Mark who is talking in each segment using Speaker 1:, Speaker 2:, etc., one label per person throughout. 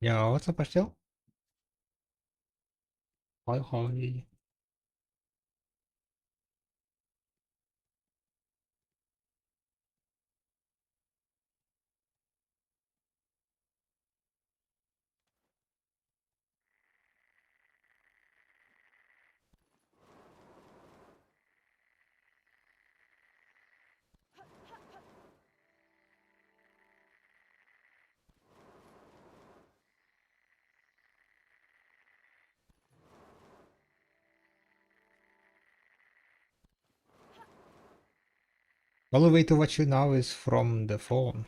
Speaker 1: Yo, what's up, Pastel? Hi, hi. Only way to watch you now is from the phone.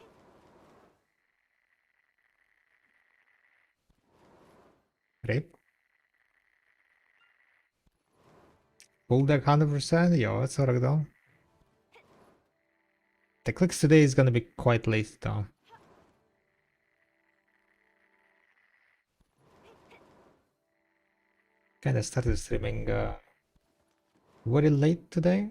Speaker 1: Rip. Full deck 100%? Yo, it's alright though. The clicks today is gonna be quite late though. Kinda started streaming very late today.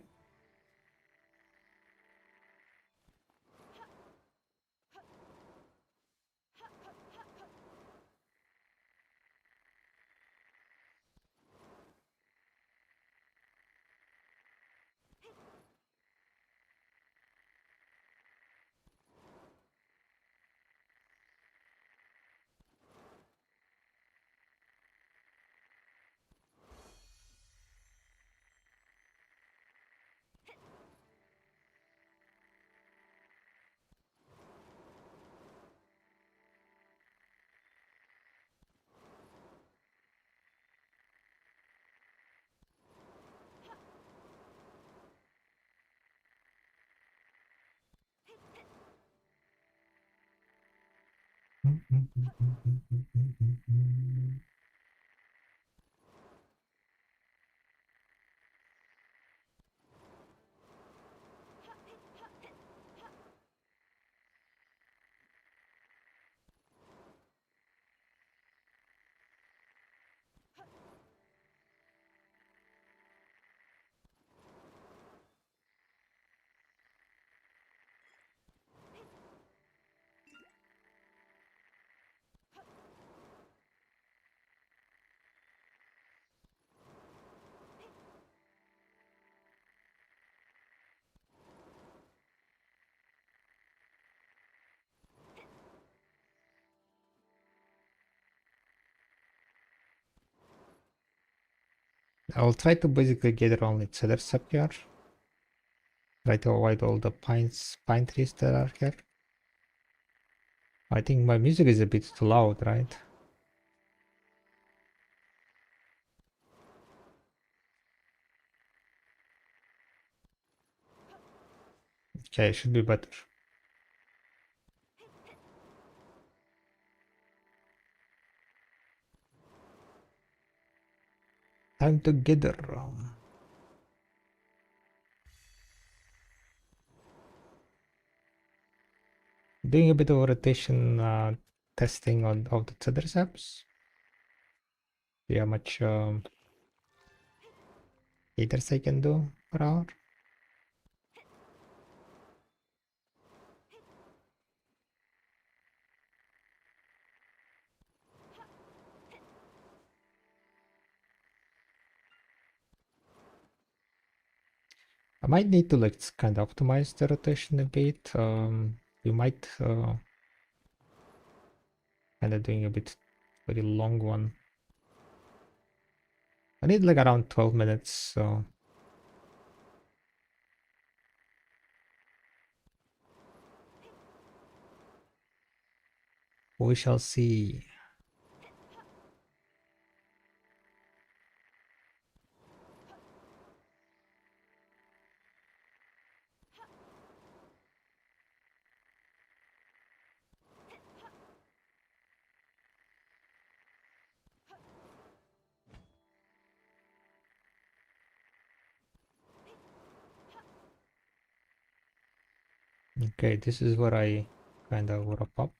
Speaker 1: I'll try to basically gather only cedars up here. Try to avoid all the pine trees that are here. I think my music is a bit too loud, right? Okay, should be better. Time to gather. Doing a bit of rotation testing on of the Teddersaps. See how much liters I can do per hour. I might need to like kind of optimize the rotation a bit. We might kind of doing a bit very long one. I need like around 12 minutes, so we shall see. Okay, this is where I kind of wrap up.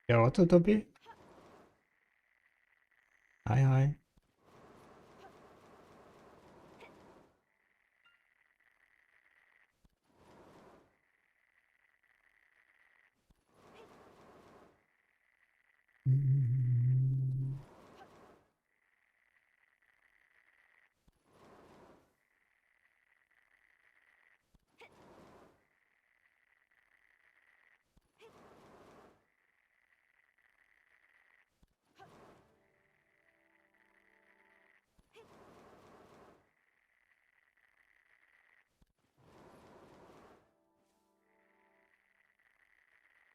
Speaker 1: Yeah, what's up, Toby? Hi, hi.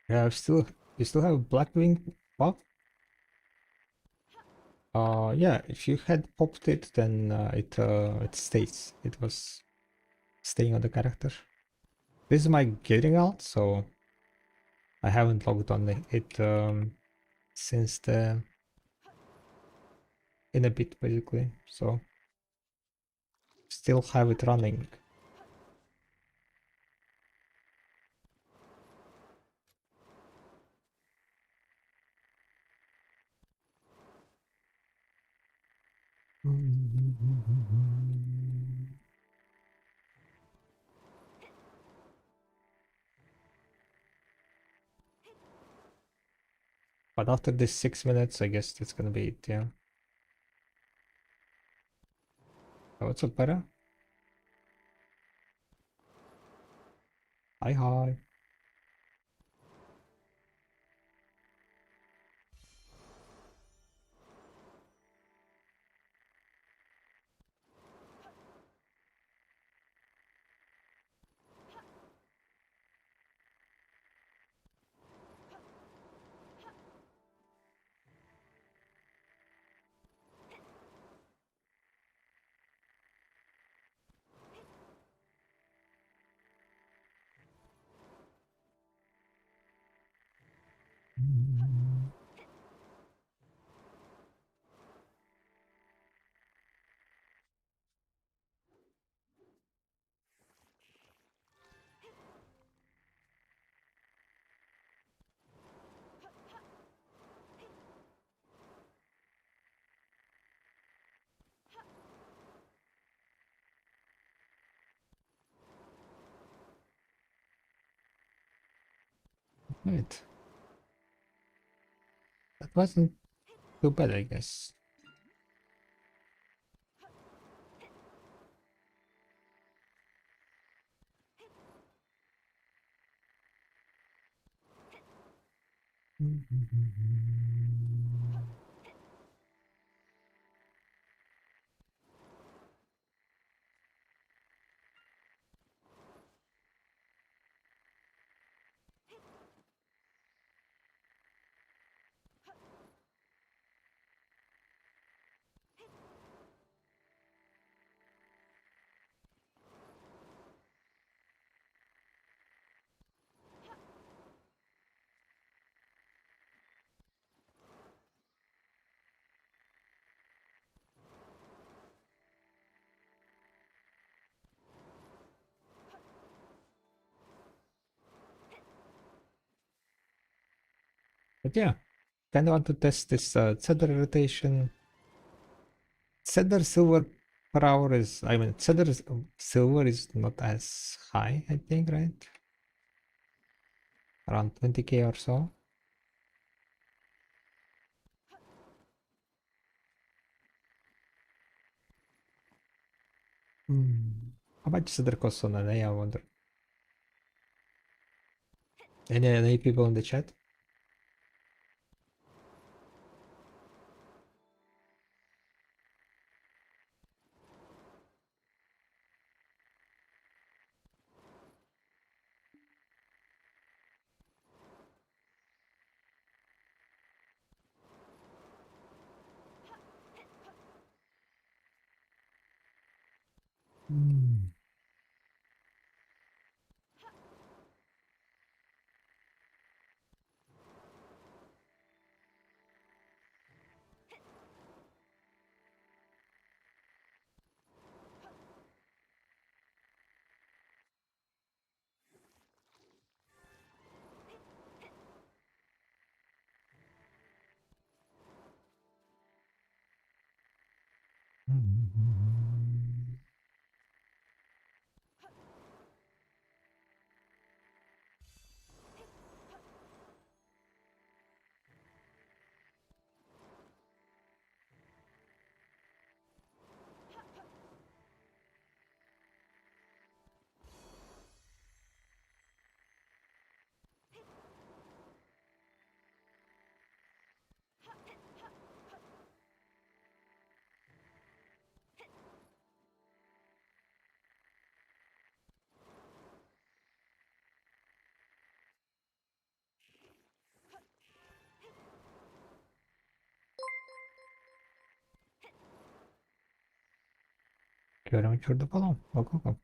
Speaker 1: Yeah, you still have Blackwing buff? Yeah, if you had popped it, then it stays. It was staying on the character. This is my getting out, so I haven't logged on it since the in a bit basically. So still have it running. But after this 6 minutes, I guess that's gonna be it, yeah. Oh, what's up, Para? Hi, hi. Right. That wasn't too bad, I guess. But yeah, kind of want to test this Cedar rotation. Cedar silver per hour is, I mean, silver is not as high, I think, right? Around 20k or so. How much Cedar costs on an A, I wonder? Any people in the chat? Thank you very much for the follow. Welcome.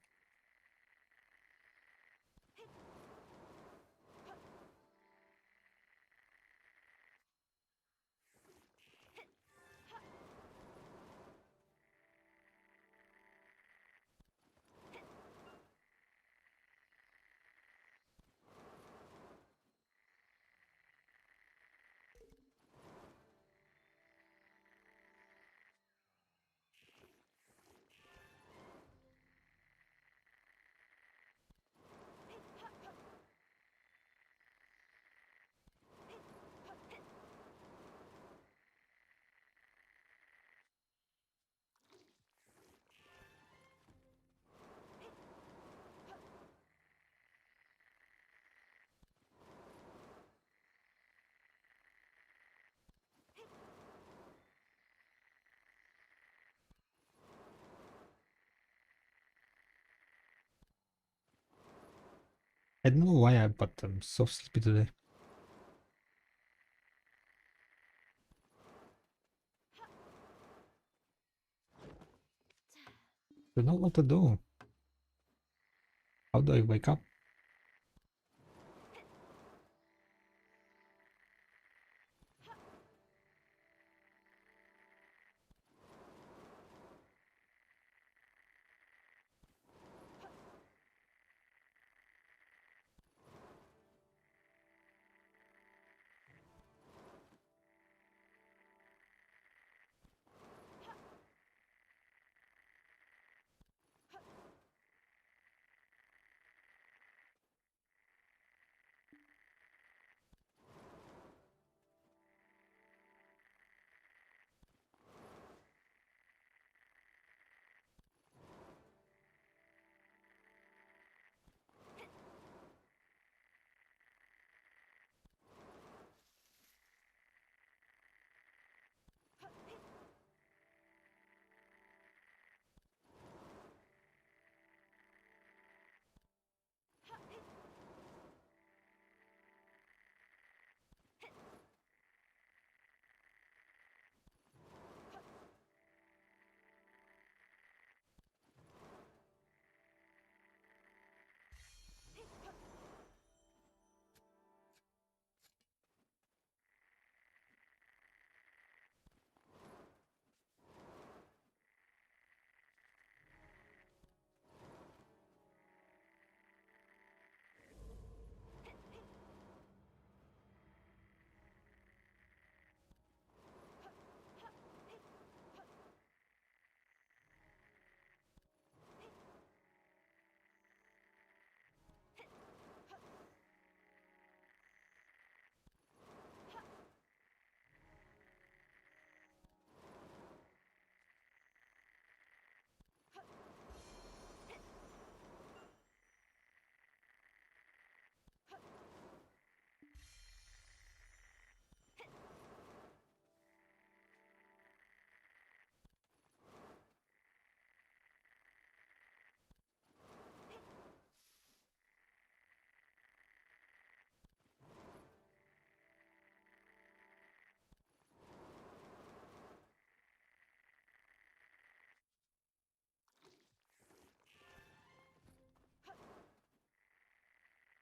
Speaker 1: I don't know why I but I'm so sleepy today. Don't know what to do. How do I wake up?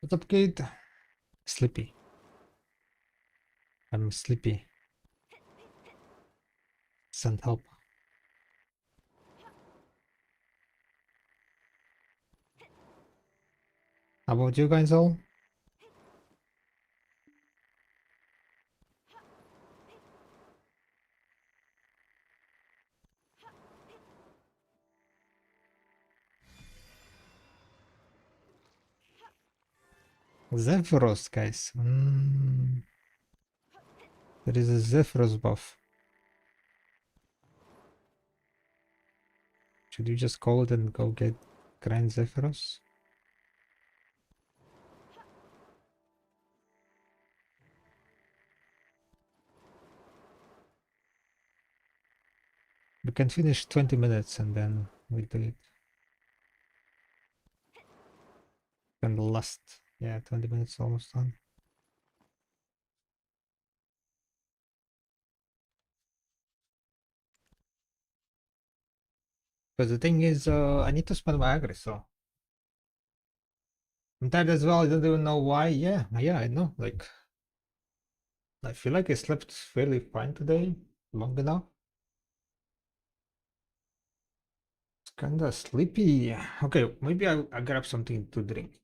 Speaker 1: What's up, kid? Sleepy. I'm sleepy. Send help. How about you guys all? Zephyros, guys. There is a Zephyros buff. Should you just call it and go get Grand Zephyros? We can finish 20 minutes and then we do it. And the last, yeah, 20 minutes almost done. But the thing is, I need to spend my agri, so I'm tired as well. I don't even know why. Yeah, I know. Like, I feel like I slept fairly fine today, long enough. It's kinda sleepy. Okay, maybe I grab something to drink.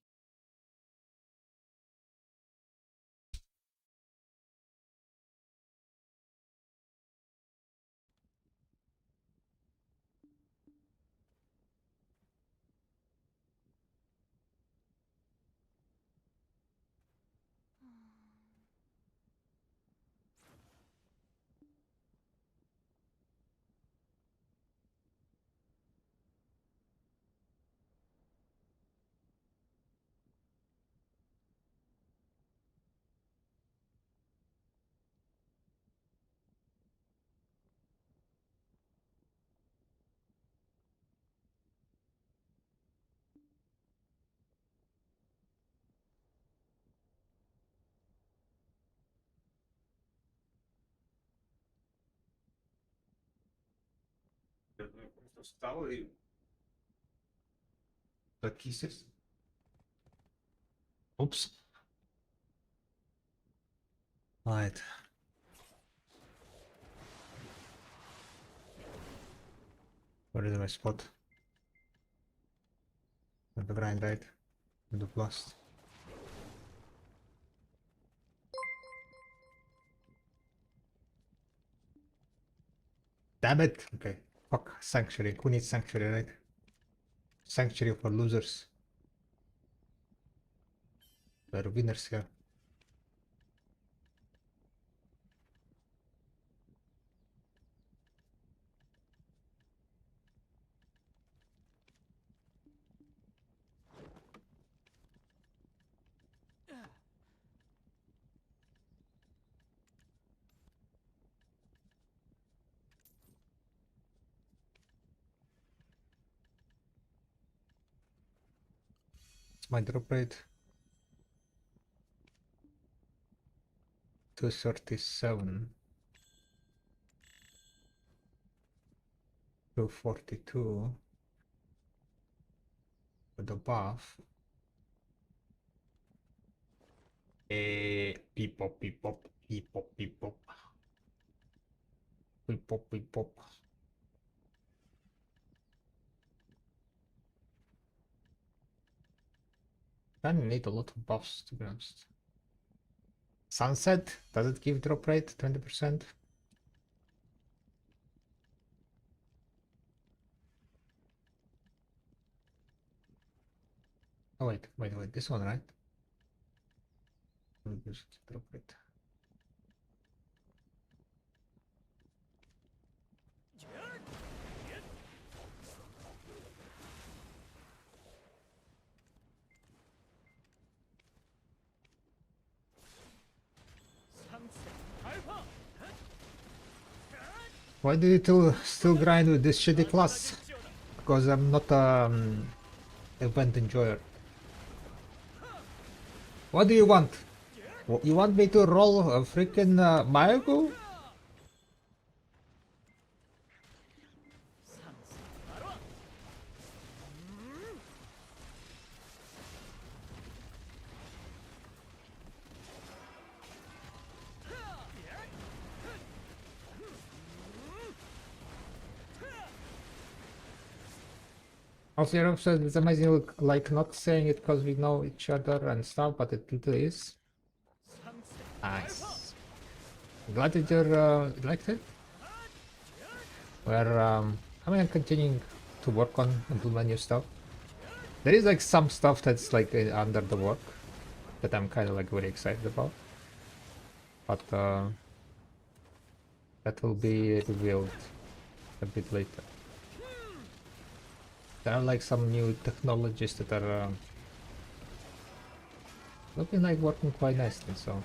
Speaker 1: Встал the kisses. Oops. Right. Where is my spot? With the grind, right? With the blast. Damn it! Okay. Fuck. Sanctuary. Who needs Sanctuary, right? Sanctuary for losers. We're winners here. It's my drop rate. 237. 242. With the buff. Beep pop, beep pop, beep pop, beep pop. Beep pop, beep pop. I need a lot of buffs, to be honest. Sunset, does it give drop rate 20%? Oh wait, this one, right? Reduce drop rate. Why do you still grind with this shitty class? Because I'm not event enjoyer. What do you want? You want me to roll a freaking Mayago? Also, you're upset, it's amazing, like not saying it because we know each other and stuff, but it literally is. Nice. Glad that you're liked it. We're I mean, I'm continuing to work on implement new stuff. There is like some stuff that's like under the work that I'm kind of like very excited about, but that will be revealed a bit later. There are like some new technologies that are looking like working quite nicely, so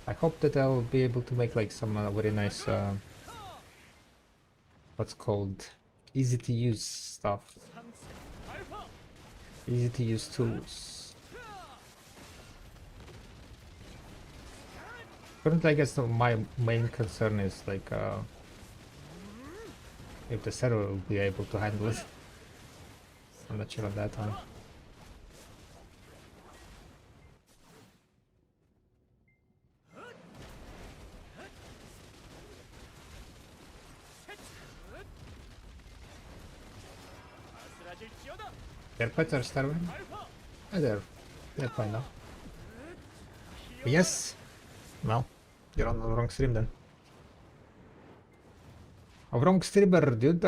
Speaker 1: I hope that I'll be able to make like some very nice what's called easy to use stuff, easy to use tools. Currently, I guess my main concern is like if the server will be able to handle it. I'm not sure on that one. Their pets are starving? Oh, they're fine now. Yes! Well, you're on the wrong stream then. A wrong streamer, dude.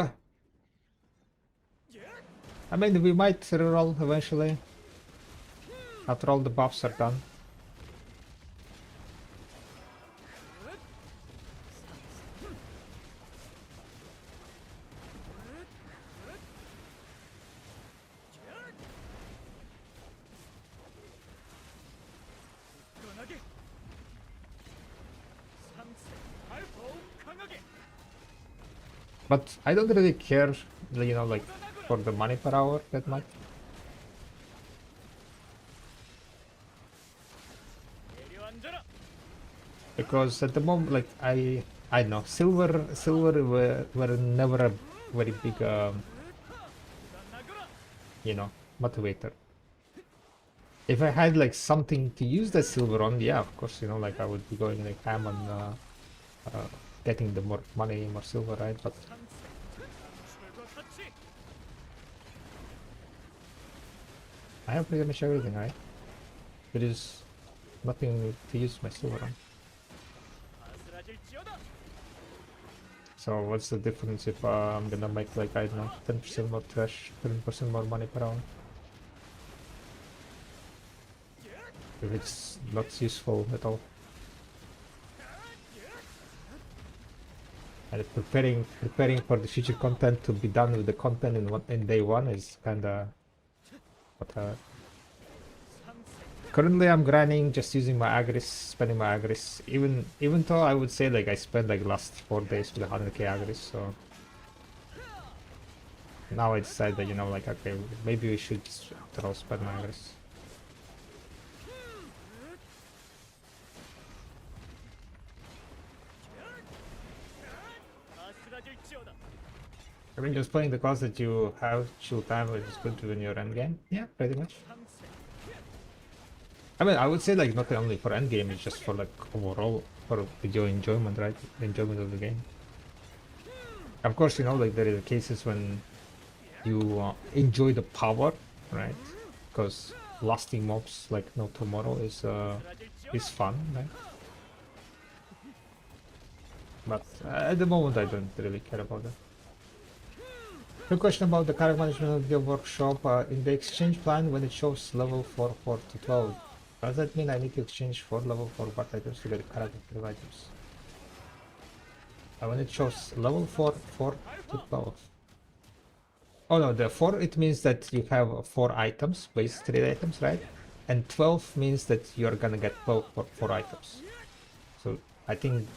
Speaker 1: I mean, we might reroll eventually. After all the buffs are done. But I don't really care, you know, like for the money per hour that much. Because at the moment, like I know silver were never a very big you know, motivator. If I had like something to use that silver on, yeah, of course, you know, like I would be going like ham on getting the more money, more silver, right? But I have pretty much everything, right? There is nothing to use my silver on. So what's the difference if I'm gonna make like, I don't know, 10% more trash, 10% more money per hour? If it's not useful at all. And preparing for the future content to be done with the content in day one is kinda what currently I'm grinding, just using my agris, spending my agris. Even though I would say like I spent like last 4 days with 100k agris, so now I decided that, you know, like, okay, maybe we should after all spend my agris. I mean, just playing the class that you have chill time, which is good to win your endgame. Yeah, pretty much. I mean, I would say like not only for endgame, it's just for like overall for video enjoyment, right? The enjoyment of the game. Of course, you know, like there are cases when you enjoy the power, right? Because lasting mobs like no tomorrow is fun, right? But at the moment, I don't really care about that. Quick question about the character management of the workshop. In the exchange plan, when it shows level 4 to 12, does that mean I need to exchange 4 level 4 bot items to get character items? When it shows level 4 to 12. Oh no, the 4, it means that you have 4 items, base 3 items, right? And 12 means that you're gonna get 12 for 4 items. So I think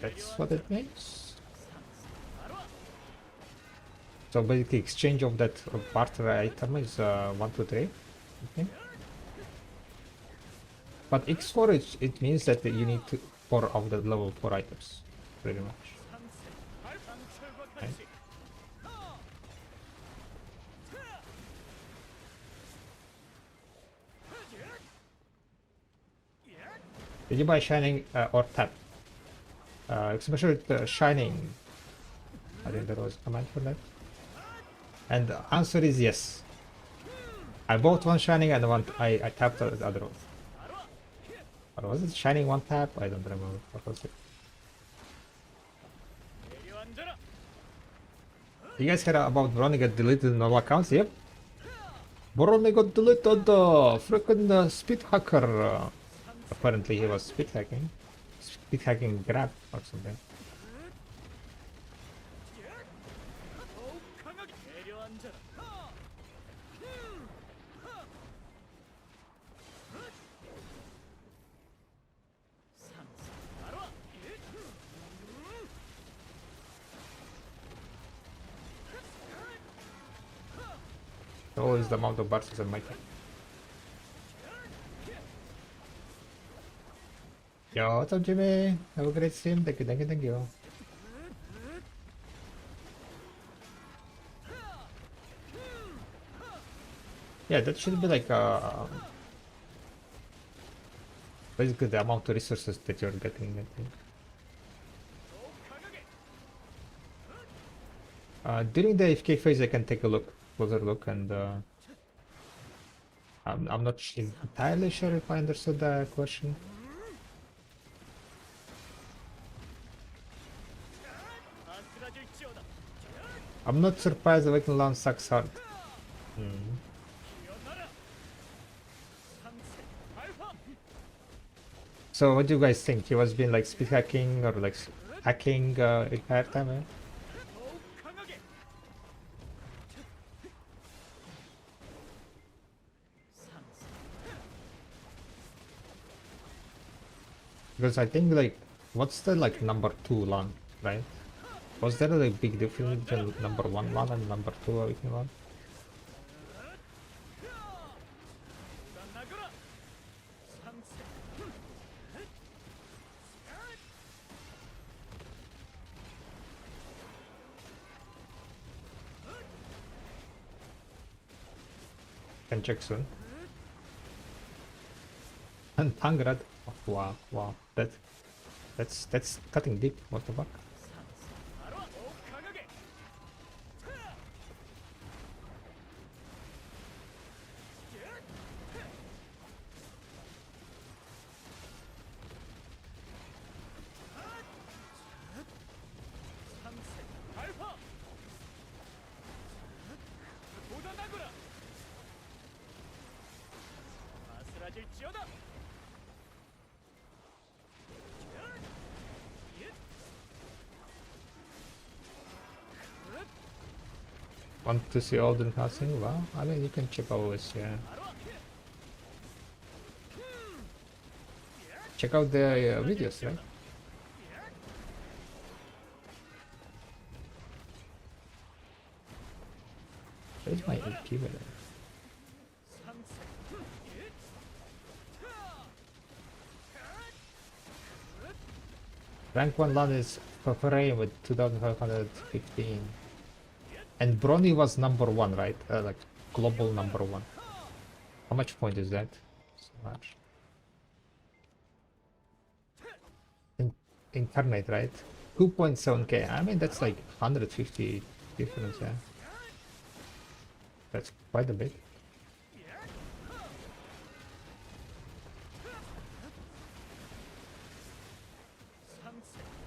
Speaker 1: that's what it means. So basically exchange of that barter item is 1, 2, 3. Okay. But X4 it means that you need 4 of the level 4 items, pretty much. Okay. Did you buy Shining or Tap? Especially Shining. I think there was a command for that. And the answer is yes. I bought one shining and I tapped the other one. Or was it shining one tap? I don't remember. What was it? You guys heard about Brony got deleted in all accounts? Yep. Brony got deleted, freaking speed hacker. Apparently he was speed hacking. Speed hacking grab or something. Always the amount of bars in my time. Yo, what's up, Jimmy? Have a great stream. Thank you, thank you, thank you. Yeah, that should be like basically the amount of resources that you're getting, I think. During the AFK phase, I can take a closer look, and I'm not entirely sure if I understood the question. I'm not surprised the Awakened Land sucks hard. So what do you guys think? He was being like speed hacking or like hacking entire time, eh? Because I think like, what's the like number 2 LAN, right? Was there a like, big difference between number 1 LAN and number 2 Awakening LAN? Can check soon. And Tangrad. Oh, wow, wow. That's cutting deep. What the fuck? Want to see all the casting? Well, I mean, you can check always, yeah. Check out the videos, right? Where's my AP value? Rank 1 LAN is Fafare with 2515. And Brony was number 1, right? Like global number 1. How much point is that? So much. Incarnate, right? 2.7k. I mean, that's like 150 difference, yeah. That's quite a bit.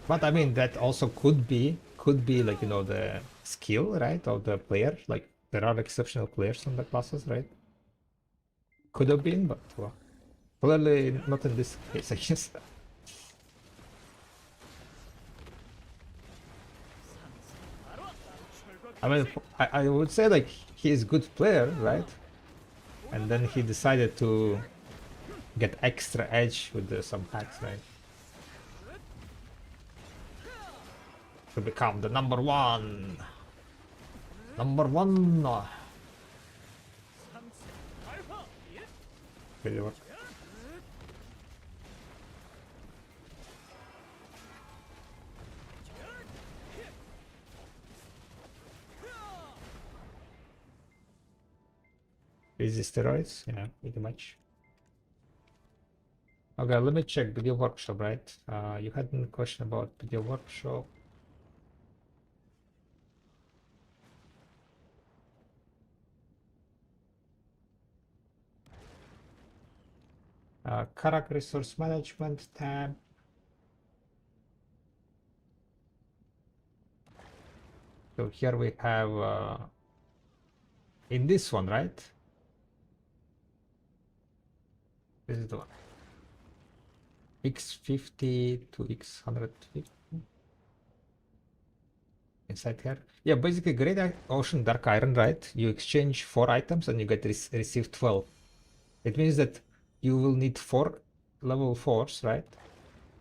Speaker 1: But I mean, that also could be like, you know, the skill, right, of the player. Like, there are exceptional players on the classes, right? Could have been, but well, clearly not in this case, I guess. I mean, I would say like he is a good player, right? And then he decided to get extra edge with some hacks, right? To become the number 1. Number 1. Really work. Is this steroids? Yeah, pretty much. Okay, let me check video workshop, right? You had a question about video workshop. Karak Resource Management tab. So here we have in this one, right? This is the one. X50 to X150 inside here. Yeah, basically Great Ocean Dark Iron, right? You exchange 4 items and you get receive 12. It means that you will need 4 level 4s, right?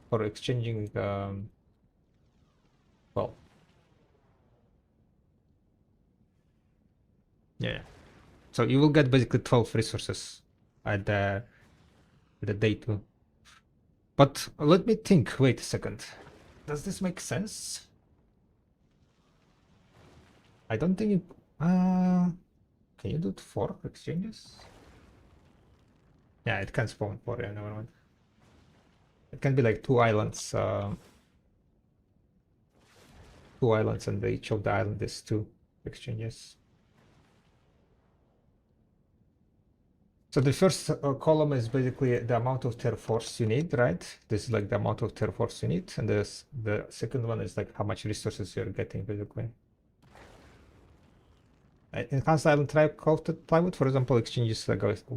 Speaker 1: For exchanging 12. Yeah. So you will get basically 12 resources at the day 2. But let me think. Wait a second. Does this make sense? I don't think it... can you do 4 exchanges? Yeah, it can spawn 4. Yeah, never mind. It can be like 2 islands. 2 islands, and each of the island is 2 exchanges. So the first column is basically the amount of terraforce you need, right? This is like the amount of terraforce you need, and the second one is like how much resources you're getting, basically. Enhanced Island Plywood, for example, exchanges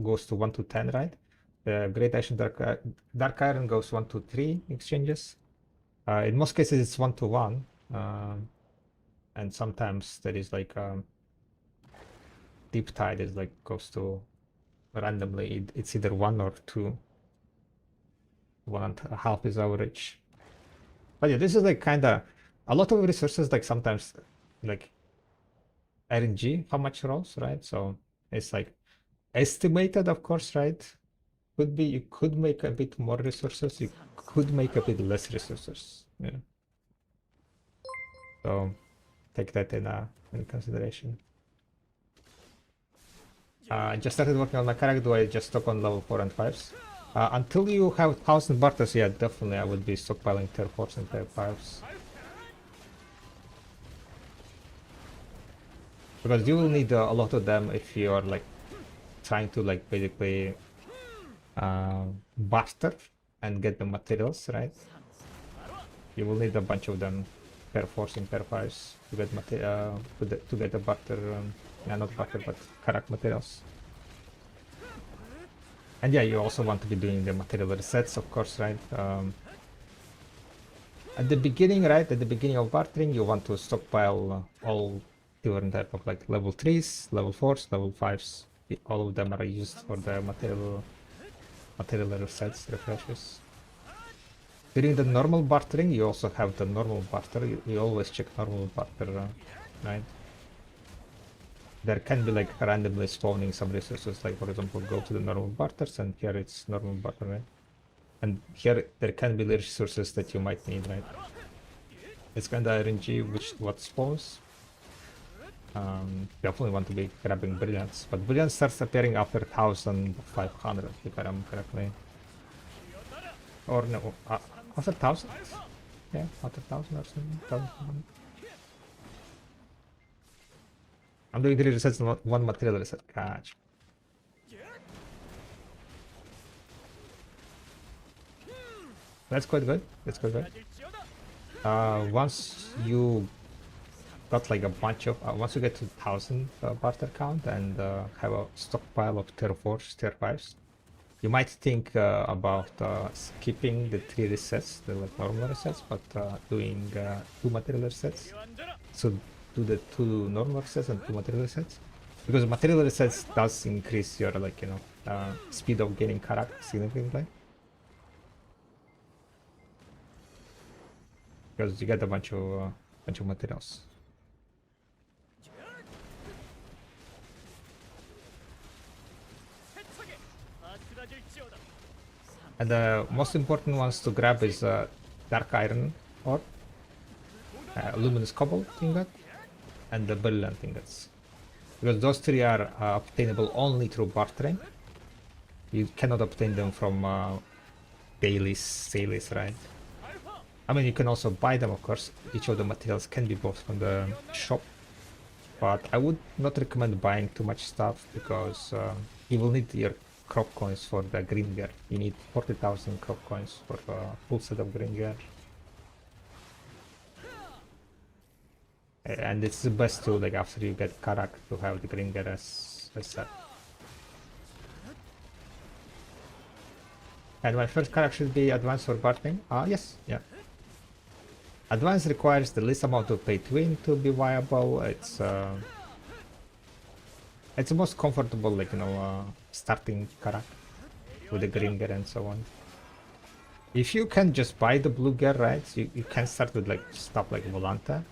Speaker 1: goes to 1 to 10, right? Great Ocean Dark Iron goes 1 to 3 exchanges. In most cases, it's 1 to 1, and sometimes there is like Deep Tide is like goes to randomly. It's either 1 or 2. 1.5 is average. But yeah, this is like kind of a lot of resources. Like sometimes like RNG, how much rolls, right? So it's like estimated, of course, right? Could be you could make a bit more resources, you could make a bit less resources. Yeah. So take that in consideration. I just started working on my character. I just stuck on level 4 and 5s. Until you have 1000 barters, yeah, definitely I would be stockpiling tier 4s and tier 5s. Because you will need a lot of them if you are like trying to like basically barter and get the materials, right? You will need a bunch of them per 4s and per 5s to get to get the barter, yeah, not barter but Karak materials. And yeah, you also want to be doing the material resets, of course, right? At the beginning, right? At the beginning of bartering, you want to stockpile all different type of like level 3s, level 4s, level 5s. All of them are used for the material resets, refreshes. During the normal bartering, you also have the normal barter. You always check normal barter, right? There can be like randomly spawning some resources, like for example, go to the normal barters, and here it's normal barter, right? And here there can be resources that you might need, right? It's kind of RNG what spawns. Definitely want to be grabbing brilliance, but brilliance starts appearing after 1500, if I remember correctly. Or no, after 1000? Yeah, after 1000 or something. 1100. I'm doing 3 resets and 1 material reset. Catch. That's quite good. That's quite good. Once you got like a bunch of once you get to 1000 barter count and have a stockpile of tier 4s, tier 5s, you might think about skipping the 3 resets, the like normal resets, but doing 2 material resets. So do the 2 normal resets and 2 material resets, because material resets does increase your like speed of gaining character significantly, because you get a bunch of materials. And the most important ones to grab is dark iron ore, luminous cobalt ingot, and the brilliant ingots, because those 3 are obtainable only through bartering. You cannot obtain them from dailies, right? I mean, you can also buy them, of course. Each of the materials can be bought from the shop, but I would not recommend buying too much stuff, because you will need your crop coins for the green gear. You need 40,000 crop coins for a full set of green gear. And it's the best too, like after you get Karak, to have the green gear as set. And my first Karak should be advanced for bartering. Yes, yeah. Advanced requires the least amount of pay to win to be viable. It's the most comfortable, like, you know, starting Karak with the green gear and so on. If you can just buy the blue gear, right, you can start with like stuff like Volanta.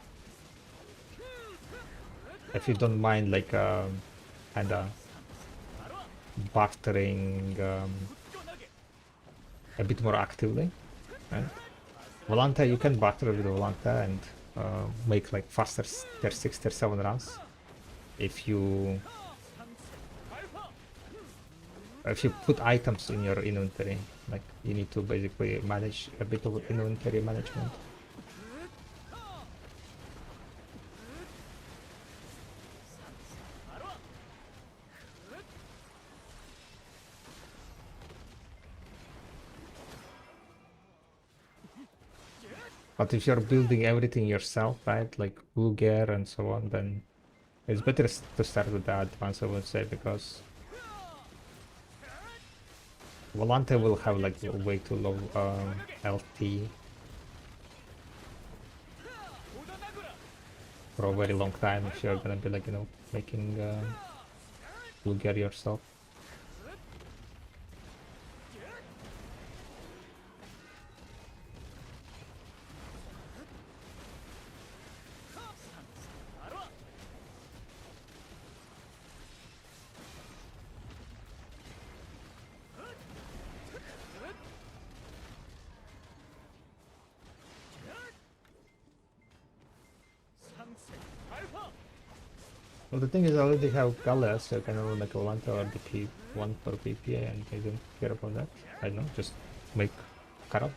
Speaker 1: If you don't mind, like, kinda bartering a bit more actively, right? Volanta, you can barter with Volanta and make like faster tier 6, tier 7 runs. If you put items in your inventory, like you need to basically manage a bit of inventory management. But if you're building everything yourself, right, like blue gear and so on, then it's better to start with the advance, I would say, because Volante will have like way too low LT for a very long time if you're gonna be, like, you know, making blue gear yourself. Well, the thing is, I already have Galia, so I can only make a Volante or DP1 for PPA, and I don't care about that. I don't know, just make Karab.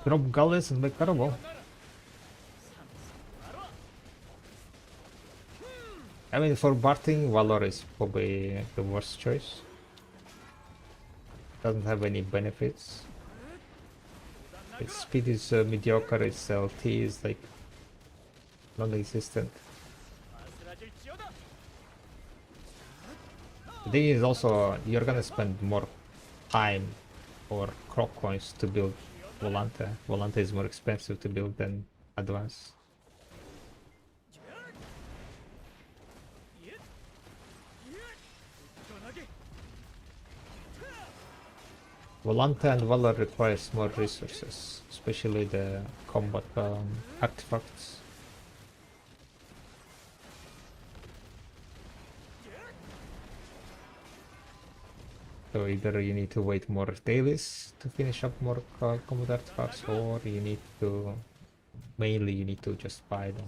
Speaker 1: Drop Gallus and make Karabal. I mean, for barting, Valor is probably the worst choice. Doesn't have any benefits. Its speed is mediocre, its LT is like non-existent. The thing is also, you're gonna spend more time or crop coins to build Volante. Volante is more expensive to build than Advance. Volante and Valor requires more resources, especially the combat artifacts. So either you need to wait more dailies to finish up more combat artifacts, or you need to, mainly you need to just buy them.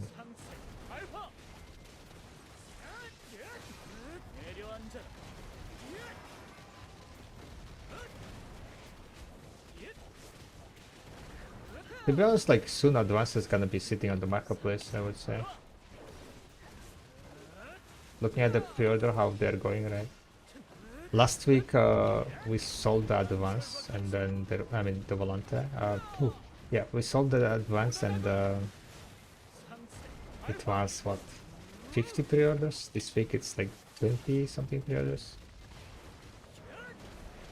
Speaker 1: To be honest, like, soon Advance is gonna be sitting on the marketplace, I would say. Looking at the pre-order, how they're going, right? Last week we sold the Advance, and then the Volante. Yeah, we sold the Advance, and it was what, 50 pre-orders. This week it's like 20 something pre-orders.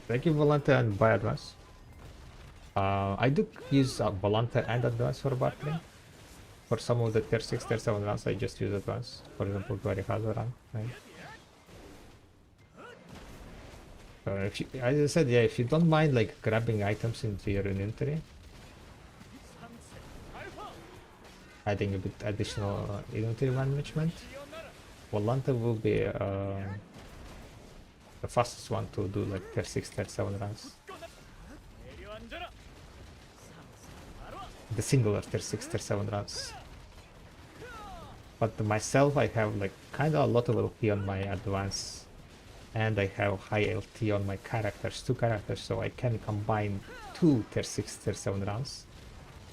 Speaker 1: Thank you, Volante, and buy Advance. I do use Volante and Advance for bartering. For some of the tier 6, tier 7 runs, I just use Advance. For example, very hard run, right? If you, as I said, yeah, if you don't mind like grabbing items into your inventory, adding a bit additional inventory management, Volante will be the fastest one to do like tier 6, tier 7 runs. The singular tier 6, tier 7 runs. But myself, I have like kinda a lot of LP on my Advance, and I have high LT on my characters, 2 characters, so I can combine 2 tier 6, tier 7 runs,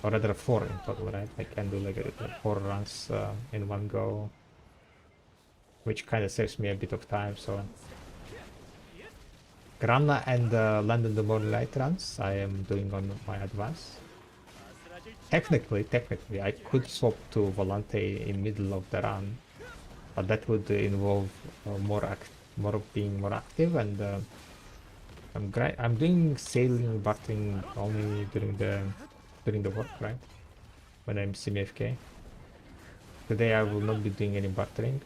Speaker 1: or rather 4 in total, right? I can do like 4 runs in one go, which kind of saves me a bit of time, so Grana and Land in the Moonlight runs I am doing on my advance. Technically, I could swap to Volante in middle of the run, but that would involve more of being more active, and I'm doing sailing bartering only during the work, right? When I'm semi FK. Today I will not be doing any bartering.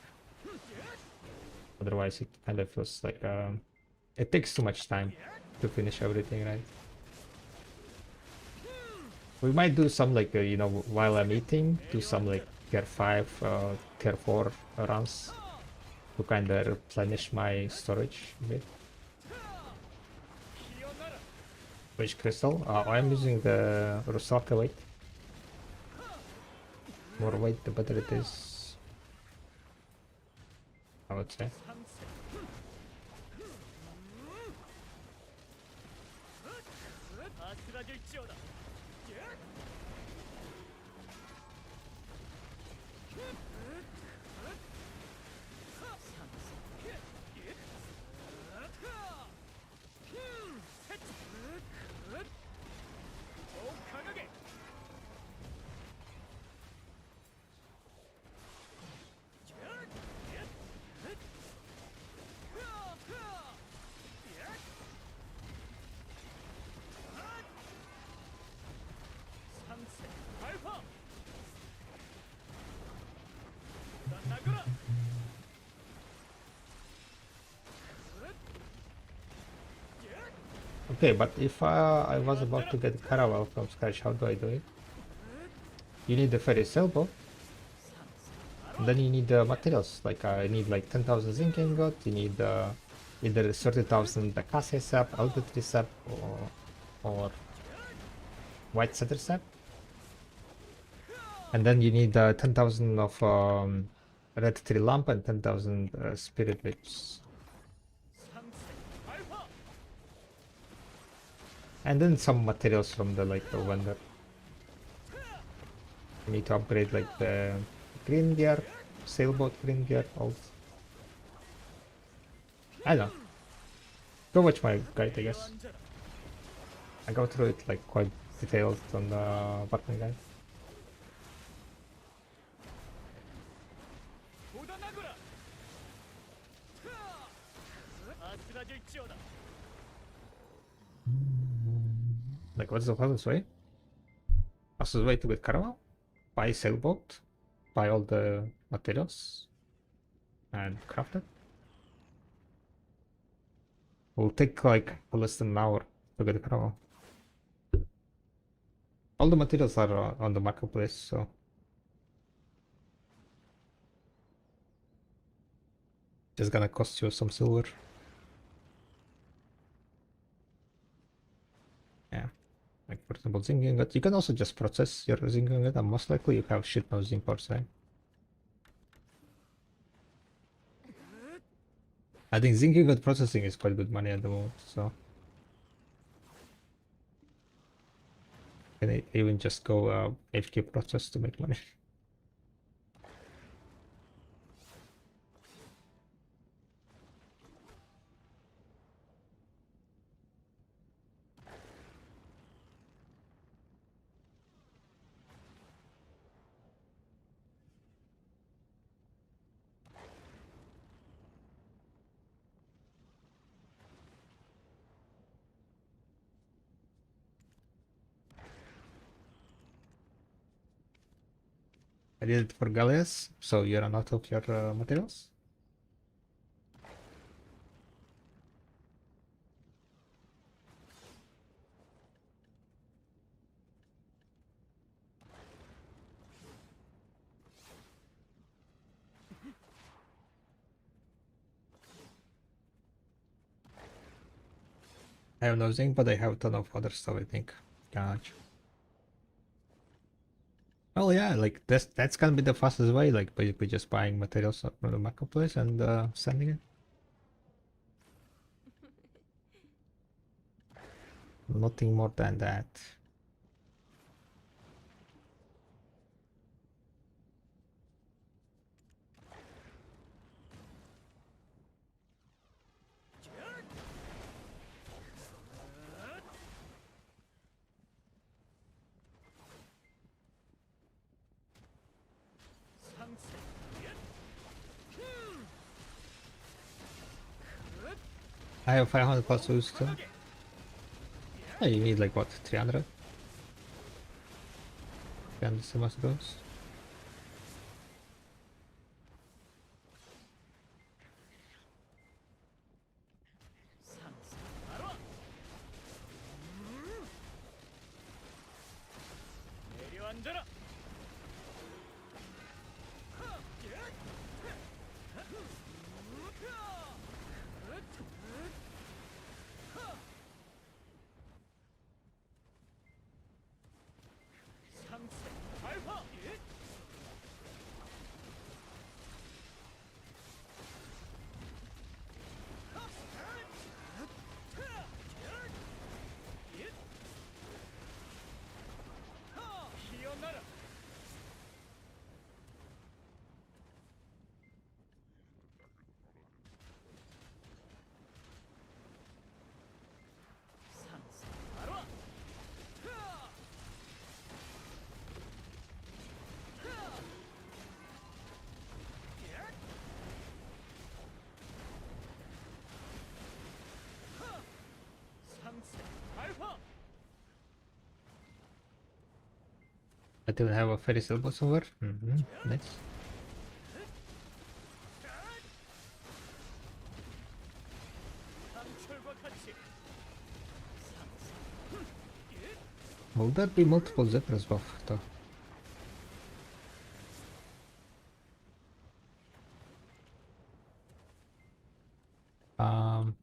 Speaker 1: Otherwise, it kind of feels like it takes too much time to finish everything, right? We might do some like you know, while I'm eating, do some like tier 5, tier 4 runs to kind of replenish my storage a bit. Which crystal? I'm using the Rusaka weight. More weight, the better it is, I would say. Okay, but if I was about to get Caravel from scratch, how do I do it? You need the ferry sailboat, and then you need the materials. Like I need like 10,000 zinc ingot. You need either 30,000 Akase sap, Elder sap, or white cedar sap, and then you need 10,000 of red tree lamp and 10,000 spirit lips. And then some materials from the like the vendor. You need to upgrade like the green gear, sailboat green gear, all. I don't know. Go watch my guide, I guess. I go through it like quite detailed on the button guide. Like what's the fastest way? Fastest way to get Caravel? Buy sailboat, buy all the materials, and craft it. Will take like less than an hour to get Caravel. All the materials are on the marketplace, so just gonna cost you some silver. Yeah, like for example zinc ingot. You can also just process your zinc ingot, and most likely you have shit no zinc parts, right? I think zinc ingot processing is quite good money at the moment, so can even just go HK process to make money. I did it for Galleas, so you run out of your materials. I have no zinc, but I have a ton of other stuff, I think. Gotcha. Well, yeah, like that's gonna be the fastest way, like basically just buying materials from the marketplace and sending it. Nothing more than that. I have 500 plus still. Yeah, you need like what, 300? 300 Semascos. I don't have a fairy syllable somewhere. Nice. Will there be multiple zippers buff though? Um,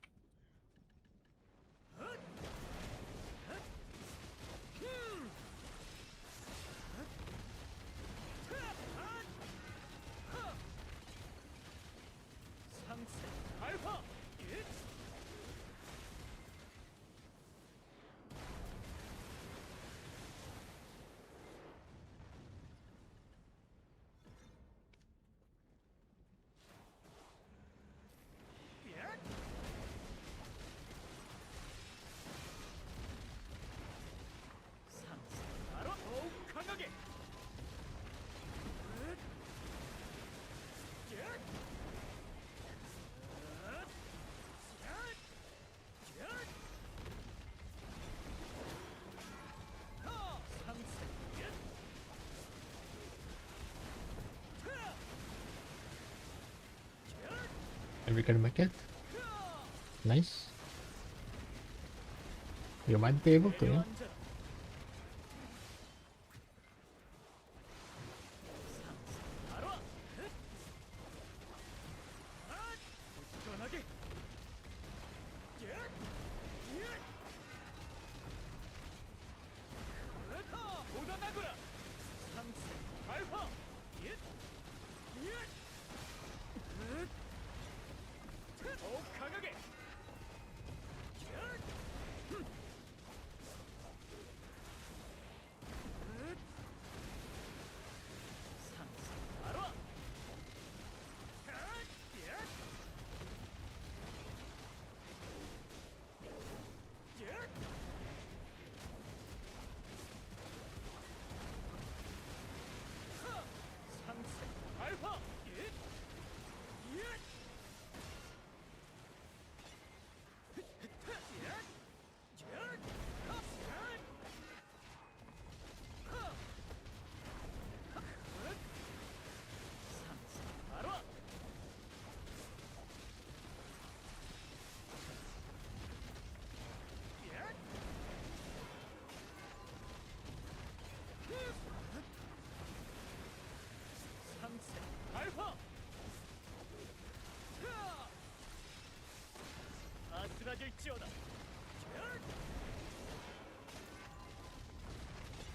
Speaker 1: are we gonna make it? Nice. You might be able to. Yeah?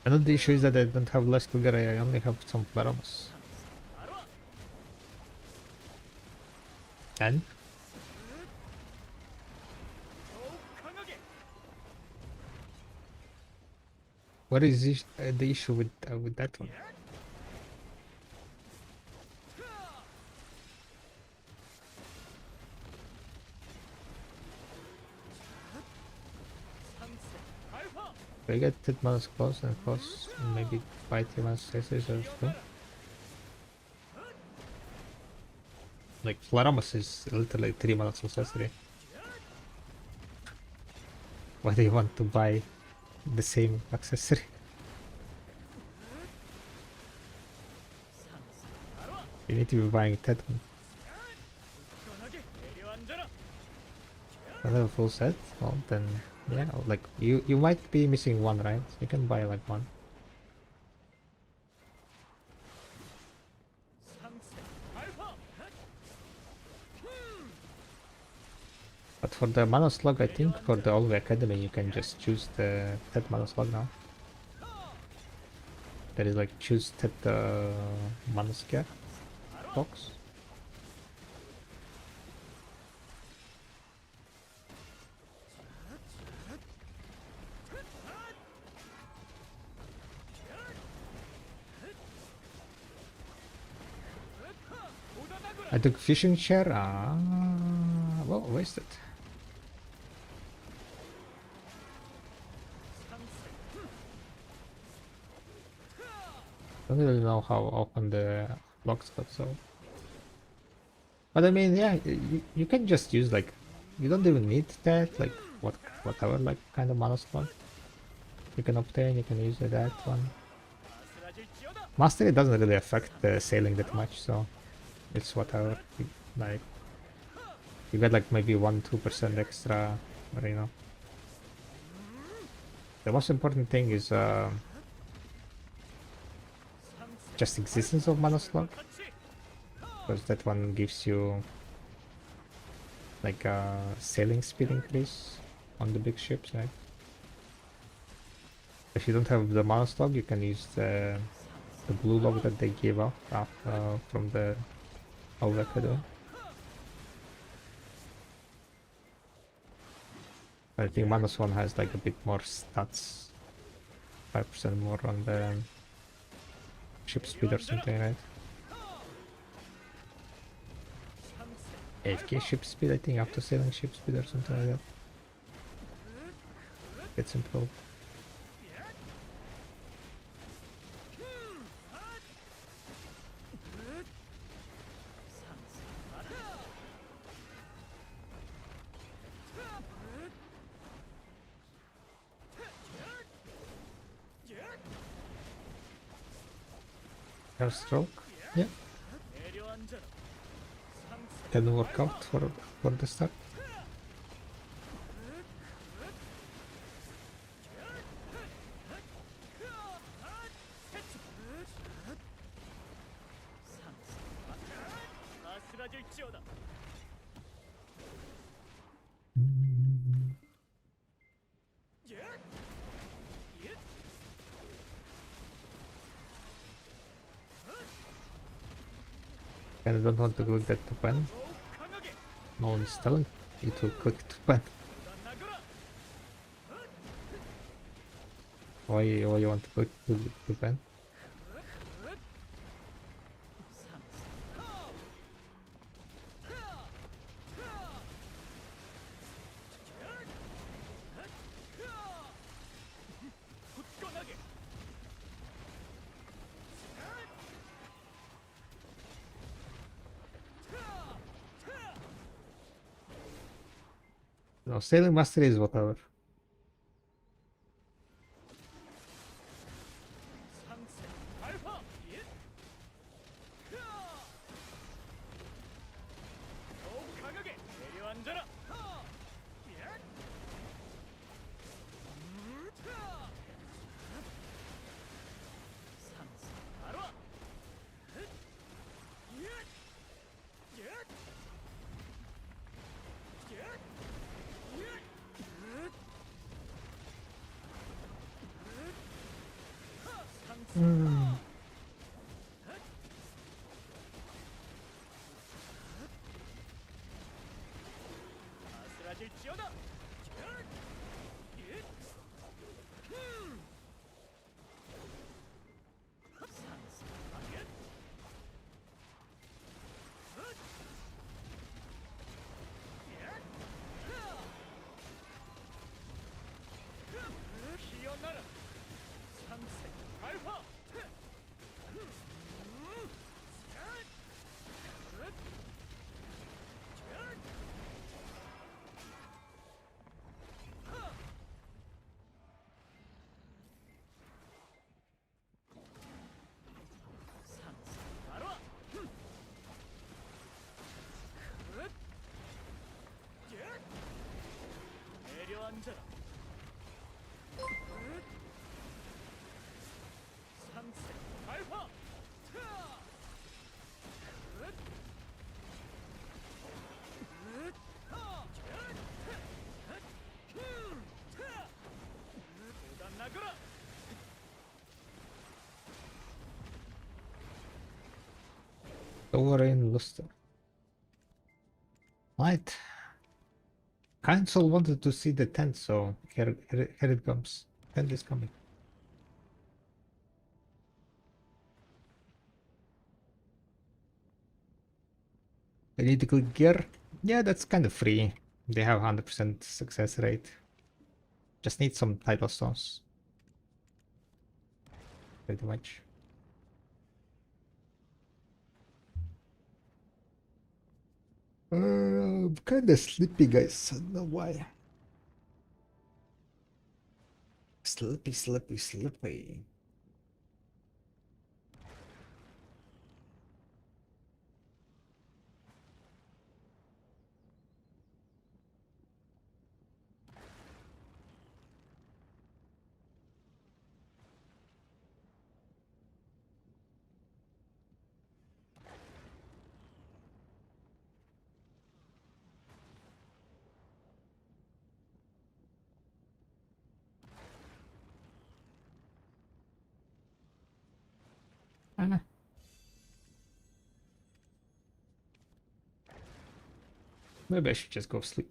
Speaker 1: Another issue is that I don't have less Kugare, I only have some Baramas. And? What is the issue with that one? I get it mouse close and close, and maybe fight him as Cesar or so. Like Flaramus is literally 3 mana accessory. Why do you want to buy the same accessory? You need to be buying that one. Another full set? Well then, yeah, like you might be missing one, right? You can buy like one. But for the mana slug, I think for the All Academy you can just choose the that mana slug now. That is like choose that mana scare box. I took fishing chair. Well, wasted. Don't really know how often the blocks got so. But I mean, yeah, you can just use like, you don't even need that, like whatever like kind of mana slot you can obtain. You can use that one. Mastery doesn't really affect the sailing that much, so it's whatever. Like you get like maybe 1-2% extra, but you know. The most important thing is just existence of mana slot, because that one gives you like a sailing speed increase on the big ships, right? If you don't have the mana slot, you can use the blue log that they gave out from the Alvecado. I think Manus one has like a bit more stats, 5% more on the ship speed or something, right? 8k ship speed, I think, after sailing ship speed or something like that. It's improved. Air stroke, yeah. Can work out for the start. And I don't want to click that to pen. No one's telling you to click to pen. Why you want to click to pen? No, sailing mastery is whatever. Over in Luster. Right. Council wanted to see the tent, so here it comes. Tent is coming. Political gear. Yeah, that's kind of free. They have 100% success rate. Just need some title stones. Pretty much. I'm kinda sleepy, guys. I don't know why. Sleepy, sleepy, sleepy. Maybe I should just go sleep.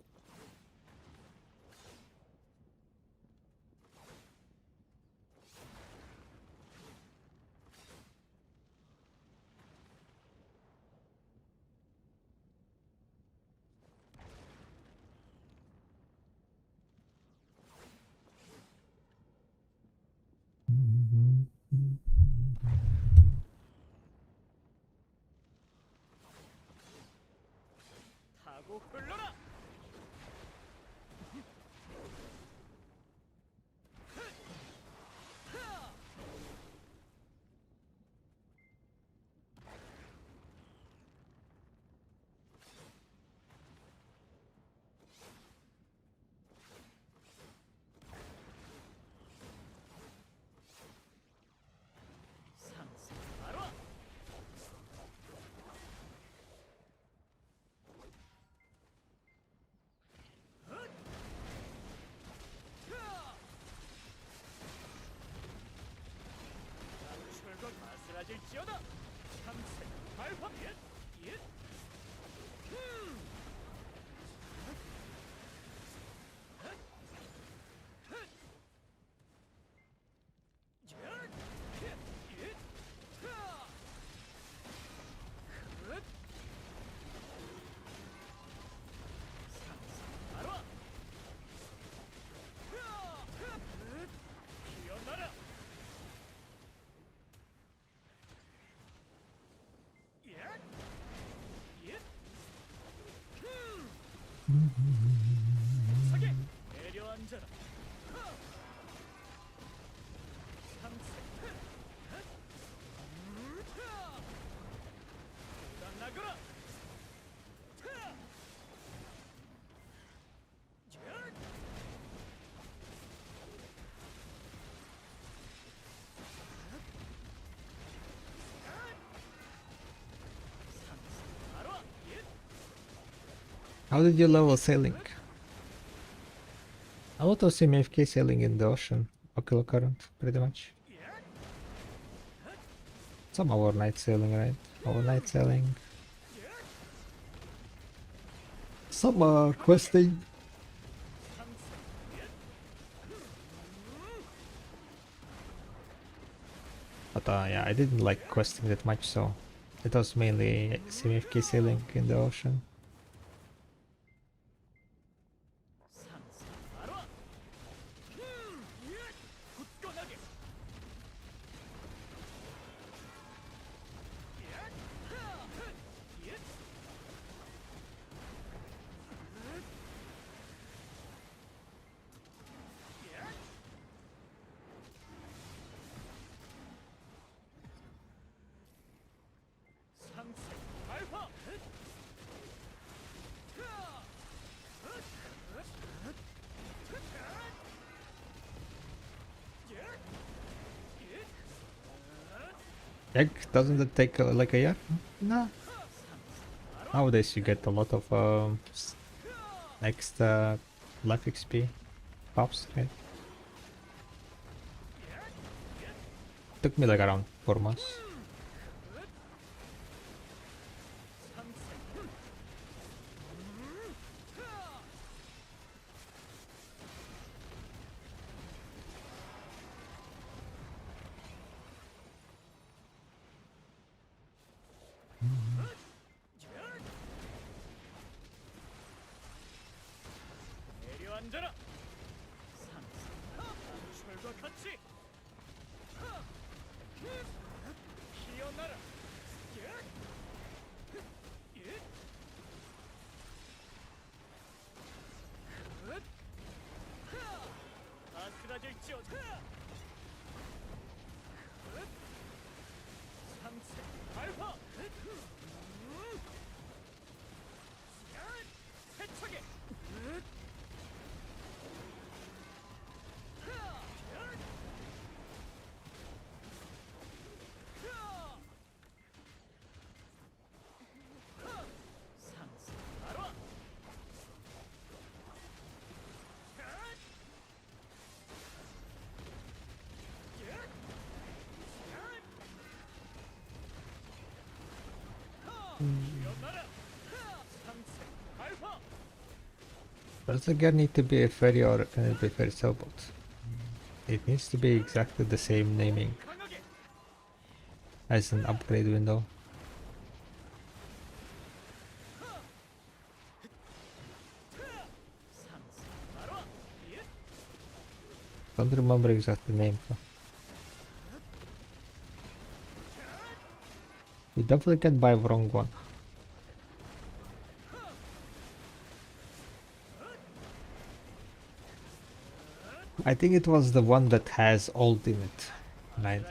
Speaker 1: How did you level sailing? A lot of semi-FK sailing in the ocean. Ocular current, pretty much. Some overnight sailing, right? Overnight sailing. Some are questing. But yeah, I didn't like questing that much, so it was mainly semi-FK sailing in the ocean. Egg, doesn't it take like a year? No. Nowadays you get a lot of extra life XP pops, right? Took me like around 4 months. Does the gear need to be a fairy or can it be fairy sailboat? It needs to be exactly the same naming as an upgrade window. Don't remember exactly the name. So. You definitely can buy the wrong one. I think it was the one that has ultimate. Right?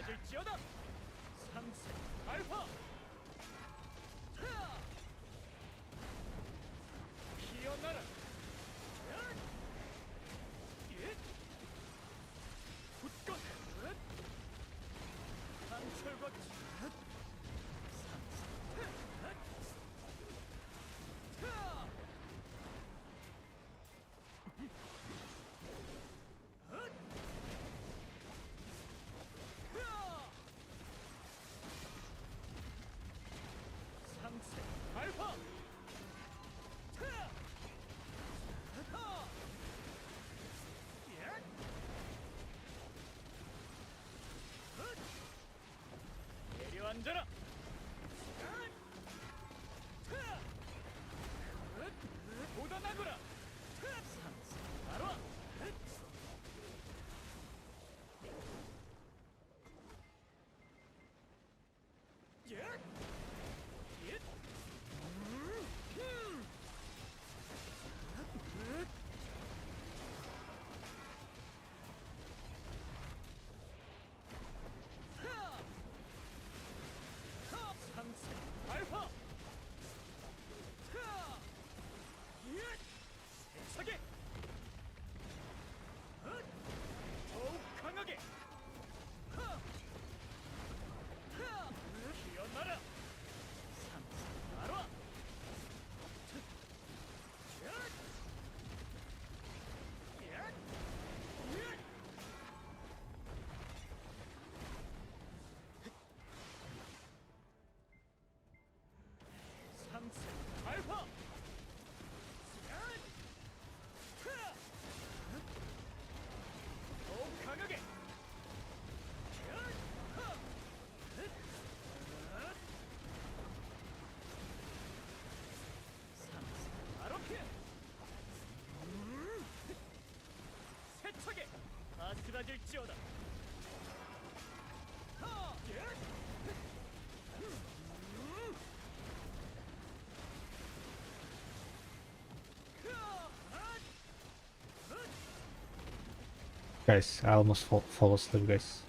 Speaker 1: Guys, I almost fall asleep, guys.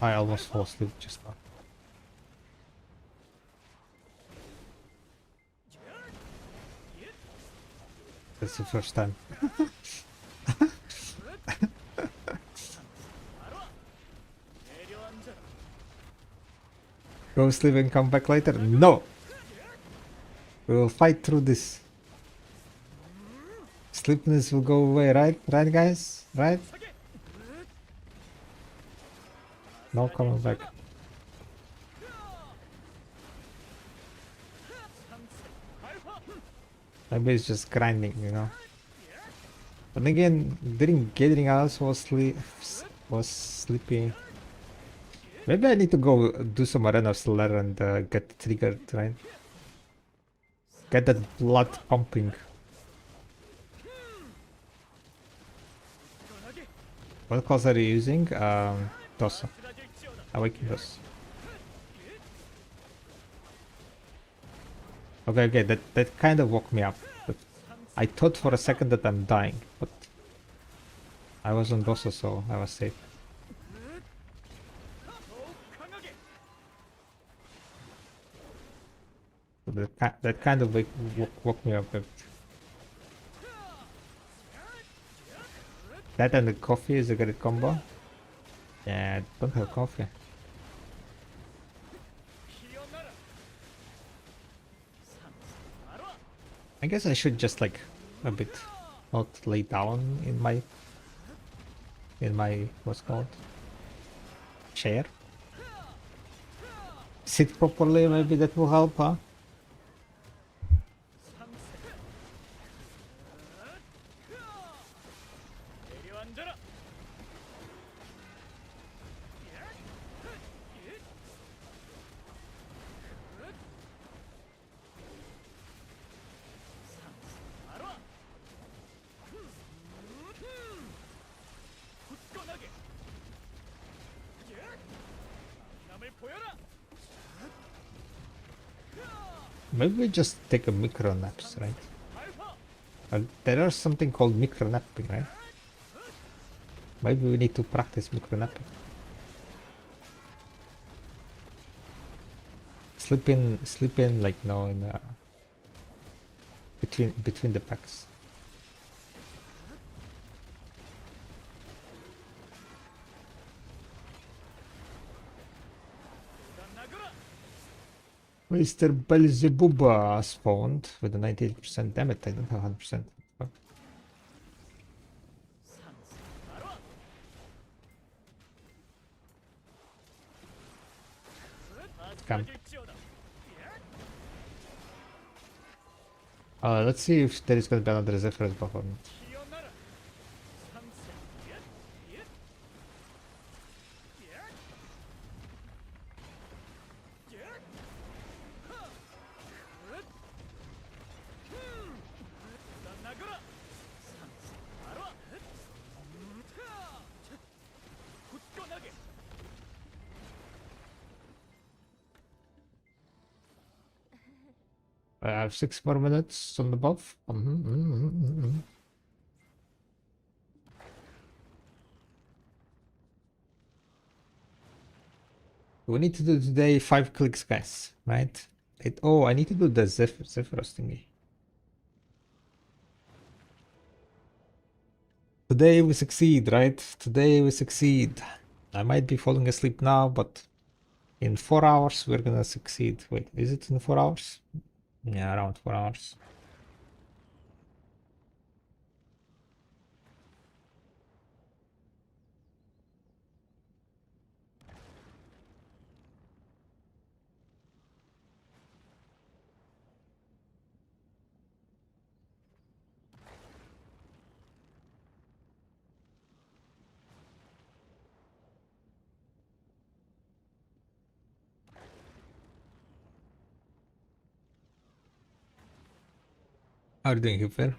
Speaker 1: I almost fall asleep just now. That's the first time. Go sleep and come back later? No! We will fight through this. Sleepiness will go away, right? Right, guys? Right? No coming back. Maybe it's just grinding, you know. But again, during gathering I also was sleepy. Maybe I need to go do some arena slayer and get triggered, right? Get that blood pumping. What class are you using? Dosa. Awakening Dosa. Okay, that kind of woke me up. But I thought for a second that I'm dying, but I was on Dosa, so I was safe. So that kind of woke me up a bit. That and the coffee is a great combo. Yeah, don't have coffee. I guess I should just like a bit not lay down in my what's called chair. Sit properly, maybe that will help, huh? Maybe we just take a micro naps, right? There is something called micro napping, right? Maybe we need to practice micro napping. Sleep in like no in between the packs. Mr. Beelzebub spawned with a 98% damage. I don't have 100%. Come. Let's see if there is going to be another Zephyrus buff or not. I have 6 more minutes on the buff. We need to do today 5 clicks, guys, right? Oh, I need to do the Zephyrus thingy. Today we succeed, right? Today we succeed. I might be falling asleep now, but in 4 hours we're gonna succeed. Wait, is it in 4 hours? Yeah, around 4 hours. How are you doing, Hipper?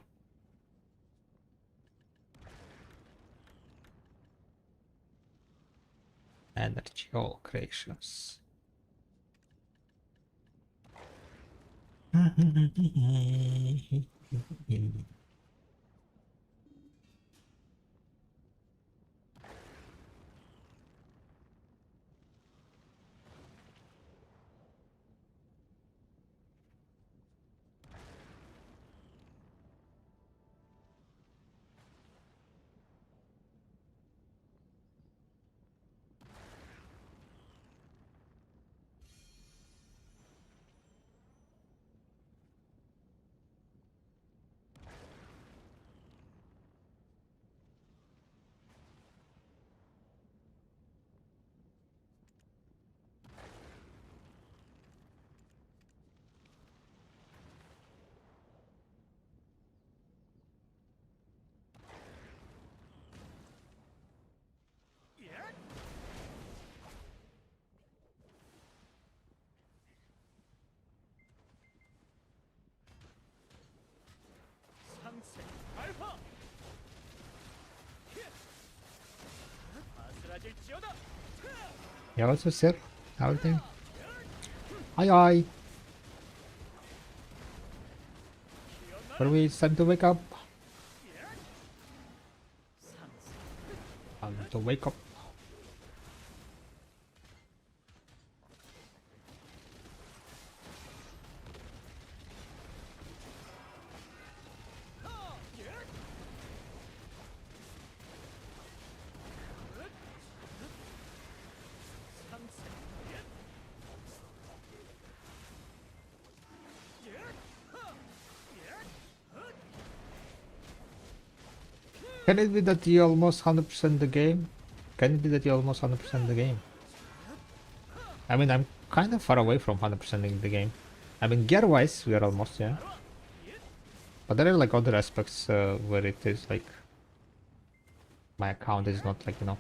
Speaker 1: Energy, all creations. Yeah, what's this here? Everything? Aye aye! But we it's time to wake up. Time to wake up. Can it be that you almost 100% the game? Can it be that you almost 100% the game? I mean, I'm kind of far away from 100%ing the game. I mean, gear-wise, we are almost, yeah. But there are like other aspects where it is like my account is not like, you know,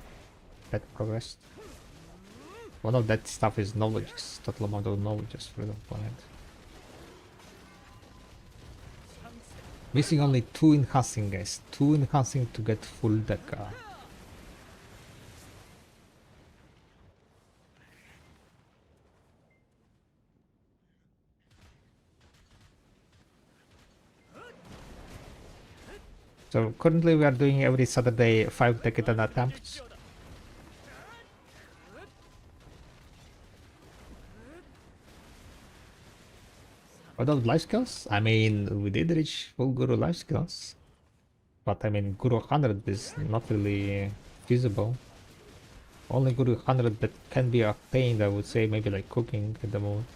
Speaker 1: that progressed. One of that stuff is knowledge, total amount of knowledge for the planet. Missing only 2 enhancing, guys. 2 enhancing to get full deck. So currently we are doing every Saturday 5 deck Edana attempts. Adult life skills? I mean, we did reach full Guru life skills. But I mean, Guru 100 is not really feasible. Only Guru 100 that can be obtained, I would say, maybe like cooking at the moment.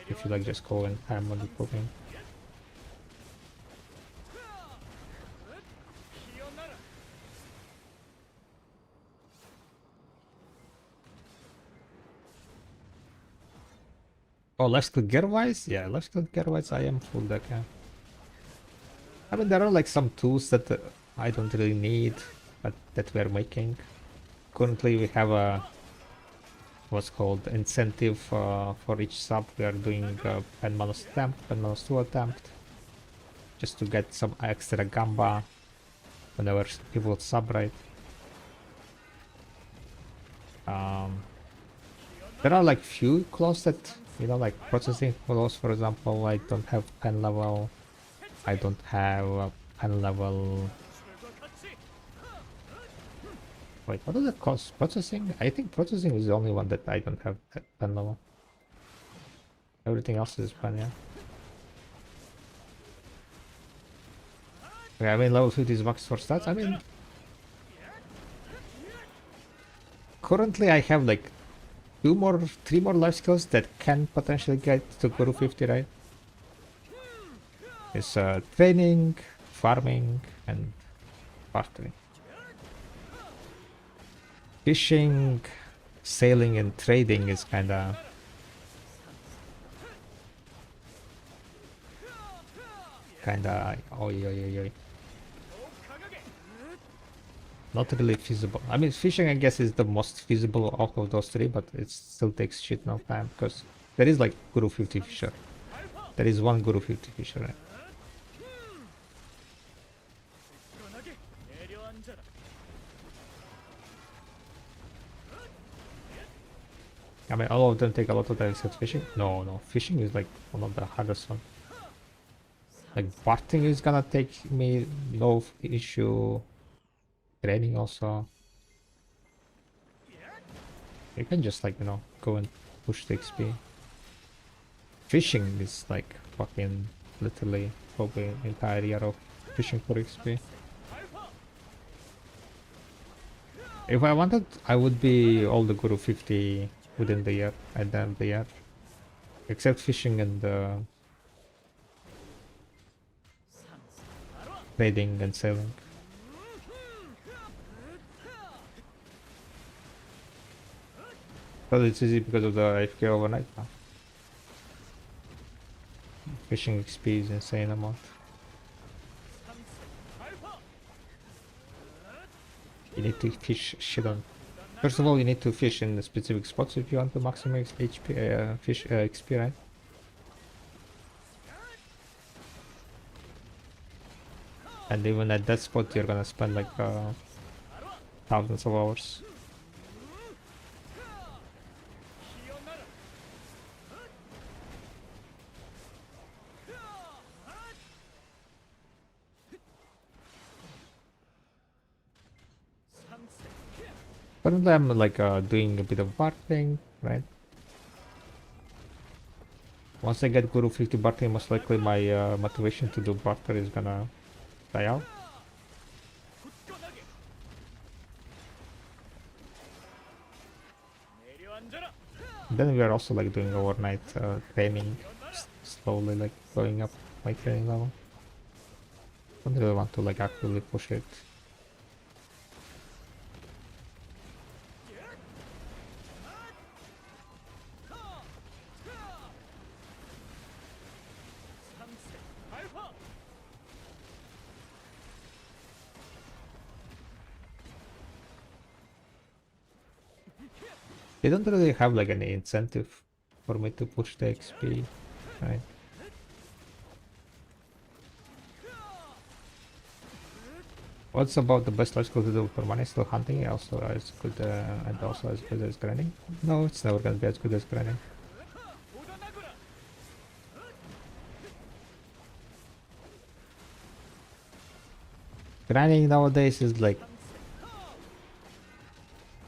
Speaker 1: If you like just go and ham on the cooking. Oh, left click gear wise? Yeah, left click gear wise, I am full deck, yeah. I mean, there are like some tools that I don't really need, but that we're making. Currently, we have a what's called incentive for each sub. We are doing pen minus attempt, pen minus 2 attempt, just to get some extra gamba whenever people sub, right? There are like few claws that, you know, like processing claws, for example. I don't have pen level. I don't have pen level. Wait, what does it cost? Processing? I think processing is the only one that I don't have at pen level. Everything else is pen, yeah. Okay, I mean, level 50 is max for stats. I mean, currently I have like 3 more life skills that can potentially get to Guru 50, right? It's training, farming, and bartering. Fishing, sailing, and trading is kinda oi oi oi oi. Not really feasible. I mean, fishing I guess is the most feasible out of those 3, but it still takes shit no time because there is like Guru 50 fisher. There is one Guru 50 fisher, right? I mean, all of them take a lot of time except fishing. No, fishing is like one of the hardest one. Like bartering is gonna take me no issue. Trading also. You can just like, you know, go and push the XP. Fishing is like fucking literally probably entire year of fishing for XP. If I wanted, I would be all the Guru 50 within the year, at the end of the year. Except fishing and trading and sailing. But it's easy because of the AFK overnight now. Fishing XP is insane amount. You need to fish shit on. First of all, you need to fish in the specific spots if you want to maximize HP, fish XP, right? And even at that spot, you're gonna spend like thousands of hours. Currently I'm like doing a bit of bartering, right? Once I get Guru 50 bartering, most likely my motivation to do barter is gonna die out. Then we are also like doing overnight training, slowly like going up my training level. Don't really want to like actively push it. They don't really have like any incentive for me to push the XP, right? What's about the best logical to do for money? Still hunting, also as good and also as good as grinding? No, it's never gonna be as good as grinding. Grinding nowadays is like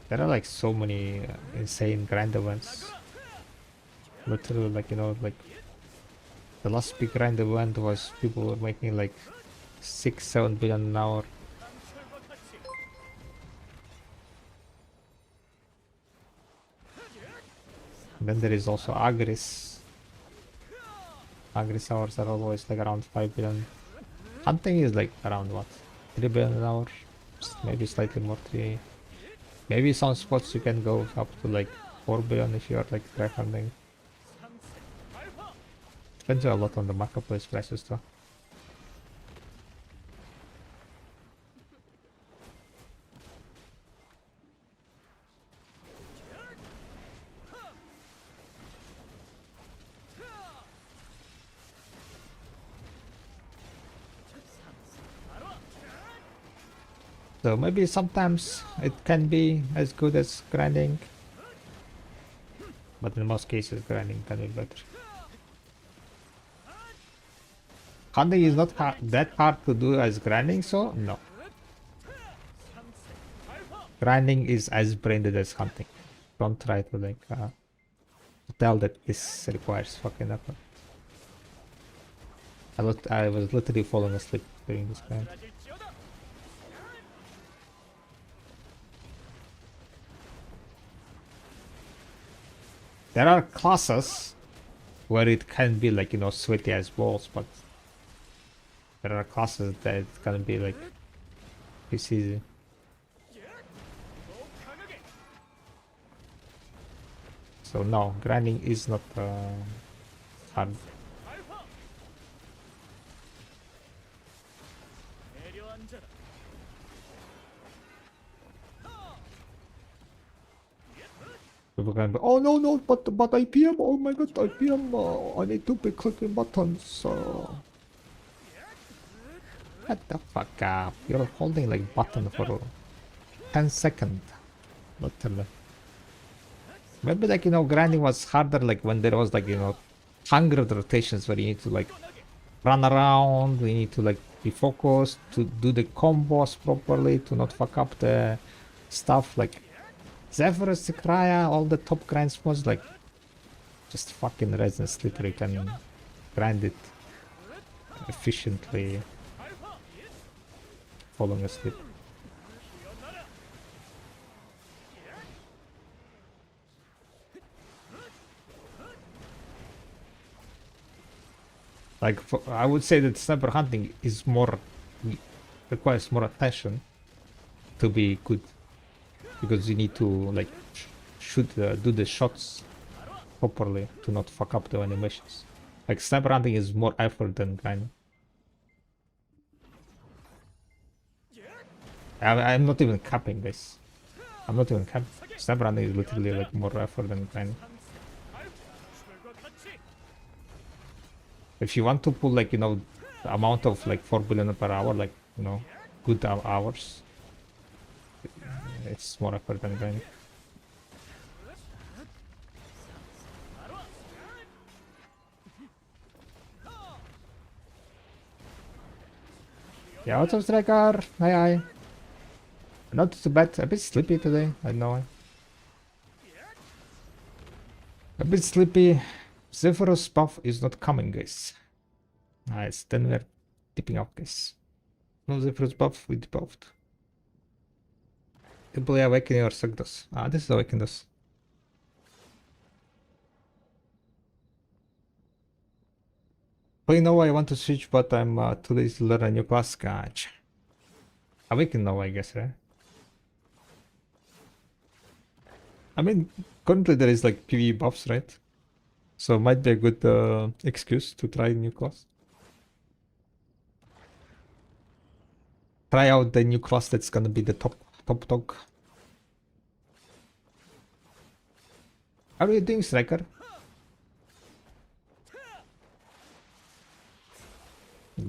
Speaker 1: there are like so many insane grind events. Literally, like like the last big grind event was people were making like 6-7 billion an hour. Then there is also Agris. Agris hours are always like around 5 billion. Hunting is like around what? 3 billion an hour? Maybe slightly more, 3. Maybe some spots you can go up to like 4 billion if you are like try hunting. Depends a lot on the marketplace prices though. So maybe sometimes it can be as good as grinding, but in most cases grinding can be better. Hunting is not that hard to do as grinding, so no. Grinding is as brained as hunting. Don't try to like tell that this requires fucking effort. I was literally falling asleep during this grind. There are classes where it can be like, sweaty as balls, but there are classes that it can be like it's easy. So no, grinding is not hard. People can be, oh no, but IPM, oh my god, IPM, I need to be clicking buttons. Shut the fuck up. You're holding like button for 10 seconds. Literally. Maybe like, grinding was harder like when there was like, 100 rotations where you need to like run around, you need to like be focused to do the combos properly, to not fuck up the stuff like Zephyrus, Sakraya, all the top grind spots, like just fucking rest and sleep, you can grind it efficiently falling asleep. Like I would say that sniper hunting is requires more attention to be good, because you need to like shoot do the shots properly to not fuck up the animations. Like sniper hunting is more effort than grinding. I'm not even capping this. I'm not even capping. Sniper hunting is literally like more effort than grinding. If you want to pull like the amount of like 4 billion per hour, like good hours, it's more effort than grinding. Yeah, what's up, Striker? Hi. Not too bad. A bit sleepy today. I know. A bit sleepy. Zephyrus buff is not coming, guys. Nice. Then we're dipping out, guys. No Zephyrus buff. We debuffed. Simply awakening or Sagdos. Ah, this is awaken us. But you know I want to switch, but I'm too lazy to learn a new class. Gotcha. Awaken now, I guess, right? I mean, currently there is like PvE buffs, right? So it might be a good excuse to try a new class. Try out the new class that's gonna be the top dog. How are you doing, Striker?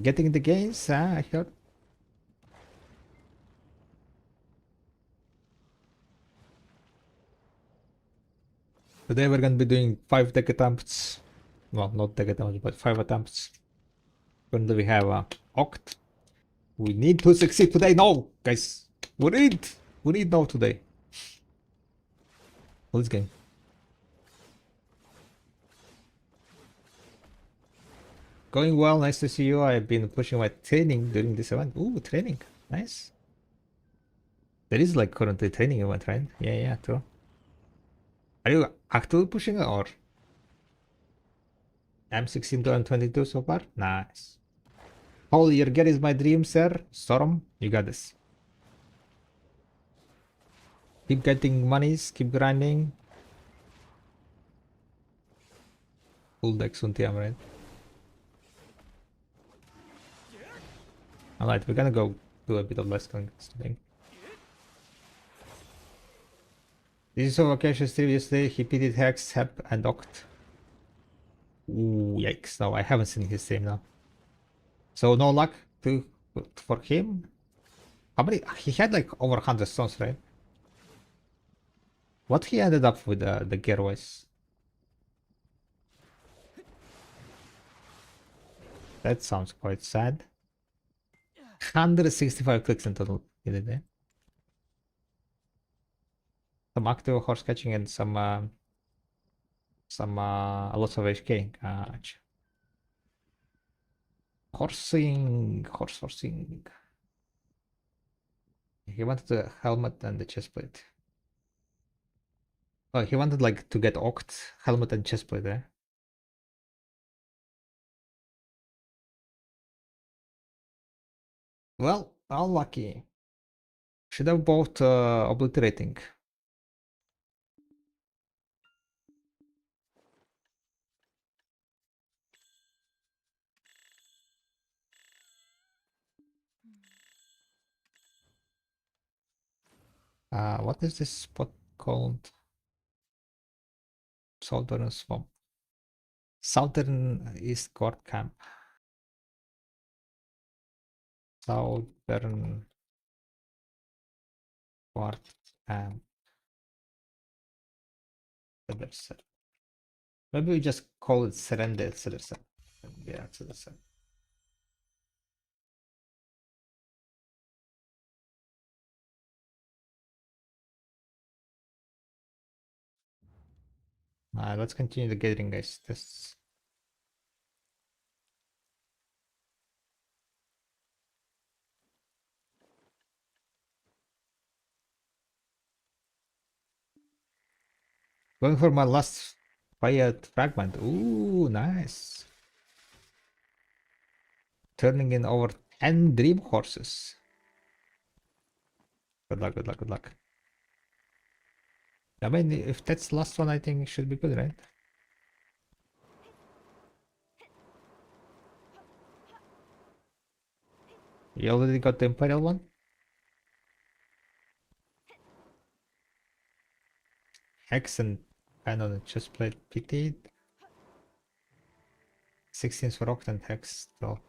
Speaker 1: Getting the gains, I heard. Today we're gonna be doing 5 deck attempts. Well, not deck attempts, but 5 attempts. Currently we have Oct. We need to succeed today. No, guys. We need now today. Let's game. Going well, nice to see you. I've been pushing my training during this event. Ooh, training. Nice. There is like currently training event, right? Yeah, true. Are you actively pushing it or? I'm 16 to 22 so far. Nice. Holy, your get is my dream, sir. Storm, you got this. Keep getting monies, keep grinding. Full deck Suntiam, right? Alright, we're gonna go do a bit of less today. This is a vacation stream yesterday. He pitted Hex, Hep, and Oct. Ooh, yikes. No, I haven't seen his stream now. So no luck for him. How many? He had like over 100 stones, right? What he ended up with the gearwise? That sounds quite sad. 165 clicks in total in the day. Some active horse catching and some lots of HK. Gotcha. Horsing. He wanted the helmet and the chestplate. Oh, he wanted like to get Oct, helmet and chestplate there. Well, unlucky. Should have bought obliterating. What is this spot called? Southern Swamp. Southern East Court Camp. Southern Court Camp. Maybe we just call it Serende. Yeah, Serende. Let's continue the gathering, guys. This going for my last fired fragment. Ooh, nice. Turning in over 10 dream horses. Good luck, good luck, good luck. I mean, if that's the last one, I think it should be good, right? You already got the Imperial one? Hex and Cannon and Chestplate pitied. 16 for Oct and Hex, so.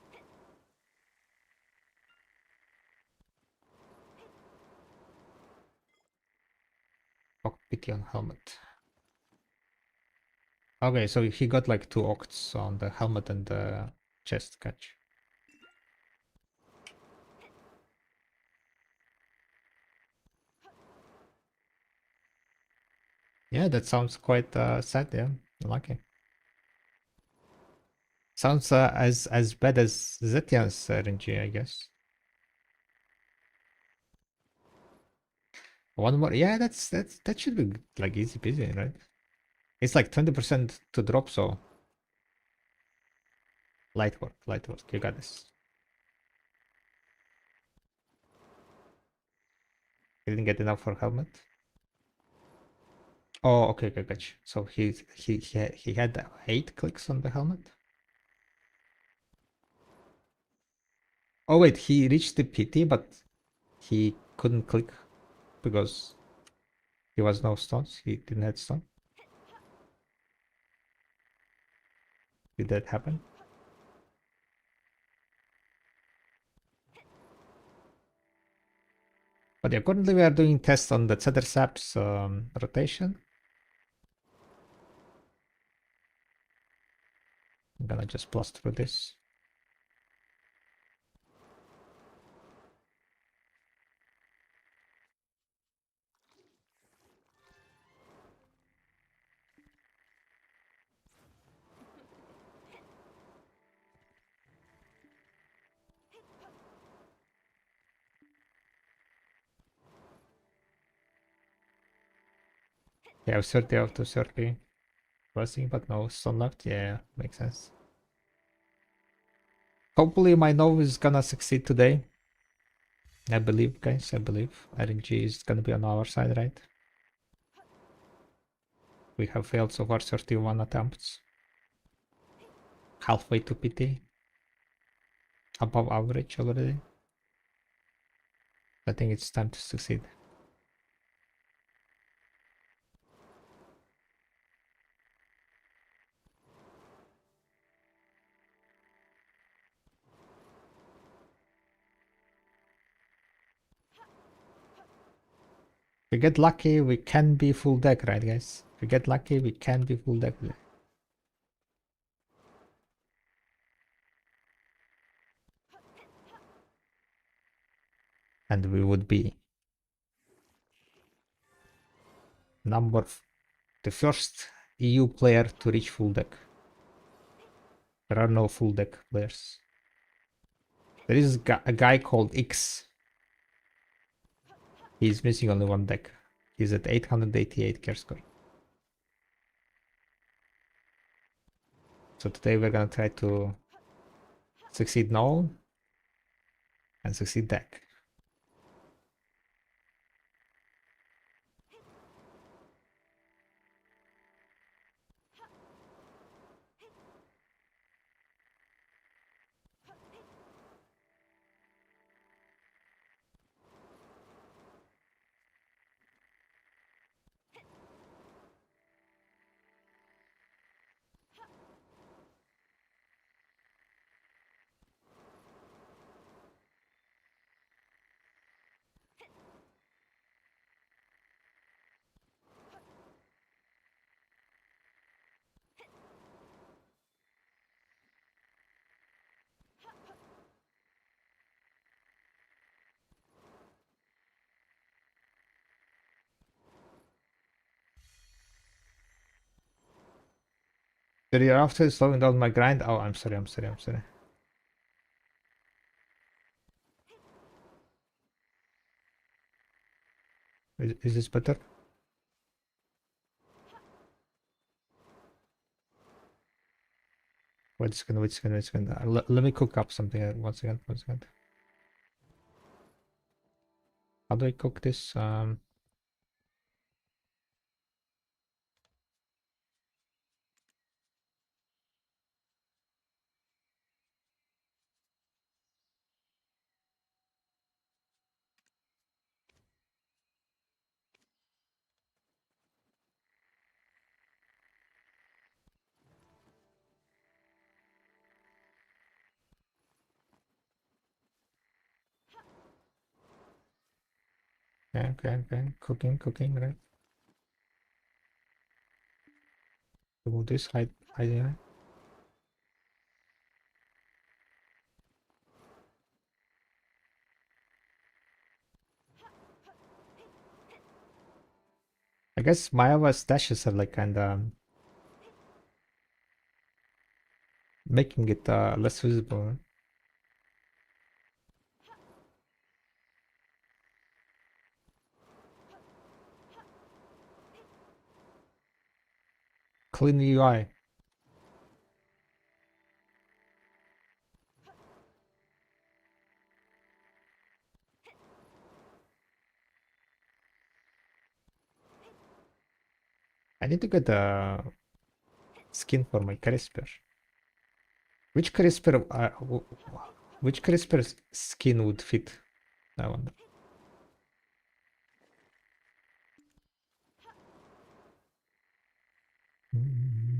Speaker 1: Oct pity on helmet. Okay, so he got like 2 Octs on the helmet and the chest catch. Yeah, that sounds quite sad. Yeah, lucky. Sounds as bad as Zetian's RNG, I guess. One more. Yeah, that should be like easy peasy, right? It's like 20% to drop, so light work, light work. You got this. He didn't get enough for helmet. Oh, okay, okay, gotcha. So he had 8 clicks on the helmet. Oh wait, he reached the PT, but he couldn't click because he was no stones. He didn't have stone. Did that happen? But yeah, currently we are doing tests on the Cedersap's rotation. I'm gonna just blast through this. Yeah, 30 out of 30 crossing, but no stone left. Yeah, makes sense. Hopefully my nose is gonna succeed today. I believe, guys, I believe. RNG is gonna be on our side, right? We have failed so far 31 attempts. Halfway to PT. Above average already. I think it's time to succeed. If we get lucky, we can be full deck, right, guys? If we get lucky, we can be full deck. And we would be the first EU player to reach full deck. There are no full deck players. There is a guy called X. He's missing only one deck. He's at 888 care score. So today we're gonna try to succeed null and succeed deck. The year after slowing down my grind. Oh, I'm sorry. Is this better? Wait a second. Let me cook up something once again. How do I cook this? Okay. Cooking, right? Remove this, hide here. I guess Maya's dashes are like kinda making it less visible. Clean UI. I need to get a skin for my crisper. Which crisper? Which crisper skin would fit? I wonder. Mm.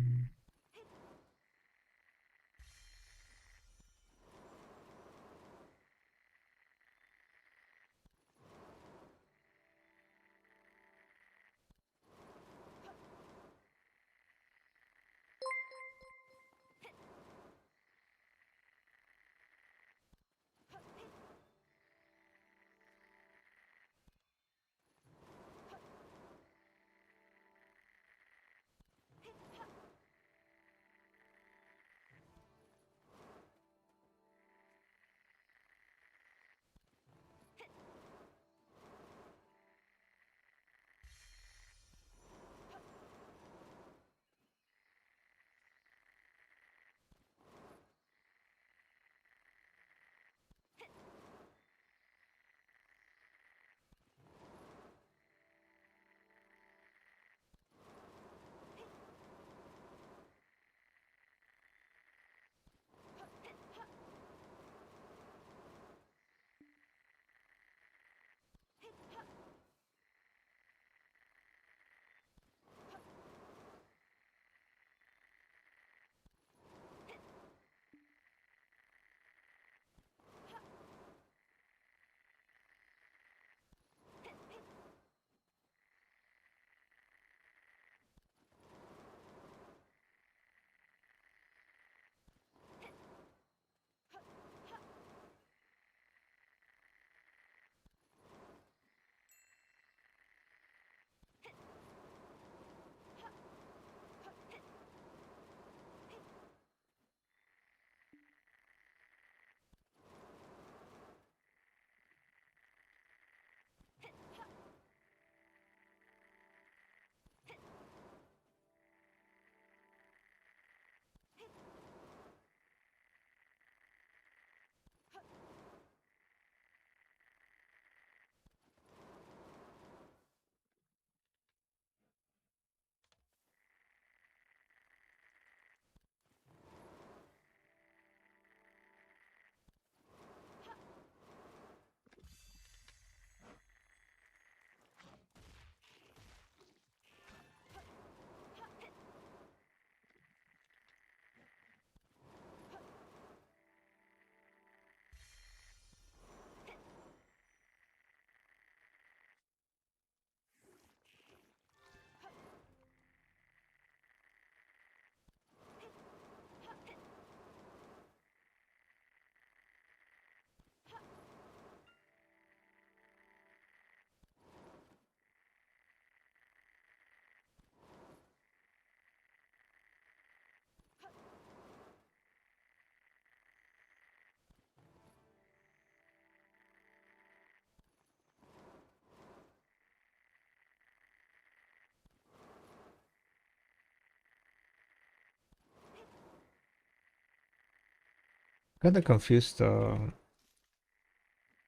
Speaker 1: Kinda confused.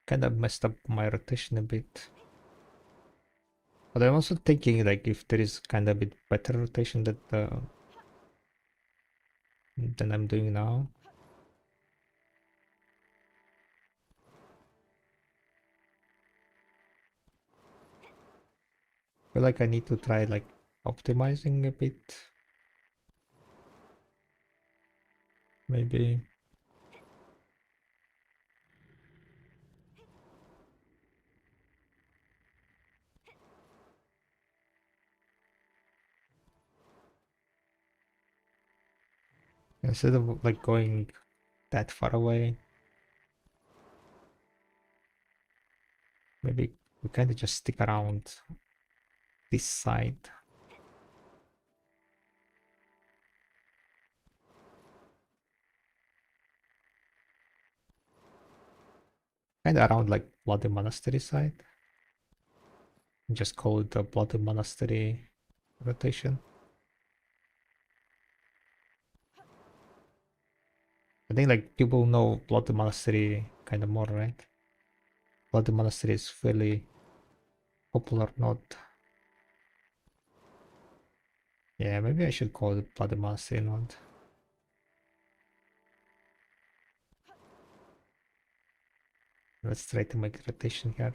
Speaker 1: Kinda messed up my rotation a bit. But I'm also thinking like if there is kind of a bit better rotation that than I'm doing now. Feel like I need to try like optimizing a bit. Maybe. Instead of like going that far away, maybe we kind of just stick around this side. Kind of around like Bloody Monastery side. Just call it the Bloody Monastery rotation. I think like people know Bloody Monastery kind of more, right? Bloody Monastery is fairly popular node. Yeah, maybe I should call it Bloody Monastery node. Let's try to make rotation here.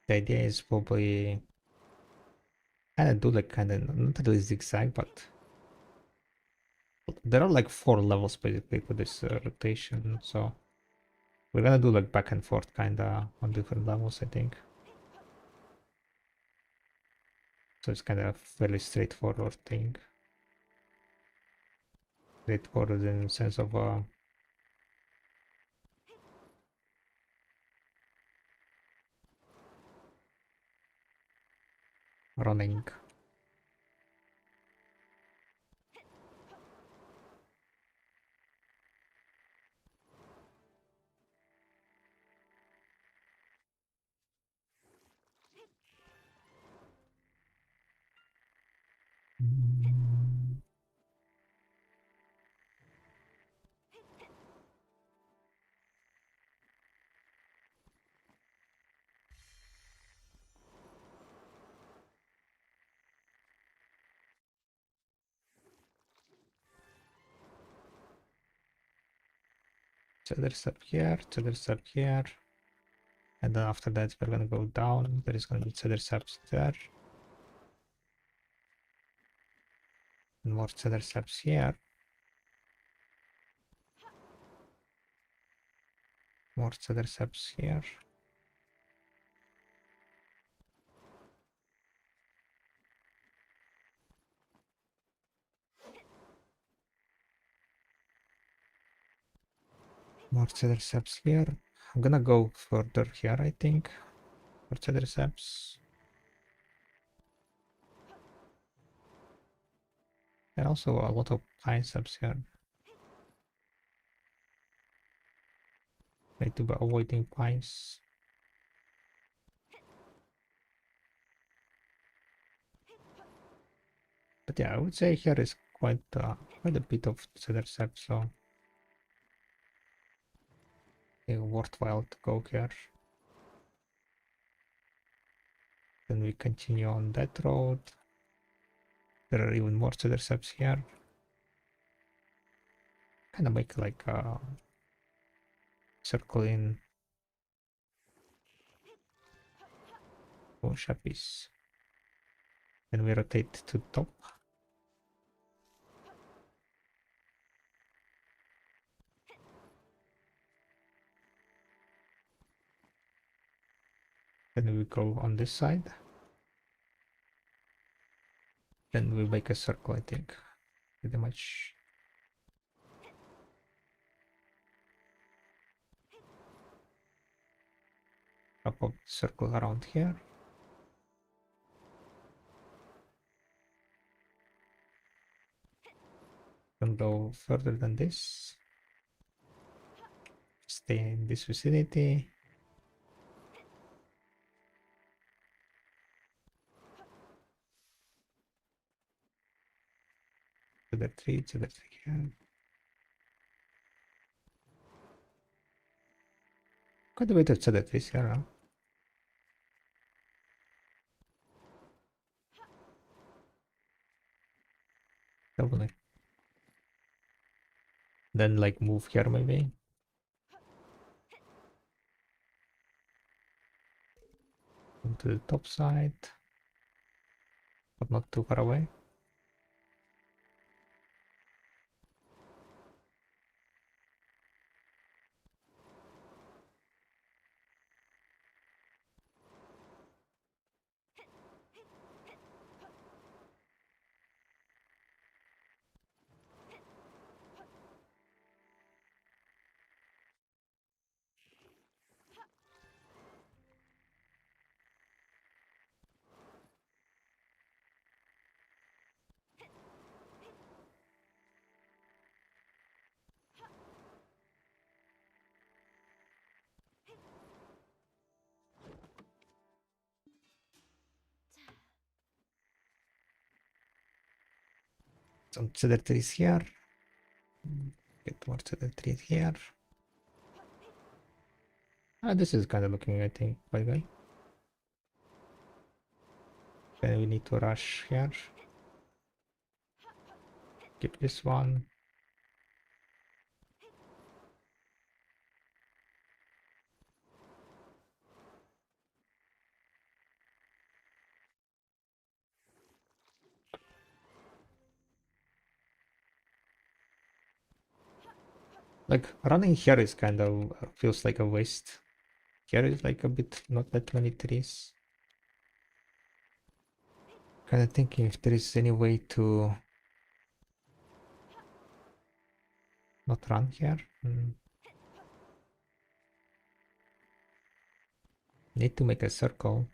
Speaker 1: The idea is probably kind of do like kind of not really zigzag, but there are like 4 levels basically for this rotation, so we're gonna do like back and forth kind of on different levels, I think. So it's kind of fairly straightforward thing. Straightforward in the sense of running. So there's up here, so there's up here. And then after that, we're gonna go down. There is gonna be cedar saps there. And more cedar saps here. More cedar saps here. More cedar saps here. I'm gonna go further here, I think, for cedar saps. And also a lot of pine saps here. Need to be avoiding pines. But yeah, I would say here is quite a bit of cedar sap, so worthwhile to go here. Then we continue on that road. There are even more cedar saps here. Kind of make like a circle in bush piece. Then we rotate to top. Then we go on this side. Then we make a circle, I think. Pretty much. Wrap up the circle around here. Don't go further than this. Stay in this vicinity. To the tree here. Quite a bit of cedar trees here, huh? Lovely. Then like move here maybe. Come to the top side. But not too far away. Some cedar trees here. Get more cedar trees here. This is kind of looking, I think, quite good. Then we need to rush here. Keep this one. Like running here is kind of feels like a waste. Here is like a bit not that many trees. Kind of thinking if there is any way to not run here. Need to make a circle.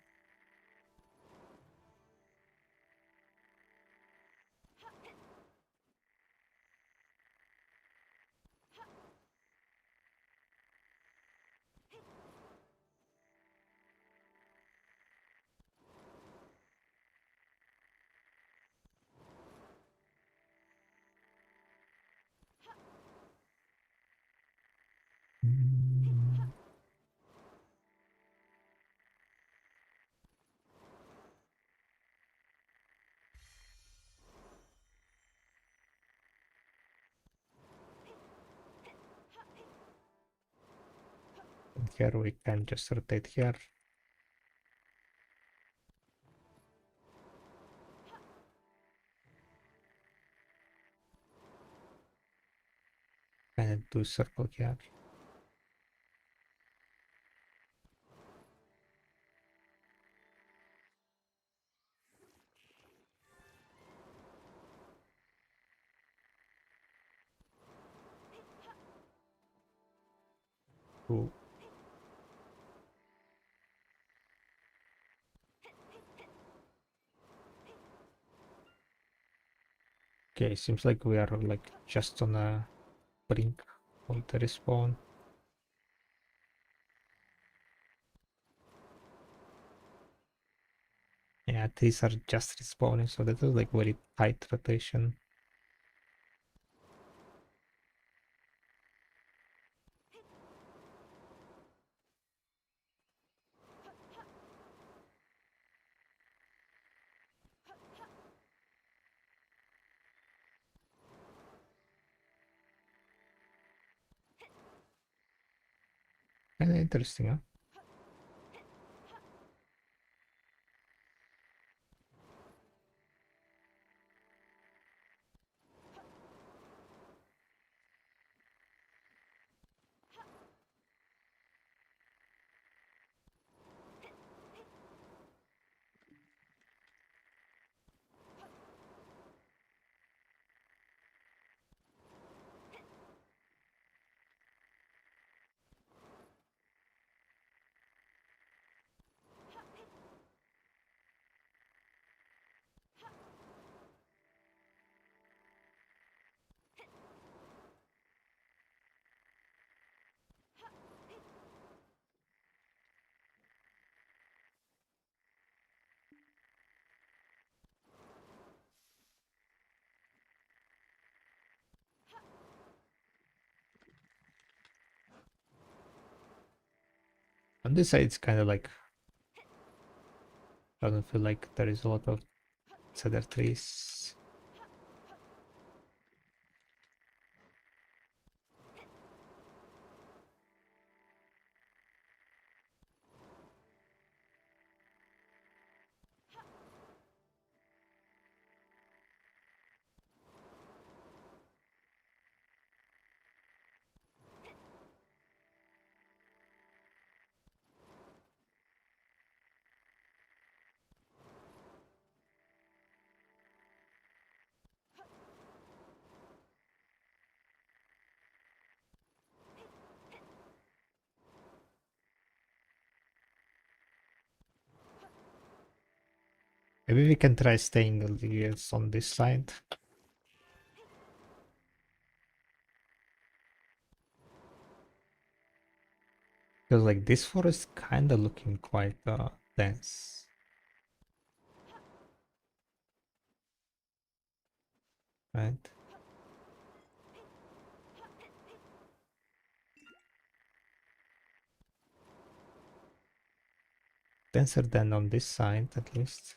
Speaker 1: Mm, and here we can just rotate here. And do circle here. Ooh. Okay, seems like we are like just on a brink of the respawn. Yeah, these are just respawning, so that is like very tight rotation. Kind of interesting, huh? On this side, it's kind of like doesn't feel like there is a lot of cedar trees. Maybe we can try staying on this side. Because like this forest kind of looking quite dense. right? Denser than on this side, at least.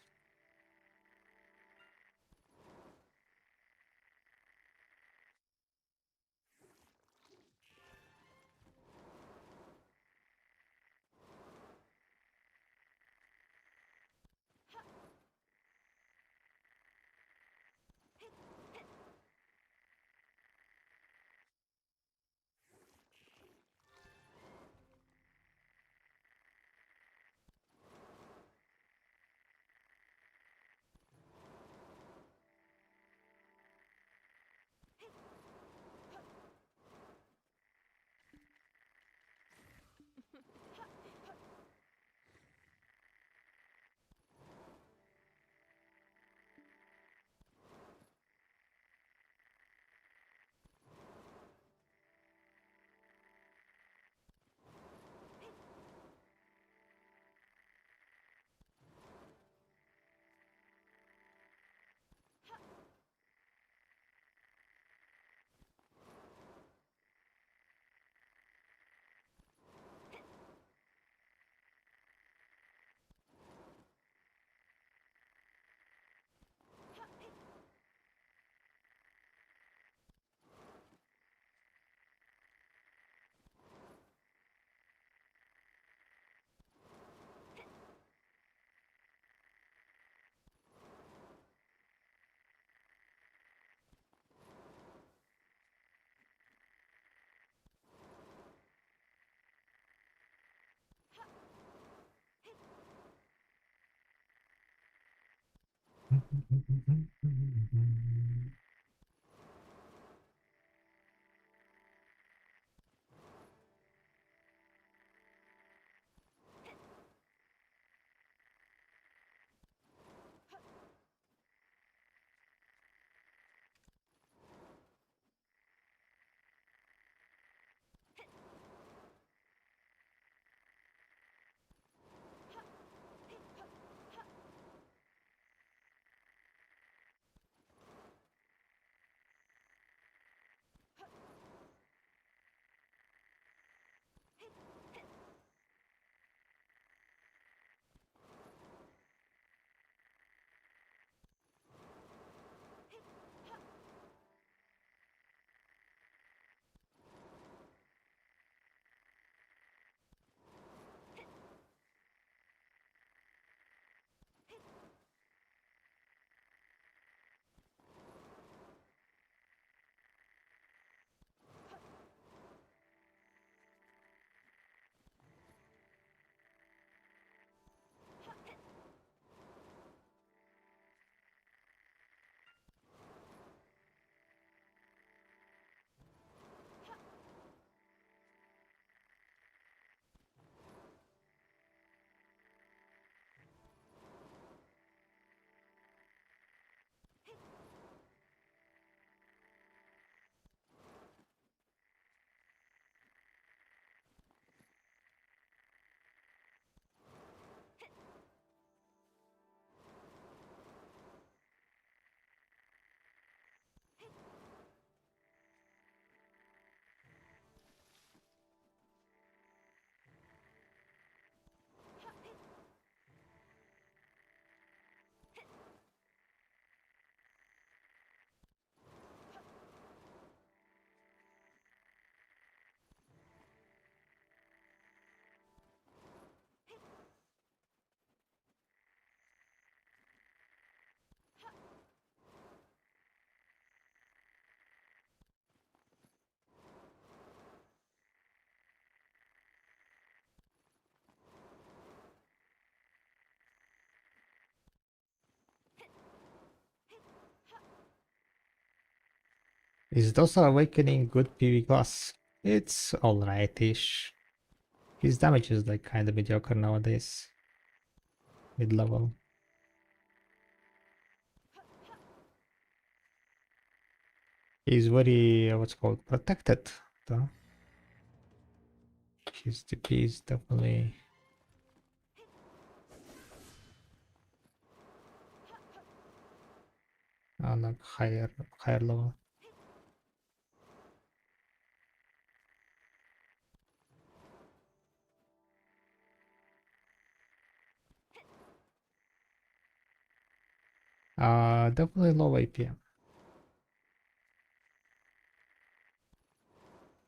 Speaker 1: Is Dosa Awakening good PV class? It's alright-ish. His damage is like kinda mediocre nowadays. Mid-level. He's very, what's called, protected, though. His TP is definitely... on a higher level. Definitely low APM.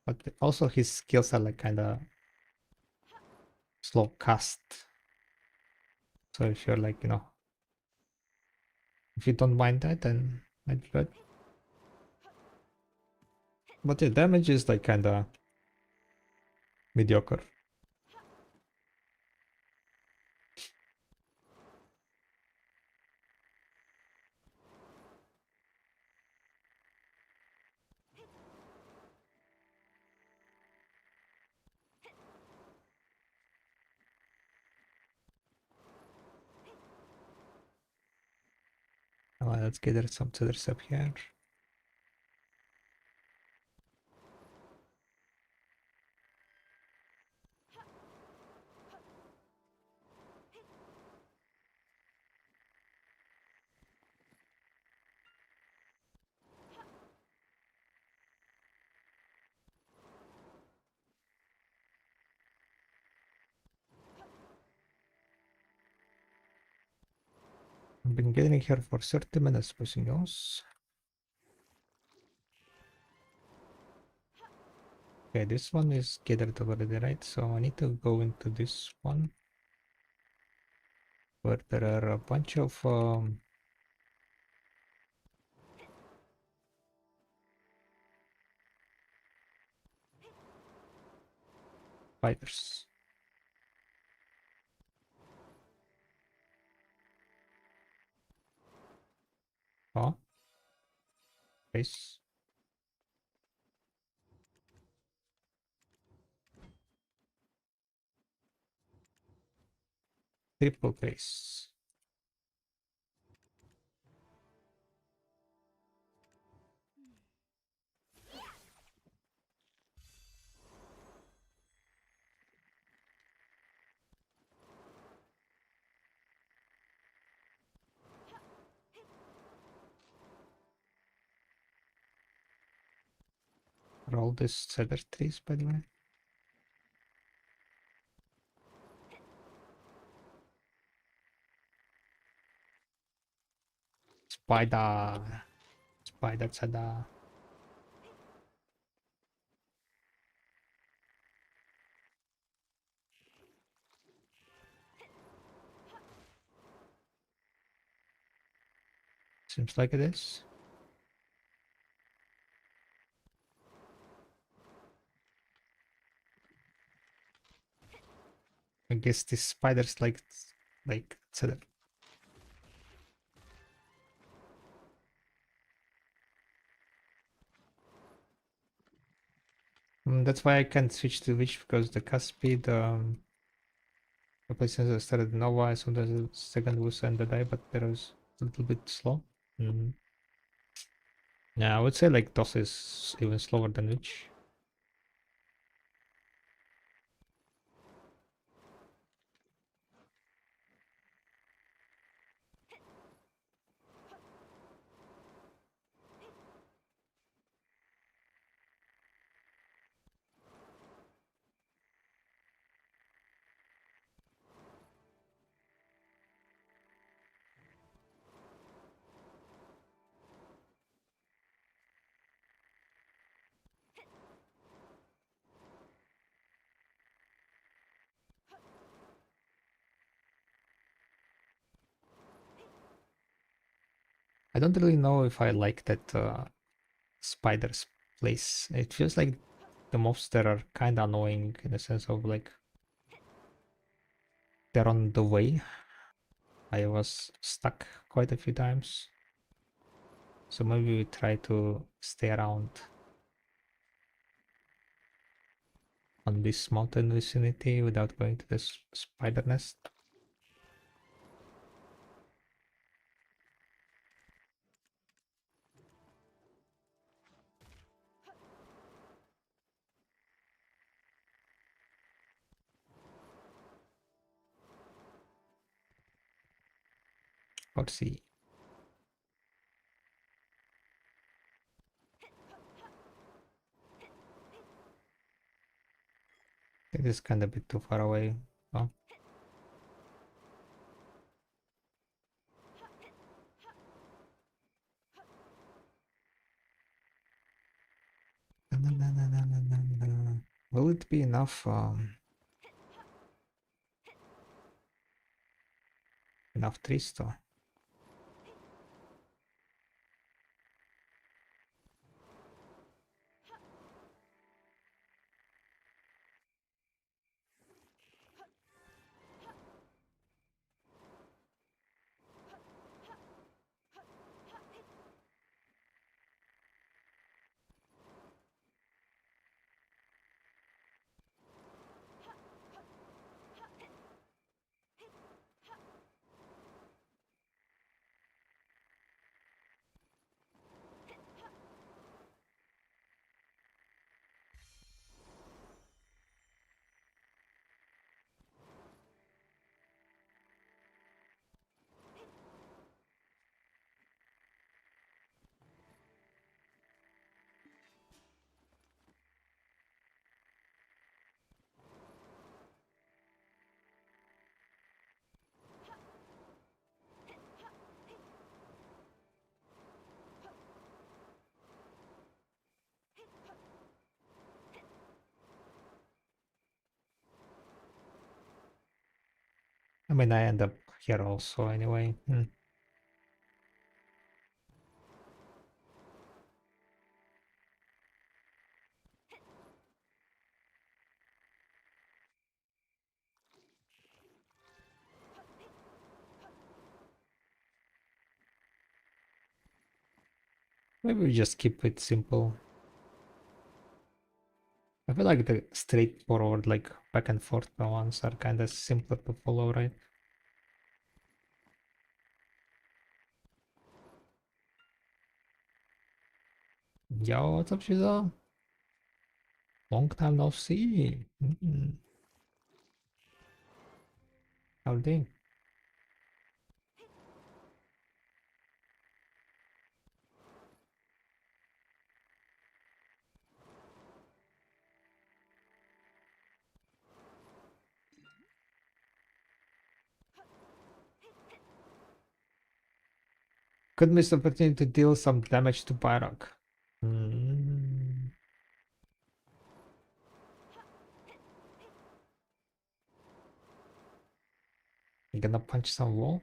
Speaker 1: But also his skills are like kinda slow cast. So if you're like, if you don't mind that, then might be good. But the damage is like kinda mediocre. Let's gather some tethers up here. I've been getting here for 30 minutes pushing those. Okay, this one is gathered already, right? So I need to go into this one where there are a bunch of spiders. Oh, face. Triple face. Are all these cedar trees, by the way? Spider. Spider cedar. Seems like it is. I guess this spider's like cedar. That's why I can't switch to Witch, because the cast speed since I started Nova, sometimes the second was and the die, but there was a little bit slow. Yeah, I would say like DOS is even slower than Witch. I don't really know if I like that spider's place. It feels like the mobs that are kind of annoying in the sense of like they're on the way. I was stuck quite a few times. So maybe we try to stay around on this mountain vicinity without going to this spider nest. Let's see. It is kind of a bit too far away. Oh. Will it be enough? Enough trees though? I mean, I end up here also anyway. Maybe we just keep it simple. I feel like the straightforward, like back and forth ones are kind of simpler to follow, right? Yo, what's up, Shiza? Long time no see. Howdy. Could miss the opportunity to deal some damage to Pyrock. Hmm. You gonna punch some wall?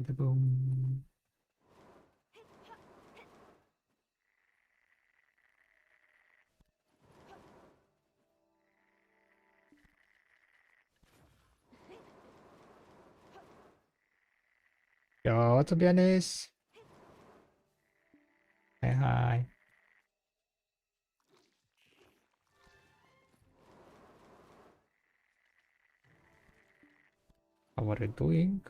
Speaker 1: The boom. Yo, what's up, Yanis? Hey, hi. How are you doing?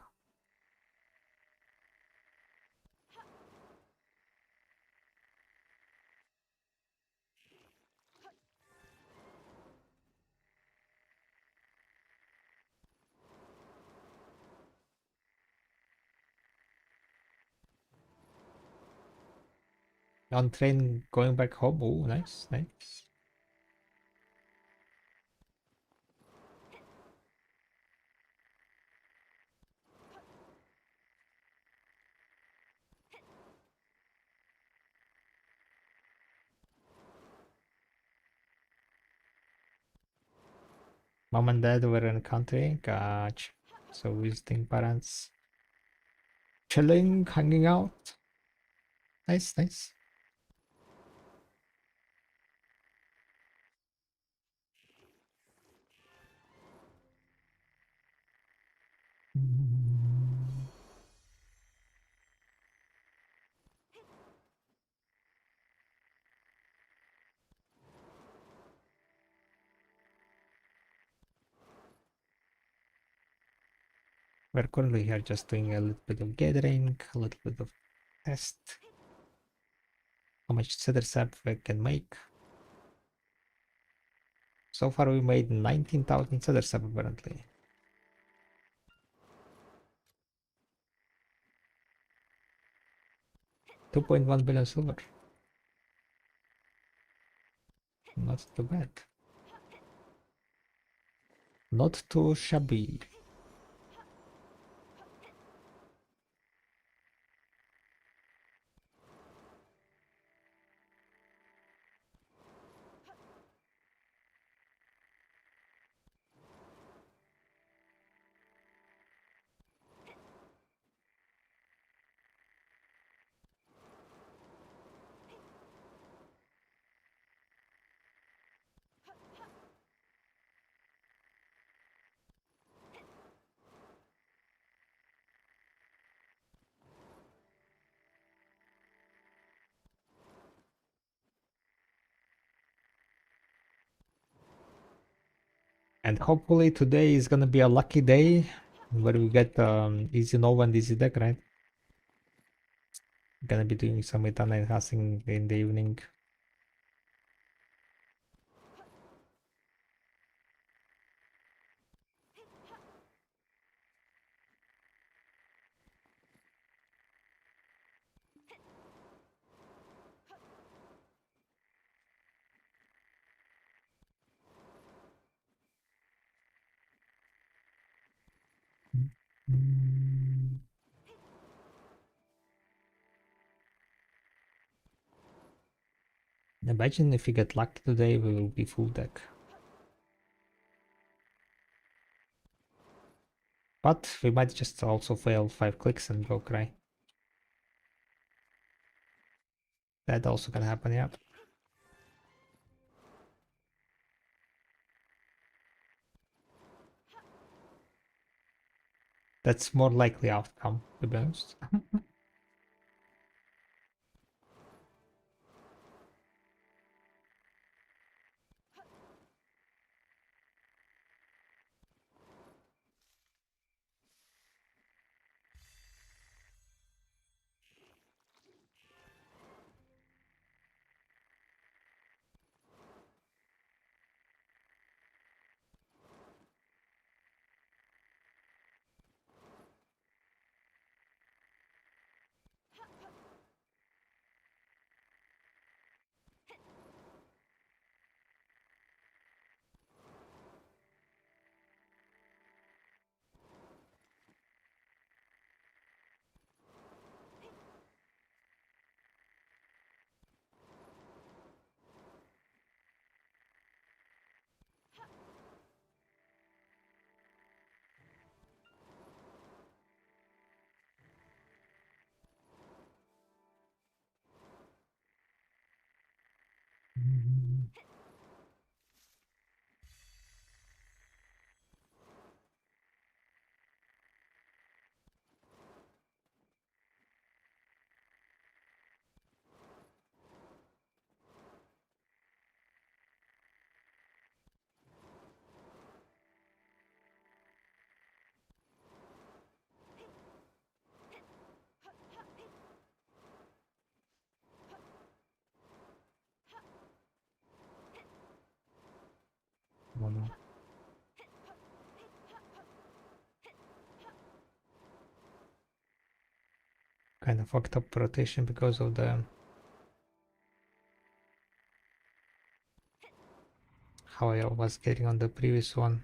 Speaker 1: On train going back home. Oh, nice, nice. Mom and dad were in country. Gotcha. So visiting parents. Chilling, hanging out. Nice, nice. We're currently here just doing a little bit of gathering, a little bit of test. how much cedar sap we can make. So far we made 19,000 cedar sap apparently. 2.1 billion silver. Not too bad. Not too shabby. And hopefully today is gonna be a lucky day where we get easy Nova and easy deck, right? Gonna be doing some Edana enhancing in the evening. Imagine if we get lucky today, we will be full deck. But we might just also fail 5 clicks and go cry. That also can happen, yeah. That's more likely outcome, to be honest. Mono. Kind of fucked up rotation because of the how I was getting on the previous one.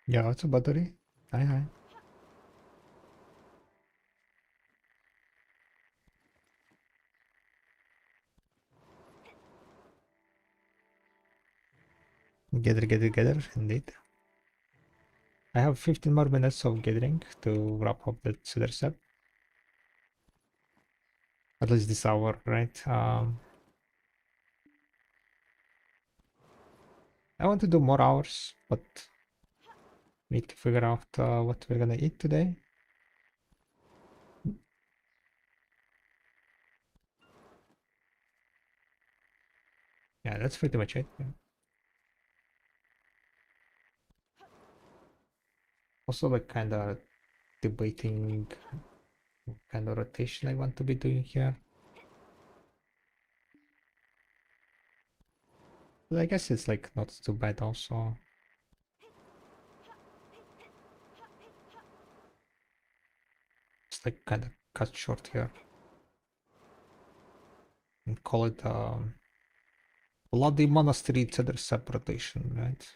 Speaker 1: Yeah, it's a battery. Hi, hi. Gather, indeed. I have 15 more minutes of gathering to wrap up the Cedar Step. At least this hour, right? I want to do more hours, but need to figure out what we're gonna eat today. Yeah, that's pretty much it. Yeah. Also, like kind of debating what kind of rotation I want to be doing here. But I guess it's like not too bad also. Just like kind of cut short here and call it Bloody Monastery Cedar Step rotation, right?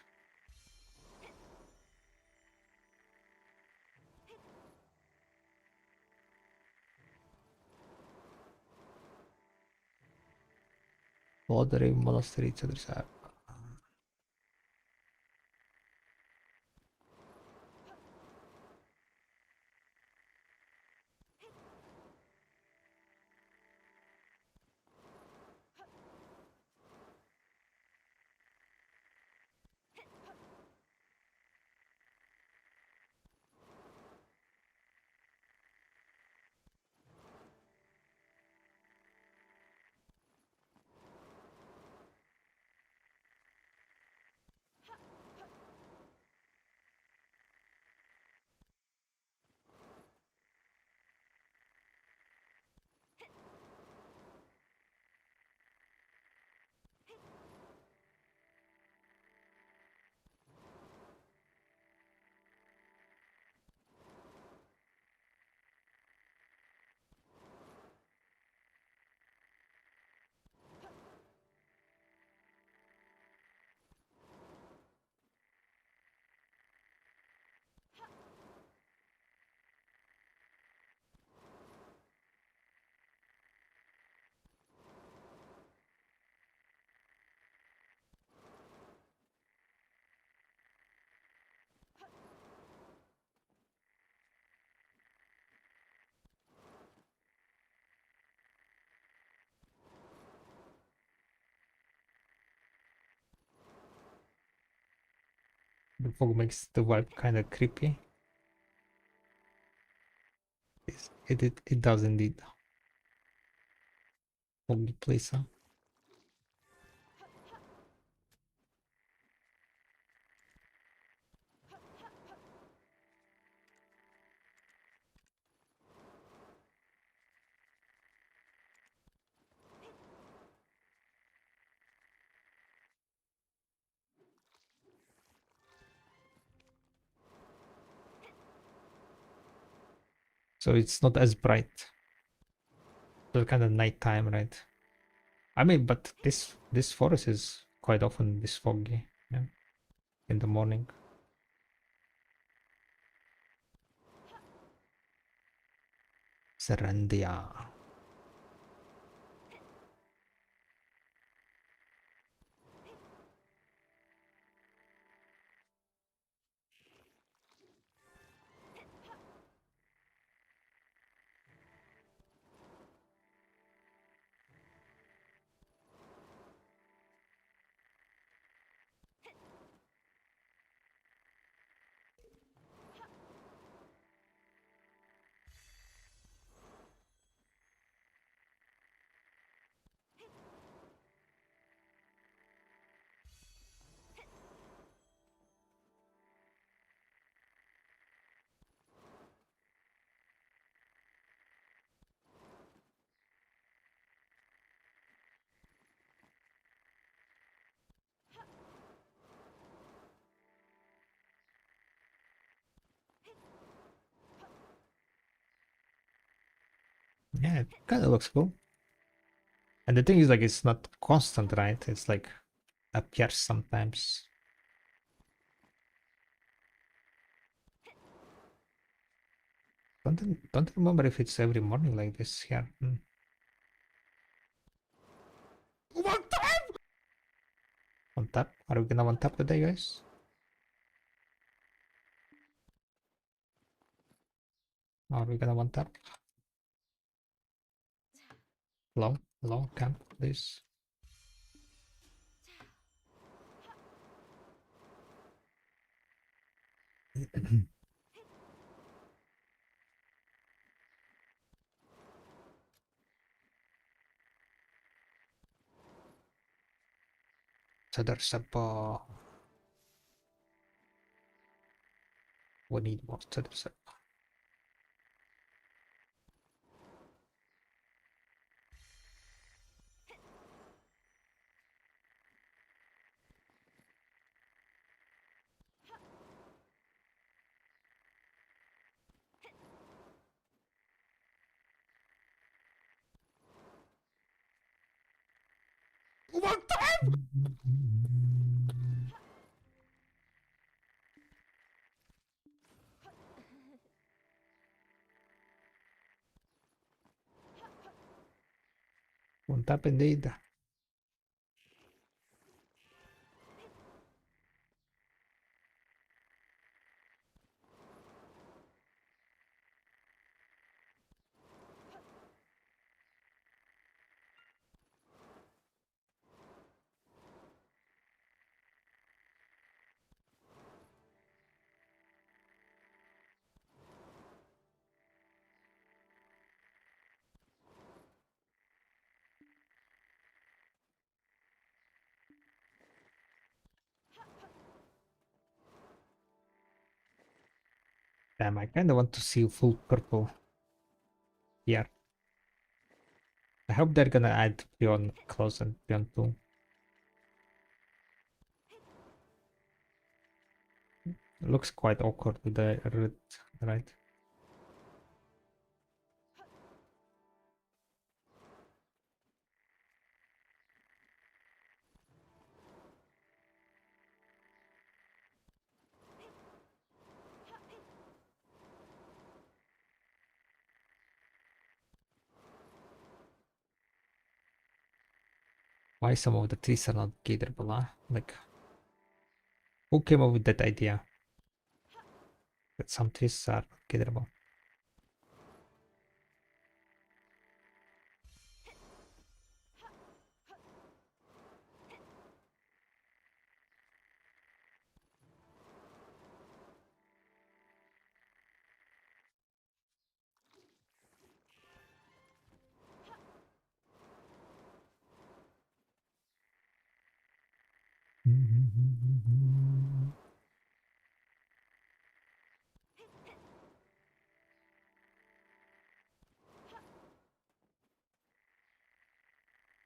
Speaker 1: Bloody Monastery Cedar Step. The fog makes the vibe kind of creepy. It does indeed. Foggy place, huh? So it's not as bright. So kind of nighttime, right? I mean, but this forest is quite often this foggy, yeah, in the morning. Serendia. Yeah, it kind of looks cool. And the thing is, like, it's not constant, right? It's like appears sometimes. Don't remember if it's every morning like this here. One tap! One tap? Are we gonna one tap today, guys? Are we gonna one tap? Hello, camp, please. Sadar Sapa. We need more Sadar Sapa. One tap! One tap indeed. Damn, I kinda want to see full purple here. I hope they're gonna add Beyond Close and Beyond 2. It looks quite awkward with the red, right? Why some of the trees are not gatorable, huh? Like, who came up with that idea? That some trees are gatorable.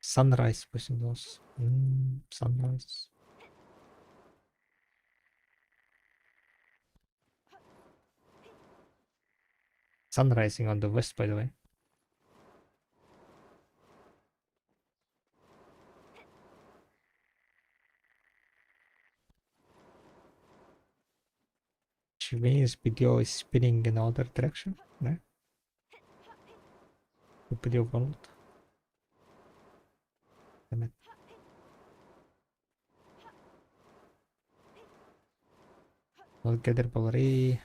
Speaker 1: Sunrise pushing those. Sunrise. Sun rising on the west, by the way. Which means video is spinning in other direction. No? The video world. Damn it. Not gatorable already.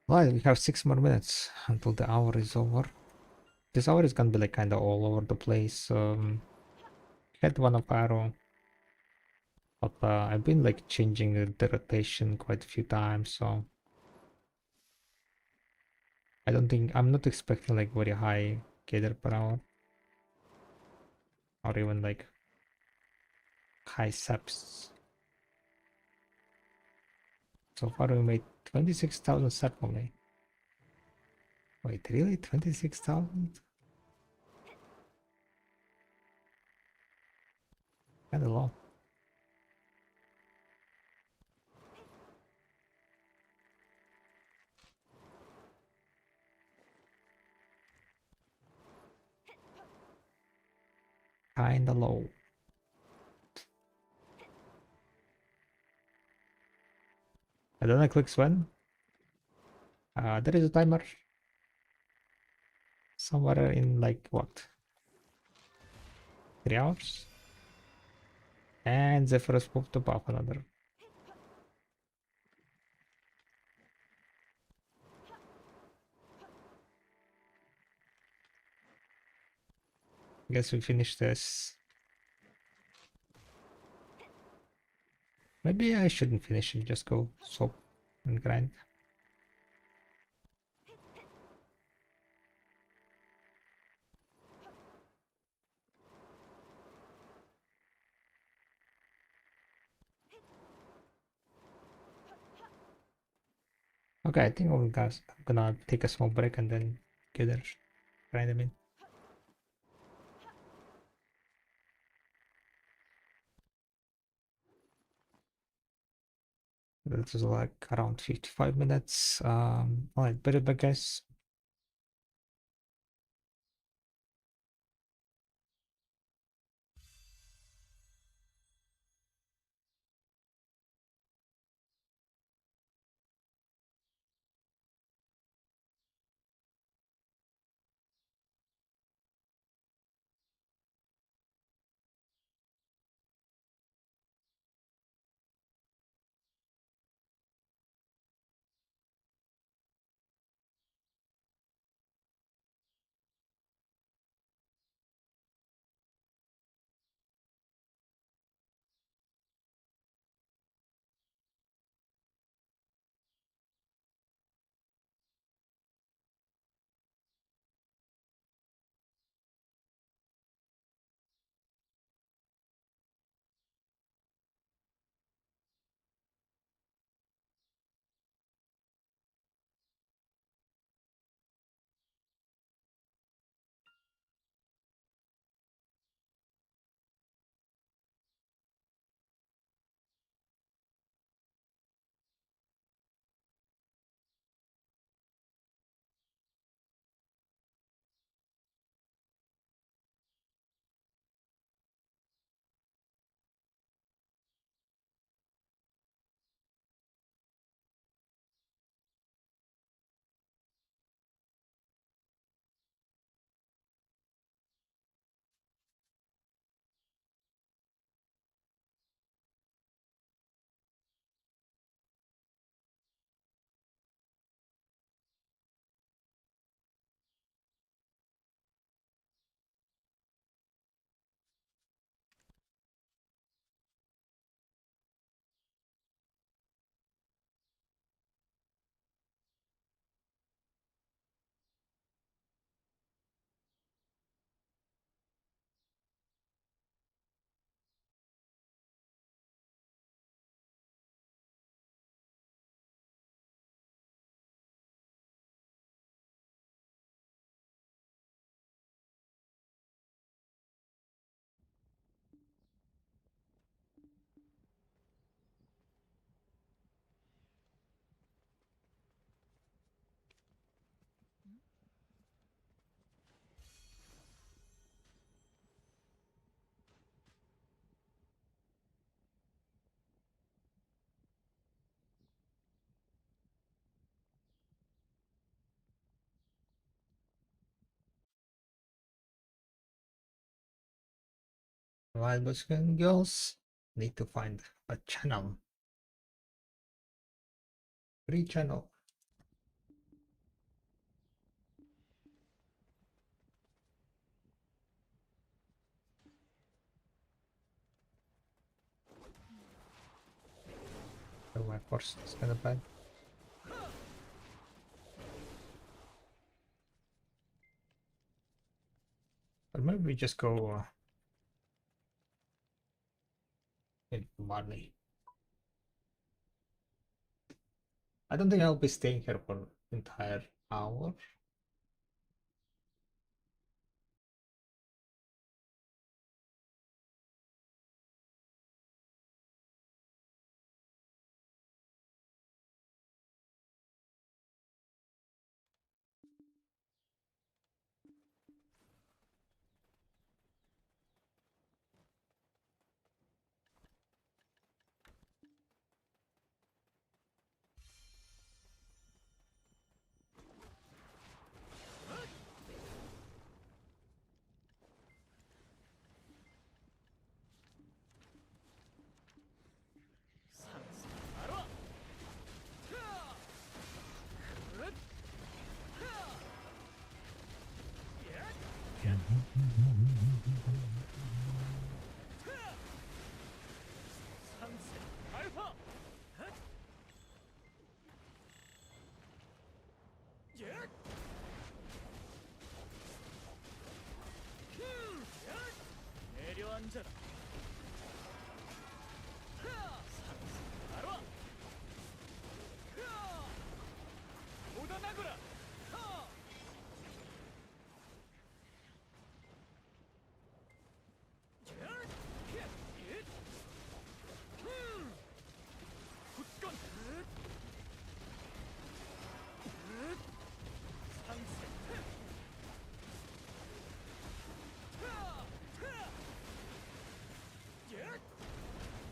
Speaker 1: Well, we have 6 more minutes until the hour is over. This hour is gonna be like kind of all over the place. Had one of arrow, but I've been like changing the rotation quite a few times, so I don't think I'm not expecting like very high gather per hour, or even like high saps. So far we made 26,000 certainly. Wait, really? 26,000? Kinda low. Kinda low. Edana clicks when? There is a timer. Somewhere in like what? 3 hours? And the first move to buff another. Guess we finish this. Maybe I shouldn't finish and just go swap and grind. Okay, I think I'm gonna take a small break and then get there, grind them in. That was like around 55 minutes. Alright, better back guys. Alright, boys and girls, need to find a channel. Free channel. Oh, my force is kind of bad. But maybe we just go in Barley. I don't think I'll be staying here for entire hour.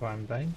Speaker 1: Oh, I'm dying.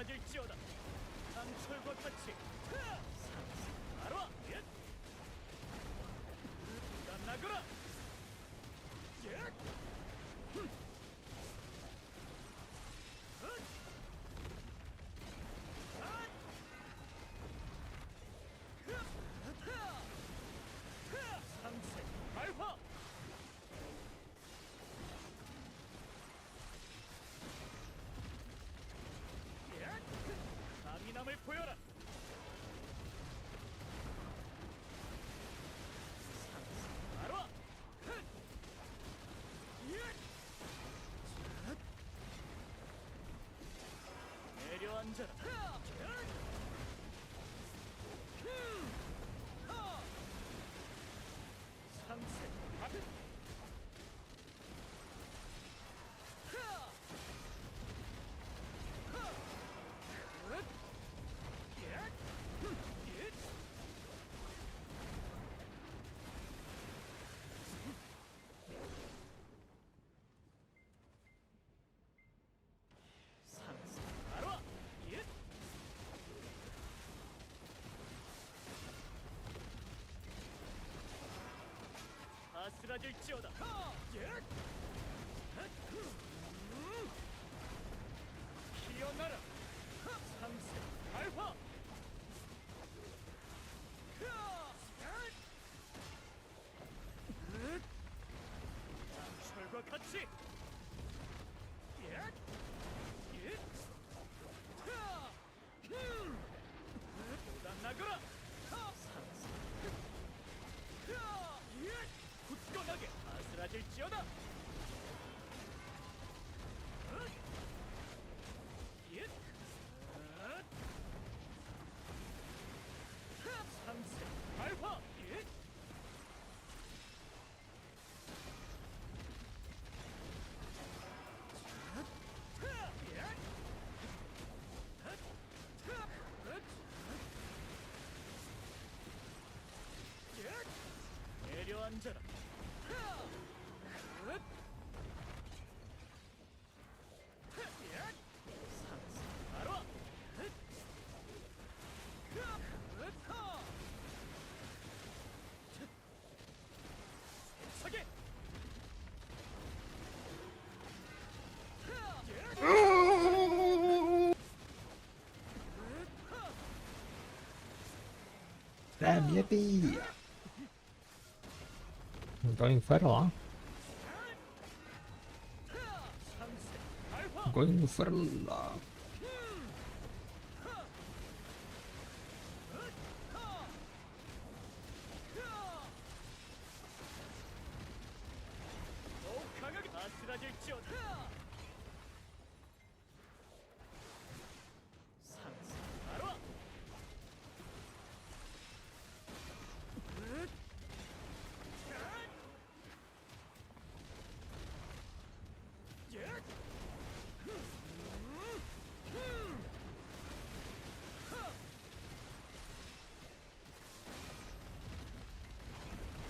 Speaker 2: 아슬아슬질지어다. 강철과 같이 바로 예. 나가라. 예. 상세 발화. 강인함을 보여라. 바로 내려앉아라. 상세 앞에 상세 바로 예. 아슬아질지어다. 예. 피어나라. 상세 발화. 철과 같이 예. 예. 나가라. 상세 굳건하게 아슬아질지어다. 예. 상세 발화. 예. 내려앉아라. 상세 바로 세게
Speaker 1: Damn, yippee! I'm going further.
Speaker 2: 상세 발화.
Speaker 1: I'm going further.
Speaker 2: 더욱 강하게 아슬아질지어다. 상세 바로 예.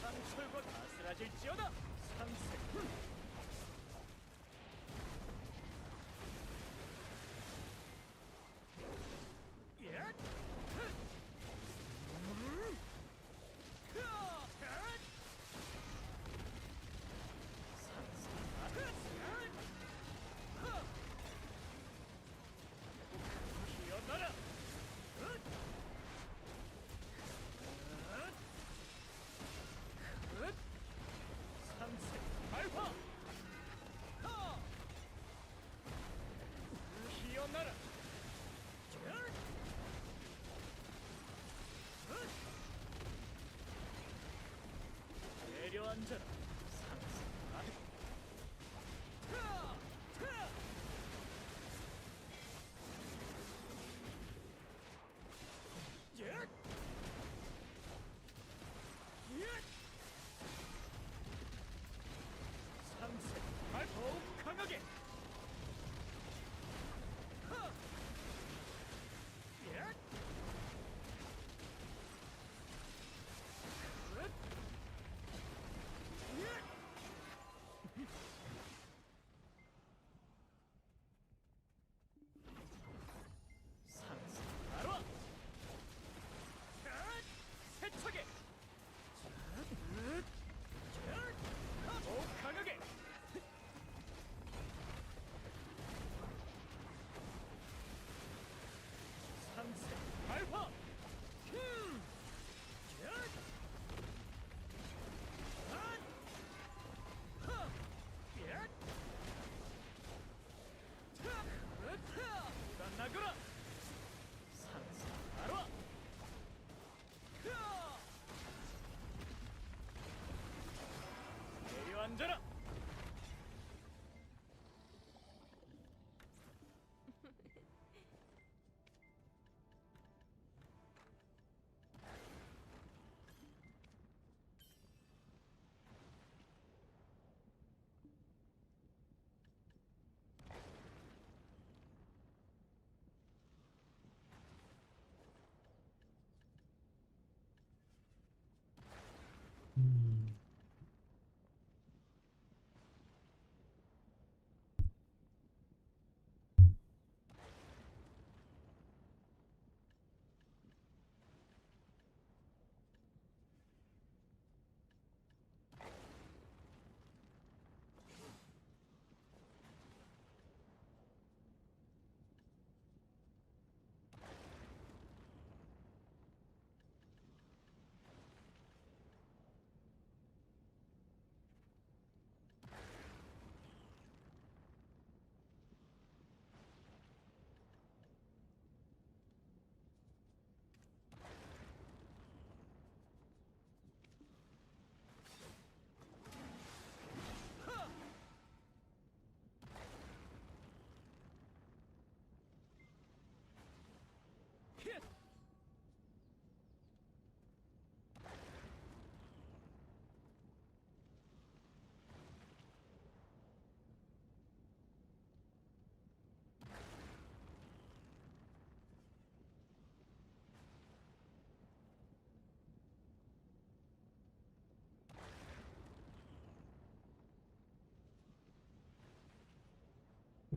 Speaker 2: 강철과 아슬아질지어다. 상세 예. 피어나라. 상세 내려앉아라.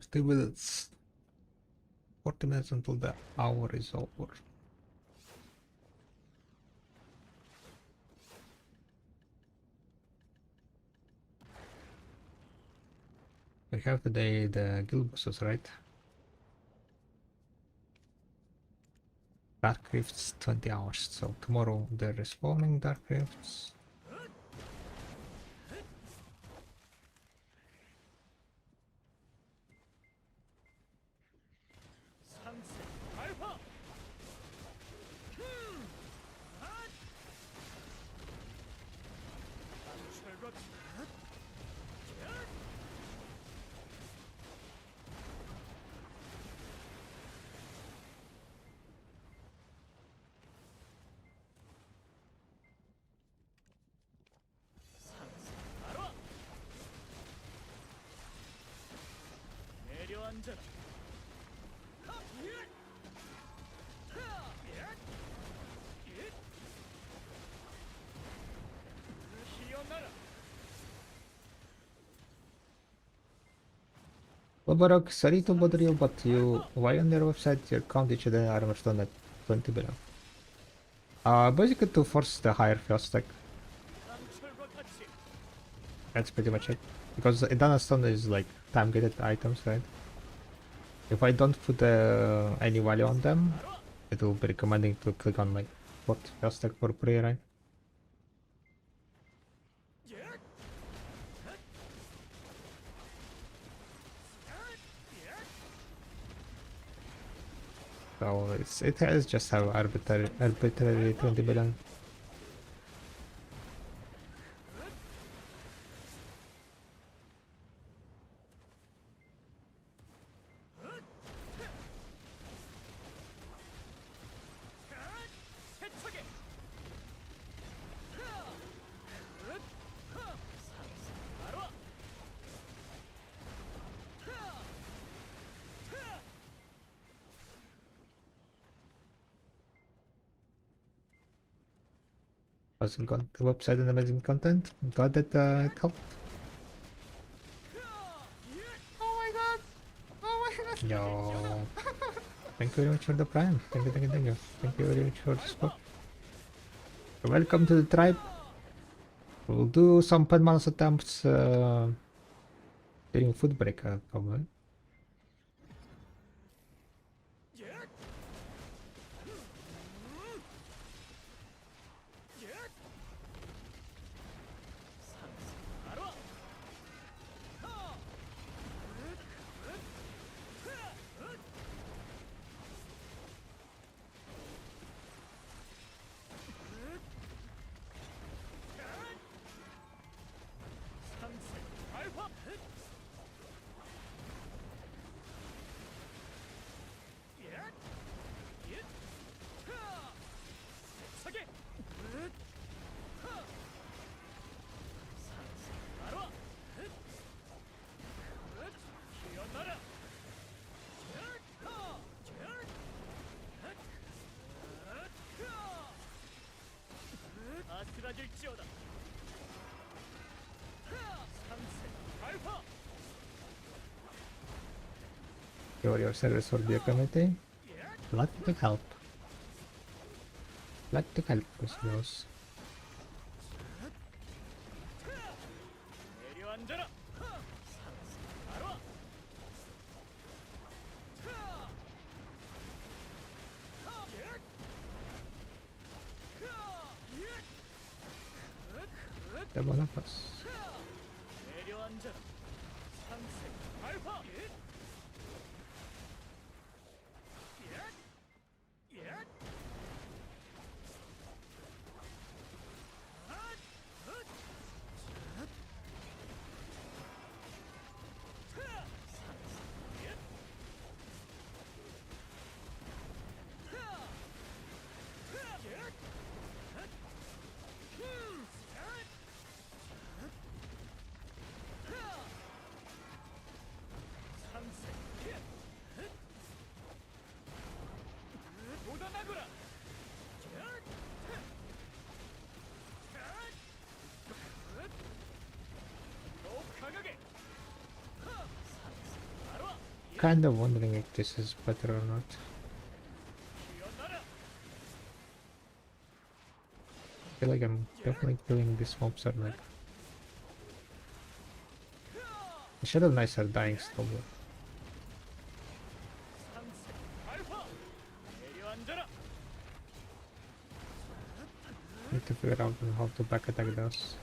Speaker 1: Still minutes. 40 minutes until the hour is over. We have today the guild bosses, right? Dark Rifts 20 hours, so tomorrow they're respawning Dark Rifts.
Speaker 2: 알파. 철벽. 바로 내려앉아라. 기어나라.
Speaker 1: Lobarok, sorry to bother you, but why on your website your count each other armor stone at 20 below? Basically to force the higher field stack.
Speaker 2: 강철과 같이
Speaker 1: That's pretty much it. Because Edana stone is like time gated items, right? If I don't put any value on them, it will be recommending to click on like 40 field stack for pre, right? So it has just have arbitrary 20 billion.
Speaker 2: 세척에 바로
Speaker 1: Also got the website and amazing content. Glad that it helped.
Speaker 2: Oh my god.
Speaker 1: Yo. Thank you very much for the prime. Thank you, thank you, thank you. Thank you very much for the support. Welcome to the tribe. We'll do some pen attempts during food break, probably.
Speaker 2: 바로 상승 알파 세게 알아 기어나라 아스라질지어다 삼세 알파
Speaker 1: Your service for the committee. Glad to help. Glad to help, Cosmos.
Speaker 2: 내려앉아라 알아
Speaker 1: Double of us.
Speaker 2: 내려앉아라 삼세 알파 묻어나거라 더 강하게 알아
Speaker 1: Kind of wondering if this is better or not.
Speaker 2: 기어나라
Speaker 1: I feel like I'm definitely killing these mobs are like. The Shadow Knights are dying slowly.
Speaker 2: 삼세 알파 내려앉아라
Speaker 1: Need to figure out how to back attack those.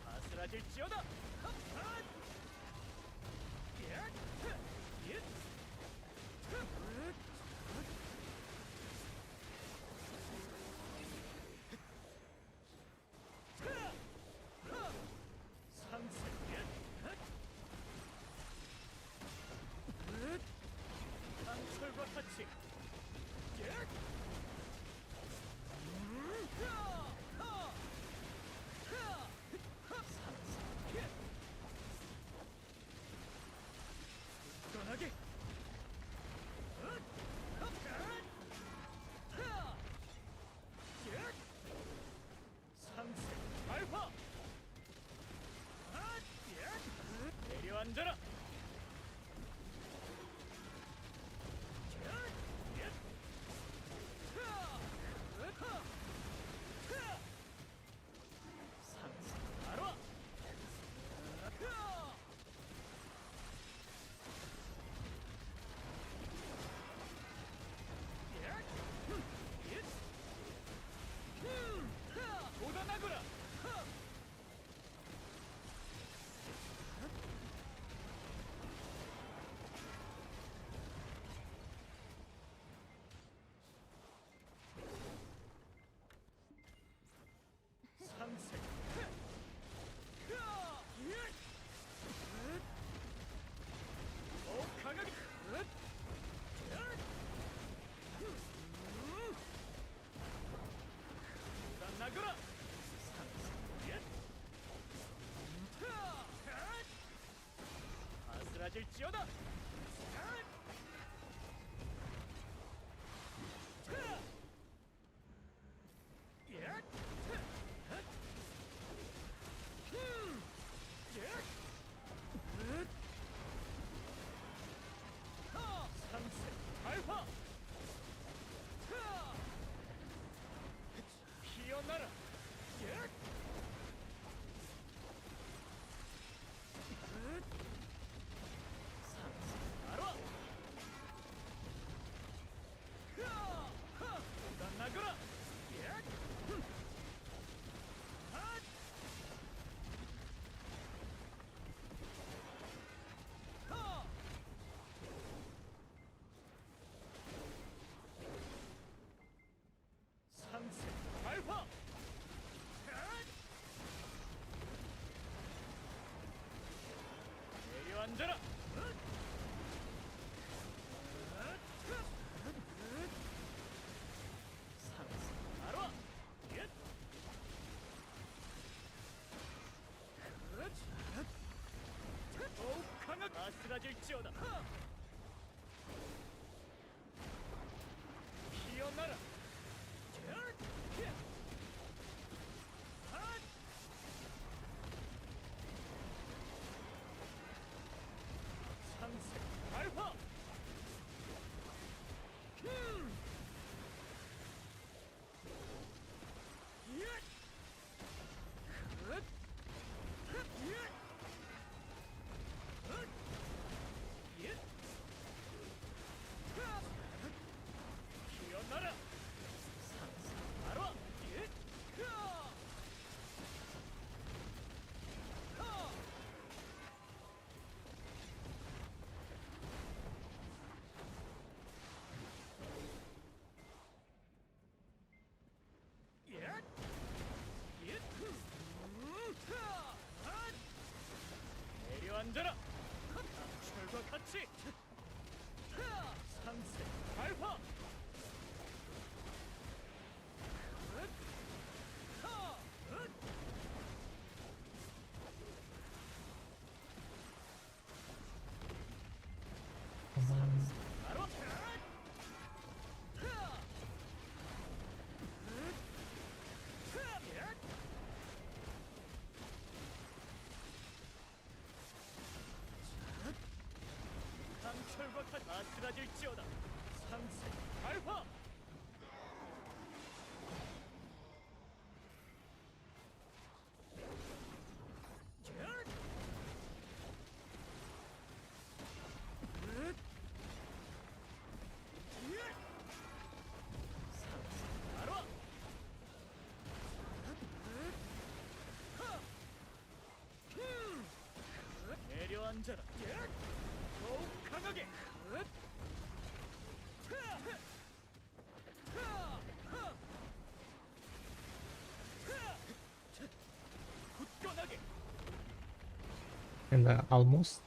Speaker 2: 아스라질지어다 강철과 같이 편하게 삼세 알파 내려앉아라 알아 쏟아나거라 삼세 더 강하게 쏟아나거라 아스라질지어다 삼세 알파 피어나라 삼세 아슬아질지어다. 피어나라. 상색 발화. 피어나라. 바로 내려앉아라. 철과 같이 상세 발화. 바로 강철과 같이 아슬아질지어다. 상세 발화. 바로 내려앉아라. 더욱 강하게. 굳건하게.
Speaker 1: And almost.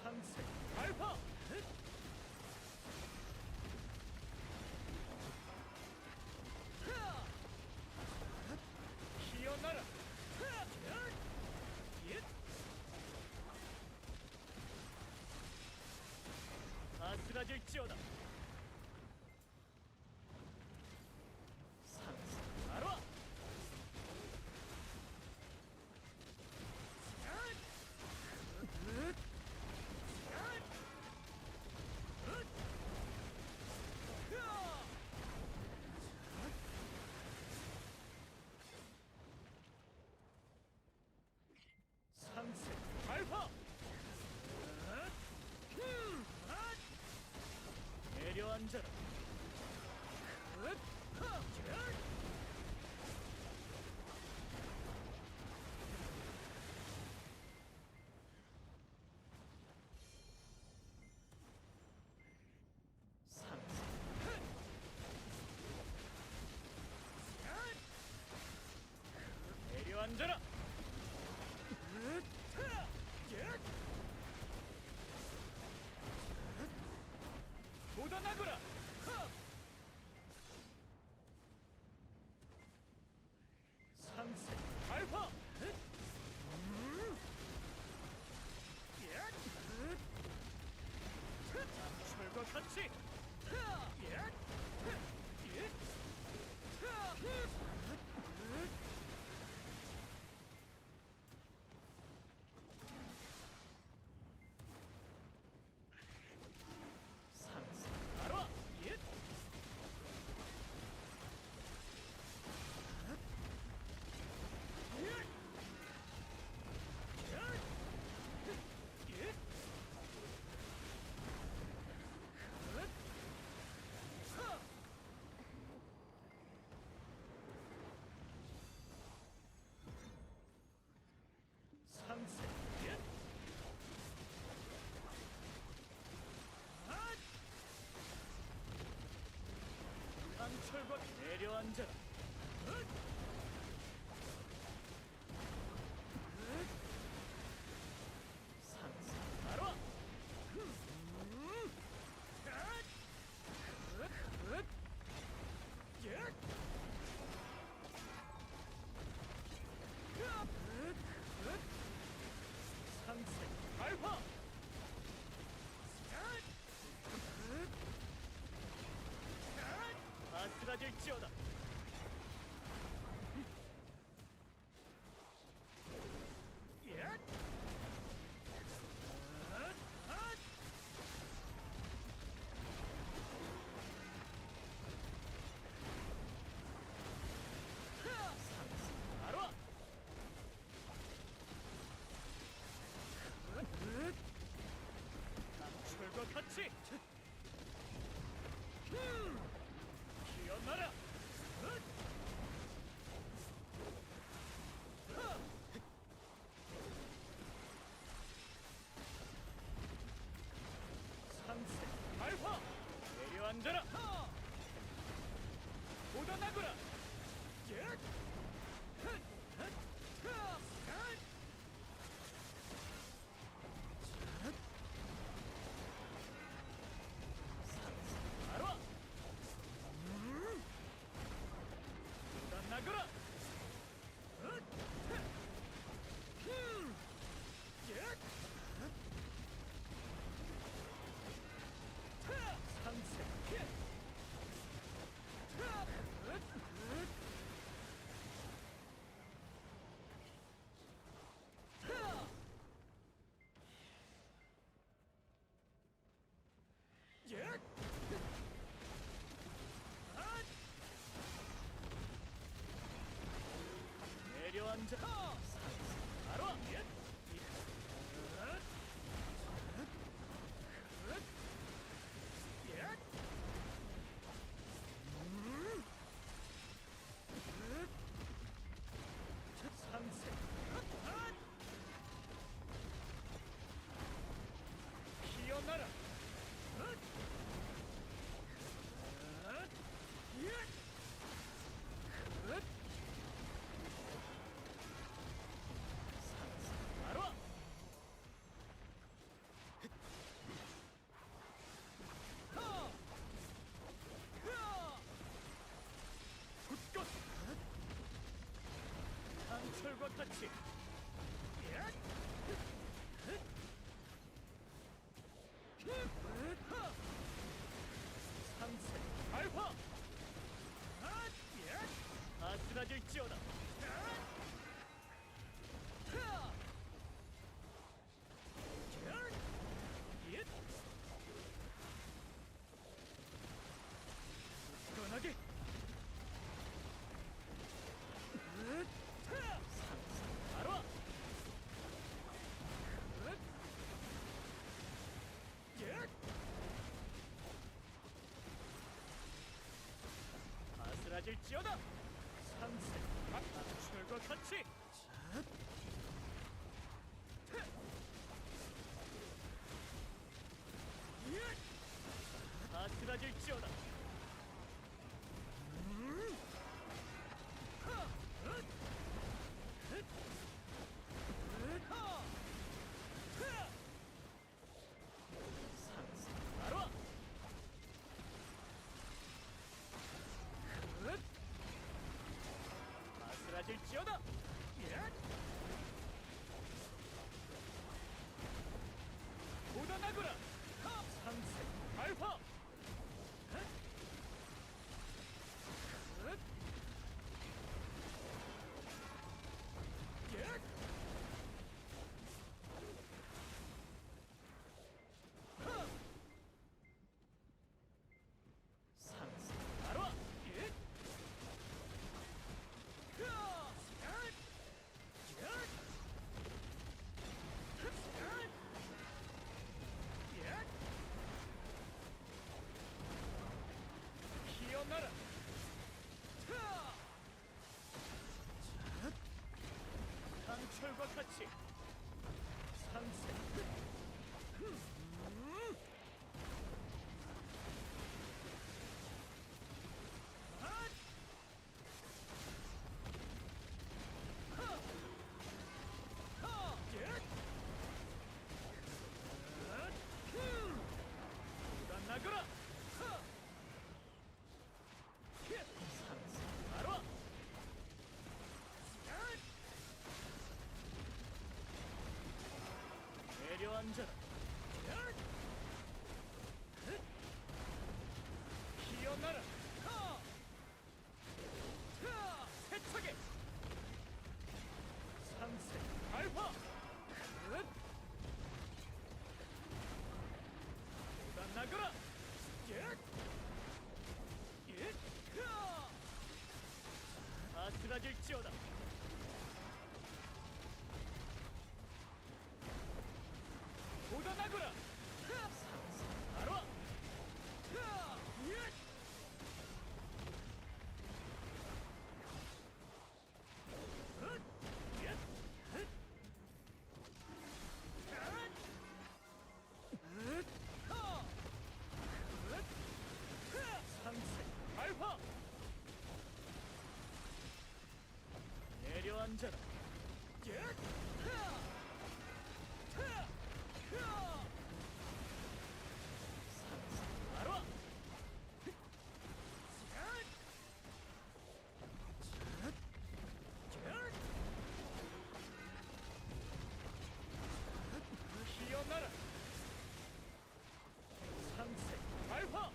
Speaker 2: 상세 발화. 피어나라. 아슬아질지어다. 상세 발화. 내려앉아라. 내려앉아라. 돋아나거라. 상세 발화. 철과 같이. 상세 발화. 상세 강철과 내려앉아라. 상세 발화. 상세 발화. 아스라질지어다. 상세 발화. 철과 같이 기어나라. 상세 발화. 내려앉아라. 돋아나거라. 발화. 돋아나거라. 상세 내려앉아. 바로 상세 피어나라. 바로 굳건 강철과 같이 상세 발화. 아스라질지어다. 굳건하게 상세 발화. 아슬아질지어다. 상세 박철과 같이. 아슬아질지어다. 상세 바로 와. 아슬아질지어다. 묻어나거라. 상세 발화. 상세 바로 와. 피어나라. 강철과 같이. 상세. 나거라. 상세 바로 와. 내려앉아라. 피어나라. 세차게. 상세 발화. 나거라. 아슬아질지어다. 묻어나거라. 바로 와. 상세 발화. 내려앉아라. 상세 바로 와. 피어나라. 상세 발화.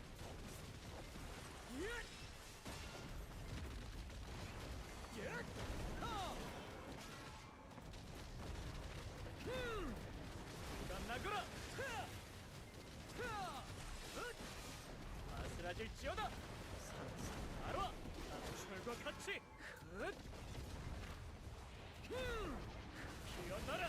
Speaker 2: 나거라. 아슬아질지어다. 상세 바로 와. 철과 같이. 피어나라.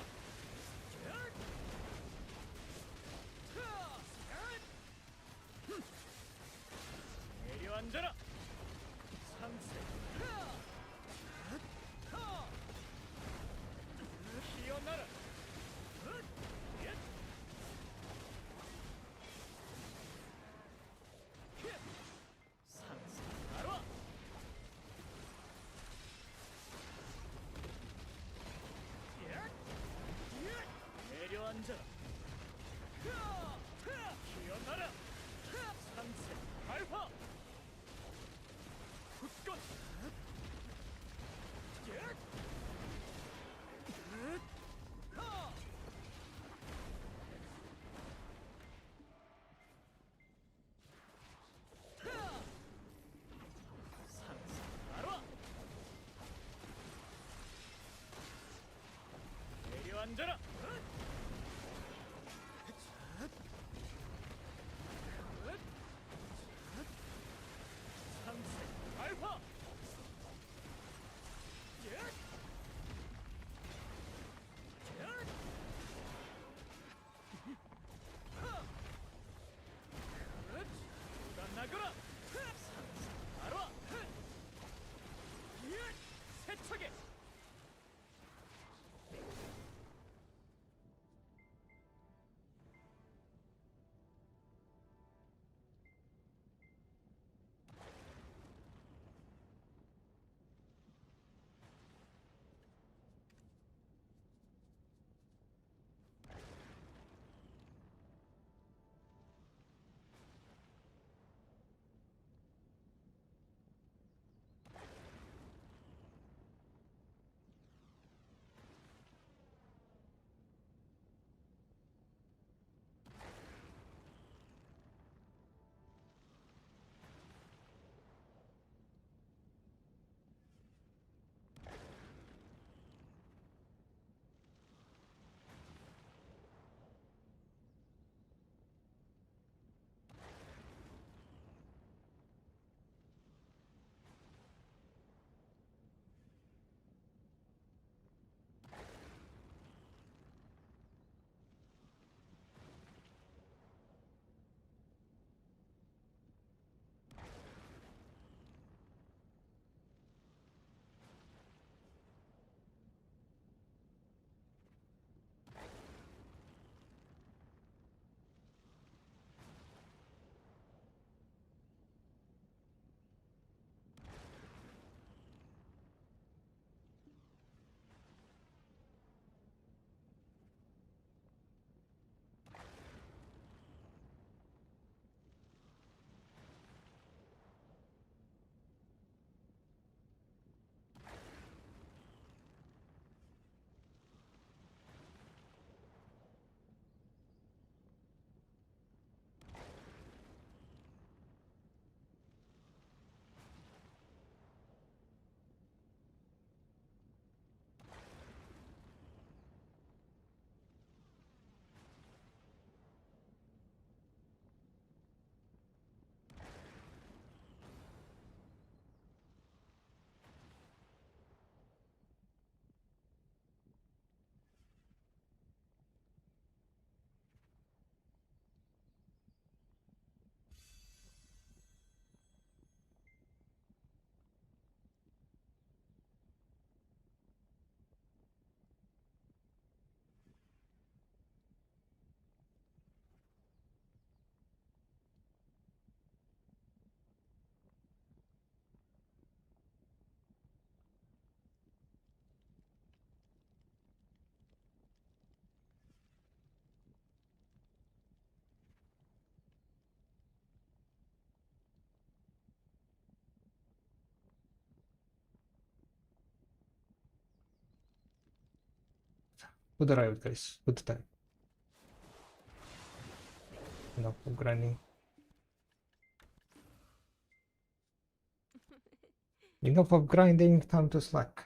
Speaker 2: 내려앉아라. 상세 피어나라. 상세 바로 와. 내려앉아라. 피어나라. 상세 발화. 굳건. 상세 바로 와. 내려앉아라. 상세 발화. 나거라. 상세 바로 와.
Speaker 1: Good arrival, guys. Good time. Enough of grinding. Enough of grinding, time to slack.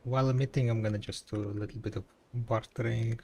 Speaker 1: While meeting, I'm gonna just do a little bit of bartering.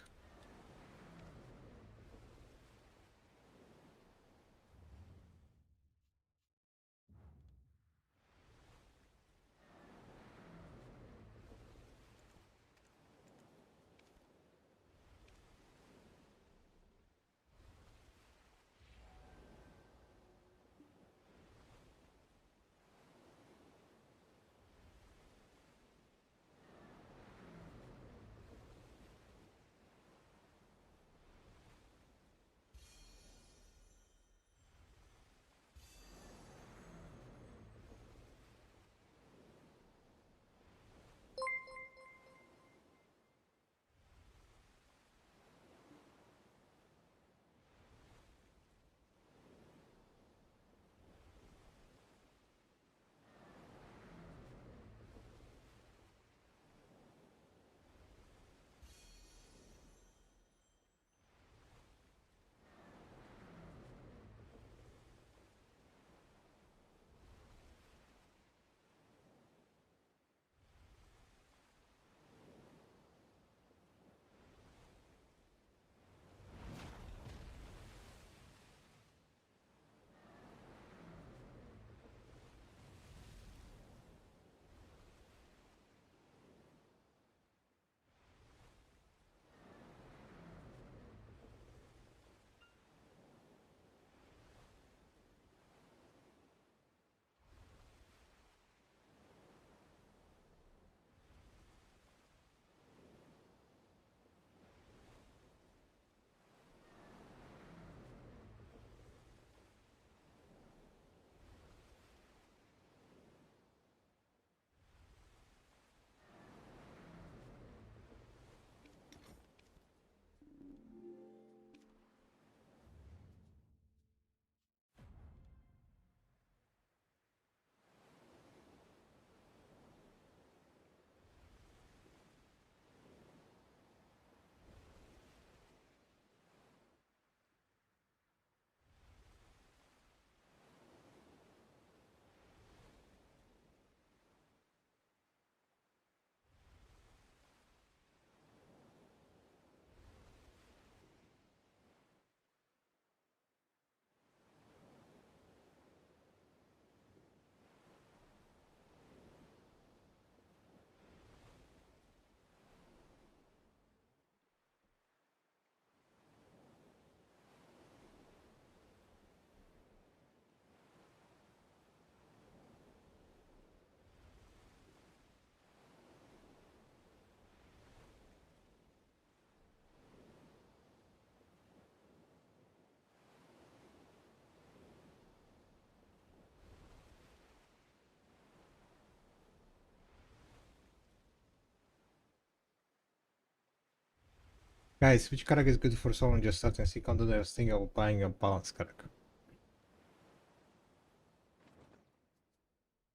Speaker 1: Guys, which character is good for someone just starting second? There's thinking of buying a balanced character.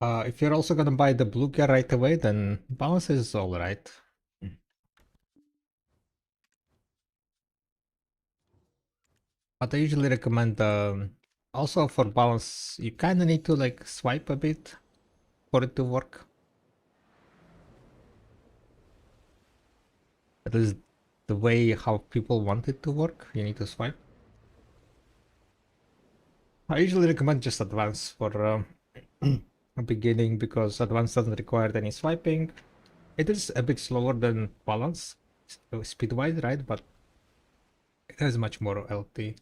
Speaker 1: If you're also gonna buy the blue gear right away, then balance is alright. But I usually recommend also for balance, you kind of need to like swipe a bit for it to work. At least the way how people want it to work, you need to swipe. I usually recommend just advance for a beginning because advance doesn't require any swiping. It is a bit slower than balance speed-wise, right? But it has much more LT.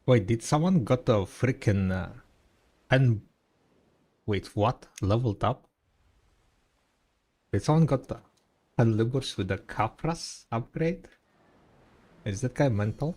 Speaker 1: Wait, did someone got a freaking and wait, what? Leveled up? Did someone got the Lugurs with the Capras upgrade? Is that guy mental?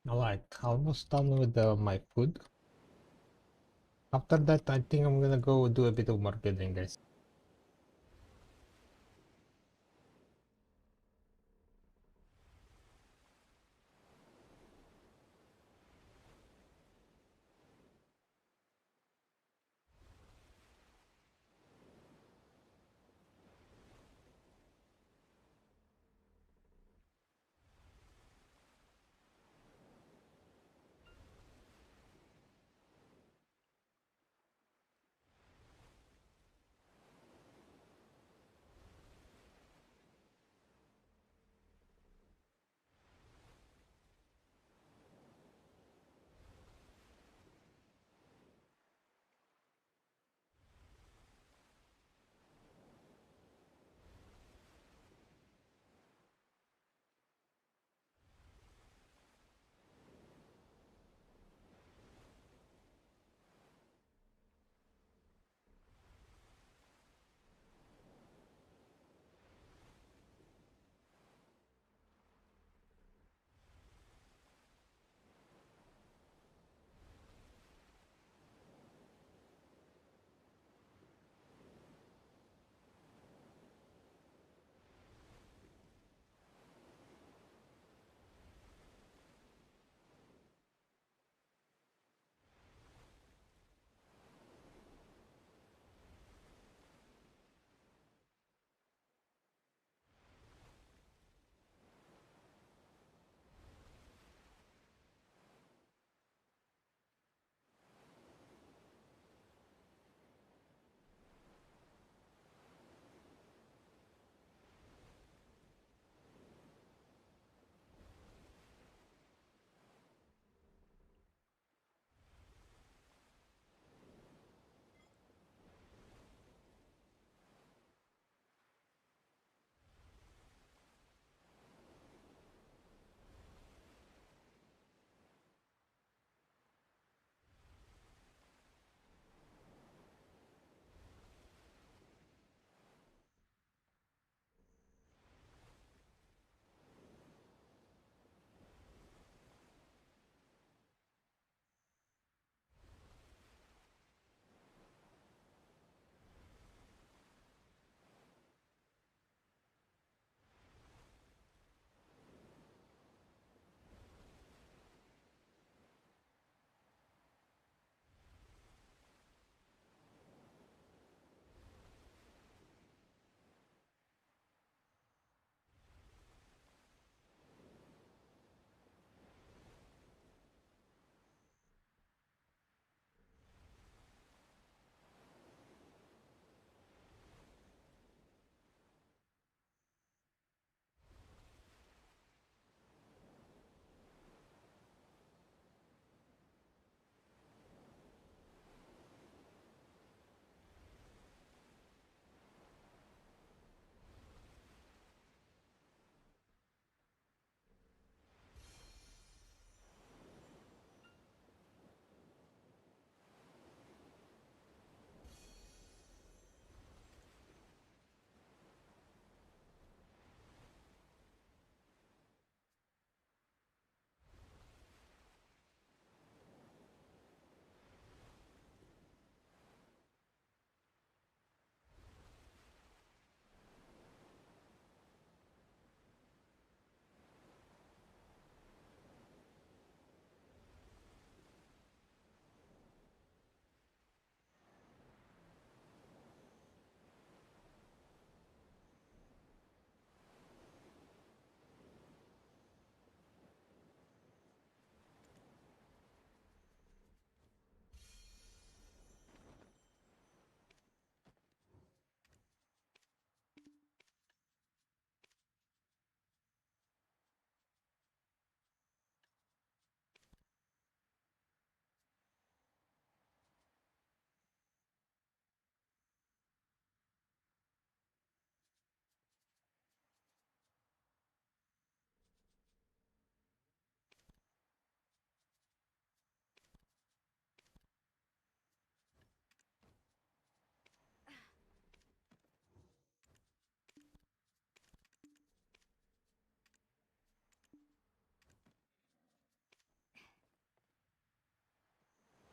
Speaker 1: Alright, almost done with my food. After that, I think I'm gonna go do a bit of more building, guys.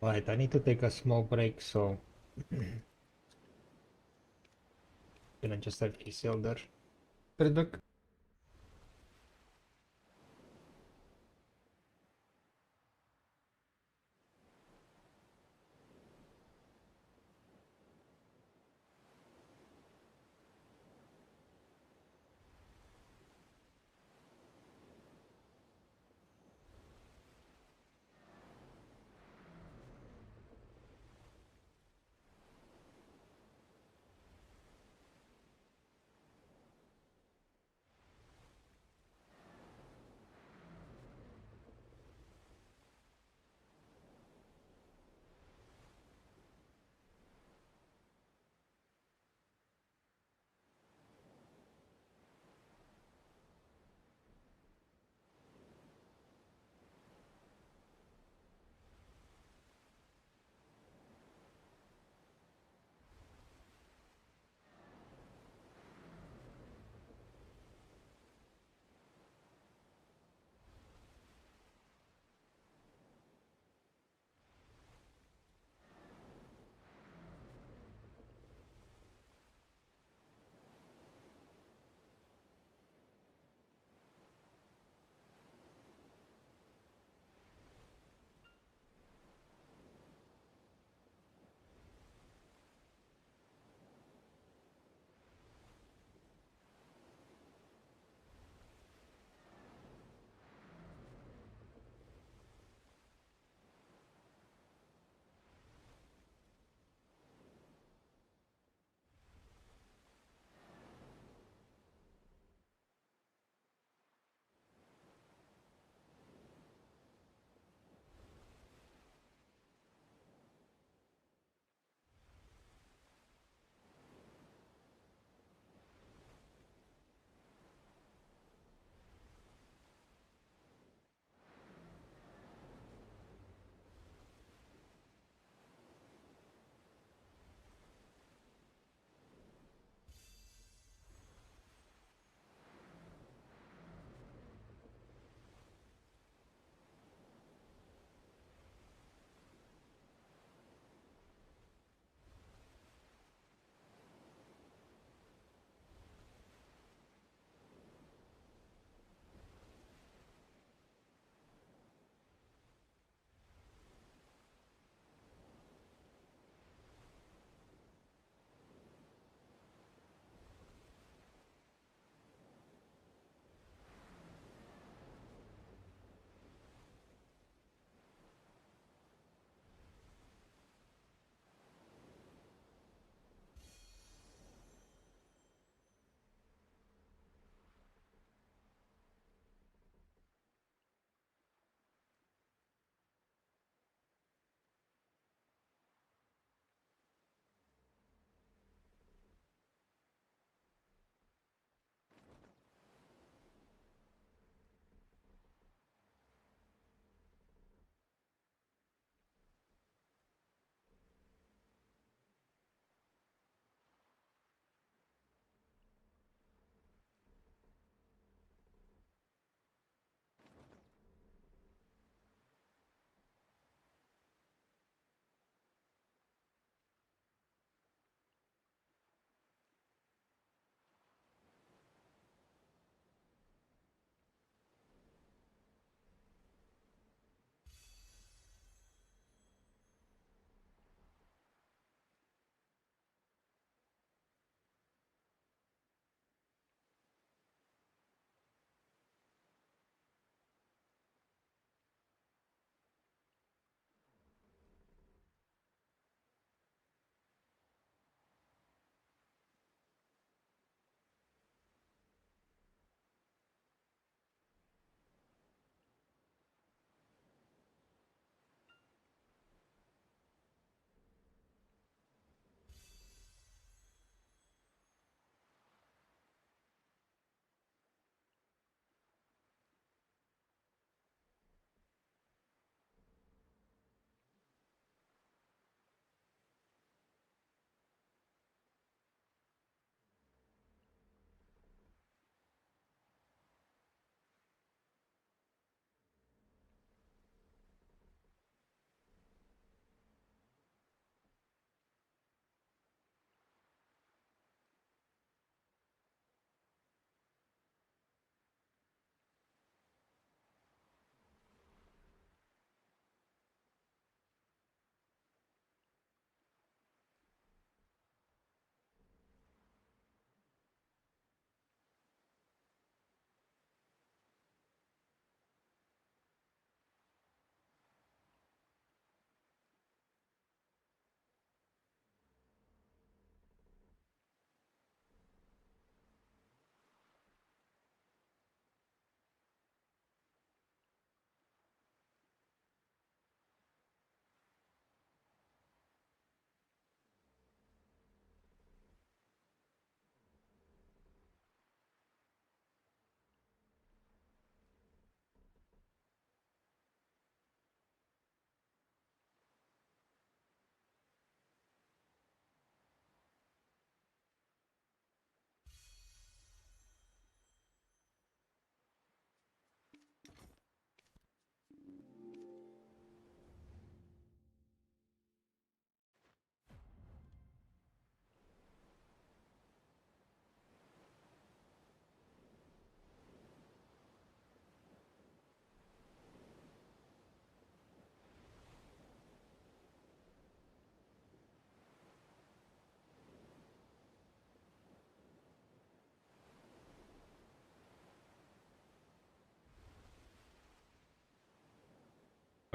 Speaker 1: Alright, I need to take a small break, so gonna just have KCL there. Right back.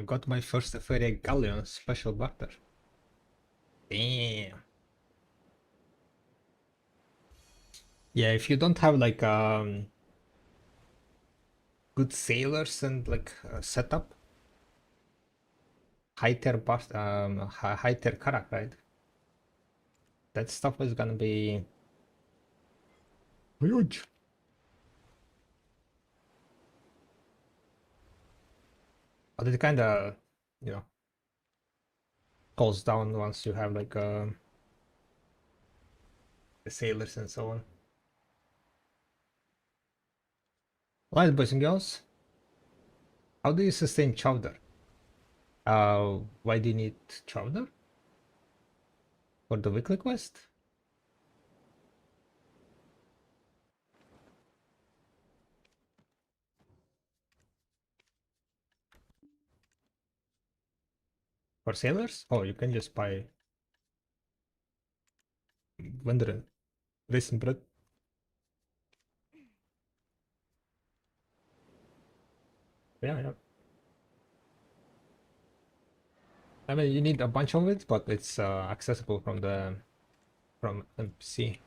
Speaker 1: I got my first Feria Galleon special barter. Damn. Yeah, if you don't have like good sailors and like setup, high tier bust high tier karak, right? That stuff is gonna be huge. But it kinda, you know, goes down once you have like the sailors and so on. Alright, boys and girls. How do you sustain chowder? Why do you need chowder? For the weekly quest? For sailors? Oh, you can just buy vendor raisin bread. Yeah, yeah. I mean, you need a bunch of it, but it's accessible from the from NPC.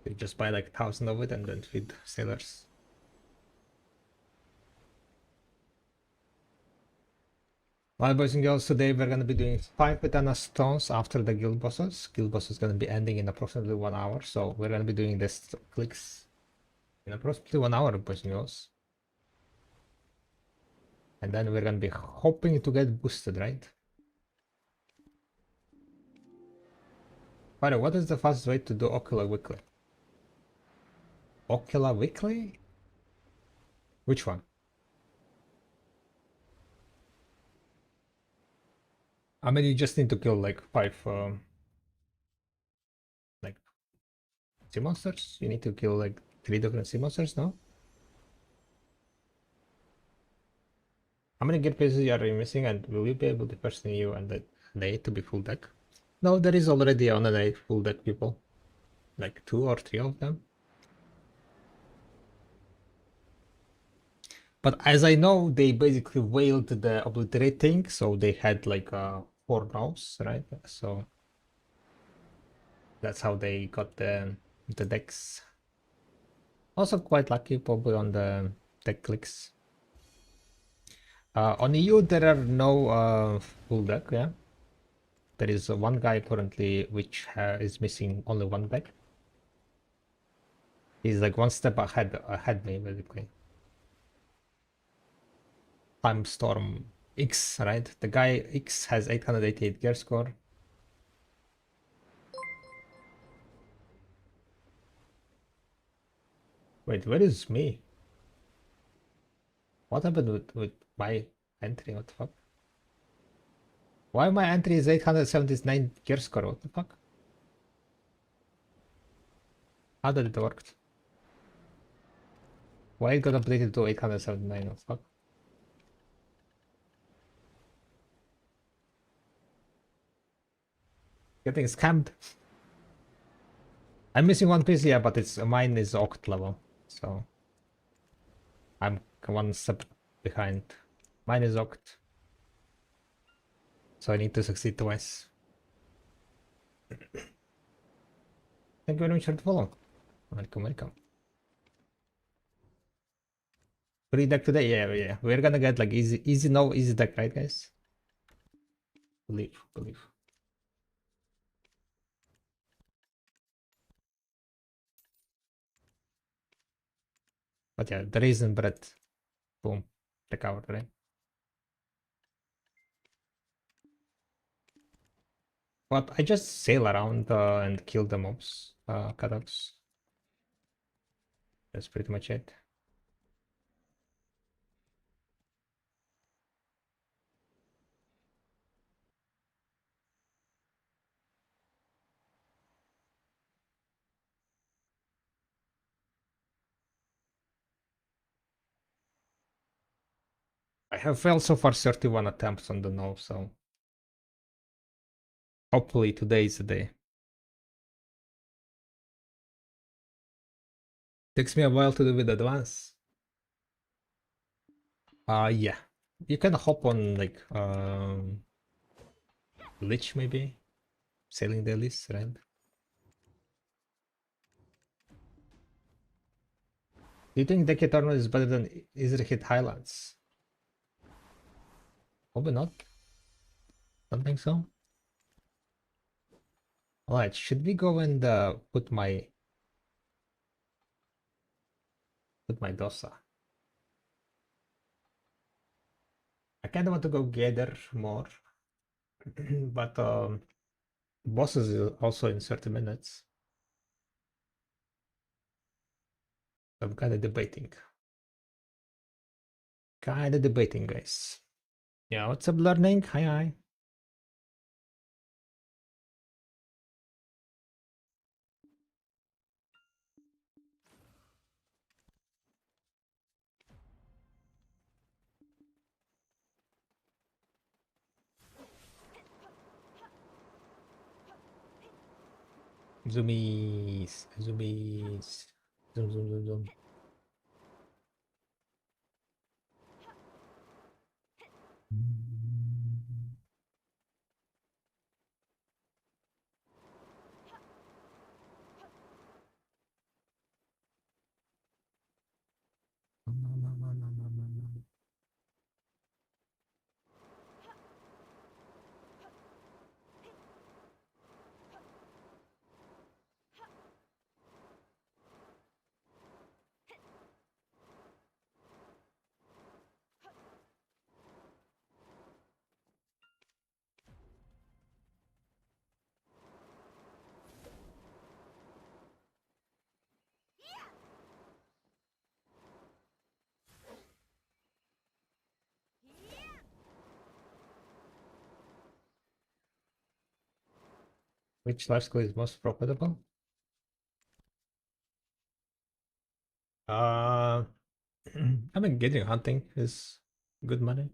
Speaker 1: You just buy like 1,000 of it and then feed sailors. Well, boys and girls, today we're gonna be doing 5 Edana stones after the guild bosses. Guild boss is gonna be ending in approximately 1 hour, so we're gonna be doing this clicks in approximately 1 hour, boys and girls. And then we're gonna be hoping to get boosted, right? By the way, what is the fastest way to do Ocular Weekly? Ocular Weekly? Which one? I mean, you just need to kill like 5 like sea monsters. You need to kill like 3 different sea monsters, no? How many gear pieces are you missing, and will you be able to person you and the day to be full deck? No, there is already on a day full deck people. Like 2 or 3 of them. But as I know, they basically wailed the obliterate thing, so they had like 4 no's, right? So that's how they got the decks. Also quite lucky probably on the deck clicks. On EU there are no full deck, yeah. There is one guy currently which is missing only one deck. He's like one step ahead me basically. Time Storm X, right? The guy X has 888 gear score. Wait, where is me? What happened with my entry? What the fuck? Why my entry is 879 gear score? What the fuck? How did it work? Why it got updated to 879? What the fuck? Getting scammed. I'm missing one piece, yeah, but it's mine is Oct level, so I'm one step behind. Mine is Oct, so I need to succeed twice. Thank you very much for the follow. Welcome, welcome. Free deck today, yeah, yeah. We're gonna get like easy, no easy deck, right, guys? Believe. But yeah, the raisin bread, boom, recovered, right? But I just sail around and kill the mobs, cutouts. That's pretty much it. I have failed so far 31 attempts on the no, so hopefully today is the day. Takes me a while to do with advance. Yeah. You can hop on like Lich maybe, sailing the list, right? Do you think Decade Armor is better than Easy Hit Highlands? Probably not. Don't think so. Alright, should we go and put my dosa? I kind of want to go gather more, but bosses is also in 30 minutes. I'm kind of debating. Guys. Yeah, what's up, learning? Hi. Zoomies. Zoom. Which life skill is most profitable? Uh, I mean, getting hunting is good money.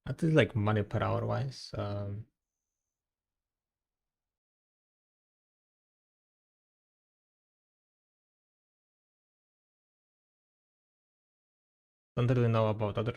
Speaker 1: That is like money per hour wise. Don't really know about other.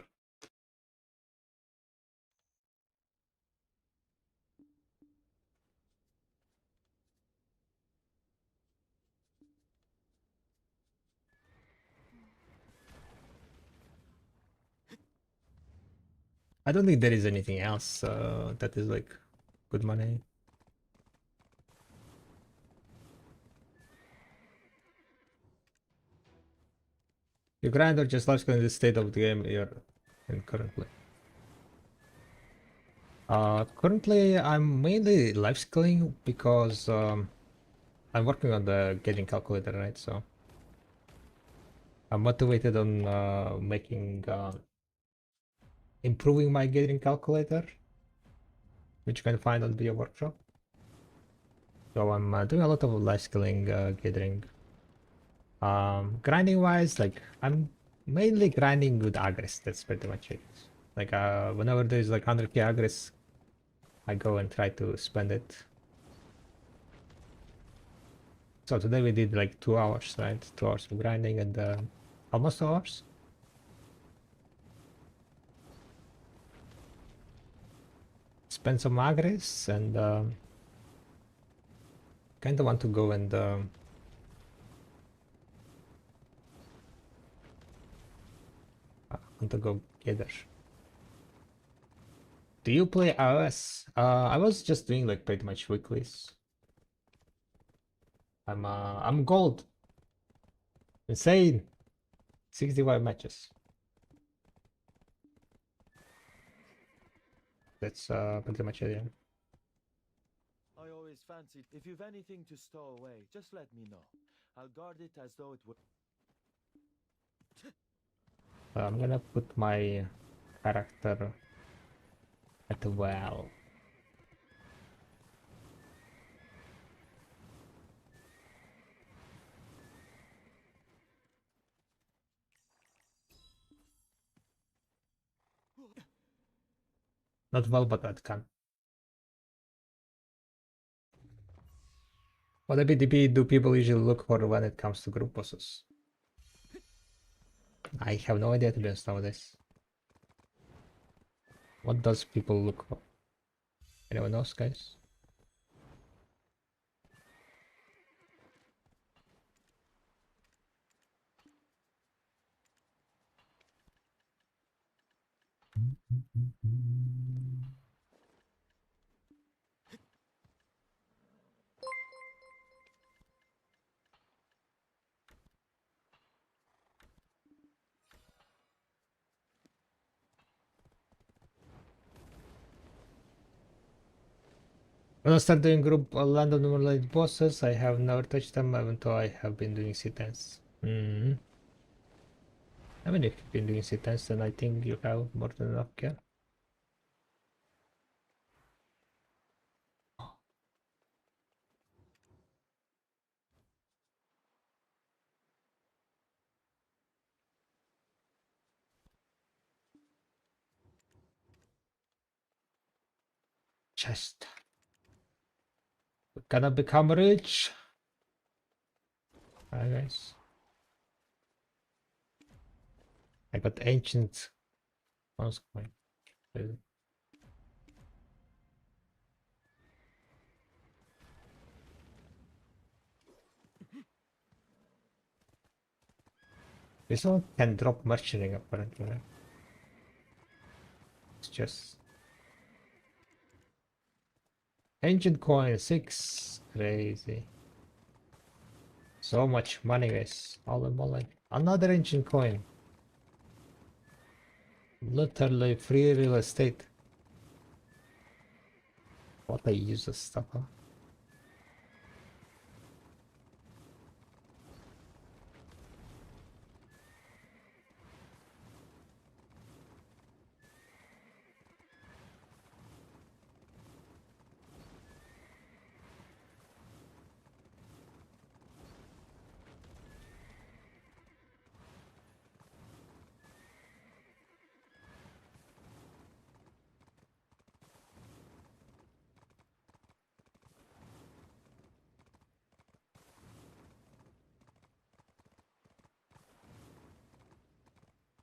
Speaker 1: I don't think there is anything else that is like good money. You grind or just life skill in the state of the game you're in currently. Currently I'm mainly life skilling because I'm working on the gathering calculator, right? So I'm motivated on making improving my gathering calculator, which you can find on video workshop. So I'm doing a lot of life skilling gathering. Grinding wise, like I'm mainly grinding with agres. That's pretty much it. Like whenever there's like 100k agres, I go and try to spend it. So today we did like 2 hours, right? 2 hours of grinding and almost 2 hours. Spend some agres and kind of want to go and want to go gather. Do you play iOS? I was just doing like pretty much weeklies. I'm gold. Insane. 65 matches. That's pretty much it. Yeah.
Speaker 3: I always fancied if you've anything to stow away, just let me know. I'll guard it as though it were.
Speaker 1: I'm gonna put my character at the well. Not well, but that can. What ABDB do people usually look for when it comes to group bosses? I have no idea to be honest nowadays. What does people look for? Anyone else, guys? When I start doing group random numerated bosses, I have never touched them even though I have been doing C10s. I mean, if you've been doing C10s, then I think you have more than enough gear. Chest. We're gonna become rich. Hi guys. I got ancient bronze coin. This one can drop merchant apparently. Right? It's just ancient coin 6. Crazy. So much money, guys. All in one line. Another ancient coin. Literally free real estate. What I use this stuff, huh?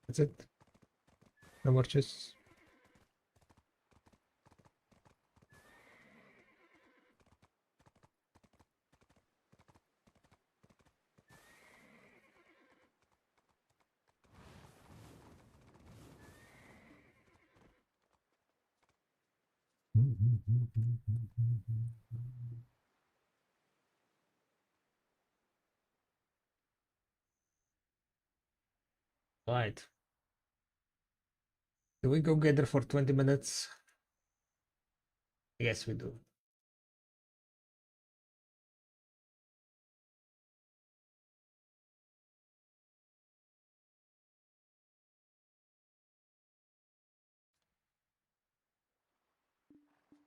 Speaker 1: That's it. No more chests. Right. Do we go gather for 20 minutes? Yes, we do.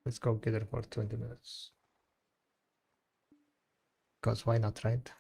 Speaker 1: Let's go gather for 20 minutes. Because why not, right?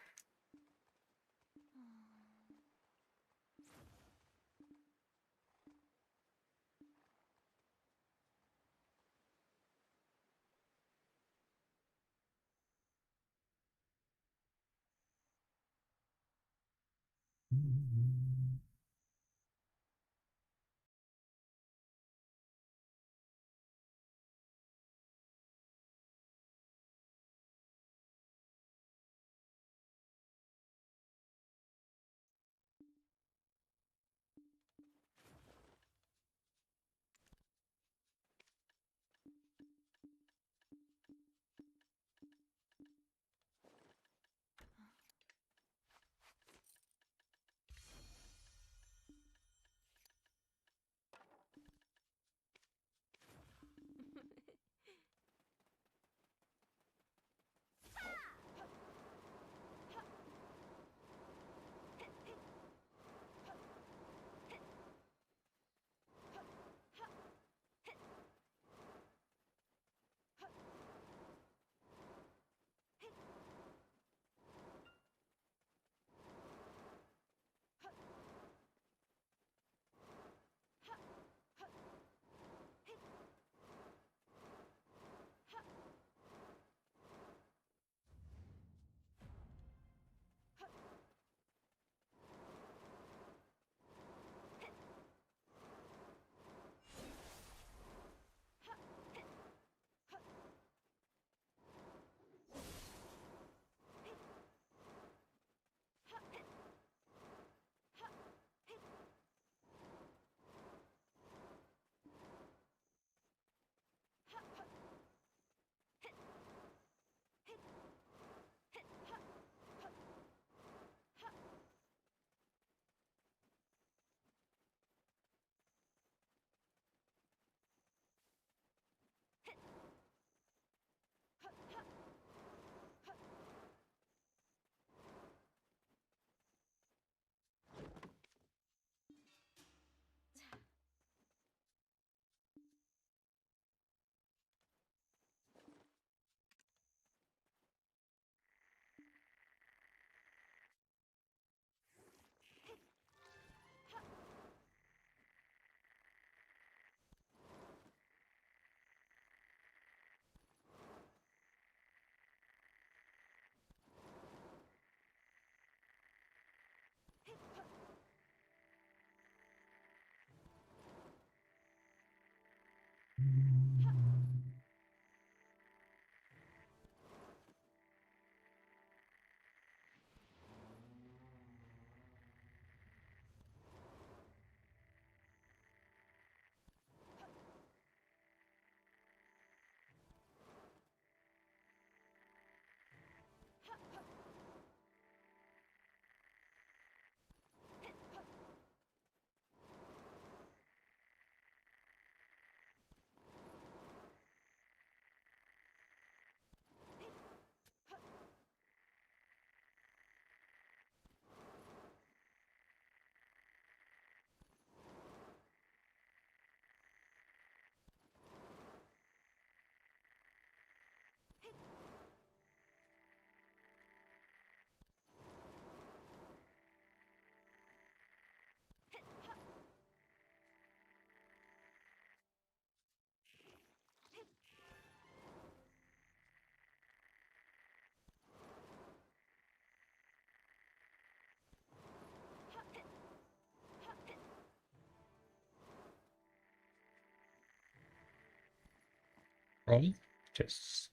Speaker 1: Roll chests.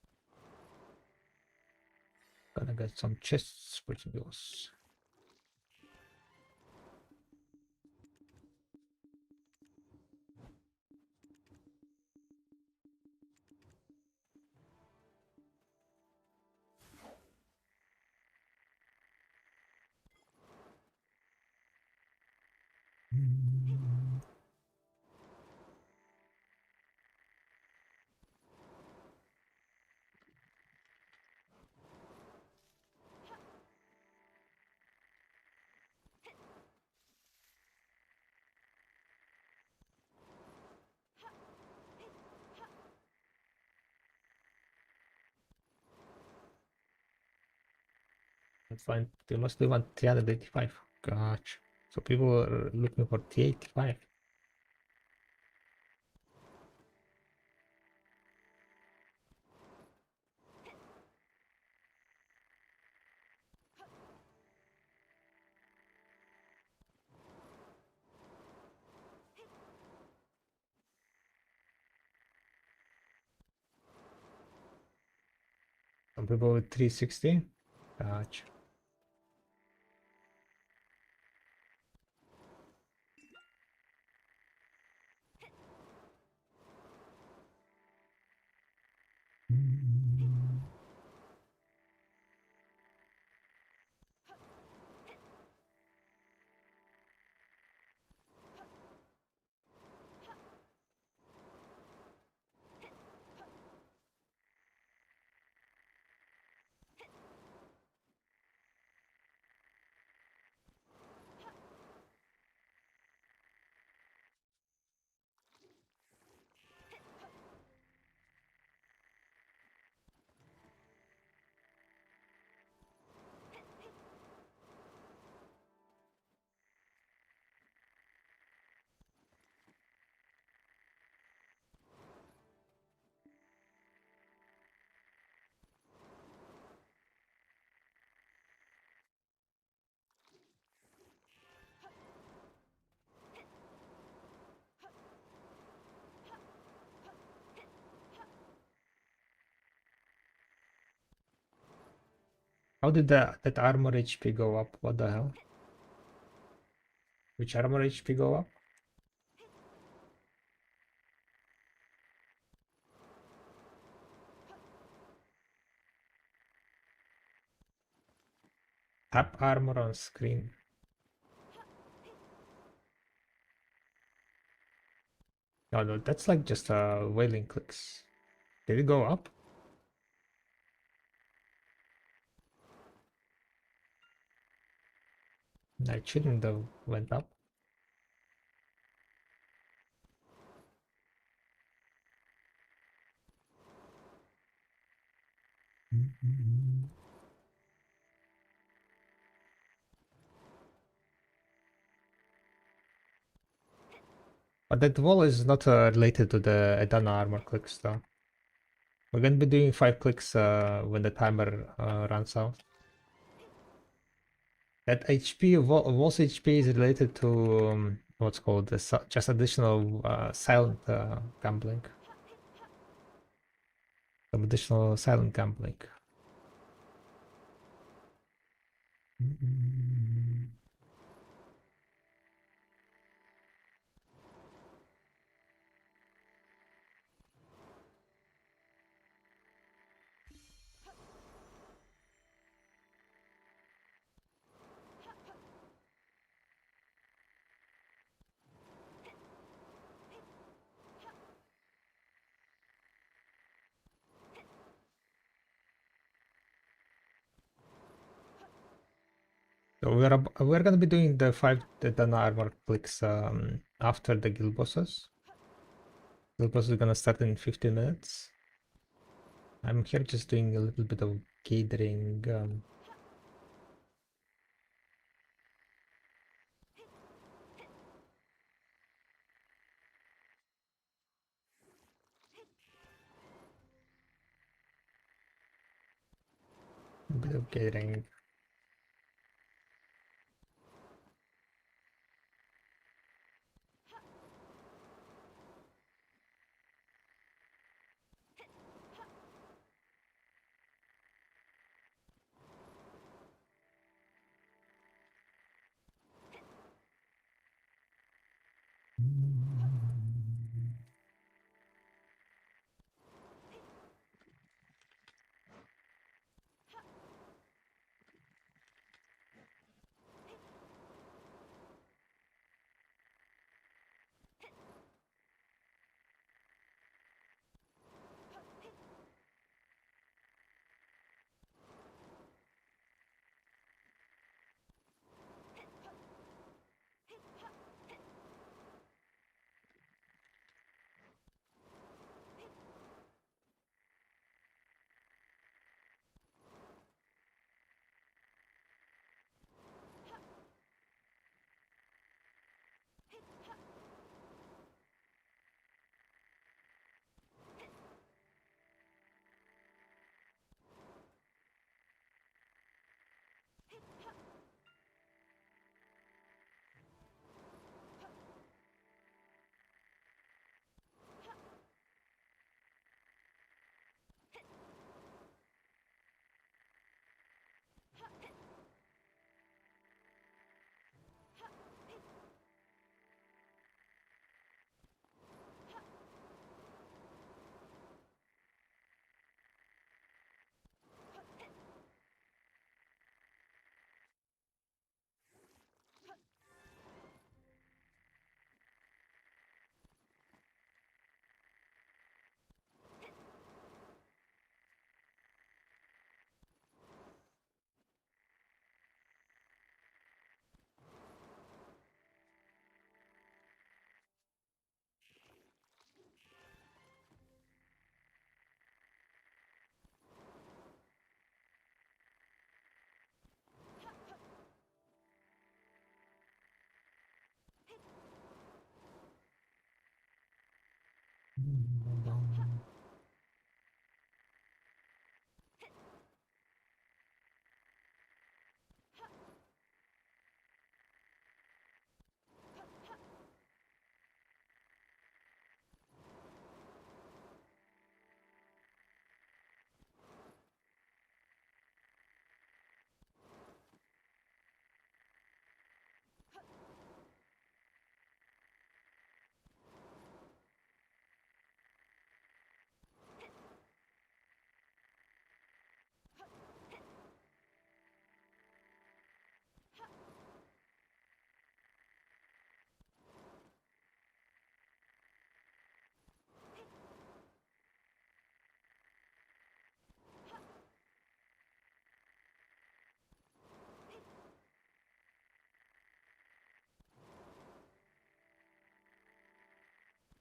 Speaker 1: Gonna get some chests with those. Fine. They mostly want 385. Gotcha. So people are looking for 385. Some people with 360. Gotcha. How did that armor HP go up? What the hell? Which armor HP go up? Tap armor on screen. No, no, that's like just wailing clicks. Did it go up? I shouldn't have went up. But that wall is not related to the Edana armor clicks though. We're gonna be doing 5 clicks when the timer runs out. That HP, wall's HP is related to what's called just additional silent gambling. Some additional silent gambling. So we're gonna be doing the 5 Dana armor clicks after the guild bosses. Guild boss is gonna start in 15 minutes. I'm here just doing a little bit of gathering. A bit of gathering.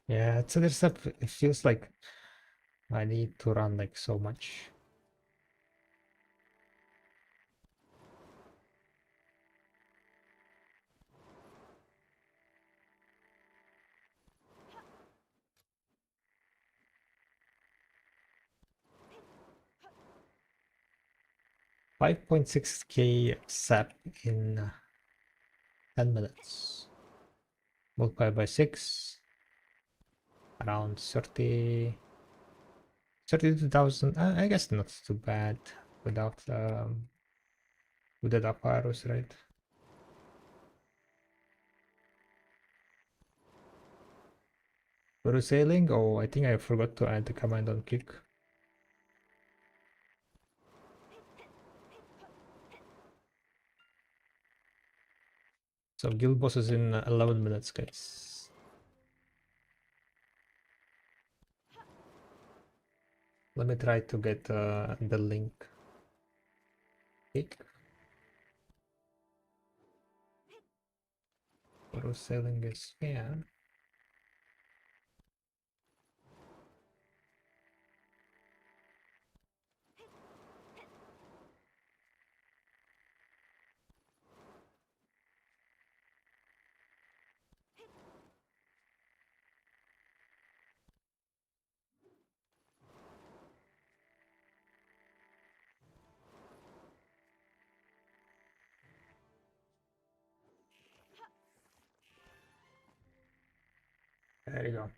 Speaker 1: Yeah, it's other stuff. It feels like I need to run like so much. $5.6k sap in 10 minutes. Multiply by 6, around 32,000. I guess not too bad without with the dark arrows, right? For sailing, oh, I think I forgot to add the command on kick. So guild boss is in 11 minutes, guys. Let me try to get the link. Kick. For sailing is here. There you go.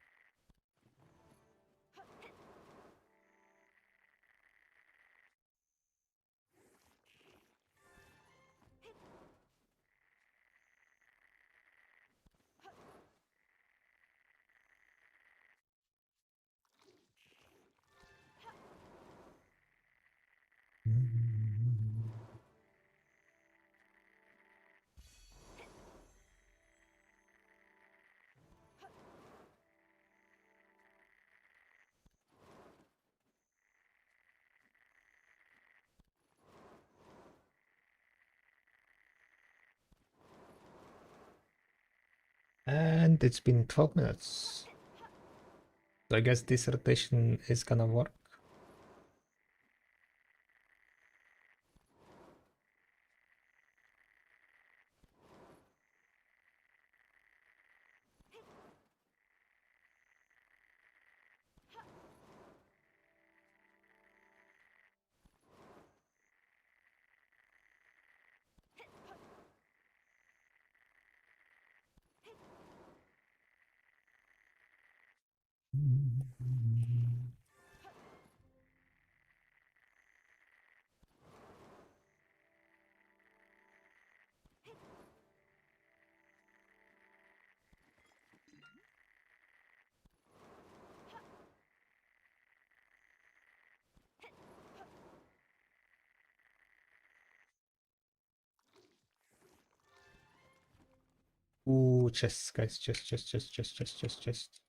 Speaker 1: And it's been 12 minutes. So I guess this rotation is gonna work. Ooh, chests, guys, chest.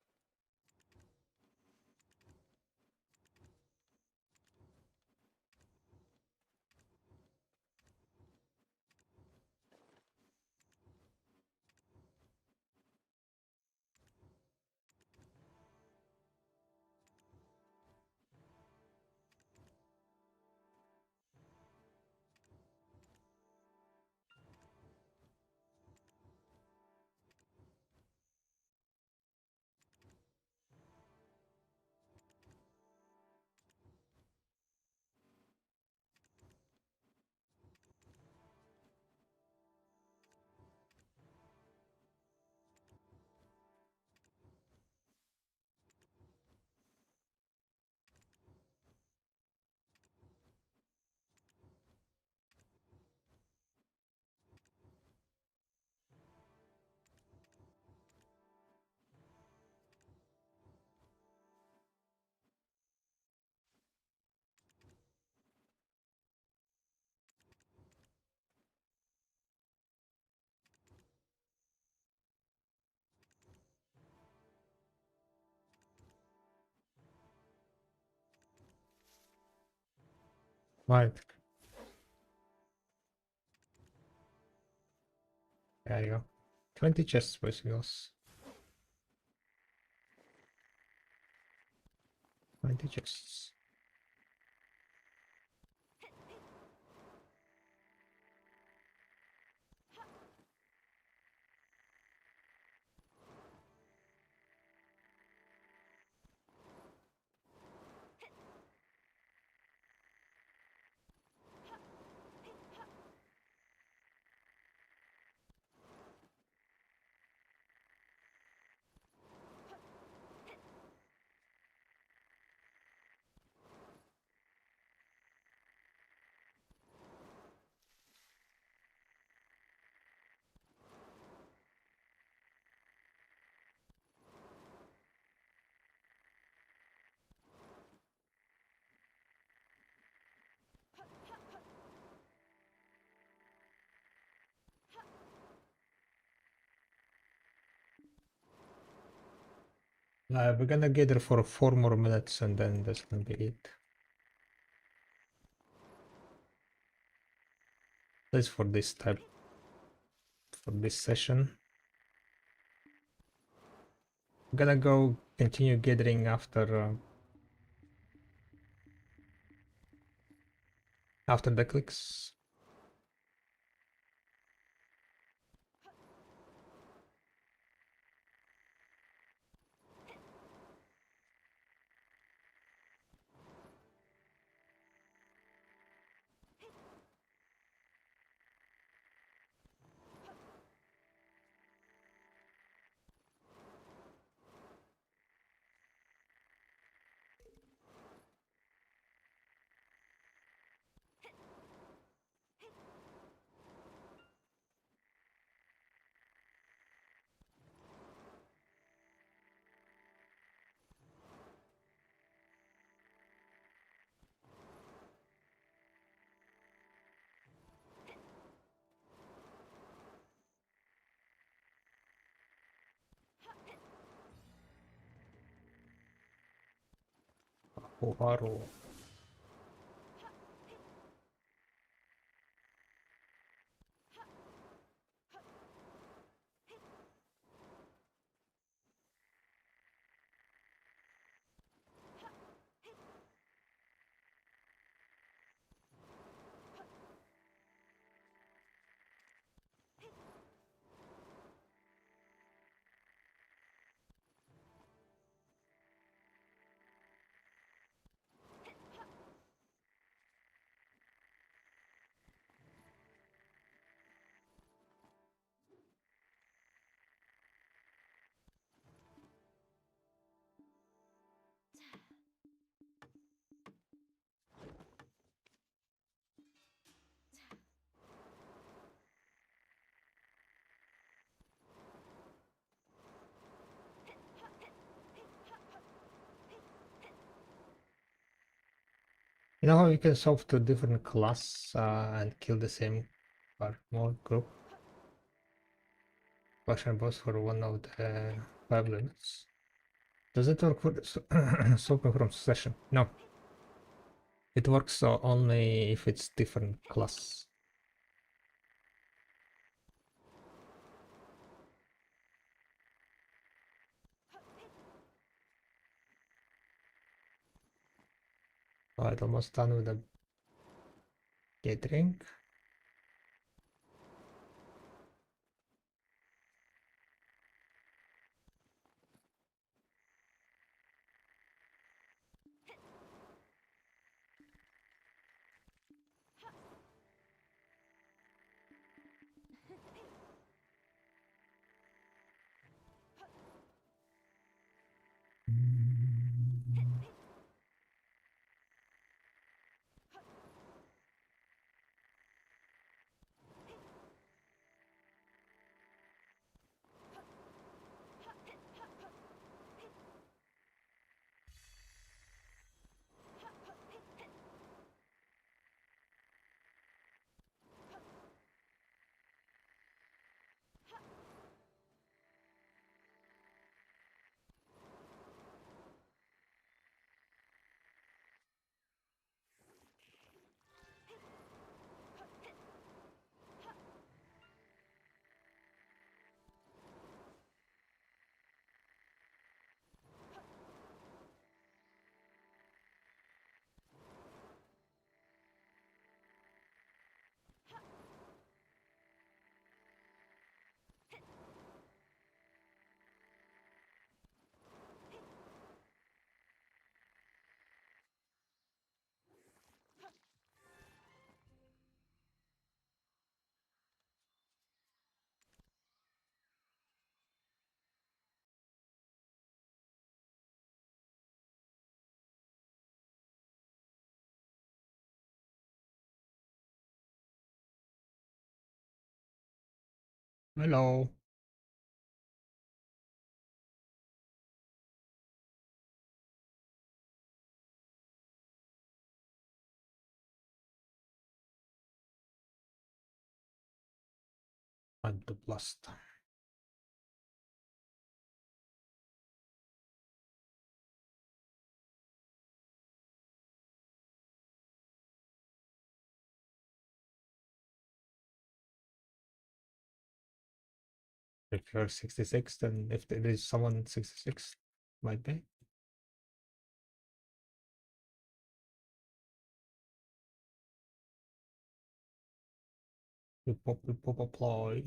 Speaker 1: Right. There you go. 20 chests, boys and girls. 20 chests. We're gonna gather for 4 more minutes and then that's gonna be it. That's for this session. I'm gonna go continue gathering after the clicks. Oharu. You know how you can solve two different class and kill the same or more group? Function boss for one of the 5 limits. Does it work for swapping from succession? No. It works only if it's different class. Alright, almost done with the gathering. Hello. Add the blast. If you're 66, then if there is someone 66, might be. You pop apply.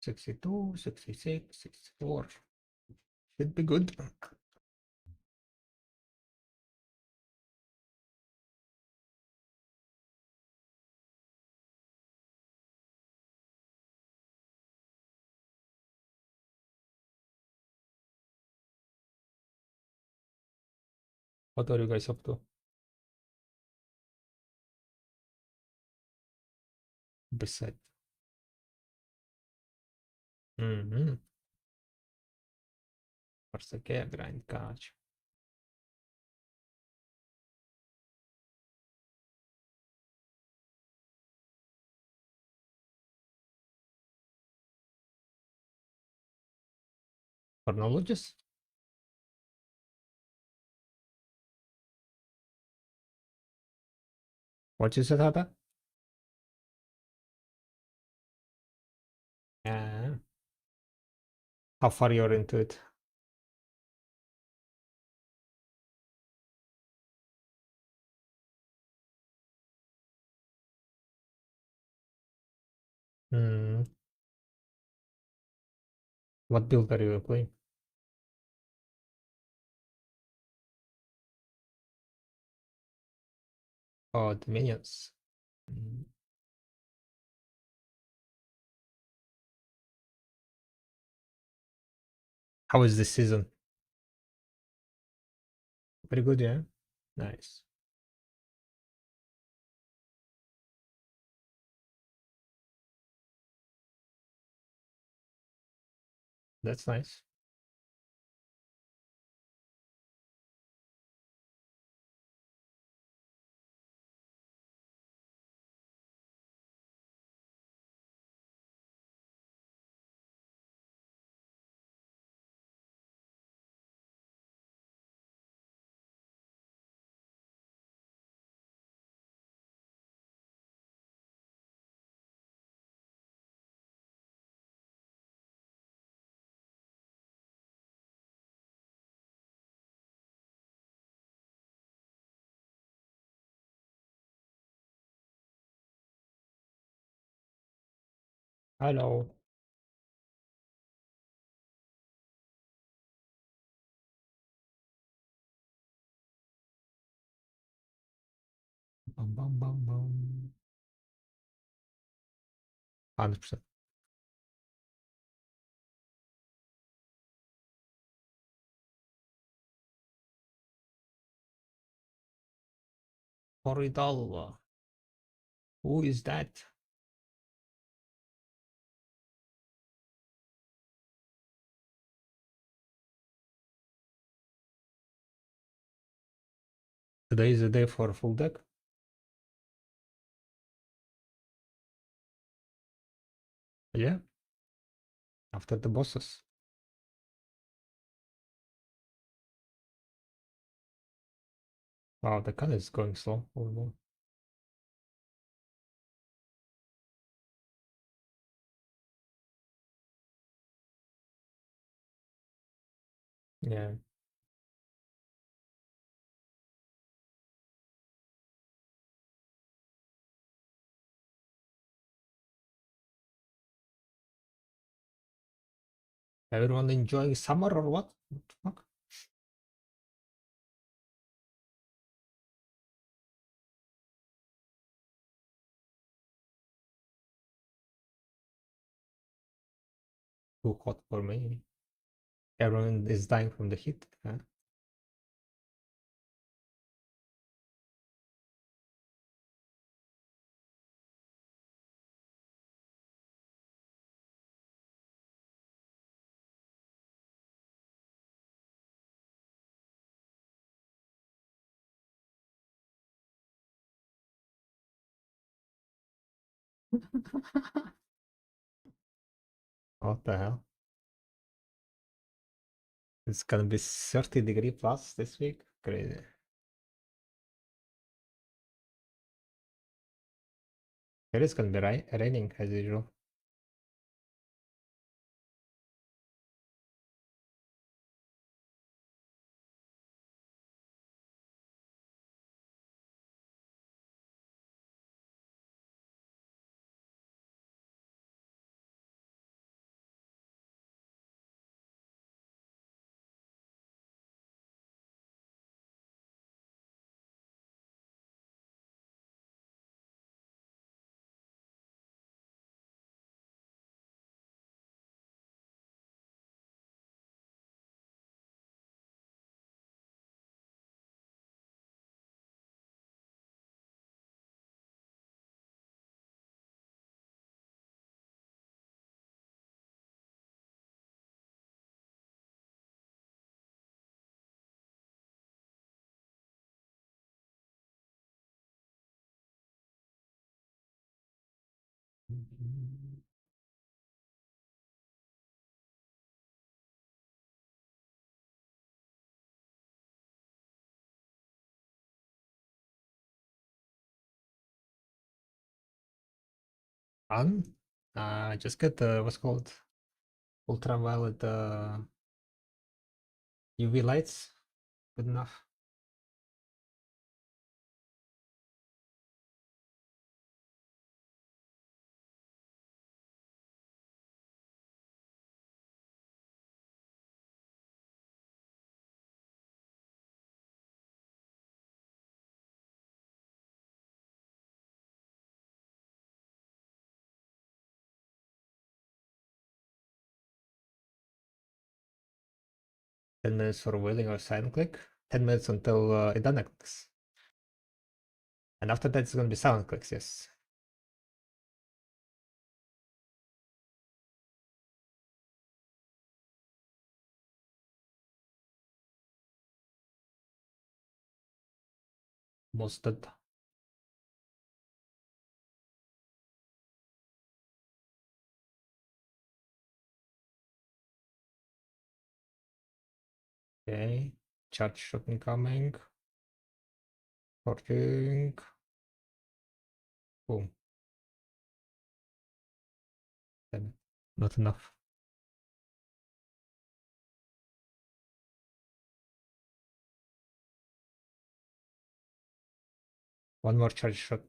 Speaker 1: 62, 66, 64. Should be good. What are you guys up to? Beside. Forse che è grind catch. Chronologies? What you said, Hata? Yeah. How far you're into it? Hmm. What build are you playing? Oh, the minions. Hmm. How is this season? Very good, yeah? Nice. That's nice. Hello. Bum, bum, bum, bum. 100%. $40. Who is that? Today is the day for a full deck. Yeah. After the bosses. Wow, the gun is going slow. Oh, no. Yeah. Everyone enjoying summer or what? What the fuck? Too hot for me. Everyone is dying from the heat. Huh? 'What the hell? It's gonna be 30-degree plus this week. Crazy. It is gonna be raining as usual. Fun. Just get the what's called ultraviolet UV lights. Good enough. $10 for wailing or silent click. 10 minutes until Edana clicks. And after that, it's gonna be silent clicks. Yes. Almost dead. Okay, charge shot incoming. Forking. Boom. Damn it. Not enough. One more charge shot.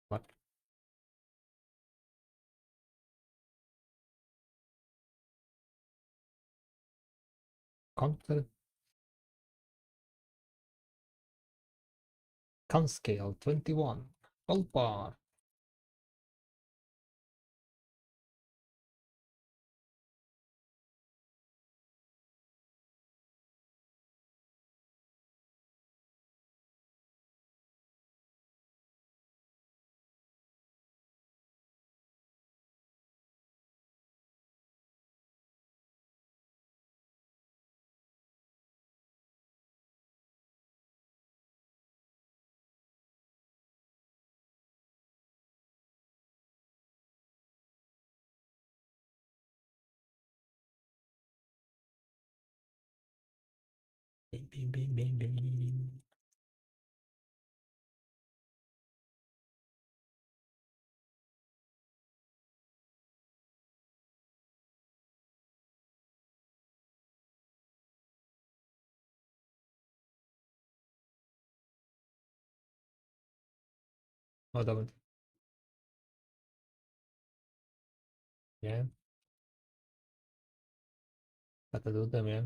Speaker 1: What? Counter. Con scale 21. Full bar. Bing, bing, bing, bing, bing. Oh, that one. Yeah. Gotta do them, yeah.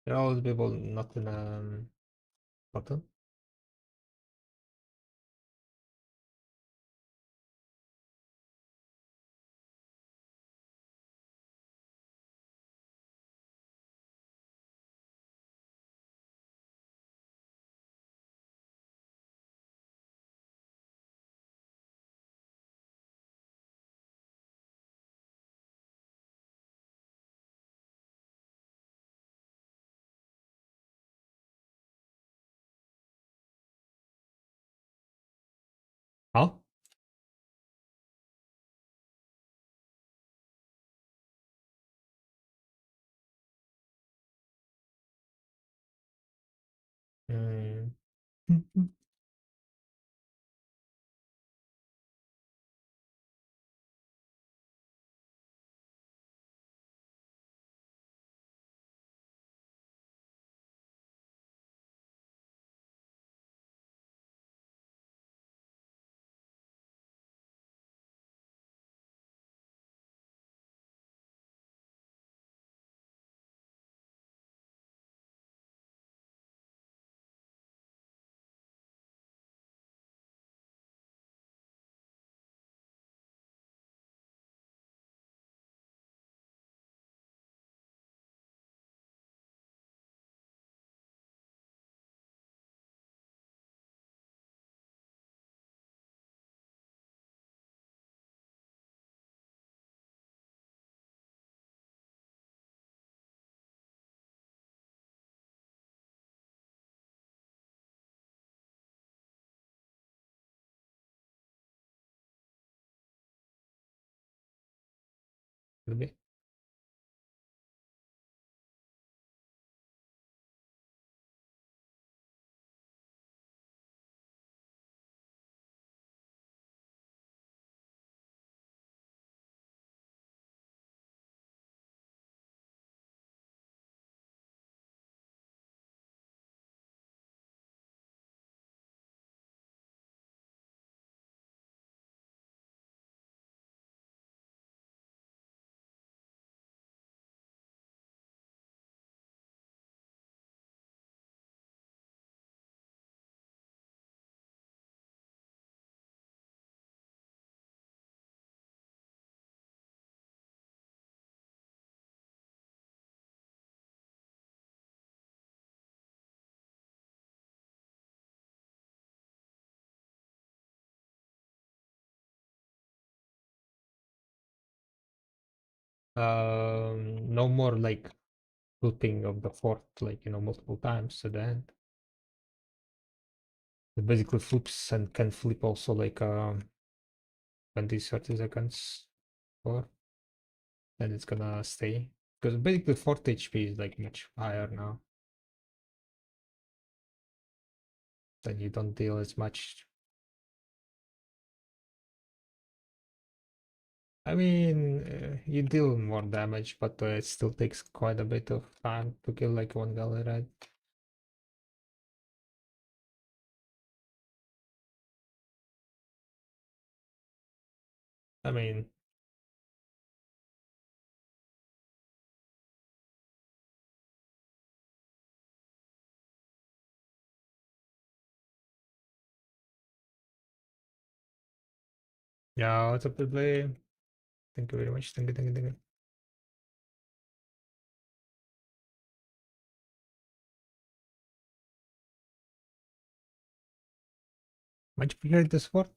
Speaker 1: There are always people not in button. Huh? Mm. Could be. No more like flipping of the fort, like, multiple times at the end. It basically flips and can flip also like 20, 30 seconds for, then it's gonna stay. Because basically fort HP is like much higher now. Then you don't deal as much. I mean, you deal more damage, but it still takes quite a bit of time to kill like one galley red. I mean, yeah, what's up to play? Thank you very much. Thank you, thank you, thank you. Much bigger this fort.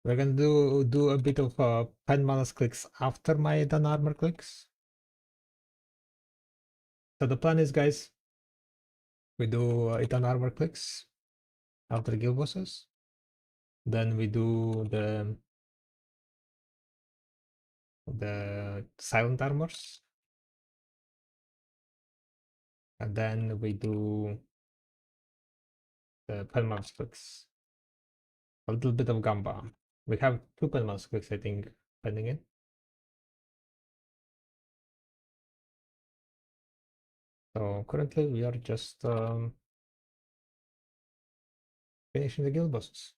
Speaker 1: We're gonna do a bit of pen manas clicks after my Edana armor clicks. So the plan is, guys, we do Edana armor clicks after guild bosses. Then we do the silent armors. And then we do the pen manas clicks. A little bit of Gamba. We have 2 pen manas clicks, I think, pending in. So currently we are just finishing the guild bosses.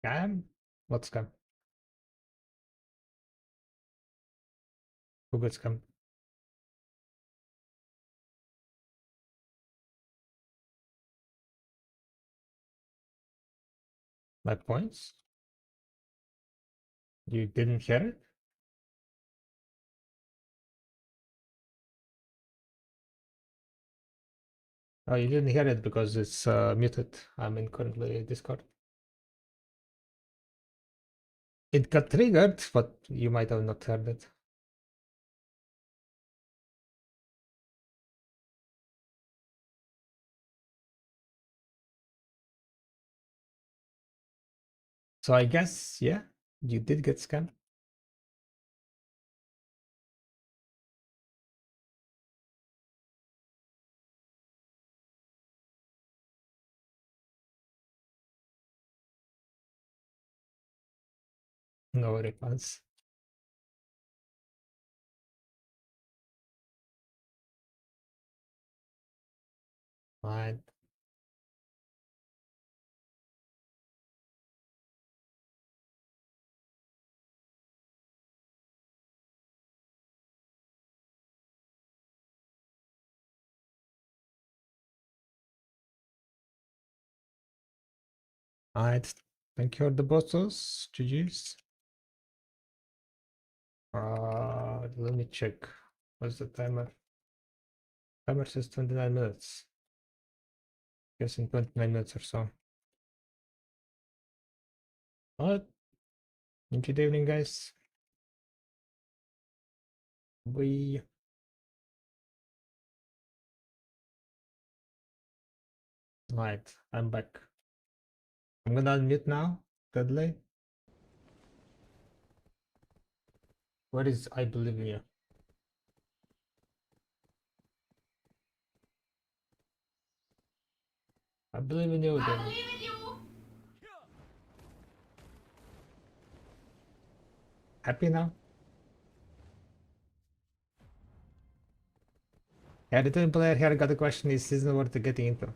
Speaker 1: Scam? What scam? Who got scam? My points? You didn't hear it? Oh, you didn't hear it because it's muted. I'm in currently Discord. It got triggered, but you might have not heard it. So I guess, yeah, you did get scammed. No refunds. Fine. Alright. Thank you for the bottles. GG's. Let me check. What's the timer? Timer says 29 minutes. Guess in 29 minutes or so. Alright. Good evening, guys. We. Alright, I'm back. I'm gonna unmute now. Deadly. Where is I believe in you? I believe in you. I believe in you. Happy now? Yeah, the team player here got a question: is season worth getting into?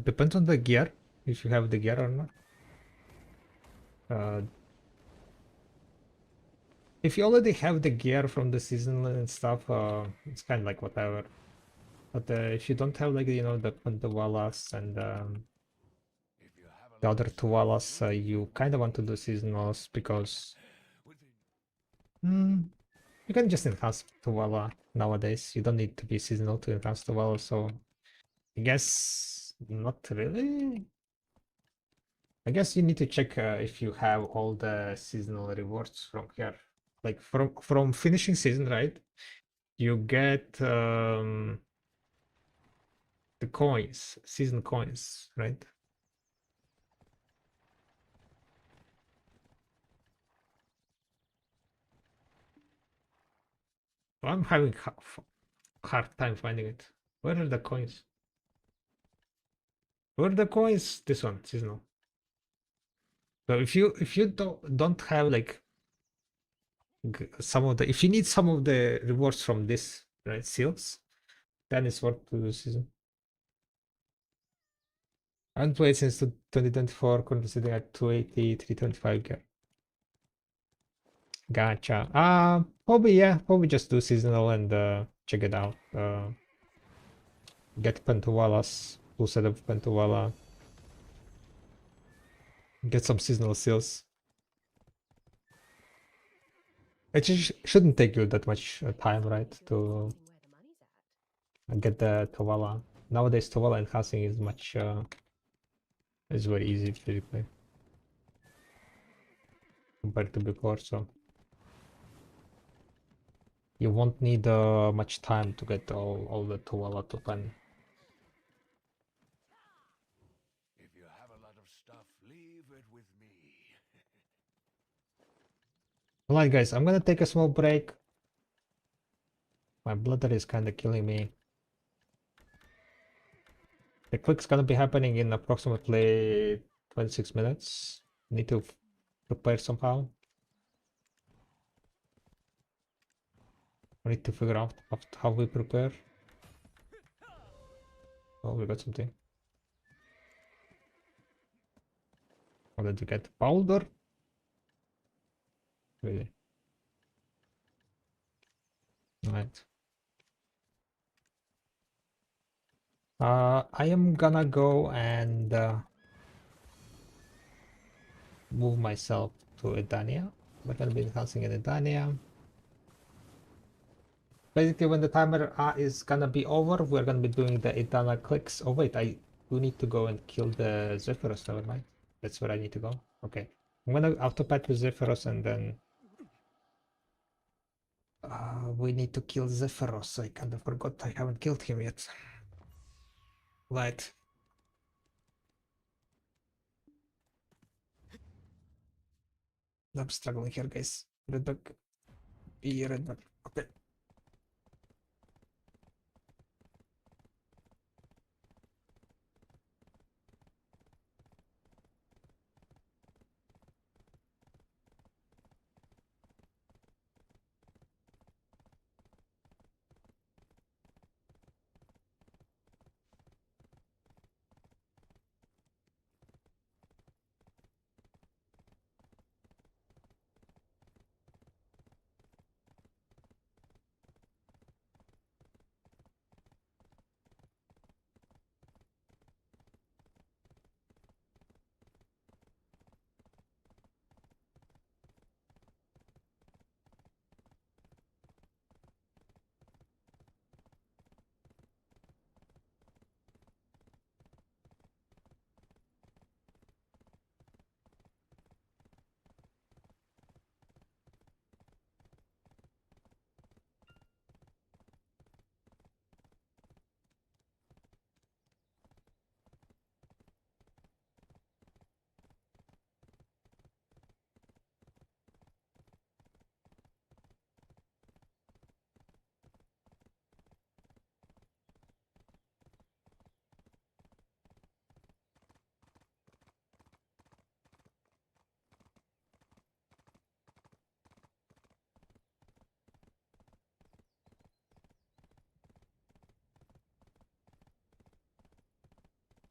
Speaker 1: Depends on the gear. If you have the gear or not. Uh, if you already have the gear from the season and stuff, it's kind of like whatever. But if you don't have, like, you know, the Pandawalas and the other Tualas, you kind of want to do seasonals because you can just enhance Tuala nowadays. You don't need to be seasonal to enhance Tuala, so I guess not really. I guess you need to check if you have all the seasonal rewards from here. Like from finishing season, right? You get the coins, season coins, right? I'm having hard time finding it. Where are the coins? Where are the coins? This one, seasonal. So if you don't have like some of the, if you need some of the rewards from this, right, seals, then it's worth to do season. I haven't played since 2024, currently sitting at 280, 325 gear. Gotcha. Probably, yeah, probably just do seasonal and check it out. Get Pentualas, full set of Pentuala. Get some seasonal seals. It shouldn't take you that much time, right, to get the Tovala. Nowadays, Tovala enhancing is much, is very easy to play compared to before, so you won't need much time to get all the Tovala to 10.
Speaker 4: If you have a lot of stuff, leave it with me.
Speaker 1: Alright, guys, I'm gonna take a small break. My bladder is kind of killing me. The click's gonna be happening in approximately 26 minutes. Need to prepare somehow. I need to figure out how we prepare. Oh, we got something. wanted to get powder. Really. Right. I am gonna go and move myself to Edania. We're gonna be enhancing in Edania. Basically, when the timer is gonna be over, we're gonna be doing the Edana clicks. Oh wait, I do need to go and kill the Zephyros, never mind. That's where I need to go. Okay. I'm gonna autopat with Zephyros and then we need to kill Zephyros. I kind of forgot I haven't killed him yet. Right. I'm struggling here, guys. Red bug. Be red bug. Okay.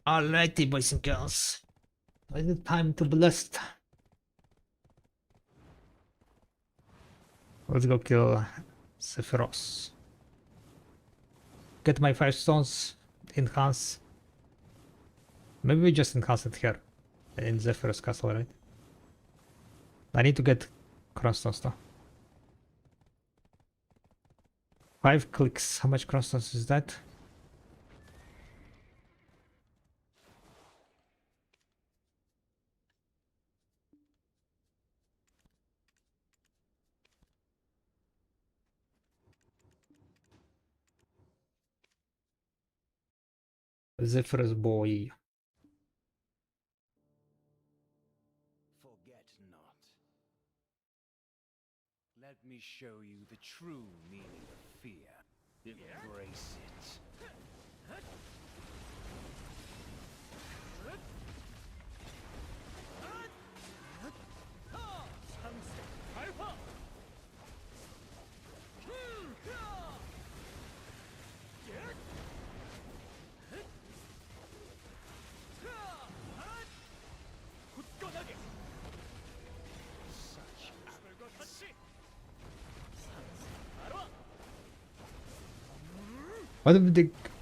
Speaker 1: Alrighty, boys and girls. Is it time to blast? Let's go kill Sephiroth. Get my 5 stones. Enhance. Maybe we just enhance it here. In Zephyr's castle, right? I need to get crossstones though. 5 clicks. How much crossstones is that? Zephyr's boy.
Speaker 4: Forget not. Let me show you the true meaning of fear. Embrace it.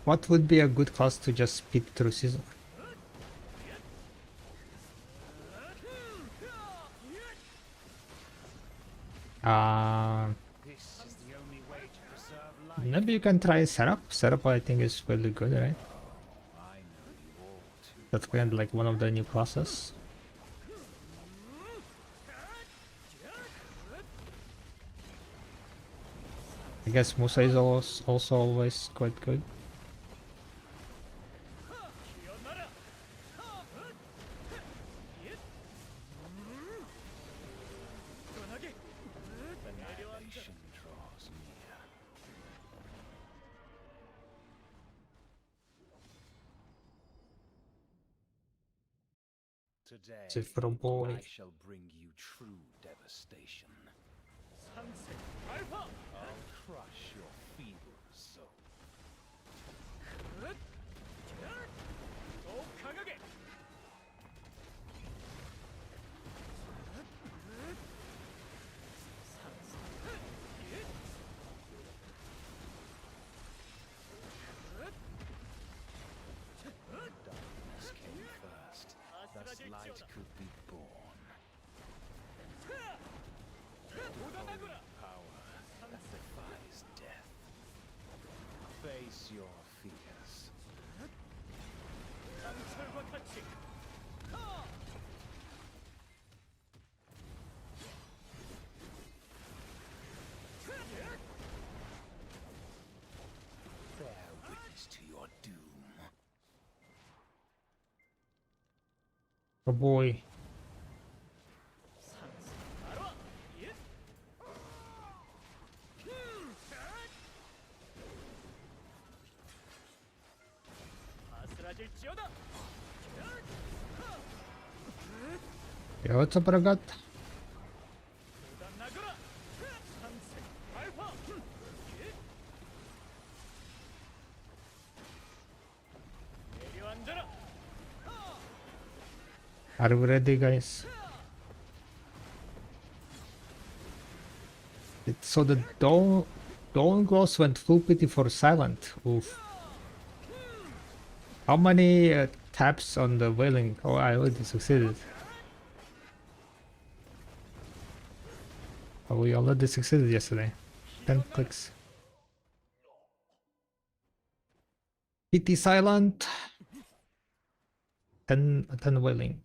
Speaker 1: What would be a good class to just speed through season?
Speaker 4: This is the only way to preserve life.
Speaker 1: Maybe you can try setup. Setup I think is really good, right?
Speaker 4: I know you all too.
Speaker 1: That's kind of like one of the new classes. I guess Musa is also always quite good.
Speaker 4: Annihilation draws near. Today,
Speaker 1: Zephyr boy.
Speaker 4: I shall bring you true devastation. I'll crush your feeble soul. light could be born. Power that defies death. Face your fears.
Speaker 2: 강철과 같이.
Speaker 4: Bear witness to your doom.
Speaker 1: Oh boy.
Speaker 2: 바로 예. 아슬아질지어다.
Speaker 1: Yeah, what's up, Ragat?
Speaker 2: 나그라. 상생 발화. 예. 내려앉아라.
Speaker 1: Are we ready, guys? So the dawn gloss went full PT for silent. Oof. How many taps on the wailing? Oh, I already succeeded. Oh, we already succeeded yesterday. 10 clicks. PT silent. 10 wailing.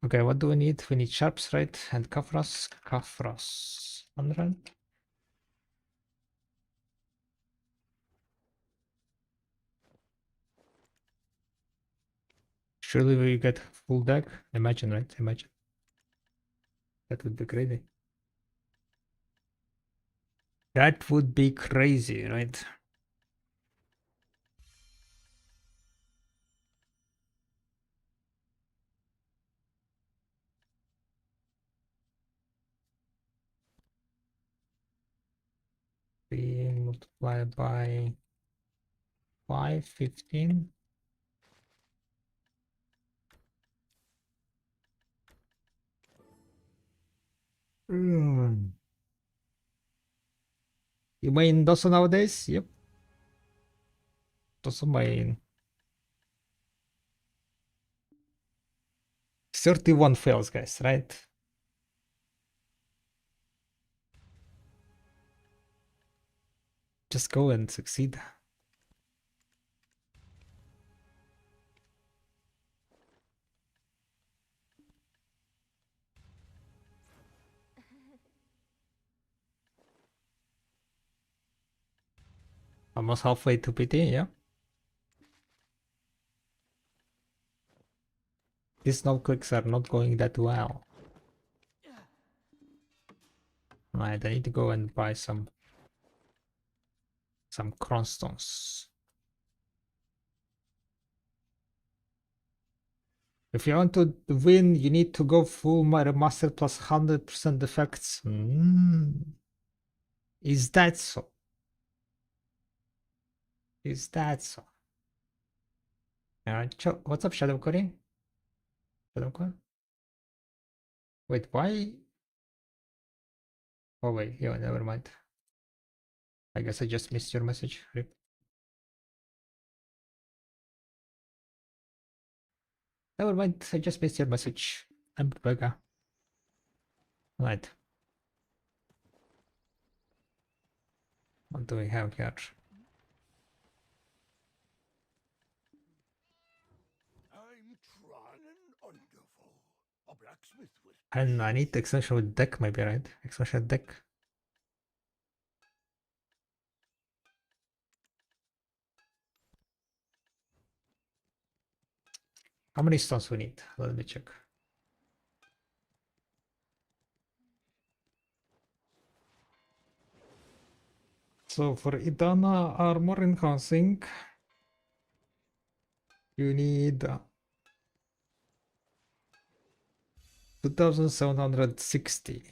Speaker 1: Okay, what do we need? We need sharps, right? And kafras. Kafras. 100. Surely we get full deck. Imagine, right? Imagine. That would be crazy. That would be crazy, right? We multiply by 5, 15. You main Dosso nowadays? Yep. Dosso main. 31 fails, guys, right? Just go and succeed. Almost halfway to PT, yeah. These no clicks are not going that well. Right, I need to go and buy some cronstones. If you want to win, you need to go full master plus 100% effects. Is that so? Is that so? What's up, Shadow Curry? Shadow Curry? Wait, why? Oh wait, yeah, never mind. I guess I just missed your message. Rip. Never mind, I just missed your message. I'm Vega. Right. What do we have here?
Speaker 5: I'm Tronin Underful, a blacksmith with
Speaker 1: And I need the extension with deck, maybe, right? Extension with deck. How many stones we need? Let me check. So for Edana armor enhancing, you need 2,760.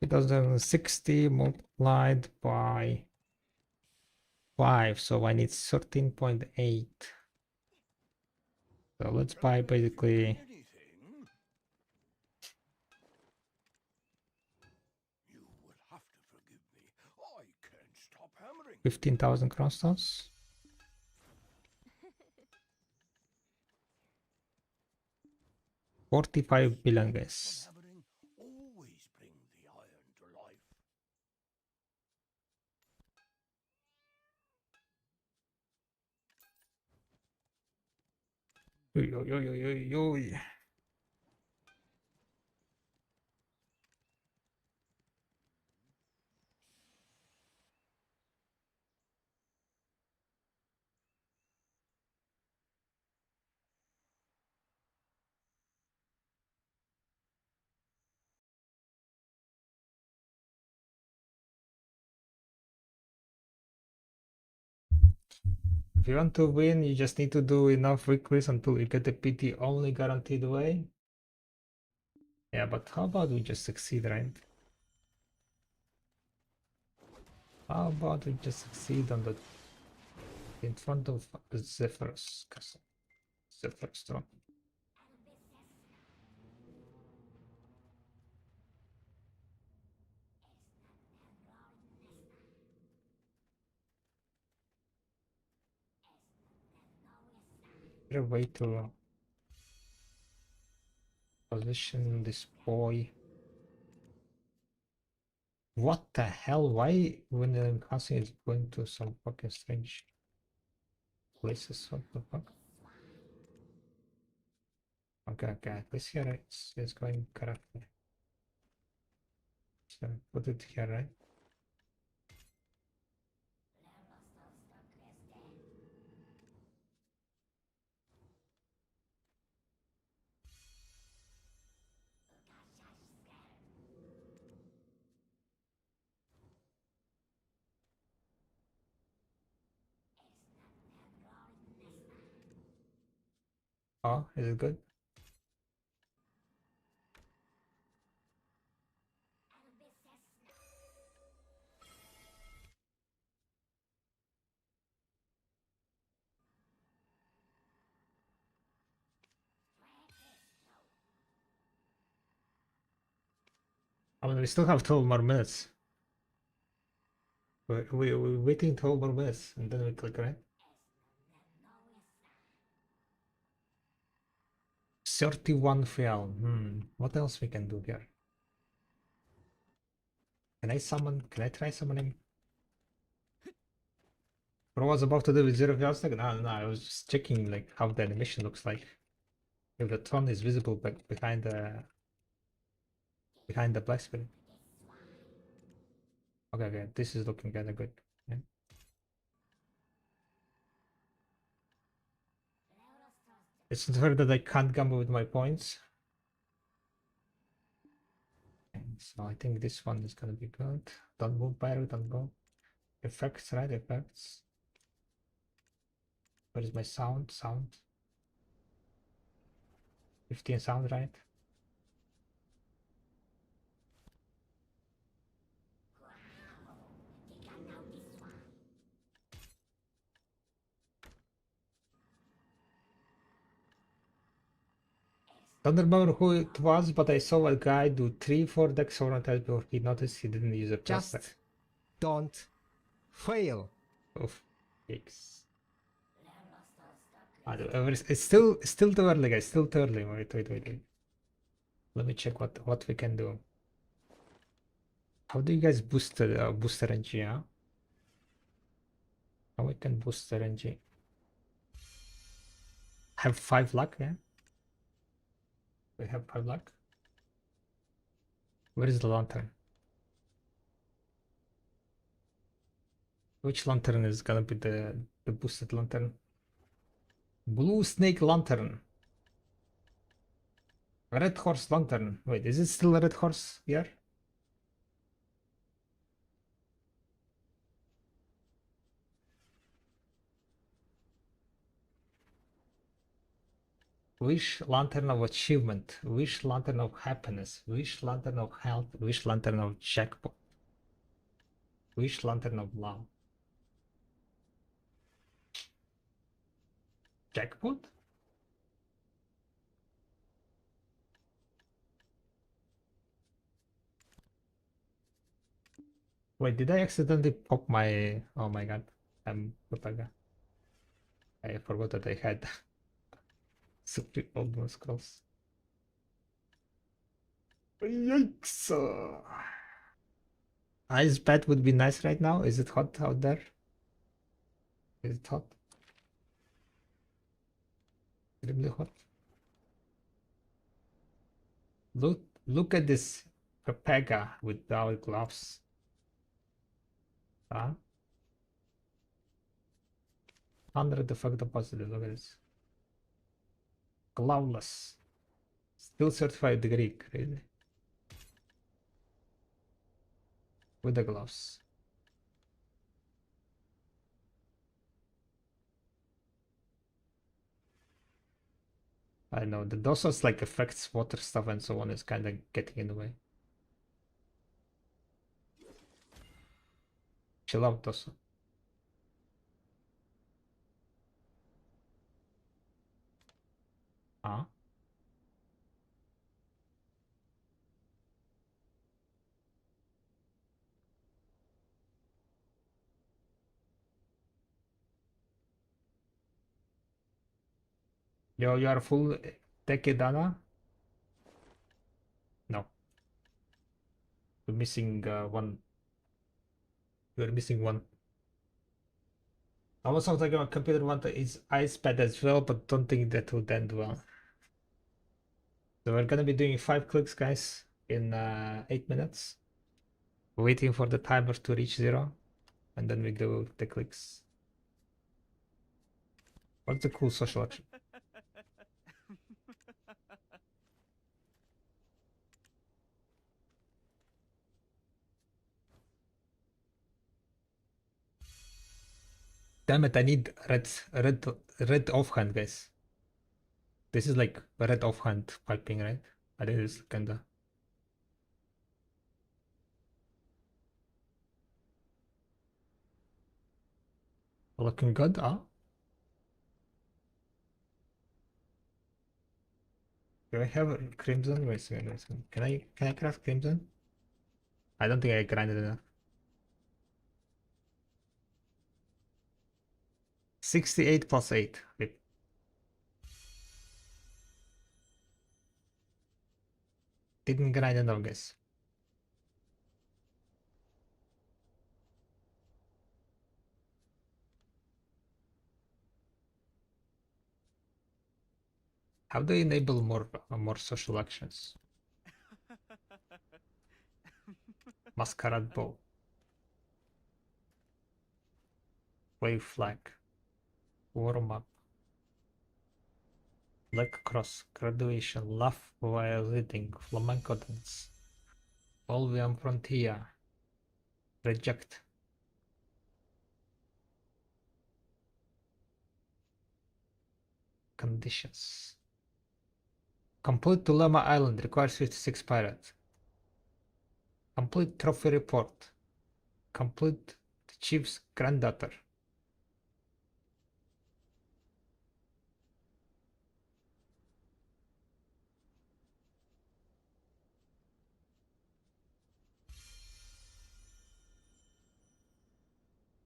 Speaker 1: 2,760 multiplied by 5, so I need 13.8. So let's buy basically
Speaker 5: Anything? You will have to forgive me. I can't stop hammering.
Speaker 1: 15,000 crossstones. 45 billion, guys.
Speaker 5: Hammering always bring the iron to life.
Speaker 1: Oy, oy, oy, oy, oy, oy. If you want to win, you just need to do enough weeklies until you get the PT only guaranteed way. Yeah, but how about we just succeed, right? How about we just succeed on the in front of Zephyrus castle? Zephyrus throne. Is there a way to position this boy? What the hell? Why when the castle is going to some fucking strange places? What the fuck? Okay, okay, at least here it's going correctly. So put it here, right? Oh, is it good? I mean, we still have 12 more minutes. We're waiting 12 more minutes and then we click, right? 31 fail. What else we can do here? Can I try summoning? What I was about to do with 0 fails? Like, no, I was just checking like how the animation looks like. If the throne is visible back behind the black spirit. Okay, okay, this is looking kinda good. Yeah. It's not fair that I can't gamble with my points. So I think this one is gonna be good. Don't move, Pyro, don't go. Effects, right? Effects. Where is my sound? Sound. 15 sound, right? Don't remember who it was, but I saw a guy do 3-4 decks several times before he noticed he didn't use a prospect.
Speaker 6: Just don't fail.
Speaker 1: Oof. Yikes. It's still too early, guys. Still too early. Wait. Let me check what we can do. How do you guys boost boost RNG? Yeah? How we can boost RNG? Have 5 luck, yeah? We have 5 luck. Where is the lantern? Which lantern is gonna be the boosted lantern? Blue snake lantern. Red horse lantern. Wait, is it still a red horse here? Wish lantern of achievement. Wish lantern of happiness. Wish lantern of health. Wish lantern of jackpot. Wish lantern of love. Jackpot? Wait, did I accidentally pop my... Oh my god. I'm Putaga. I forgot that I had Super Old Scrolls. Yikes! Ice bath would be nice right now. Is it hot out there? Is it hot? Extremely hot. Look at this Pepega without gloves. Huh? 100 effect deposit. Look at this. Gloveless. Still certified degree, crazy. With the gloves. I know the dosas like affects water stuff and so on is kind of getting in the way. Chill out, dosa. Huh? Yo, you are full tech Edana? No. You're missing one. You're missing one. I was talking about computer one is iPad as well, but don't think that would end well. So we're gonna be doing 5 clicks, guys, in 8 minutes. Waiting for the timer to reach 0, and then we do the clicks. What's the cool social action? Damn it, I need red offhand, guys. This is like red offhand piping, right? I think it's kinda. Looking good, huh? Do I have crimson? Wait a second, wait a second. Can I craft crimson? I don't think I grinded enough. 68 plus 8. Wait. Didn't grind enough, guys. How do you enable more social actions? Masquerade bow. Wave flag. Warm up. Leg cross. Graduation. Laugh while reading. Flamenco dance. Olvian frontier. Reject. Conditions. Complete Tulama Island requires 56 pirates. Complete trophy report. Complete the chief's granddaughter.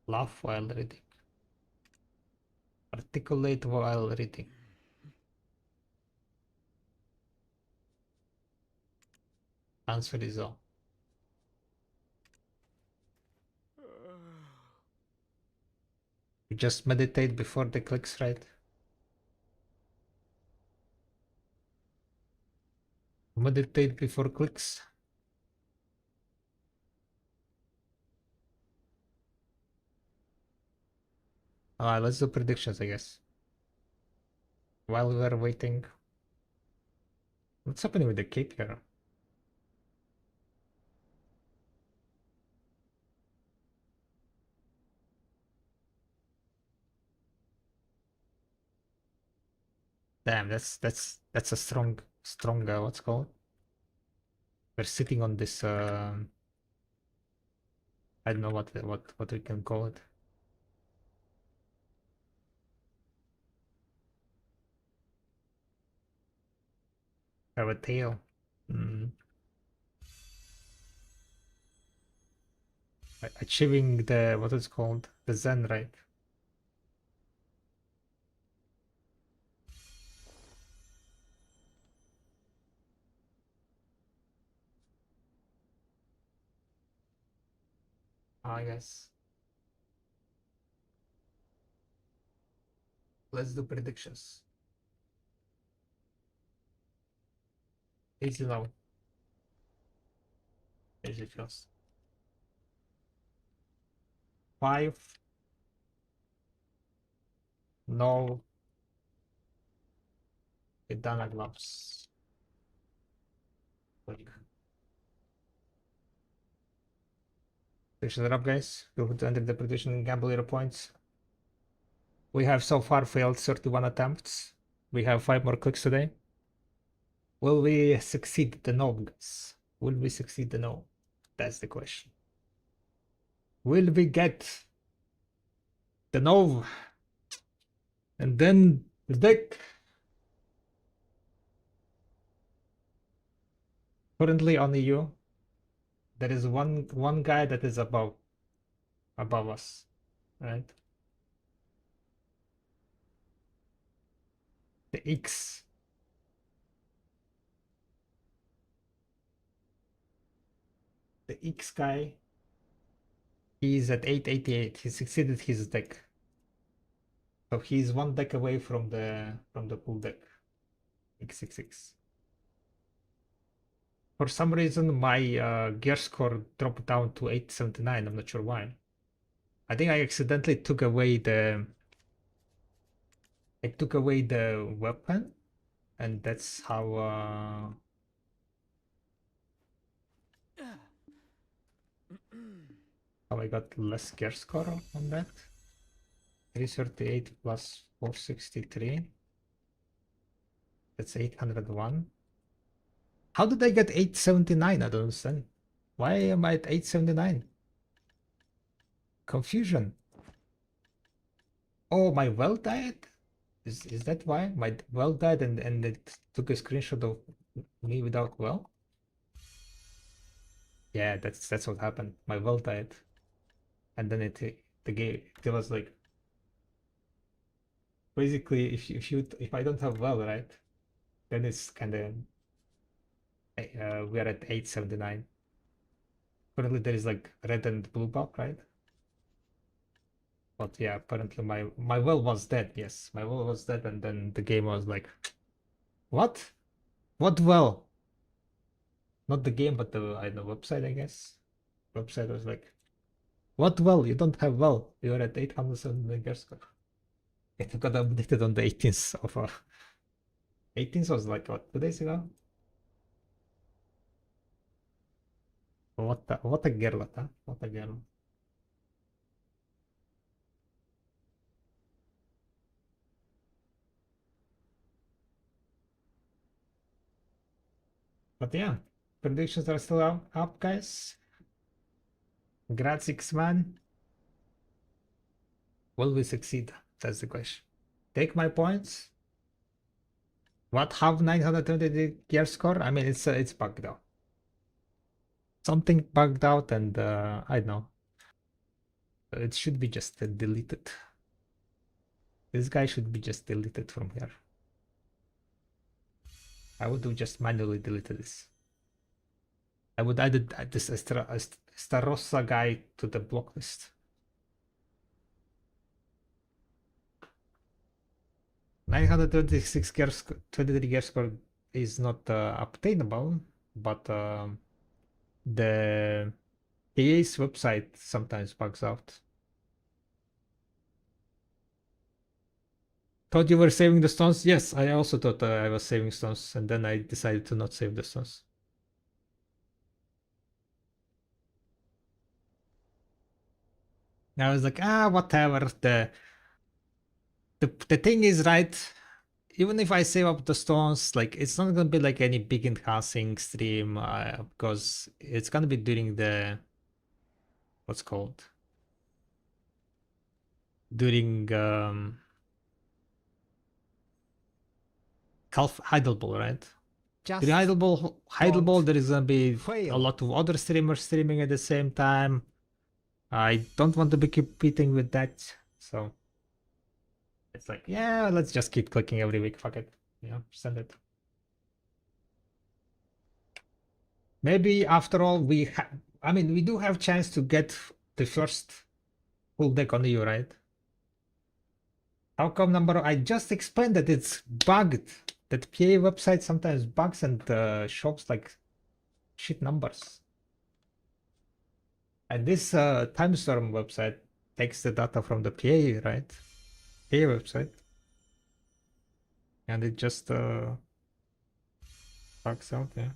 Speaker 1: Laugh while reading. Articulate while reading. Answer is all. You just meditate before the clicks, right? Meditate before clicks. Alright, let's do predictions, I guess. While we are waiting. What's happening with the cape here? Damn, that's a strong what's it called? We're sitting on this I don't know what we can call it. Have a tail. Achieving the what is called the Zen, right? I guess. Let's do predictions. Easy now. Easy first. 5. No. Edana gloves. Like. Prediction up, guys. Go to enter the prediction and gamble your points. We have so far failed 31 attempts. We have 5 more clicks today. Will we succeed the no, guys? Will we succeed the no? That's the question. Will we get the no? And then the deck. Currently on EU, there is one guy that is above us, right? The X. The X guy. He's at 888. He succeeded his deck. So he's one deck away from the pool deck. X66. For some reason, my gear score dropped down to 879. I'm not sure why. I think I accidentally took away the weapon, and that's how I got less gear score on that. 338 plus 463. That's 801. How did I get 879? I don't understand. Why am I at 879? Confusion. Oh, my well died? Is that why? My well died and it took a screenshot of me without well? Yeah, that's what happened. My well died. And then the game it was like basically if I don't have well, right? Then it's kinda we are at 879. Currently there is like red and blue buff, right? But yeah, apparently my well was dead. Yes, my well was dead, and then the game was like, what? What well? Not the game, but the website, I guess. Website was like, what well? You don't have well. You're at 807 gear score. It got updated on the 18th of 18th was like what, 2 days ago? What a girl, huh? What a girl. But yeah, predictions are still up, guys. Grazie, man. Will we succeed? That's the question. Take my points. What have 920 gear score? I mean, it's bugged out. Something bugged out, and I don't know. It should be just deleted. This guy should be just deleted from here. I would have just manually deleted this. I would add this Starossa guy to the block list. 926 gear 23 gear score is not obtainable, but the KA's website sometimes bugs out. Thought you were saving the stones? Yes, I also thought I was saving stones, and then I decided to not save the stones. I was like, whatever. The thing is, right, even if I save up the stones, like it's not gonna be like any big enhancing stream because it's gonna be during the what's called during Calf Heidelball, right?
Speaker 6: Just
Speaker 1: During Heidelball, there is gonna be a
Speaker 6: fail.
Speaker 1: lot of other streamers streaming at the same time. I don't want to be competing with that, so it's like, yeah, let's just keep clicking every week. Fuck it, send it. Maybe after all, I mean, we do have chance to get the first full deck on you, right? How come number? I just explained that it's bugged. That PA website sometimes bugs and shows like shit numbers. And this Timestorm website takes the data from the PA, right? PA website. And it just bugs out, yeah.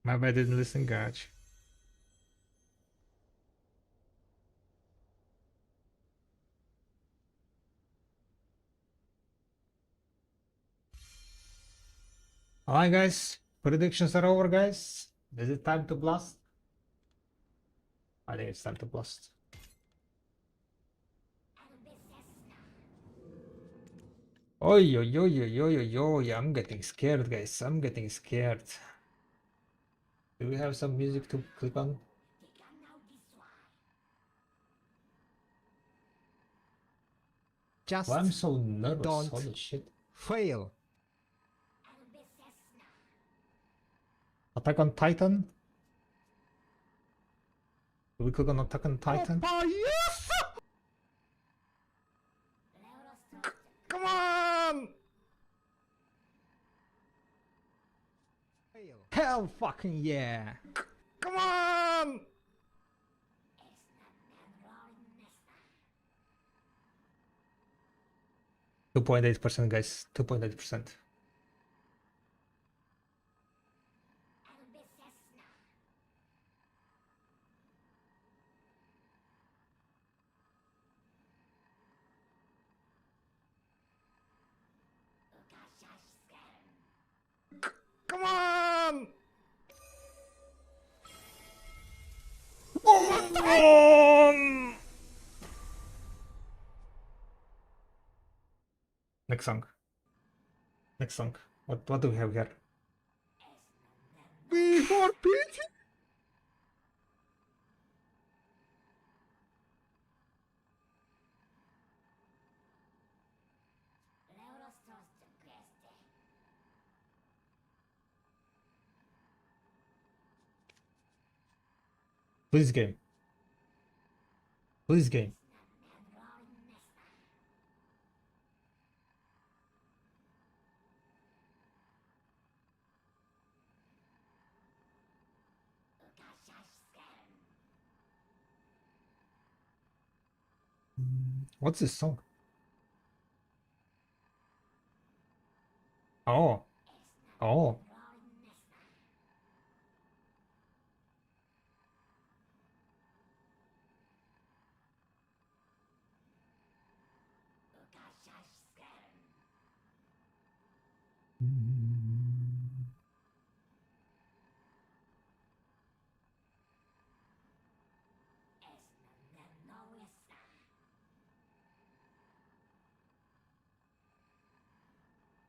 Speaker 1: Maybe I didn't listen, Gotch. Alright, guys. Predictions are over, guys. Is it time to blast? I think it's time to blast. Oi, oi, oi, oi, oi, oi, oi, I'm getting scared, guys. I'm getting scared. Do we have some music to click on?
Speaker 6: Just
Speaker 1: Why I'm so nervous?
Speaker 6: don't
Speaker 1: Holy shit.
Speaker 6: fail.
Speaker 1: Attack on Titan? Do we click on Attack on Titan?
Speaker 6: Yes! Come on! Fail. Hell fucking yeah! Come on!
Speaker 1: 2.8%, guys. 2.8%.
Speaker 6: Come on!
Speaker 1: Next song. Next song. What do we have here?
Speaker 6: Before pity?
Speaker 1: Please game. Please game. What's this song? Oh. Oh.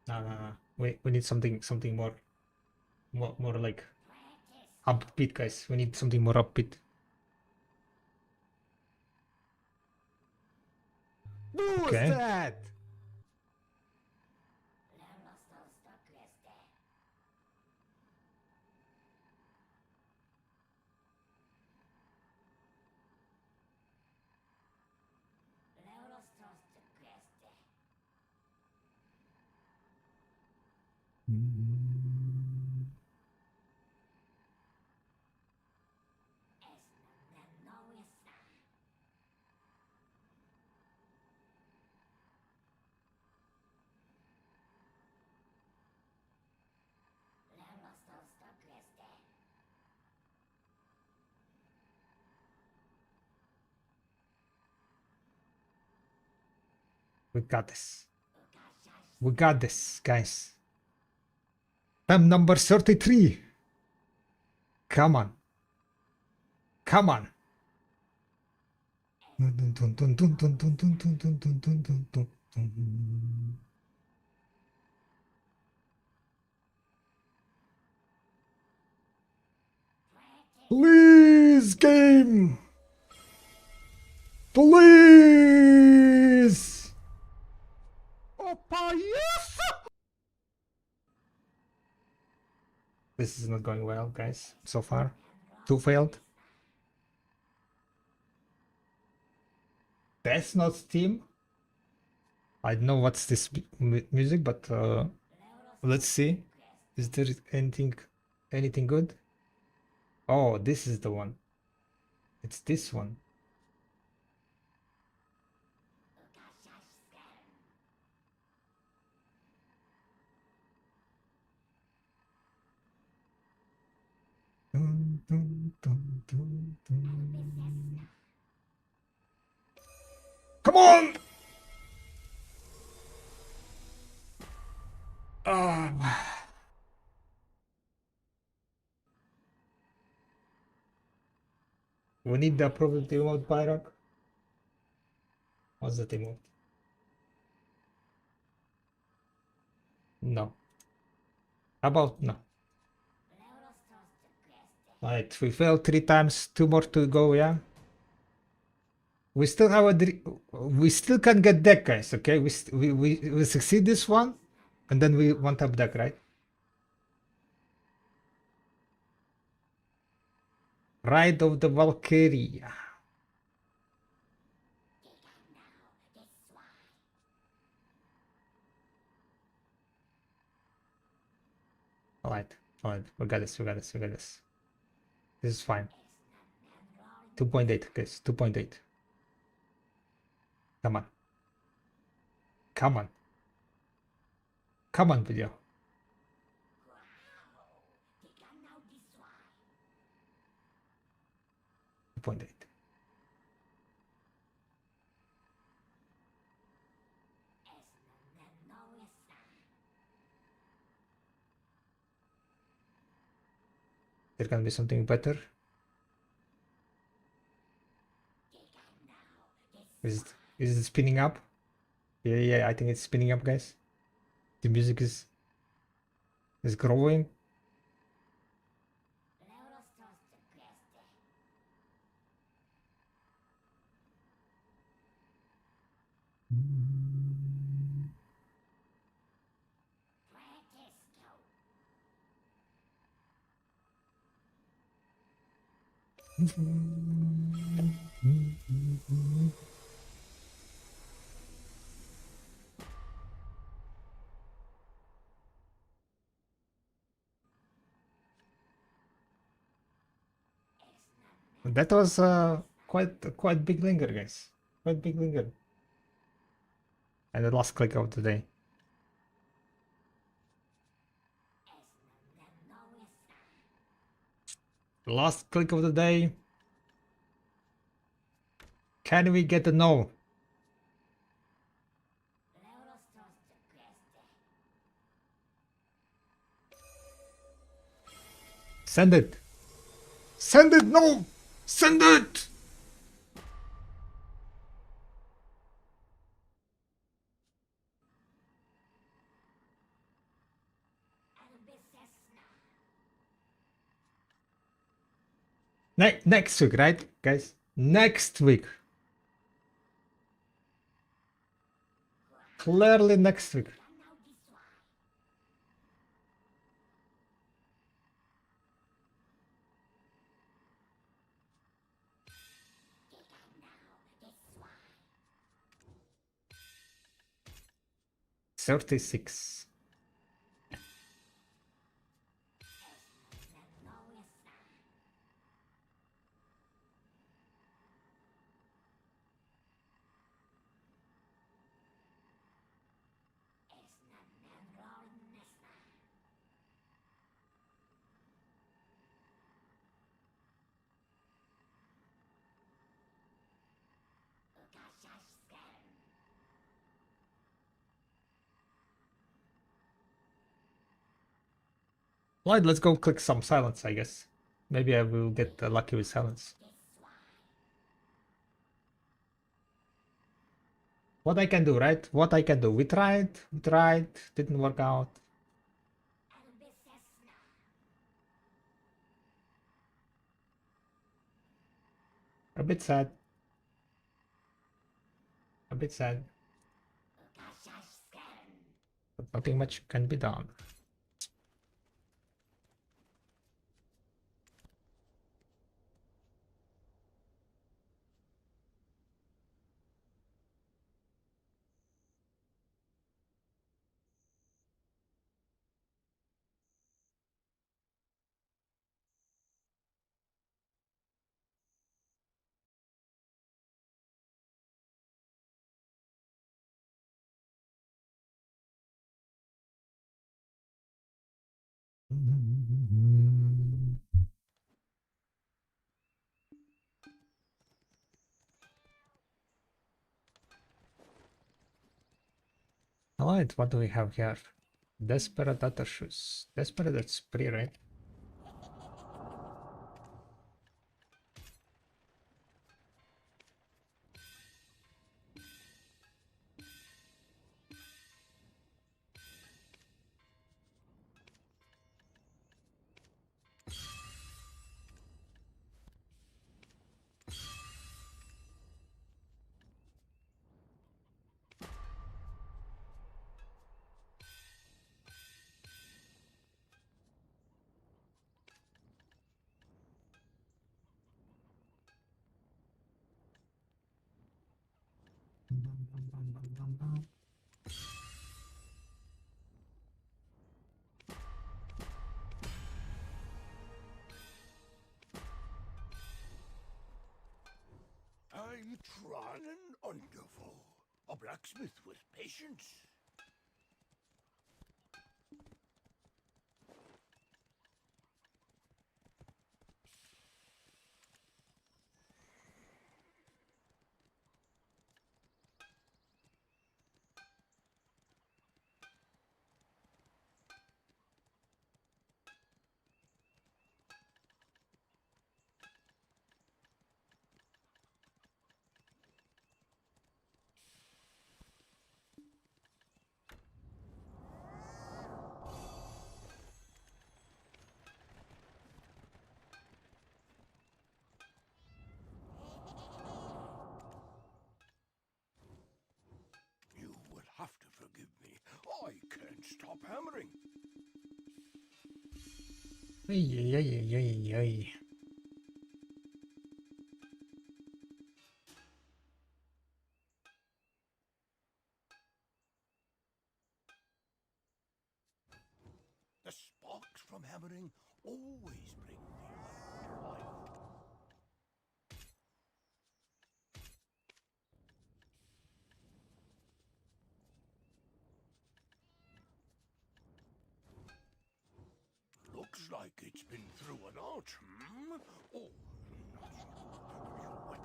Speaker 1: No. We need something more like upbeat, guys. We need something more upbeat.
Speaker 6: Who's
Speaker 1: Okay.
Speaker 6: that?
Speaker 1: We got this. We got this, guys. Time number 33. Come on. Come on. Please, game. Please. Opa, yes. This is not going well, guys, so far. 2 failed. That's not Steam. I don't know what's this music, but let's see. Is there anything good? Oh, this is the one. It's this one. Dun, dun, dun, dun, dun. Come on! Ah. We need the approval to emote Pyrock. What's that emote? No. How about no? Alright, we failed 3 times, 2 more to go, yeah? We still have we still can get deck, guys, okay? We succeed this one, and then we want up deck, right? Ride of the Valkyrie. Alright, we got this, we got this, we got this. This is fine. 2.8, guys, 2.8. Come on. Come on. Come on, video. 2.8. There can be something better. Is it spinning up? Yeah, I think it's spinning up, guys. The music is growing. That was quite big linger, guys. Quite big linger. And the last click of the day. Last click of the day. Can we get a no? Send it. Send it, no! Send it! Next week, right, guys? Next week. Clearly next week. $36. Right, let's go click some silence, I guess. Maybe I will get lucky with silence. What I can do, right? What I can do. We tried, didn't work out. A bit sad. A bit sad. But nothing much can be done. Alright, what do we have here? Desperate Data Shoes. Desperate, that's pretty, right?
Speaker 5: I'm trying and wonderful. A blacksmith with patience. You will have to forgive me. I can't stop hammering.
Speaker 1: Ay, ay, ay, ay, ay.
Speaker 5: The sparks from hammering always bring the iron to life. Looks like it's been through an arch, hmm? Oh, not you. Your weapon.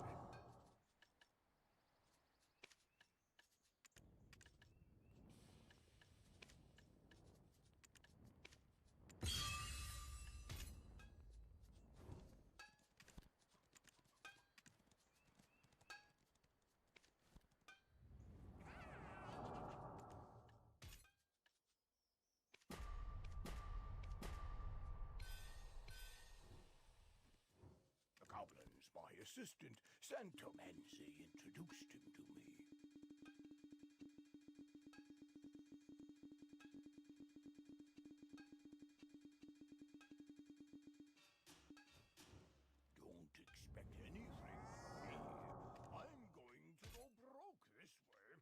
Speaker 5: The goblin's my assistant. Santomanzi introduced him to me. Don't expect anything from me. I'm going to go broke this way.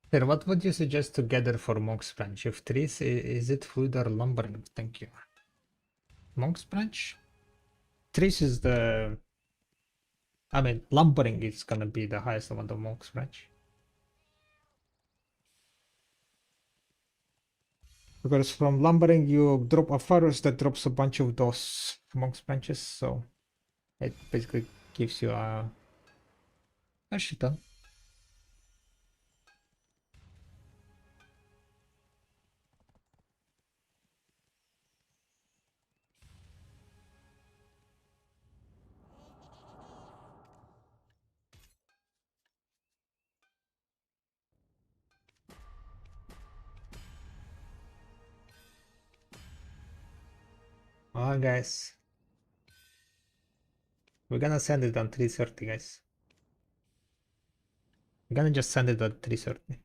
Speaker 1: Then what would you suggest to gather for Monk's Branch? If trees, is it fluid or lumbering? Thank you. Monk's Branch? Trees is the... I mean, lumbering is gonna be the highest amount of Monk's Branch. Because from lumbering you drop a forest that drops a bunch of those Monk's Branches, so it basically gives you a shit ton. Alright guys, we're gonna send it on 330 guys. I'm gonna just send it at 330.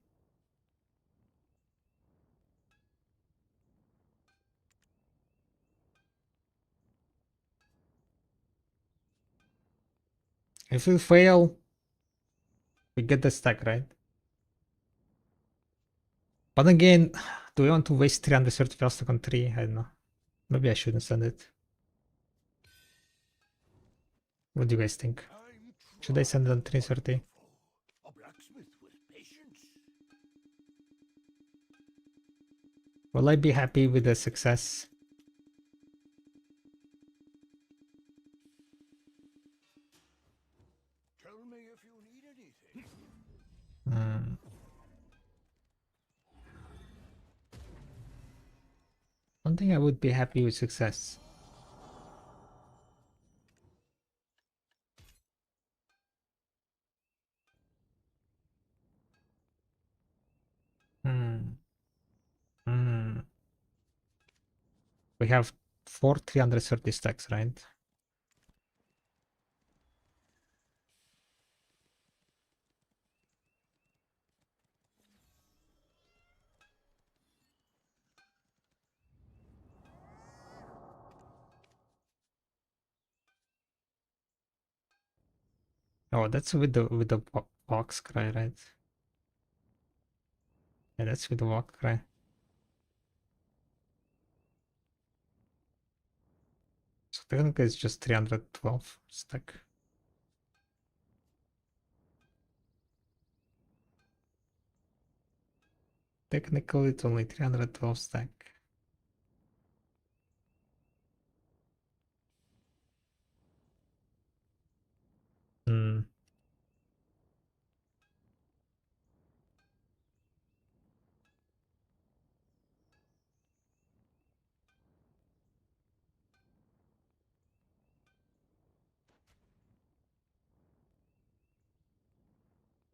Speaker 1: If we fail, we get the stack, right? But again, do we want to waste 330 failstock on 3? I don't know. Maybe I shouldn't send it. What do you guys think? Should I send it on 330?
Speaker 5: A blacksmith with patience.
Speaker 1: Will I be happy with the success?
Speaker 5: Tell me if you need anything.
Speaker 1: Hmm. I don't think I would be happy with success. Hmm. Hmm. We have 330 stacks, right? Oh, that's with the box cry, right? Yeah, that's with the walk cry. So technically it's just 312 stack. Technically it's only 312 stack. Hmm.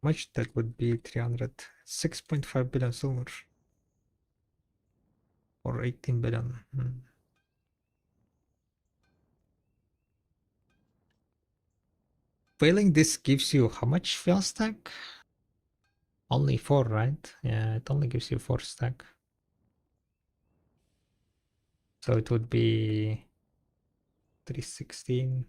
Speaker 1: Much that would be 300. 6.5 billion silver. Or 18 billion. Hmm. Failing this gives you how much fail stack? Only 4, right? Yeah, it only gives you 4 stack. So it would be 316.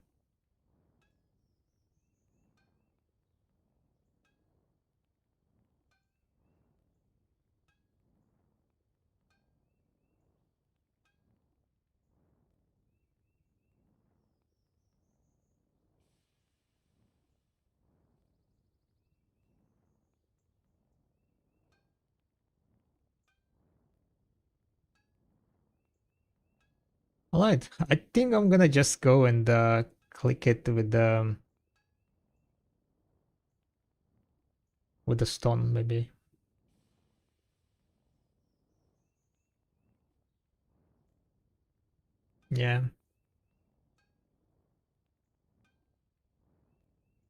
Speaker 1: Alright, I think I'm gonna just go and click it with the stone maybe. Yeah.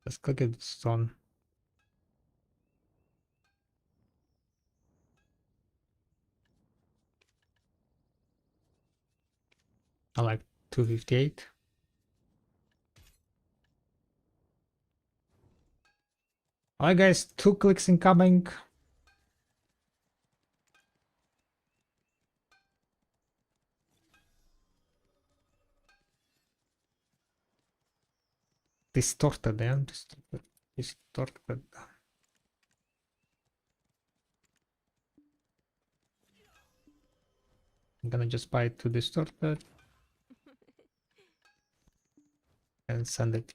Speaker 1: Let's click it with stone. I like 258. Alright guys, 2 clicks incoming. Distorted, yeah? Distorted. I'm gonna just buy 2 distorted and send it.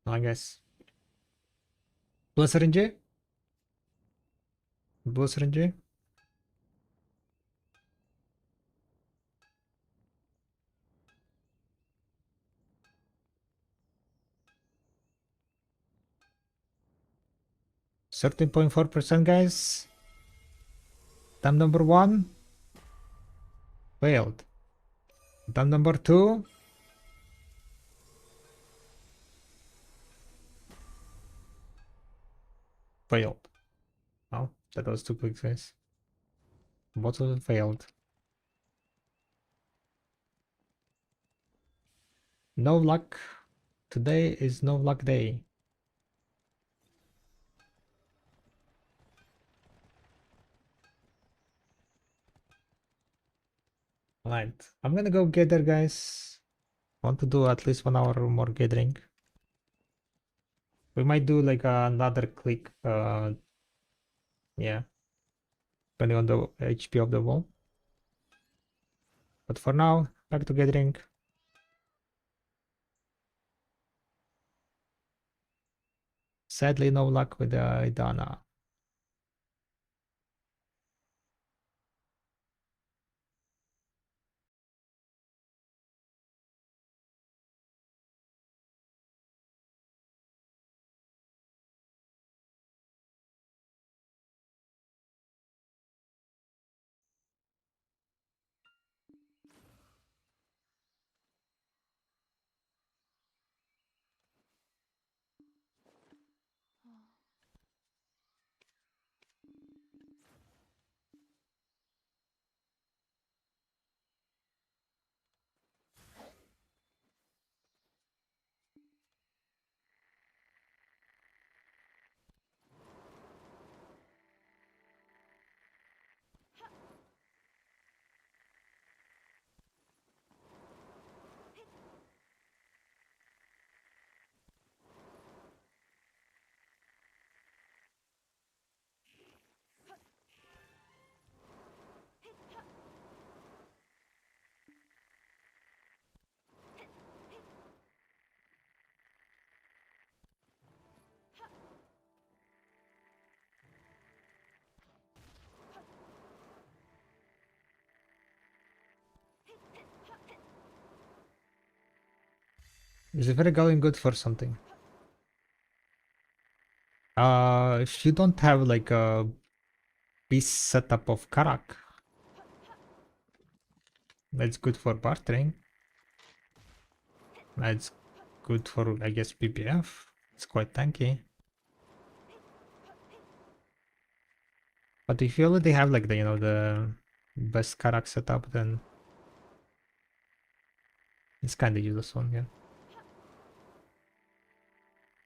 Speaker 1: I guess. Blue syringe? Blue syringe? %13.4%, guys. Time number 1 failed. Time number 2 failed. Oh, that was too quick, guys. Both of them failed. No luck. Today is no luck day. Right, I'm gonna go gather, guys. Want to do at least 1 hour more gathering. We might do like another click. Yeah, depending on the HP of the wall. But for now, back to gathering. Sadly, no luck with the Edana. Is it very going good for something? If you don't have like a piece setup of Karak, that's good for bartering. That's good for, I guess, PPF. It's quite tanky. But if you already have like the, you know, the best Karak setup, then it's kind of useless one, yeah.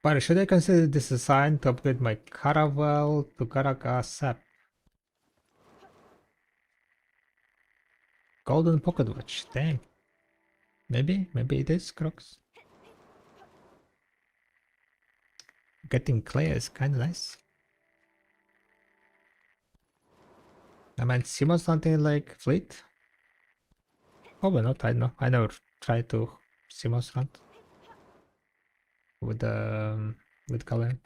Speaker 1: But should I consider this a sign to upgrade my Caravel to Karak Sap? Golden pocket watch, dang. Maybe it is, Crocs. Getting clear is kind of nice. I mean, Simon something like Fleet? Probably not, I don't know. I never tried to Simon's hunt with Galleon.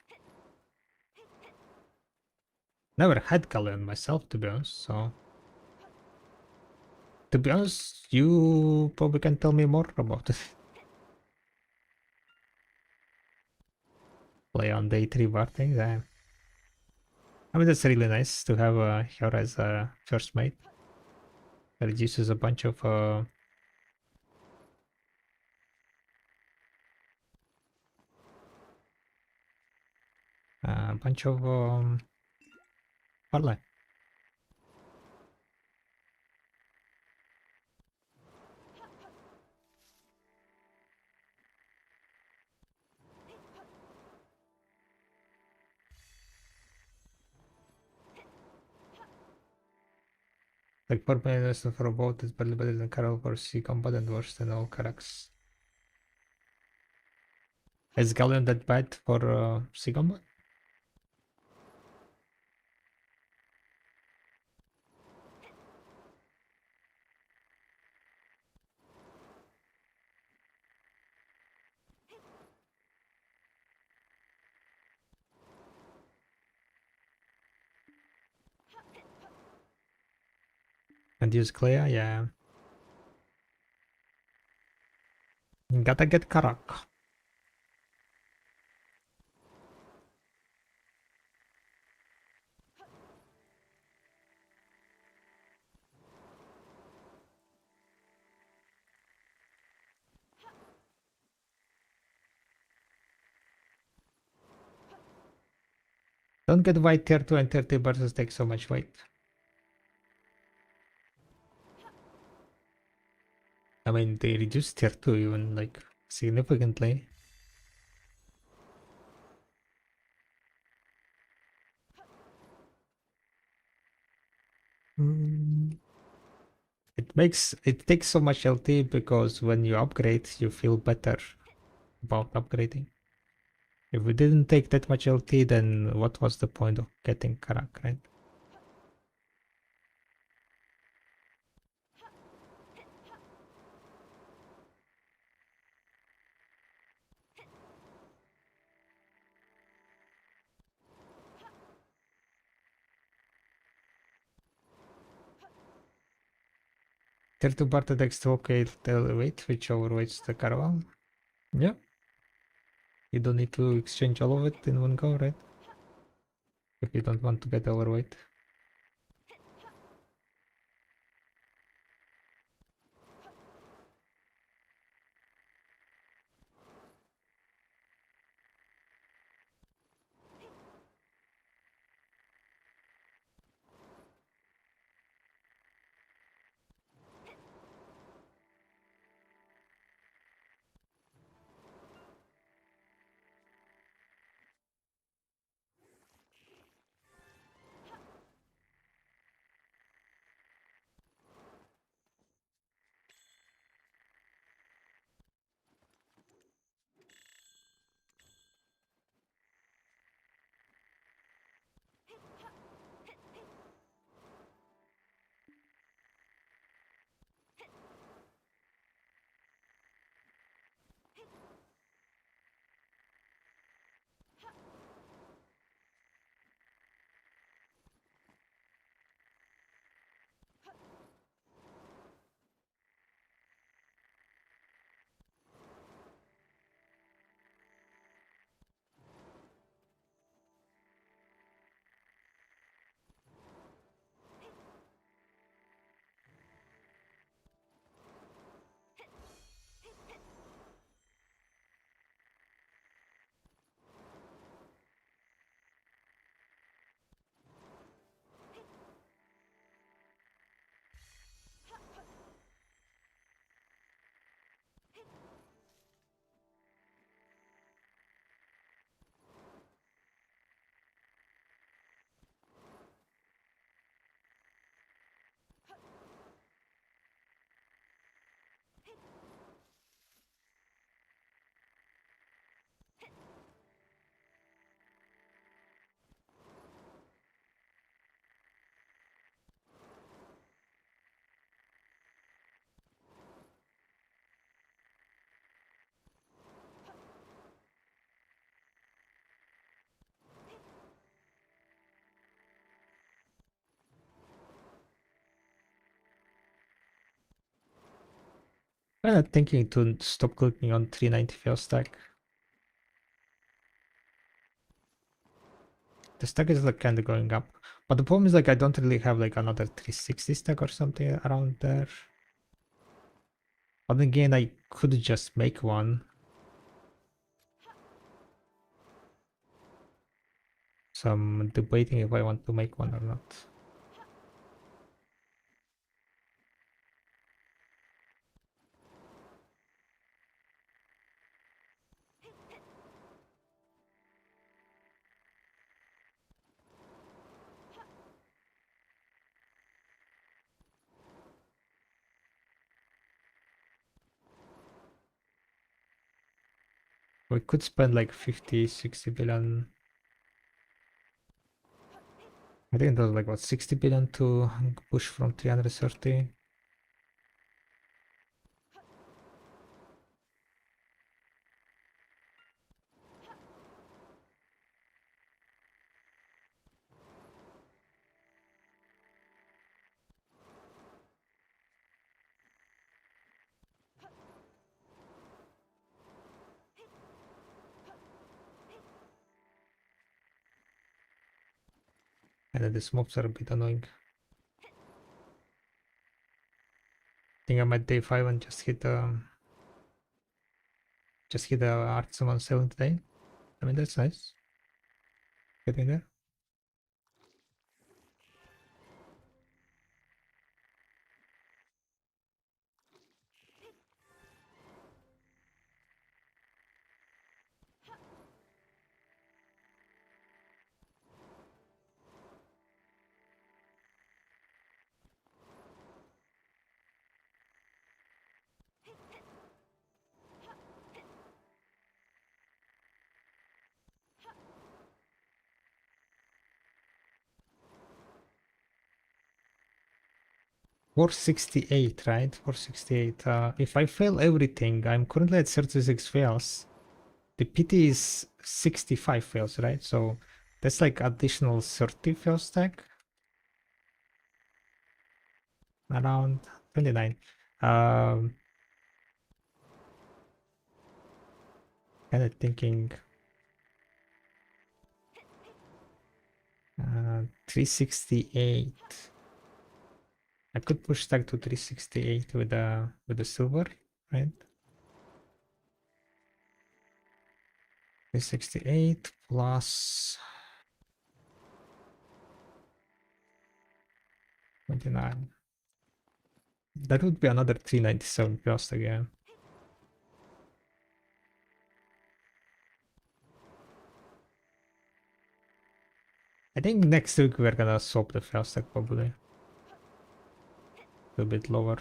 Speaker 1: Never had Galleon myself, to be honest, so to be honest, you probably can tell me more about it. Play on day 3 bar things. I mean, that's really nice to have her as a first mate. It reduces a bunch of parlay. Like per minutes for a boat is barely better than Carol for sea combat and worse than all Caracks. Is Galleon that bad for sea combat? And use Clea, yeah. Gotta get Karak. Don't get why tier 2 and tier 3 versus take so much weight. I mean, they reduced tier 2 even, like, significantly. It takes so much LT because when you upgrade, you feel better about upgrading. If we didn't take that much LT, then what was the point of getting Karak, right? Tier 2 Barta Dex to okay elevate, which overweights the Caravan. Yeah. You don't need to exchange all of it in one go, right? If you don't want to get overweight. I'm thinking to stop clicking on 390 fail stack. The stack is like kind of going up. But the problem is like I don't really have like another 360 stack or something around there. But again, I could just make one. So I'm debating if I want to make one or not. We could spend like 50, 60 billion. I think it was like what 60 billion to push from 330. And the mobs are a bit annoying. I think I'm at day 5 and just hit the art summon 7th day. I mean, that's nice. Getting there. $468, right? $468. If I fail everything, I'm currently at 36 fails. The PT is 65 fails, right? So that's like additional 30 fail stack. Around 29. Kind of thinking 368. I could push stack to 368 with the silver, right? 368 plus 29. That would be another 397 plus again. I think next week we're gonna swap the fail stack probably. A bit lower.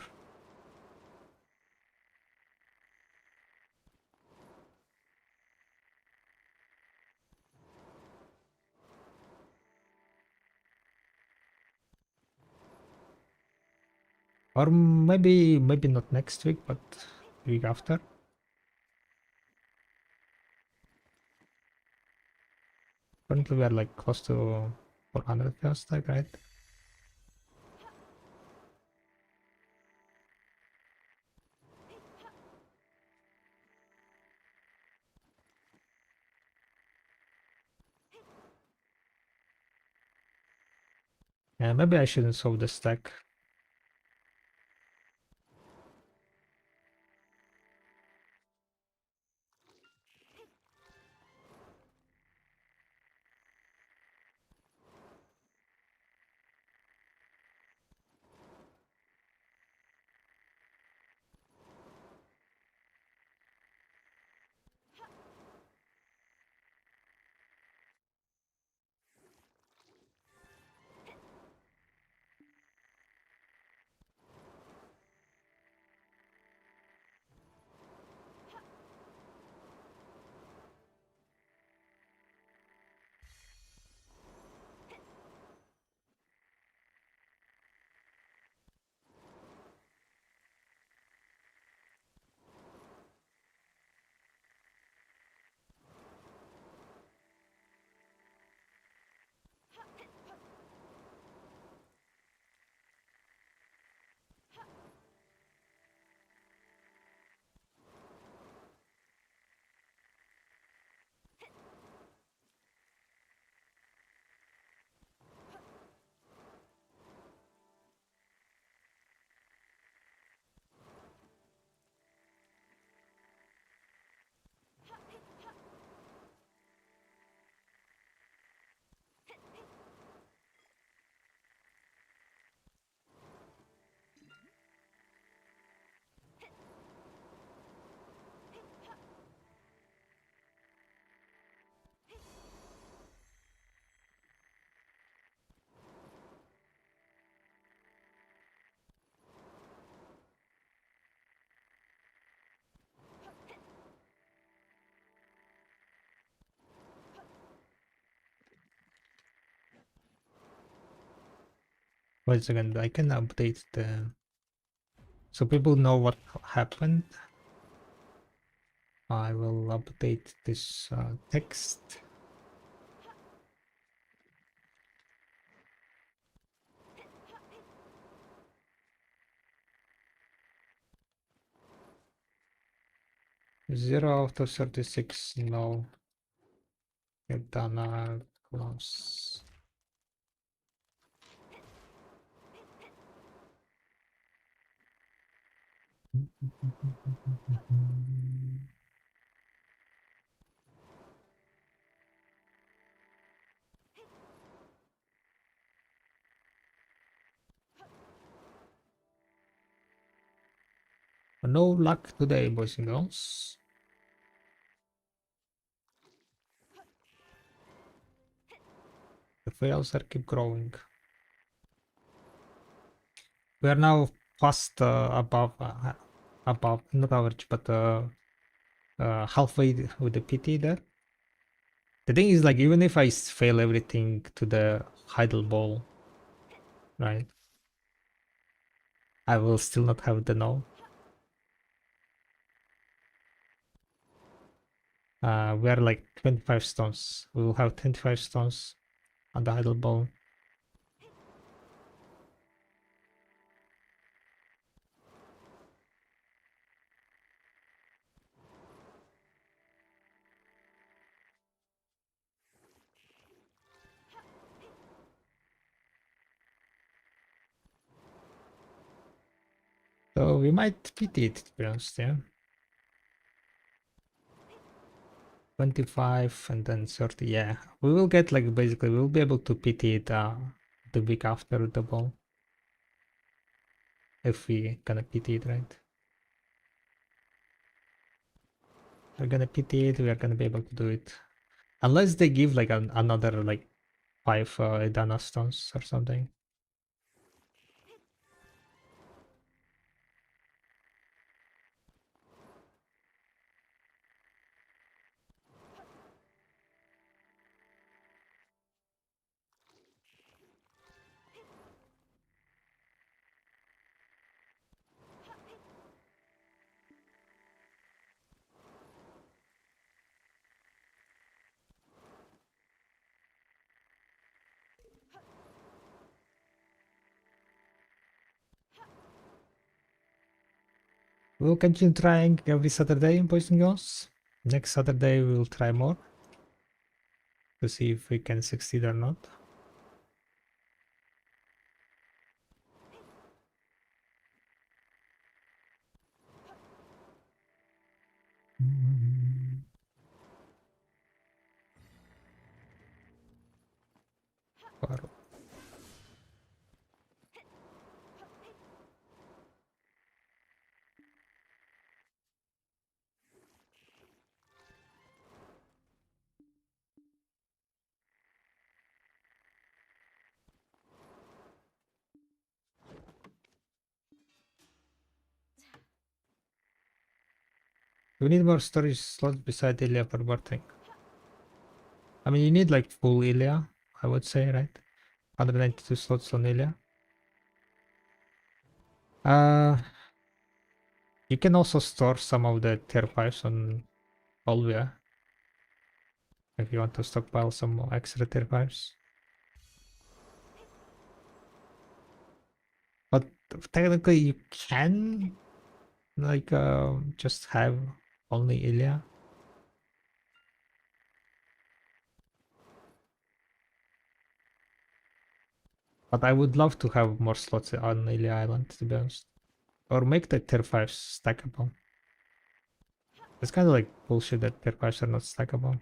Speaker 1: Or maybe not next week, but the week after. Currently we are like close to 400 fail stack, right? Yeah, maybe I shouldn't solve the stack. Wait a second, I can update the so people know what happened. I will update this text. Zero out of 36, no. Edana close. No luck today, boys and girls. The fails are keep growing. We are now past above not average, but halfway with the PT there. The thing is, like, even if I fail everything to the idle ball, right, I will still not have the no. We are like 25 stones. We will have 25 stones on the idle ball. So we might pity it, to be honest, yeah. 25 and then 30, yeah. We will get, like, basically, we'll be able to pity it the week after the ball. If we gonna pity it, right? We're gonna pity it, we are gonna be able to do it. Unless they give, like, another, like, 5 Edana stones or something. We'll continue trying every Saturday, boys and girls. Next Saturday we'll try more to see if we can succeed or not. Or- We need more storage slots beside Ilya for bartering. I mean, you need like full Ilya, I would say, right? 192 slots on Ilya. You can also store some of the tier 5s on Olvia if you want to stockpile some more extra tier 5s. But technically you can like just have only Ilya. But I would love to have more slots on Ilya Island, to be honest. Or make the tier 5s stackable. It's kind of like bullshit that tier 5s are not stackable.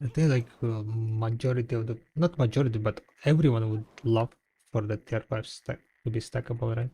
Speaker 1: I think like majority of the, not majority, but everyone would love for the tier 5 stack to be stackable, right?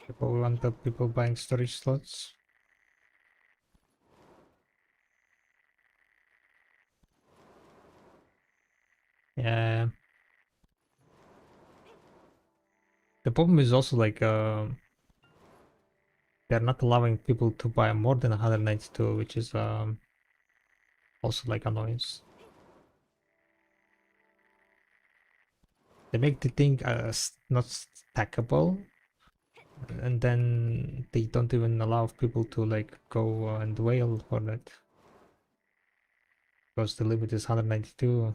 Speaker 1: People want the people buying storage slots. Yeah. The problem is also like they're not allowing people to buy more than 192, which is also like annoyance. They make the thing not stackable, and then they don't even allow people to like go and whale for that because the limit is 192.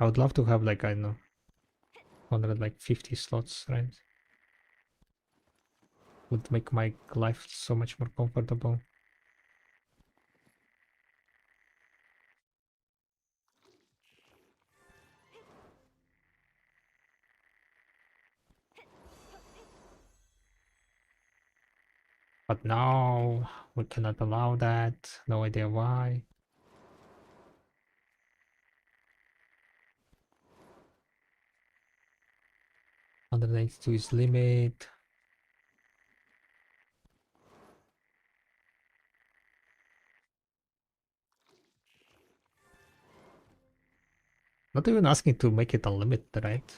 Speaker 1: I would love to have like, I don't know, 150 slots, right? Would make my life so much more comfortable. But no, we cannot allow that. No idea why. 192 is limit. Not even asking to make it a limit, right?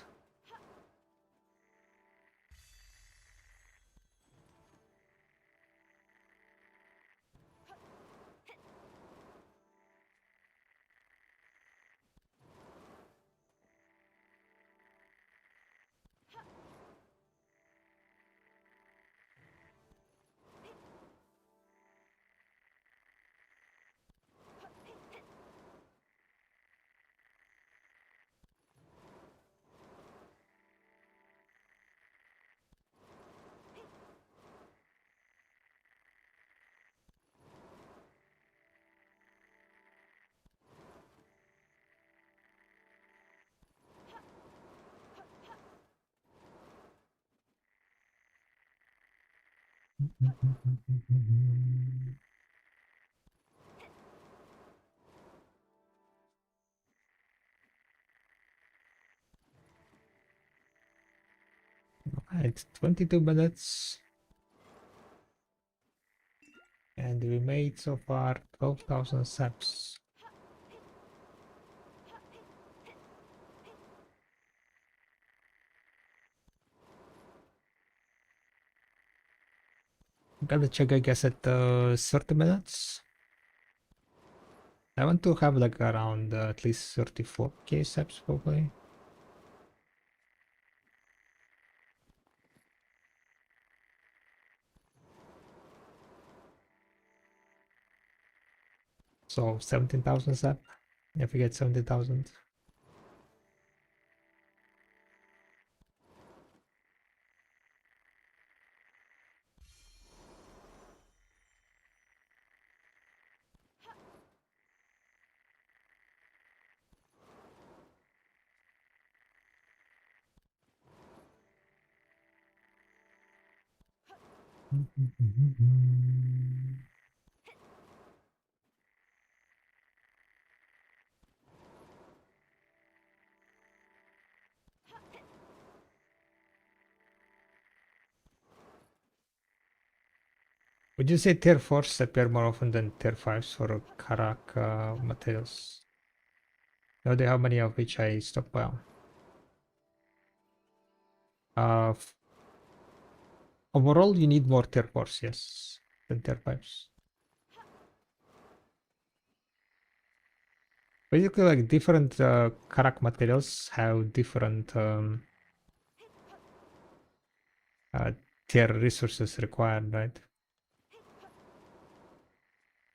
Speaker 1: It's 22 minutes. And we made so far 12,000 steps. Gotta check, I guess, at 30 minutes. I want to have like around at least 34k steps probably. So 17,000 steps. If we get 70,000. Would you say tier 4s appear more often than tier 5s for Karak materials? No idea how many of which I stockpile. Overall, you need more tier 4s, yes, than tier 5s. Basically, like different Karak materials have different tier resources required, right?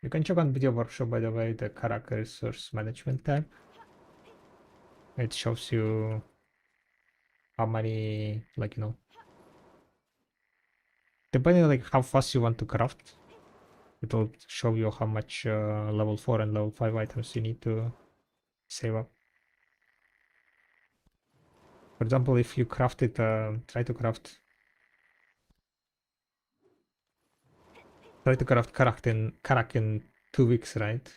Speaker 1: You can check on Video Workshop, by the way, the Karak Resource Management tab. It shows you how many, like, you know, depending on like how fast you want to craft, it will show you how much level 4 and level 5 items you need to save up. For example, if you craft it, try to craft Karak in 2 weeks, right?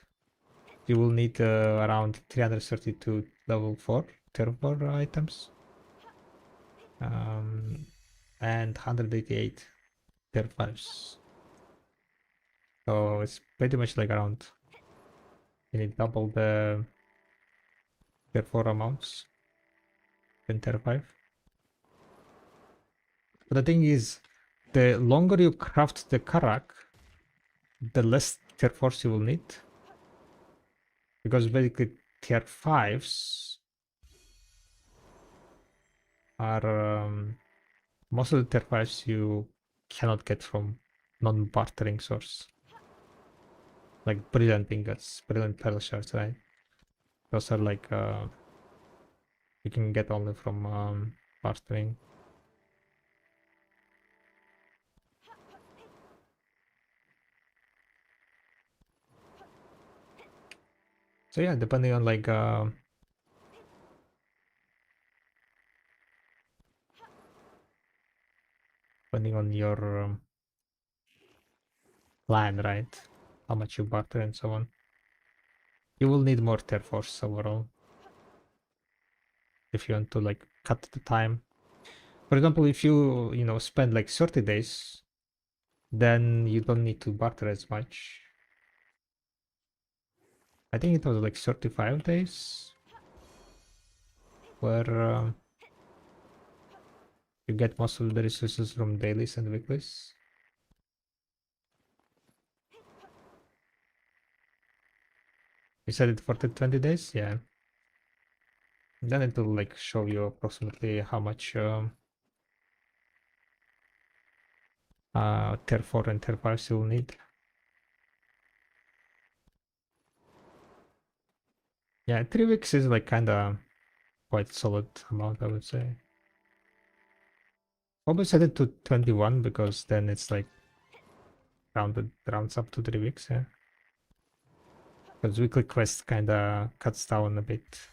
Speaker 1: You will need around 332 level 4 tier 4 items. And 188 tier 5s. So it's pretty much like around, you need double the tier 4 amounts than tier 5. But the thing is, the longer you craft the Karak, the less tier 4s you will need. Because basically tier 5s are most of the tier 5s you cannot get from non-bartering source. Like brilliant ingots, brilliant pearl shards, right? Those are like you can get only from bartering. So yeah, depending on like depending on your plan, right? How much you barter and so on. You will need more tier 4s overall if you want to like cut the time. For example, if you spend like 30 days, then you don't need to barter as much. I think it was like 35 days where you get most of the resources from dailies and weeklies. You said it for the 20 days? Yeah. Then it will like show you approximately how much tier 4 and tier 5 you'll need. Yeah, 3 weeks is like kinda quite solid amount, I would say. Probably set it to 21 because then it's like rounds up to 3 weeks, yeah. Because weekly quest kinda cuts down a bit.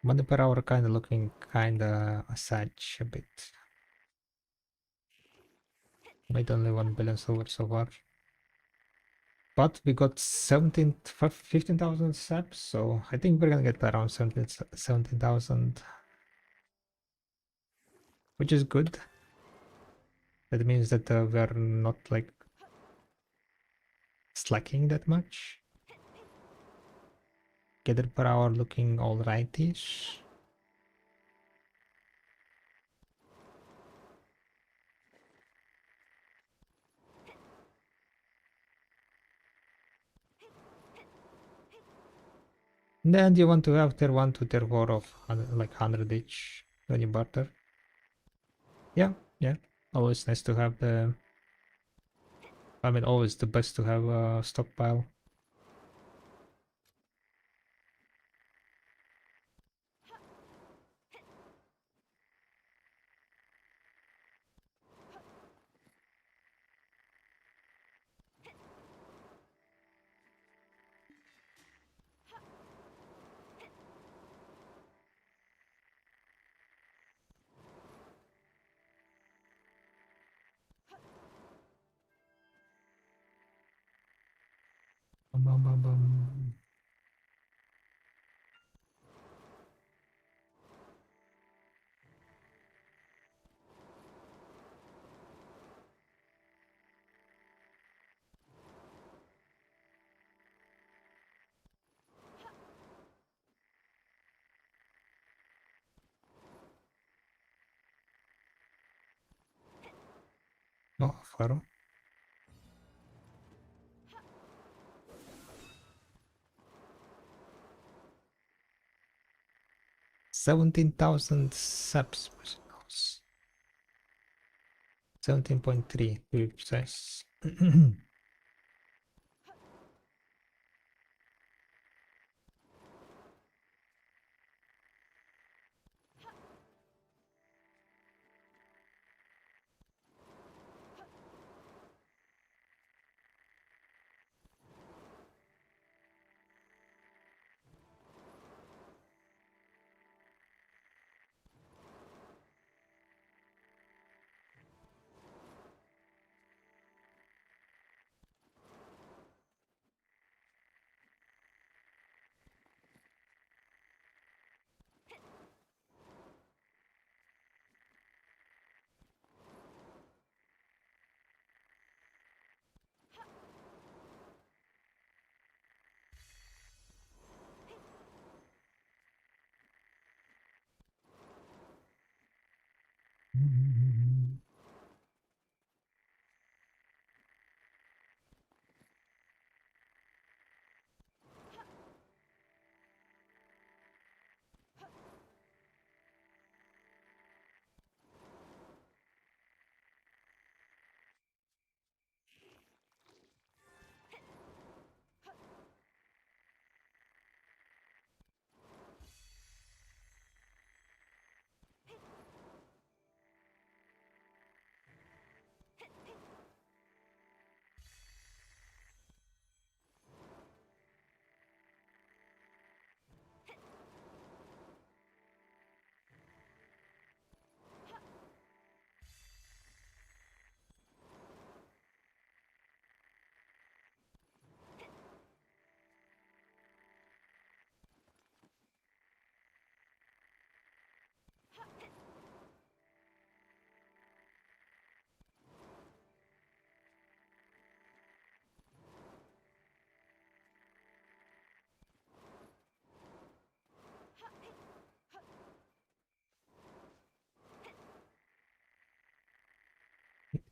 Speaker 1: Money per hour kinda looking kinda such a bit. Made only 1 billion silver so far. But we got 15,000 steps, so I think we're gonna get around 17,000, which is good. That means that we're not like slacking that much. Gather per hour looking alright-ish. Then you want to have tier 1 to tier 4 of like 100 each when you barter. Yeah, always nice to have the I mean, always the best to have a stockpile. Bum, bum, bum, bum. Oh, claro. $17,000 subs. 17.3 to be precise.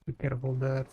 Speaker 1: Be careful there.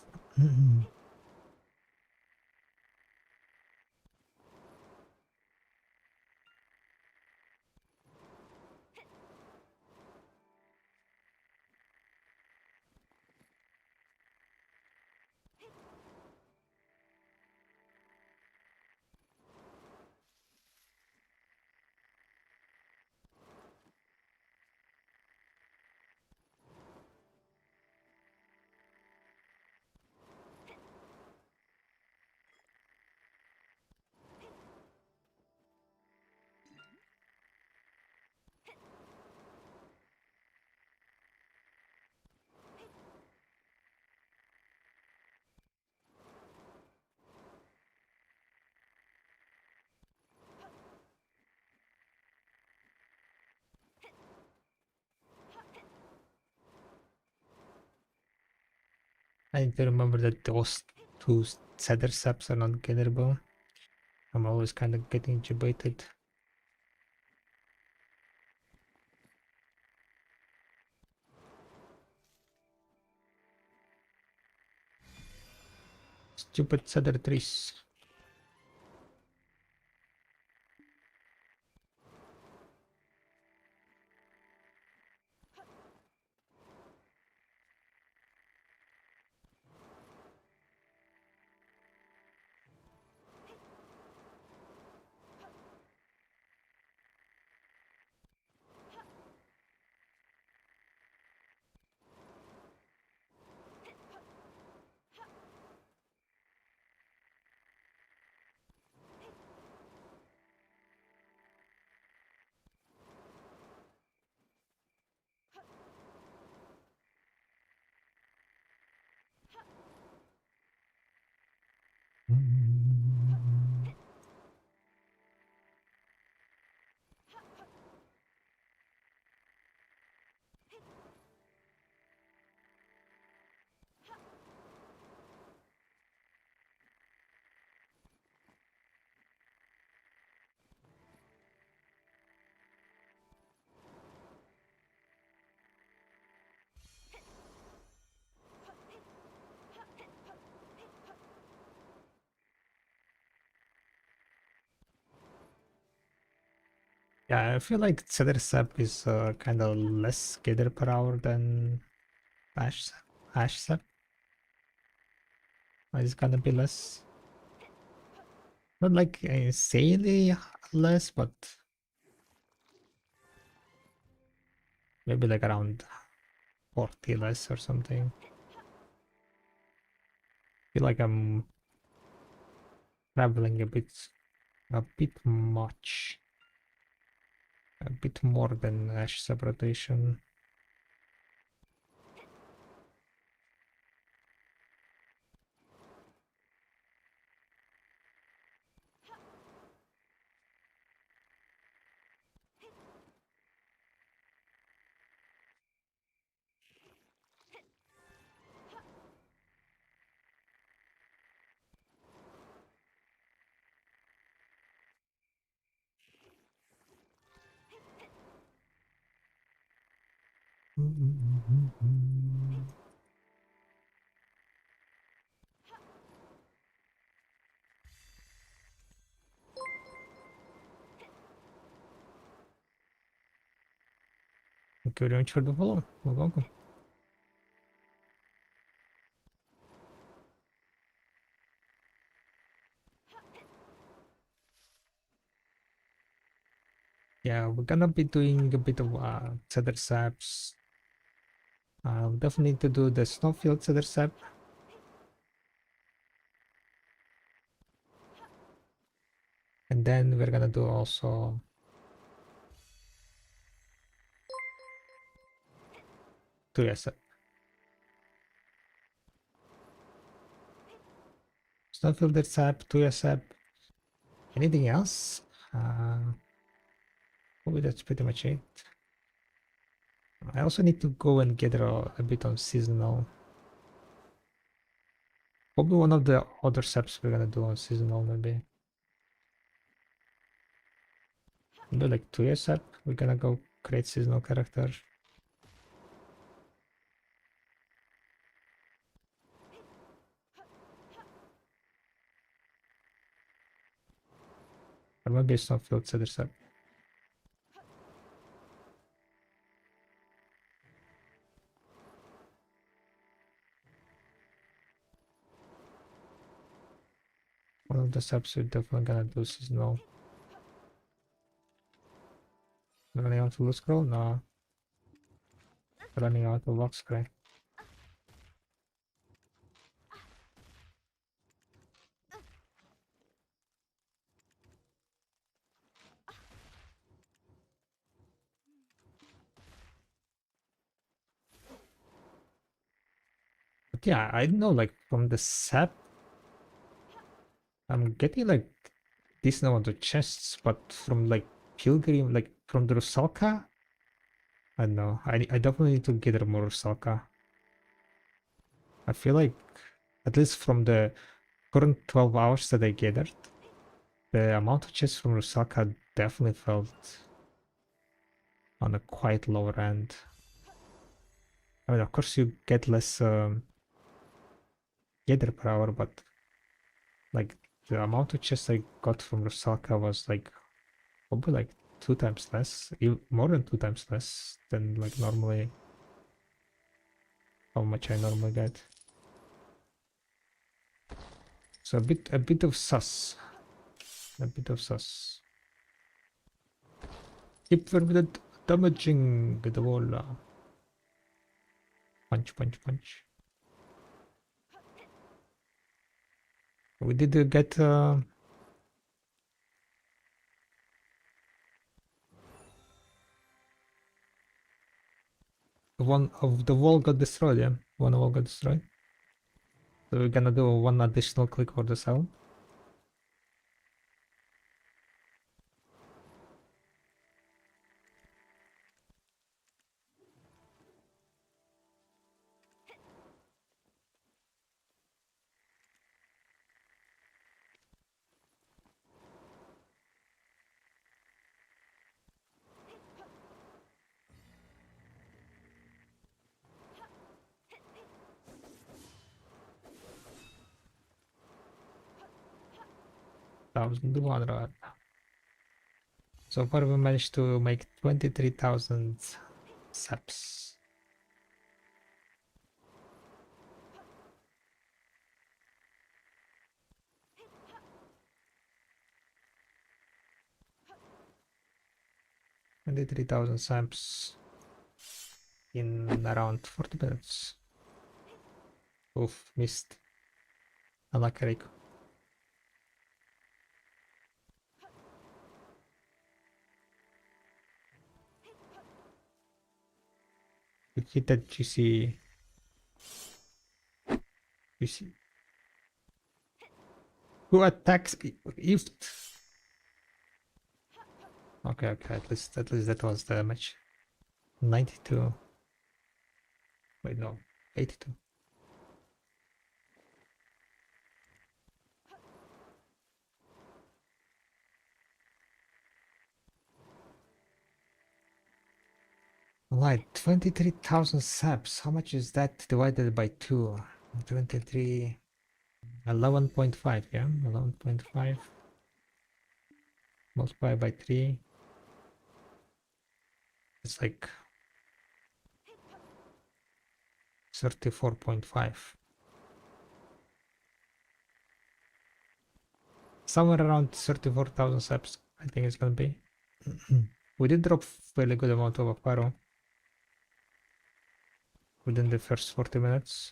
Speaker 1: I need to remember that those two cedar subs are not gettable. I'm always kind of getting debated. Stupid cedar trees. Yeah, I feel like Cedar Sap is kind of less gather per hour than Ash Sap. It's gonna be less. Not like insanely less, but maybe like around 40 less or something. Feel like I'm traveling a bit much. A bit more than Ash Sap rotation. Thank you very much for the follow. You're welcome. Yeah, we're gonna be doing a bit of Cedar Saps. I'll definitely need to do the Snowfield Cedar Sap. And then we're gonna do also Tuya Sap. Snowfield Sap, Tuya Sap. Anything else? Probably that's pretty much it. I also need to go and get a bit on seasonal. Probably one of the other saps we're gonna do on seasonal, maybe. Maybe like 2 years sap, we're gonna go create seasonal character. Or maybe it's not field cedar sap. One of the saps we're definitely gonna do seasonal. Running out of loot scroll? No. Running out of lock scroll. But yeah, I know like from the sap, I'm getting like decent amount of chests, but from like Pilgrim, like from the Rusalka, I don't know. I definitely need to get more Rusalka. I feel like, at least from the current 12 hours that I gathered, the amount of chests from Rusalka definitely felt on a quite lower end. I mean, of course, you get less gather per hour, but like the amount of chests I got from Rusalka was like probably like 2 times less, more than 2 times less than like normally how much I normally get. So a bit of sus. A bit of sus. Keep with damaging the wall. Punch, punch, punch. We did get one of the wall got destroyed, yeah. One wall got destroyed. So we're gonna do one additional click for the sound. Thousand one rod. So far we managed to make 23,000 saps. $23,000 in around 40 minutes. Oof, missed. Unlucky Rico. You hit that GC. Who attacks Ift? Okay, at least that was damage. 92. Wait, no, 82. Right, 23,000 saps. How much is that divided by 2? 23, 11.5, yeah? 11.5 multiplied by 3. It's like 34.5. Somewhere around 34,000 saps, I think it's gonna be. We did drop fairly good amount of apparel within the first 40 minutes.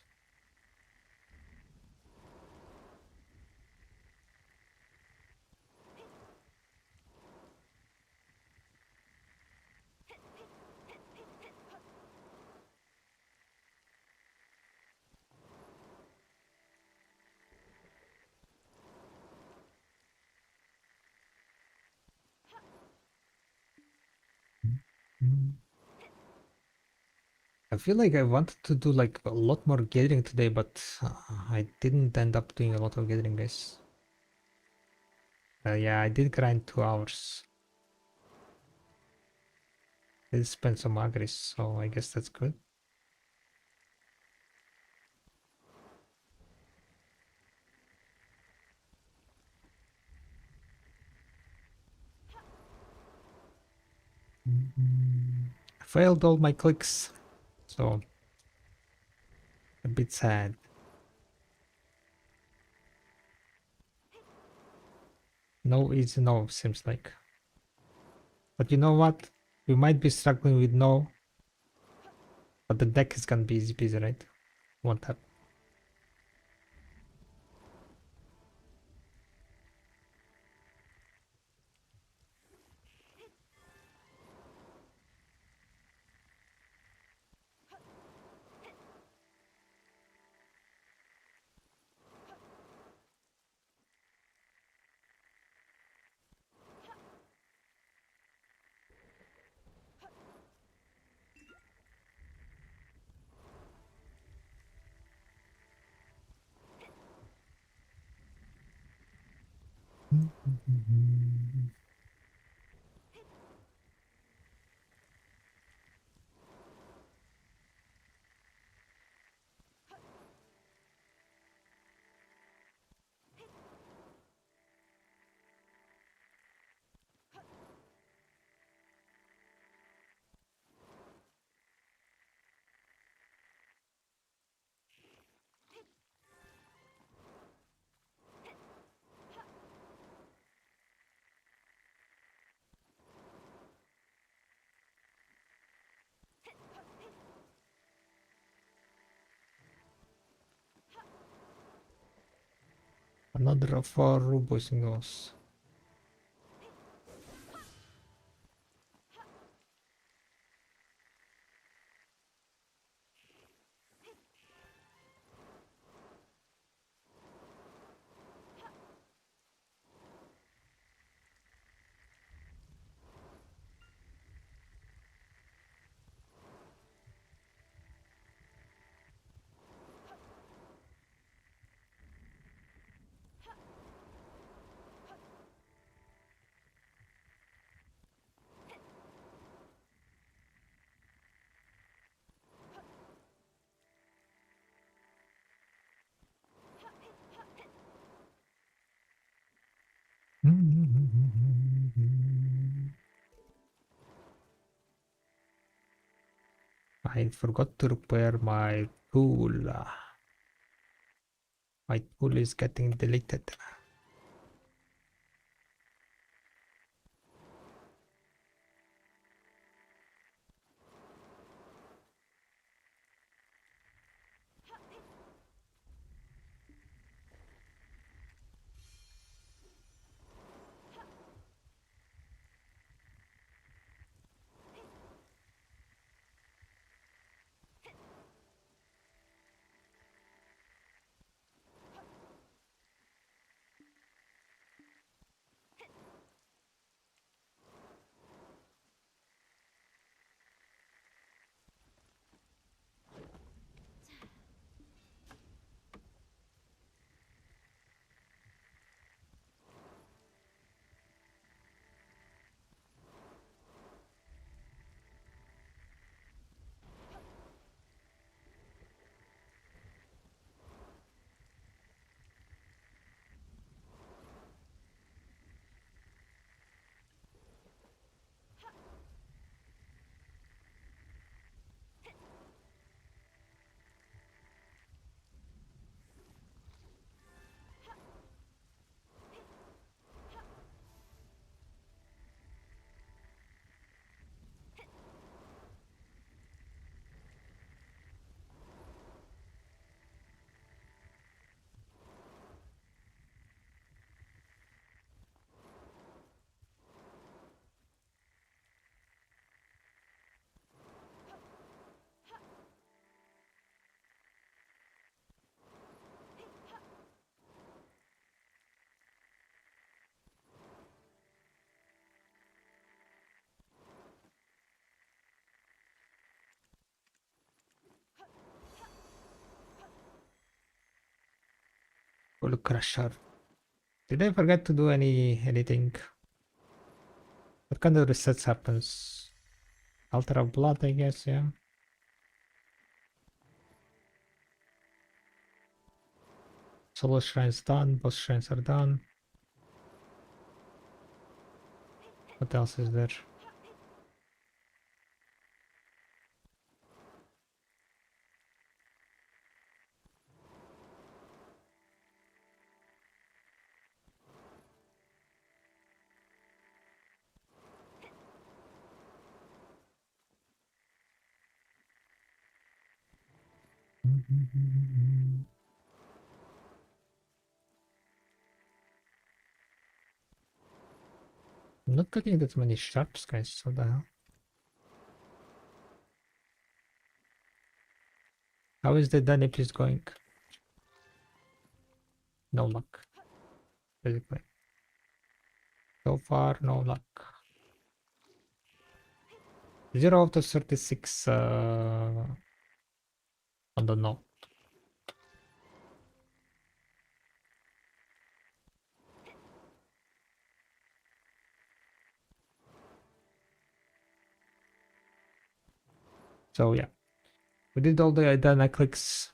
Speaker 1: I feel like I wanted to do like a lot more gathering today, but I didn't end up doing a lot of gathering, guys. Yeah, I did grind 2 hours. I did spend some agris, so I guess that's good. I failed all my clicks, so a bit sad. No easy no, seems like. But you know what? We might be struggling with no, but the deck is gonna be easy peasy, right? One tap. Another of our boys and girls. I forgot to repair my tool. My tool is getting deleted. Full crusher. Did I forget to do anything? What kind of resets happens? Altar of blood, I guess, yeah. Solo shrines done, boss shrines are done. What else is there? I'm not getting that many sharps, guys. What the hell? How is the Danipis going? No luck, basically. So far, no luck. 0 out of 36 on the no. So yeah, we did all the Edana clicks.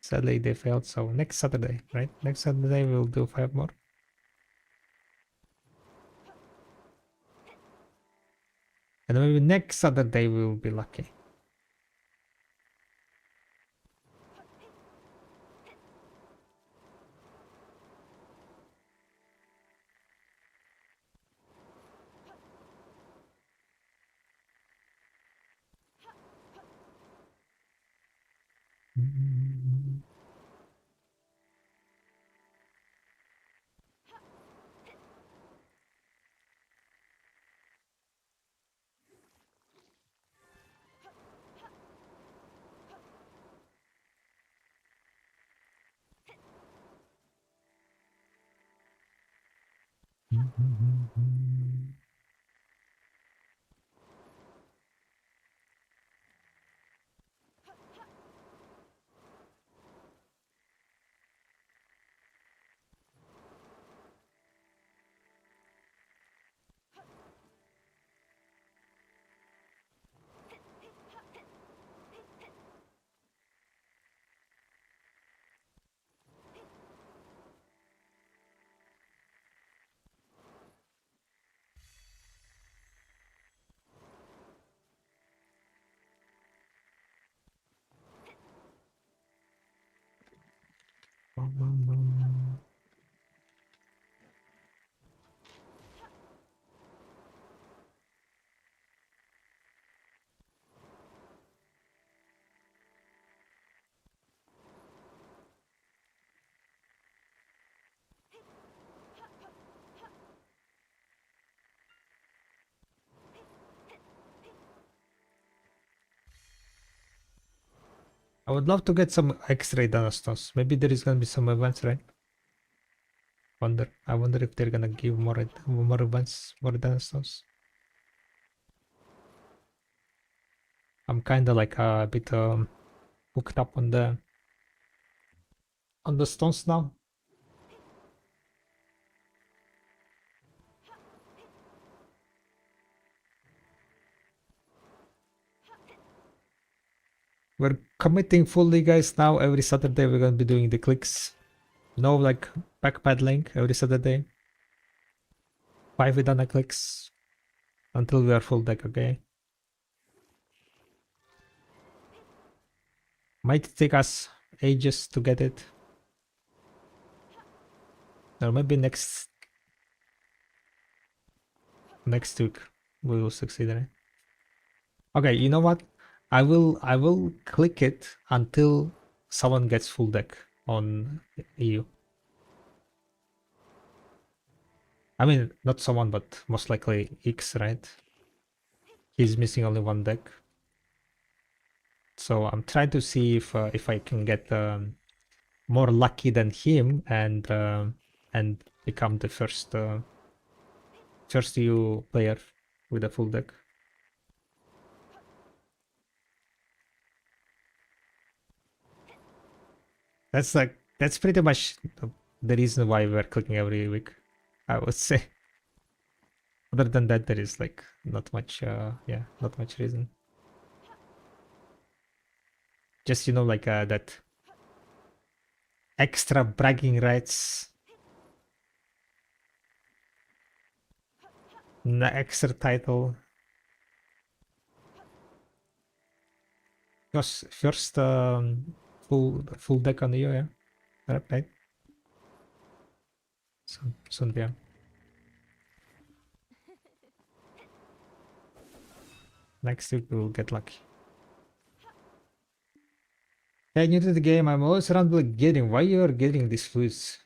Speaker 1: Sadly, they failed. So next Saturday, right? Next Saturday we'll do 5 more. And maybe next Saturday we will be lucky. I would love to get some extra Edana stones. Maybe there is gonna be some events, right? I wonder if they're gonna give more events, more Edana stones. I'm kinda like a bit hooked up on the stones now. We're committing fully, guys. Now every Saturday we're gonna be doing the clicks. No like backpedaling every Saturday. 5 Edana clicks until we are full deck, okay? Might take us ages to get it. Or maybe next week we will succeed in it. Okay, you know what? I will click it until someone gets full deck on EU. I mean, not someone, but most likely X, right? He's missing only one deck. So I'm trying to see if I can get more lucky than him and become the first EU player with a full deck. That's pretty much the reason why we're clicking every week, I would say. Other than that, there is like not much not much reason. Just like that extra bragging rights, extra title. Because first full deck on you, yeah, right? Soon, yeah. Next week we'll get lucky. Hey, new to the game, I'm always around like getting. Why you're getting these fluids?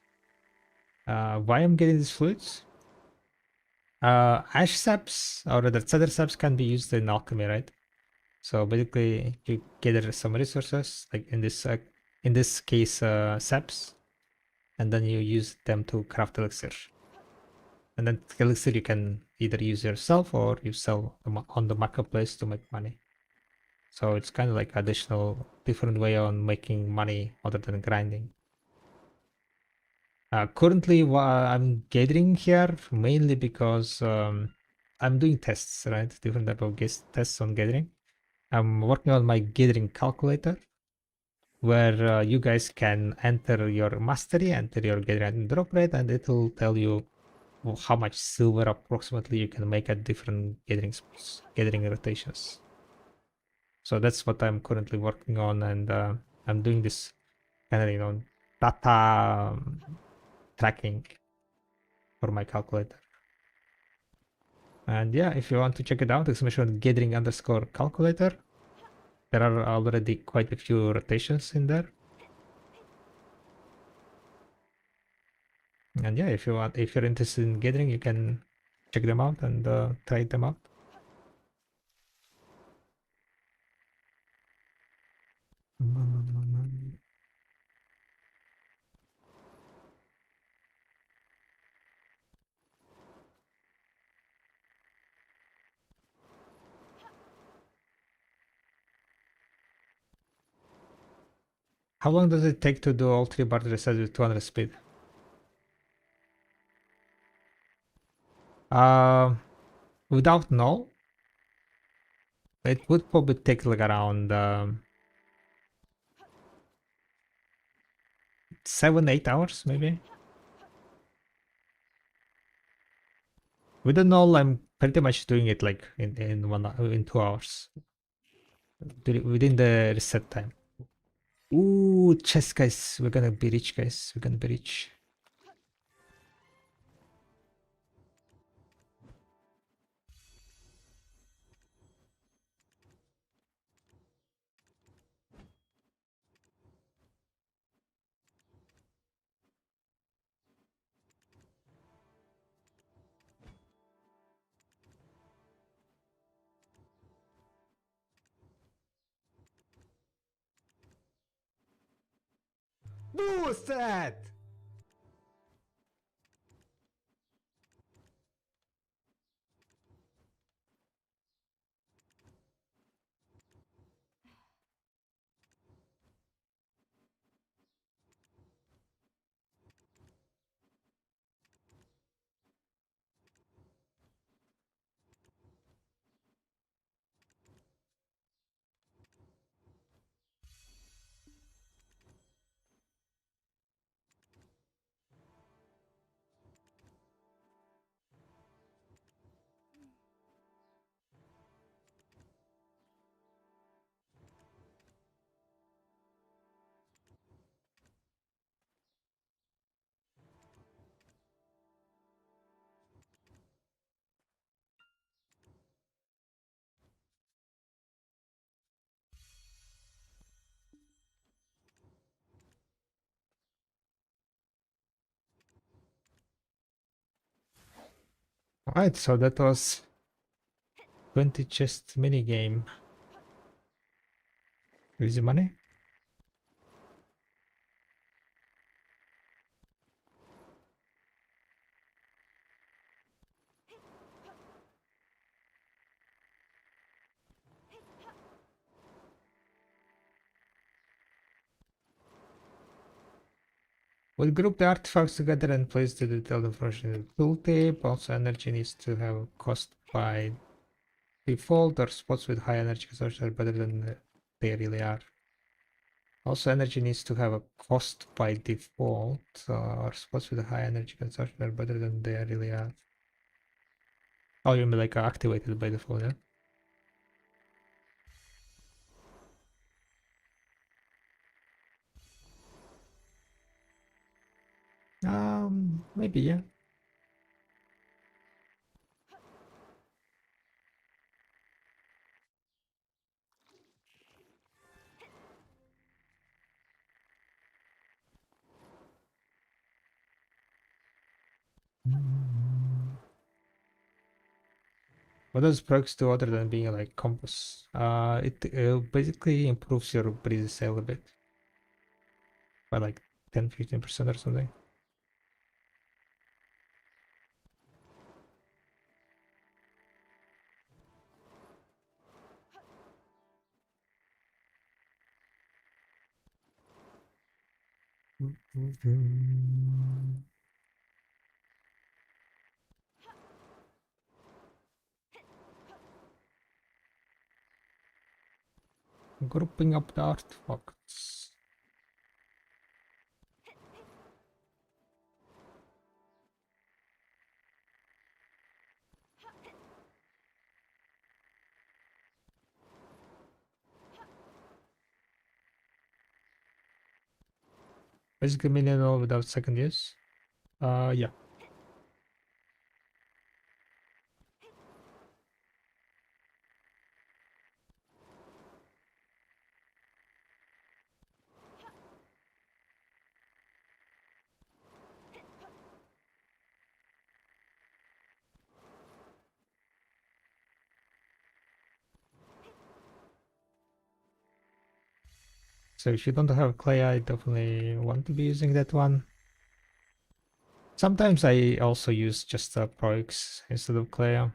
Speaker 1: Why I'm getting these fluids? Ash saps or the cedar saps can be used in alchemy, right? So basically, you gather some resources, like in this case, saps, and then you use them to craft elixir. And then elixir you can either use yourself or you sell on the marketplace to make money. So it's kind of like additional different way on making money other than grinding. Currently, I'm gathering here mainly because I'm doing tests, right? Different type of tests on gathering. I'm working on my gathering calculator, where you guys can enter your mastery, enter your gathering drop rate, and it will tell you how much silver approximately you can make at different gathering rotations. So that's what I'm currently working on, and I'm doing this kind of data tracking for my calculator. And yeah, if you want to check it out, exclamation gathering_calculator. There are already quite a few rotations in there. And yeah, if you're interested in gathering, you can check them out and try them out. How long does it take to do all 3 bar resets with 200 speed? Without null, it would probably take like around 7-8 hours maybe. With the null, I'm pretty much doing it like in 2 hours within the reset time. Ooh, chest, guys. We're gonna be rich, guys. We're gonna be rich.
Speaker 6: Boosted!
Speaker 1: Alright, so that was 20 chest minigame. Easy money? We'll group the artifacts together and place the detailed information in the tooltip. Also, energy needs to have a cost by default, or spots with high energy consumption are better than they really are. Also, energy needs to have a cost by default, or spots with high energy consumption are better than they really are. Oh, you mean like activated by default, yeah? Maybe, yeah. What does perks do other than being like compass? It basically improves your breeze sail a bit by like 10-15% or something. Grouping up the artifacts. Basically minimal without second use. Yeah. So if you don't have clay, I definitely want to be using that one. Sometimes I also use just proix instead of clay.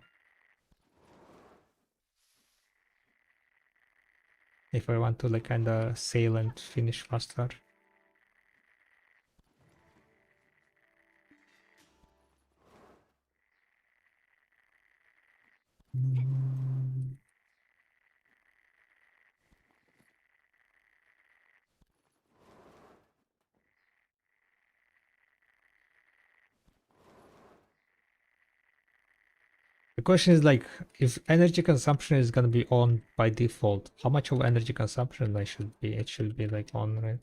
Speaker 1: If I want to like kinda sail and finish faster. The question is like, if energy consumption is gonna be on by default, how much of energy consumption I should be? It should be like on, right?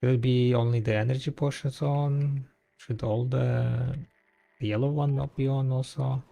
Speaker 1: Will it be only the energy portions on? Should all the yellow one not be on also?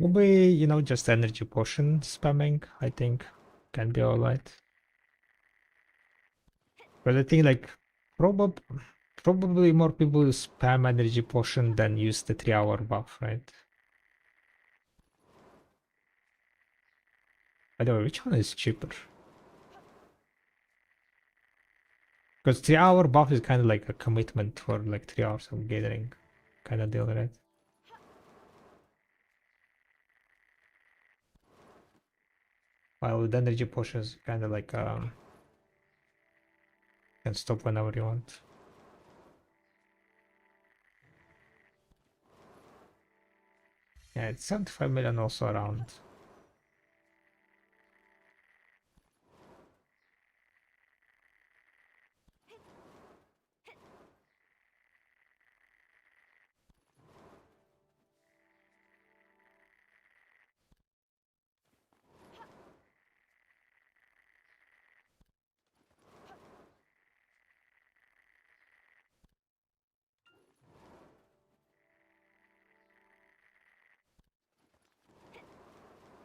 Speaker 1: Maybe, you know, just energy potion spamming, I think, can be alright. But I think, like, probably more people spam energy potion than use the 3-hour buff, right? By the way, which one is cheaper? Because 3-hour buff is kind of like a commitment for like 3 hours of gathering kind of deal, right? While with energy potions, kind of like can stop whenever you want. Yeah, it's 75 million also around.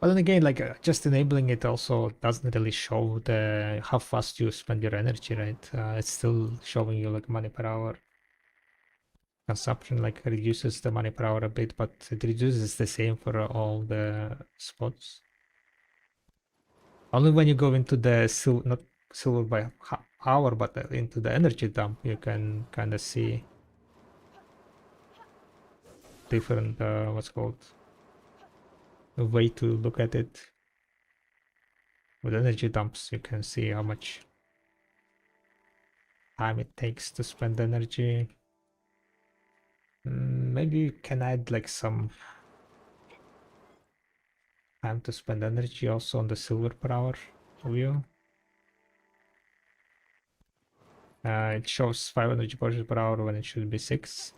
Speaker 1: But then again, like just enabling it also doesn't really show the how fast you spend your energy, right? It's still showing you like money per hour consumption, like reduces the money per hour a bit, but it reduces the same for all the spots. Only when you go into the not silver by hour, but into the energy dump, you can kind of see different what's called a way to look at it. With energy dumps, you can see how much time it takes to spend energy. Maybe you can add like some time to spend energy also on the silver per hour view. It shows 5 energy portions per hour when it should be 6.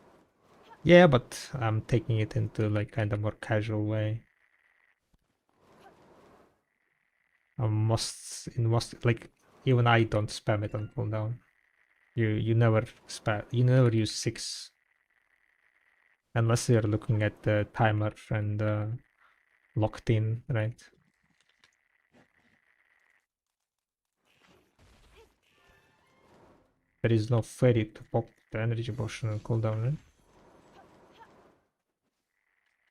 Speaker 1: Yeah, but I'm taking it into like kind of more casual way. Most like even I don't spam it on cooldown. You never use 6 unless you're looking at the timer and locked in, right? There is no fairy to pop the energy potion on cooldown, right?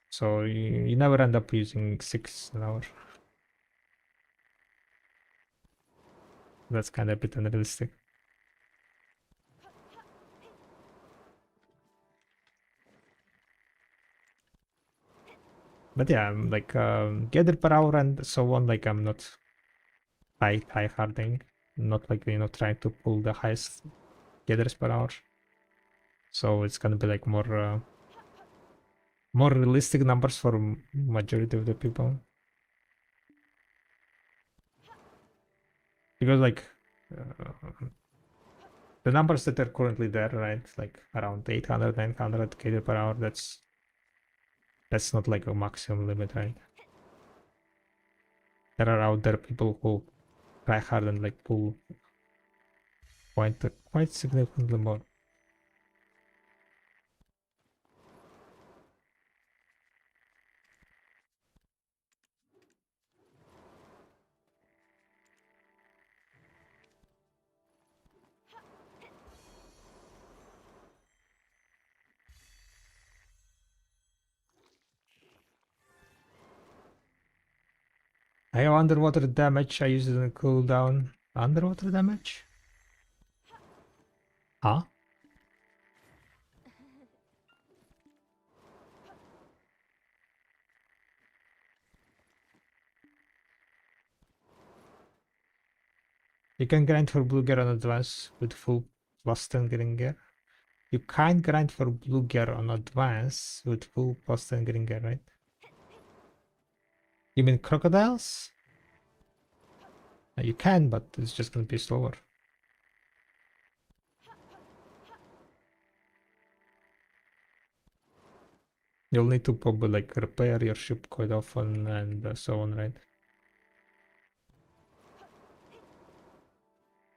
Speaker 1: So you never end up using 6 an hour. That's kind of a bit unrealistic. But yeah, I'm like gather per hour and so on. Like I'm not high harding, not like trying to pull the highest gathers per hour. So it's gonna be like more realistic numbers for majority of the people. Because like the numbers that are currently there, right? Like around 800, 900 gather per hour. That's not like a maximum limit, right? There are out there people who try hard and like pull quite significantly more. I have underwater damage. I use it on cooldown. Underwater damage? Huh? You can grind for blue gear on advance with full plus 10 green gear. You can't grind for blue gear on advance with full plus 10 green gear, right? You mean crocodiles? You can, but it's just gonna be slower. You'll need to probably like repair your ship quite often and so on, right?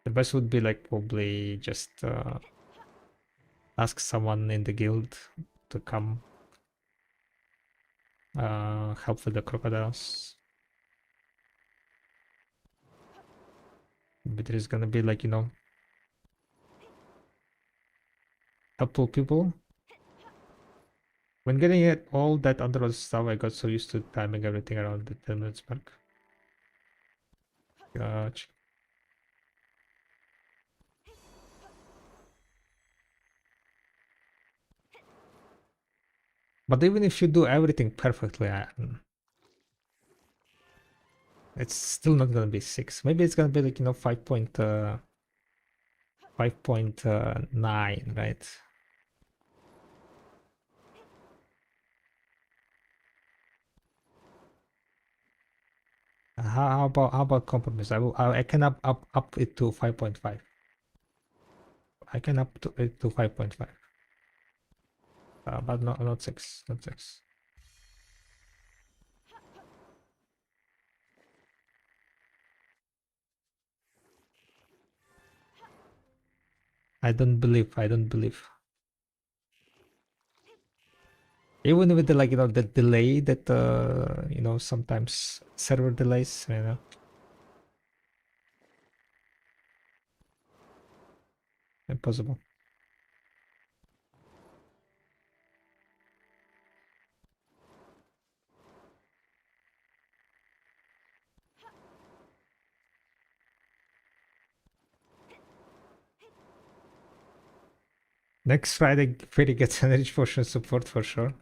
Speaker 1: The best would be like probably just ask someone in the guild to come help with the crocodiles. But there's gonna be like, you know, helpful people. When getting it all that underwater stuff, I got so used to timing everything around the 10 minutes mark. Gotcha. But even if you do everything perfectly, it's still not gonna be 6. Maybe it's gonna be like, you know, 5.9, right? How about compromise? I can up it to 5.5. I can up to it to 5.5. But not 6, not 6. I don't believe. Even with the, like, you know, the delay that you know, sometimes server delays, you know. Impossible. Next Friday, Fairy gets energy potion support for sure.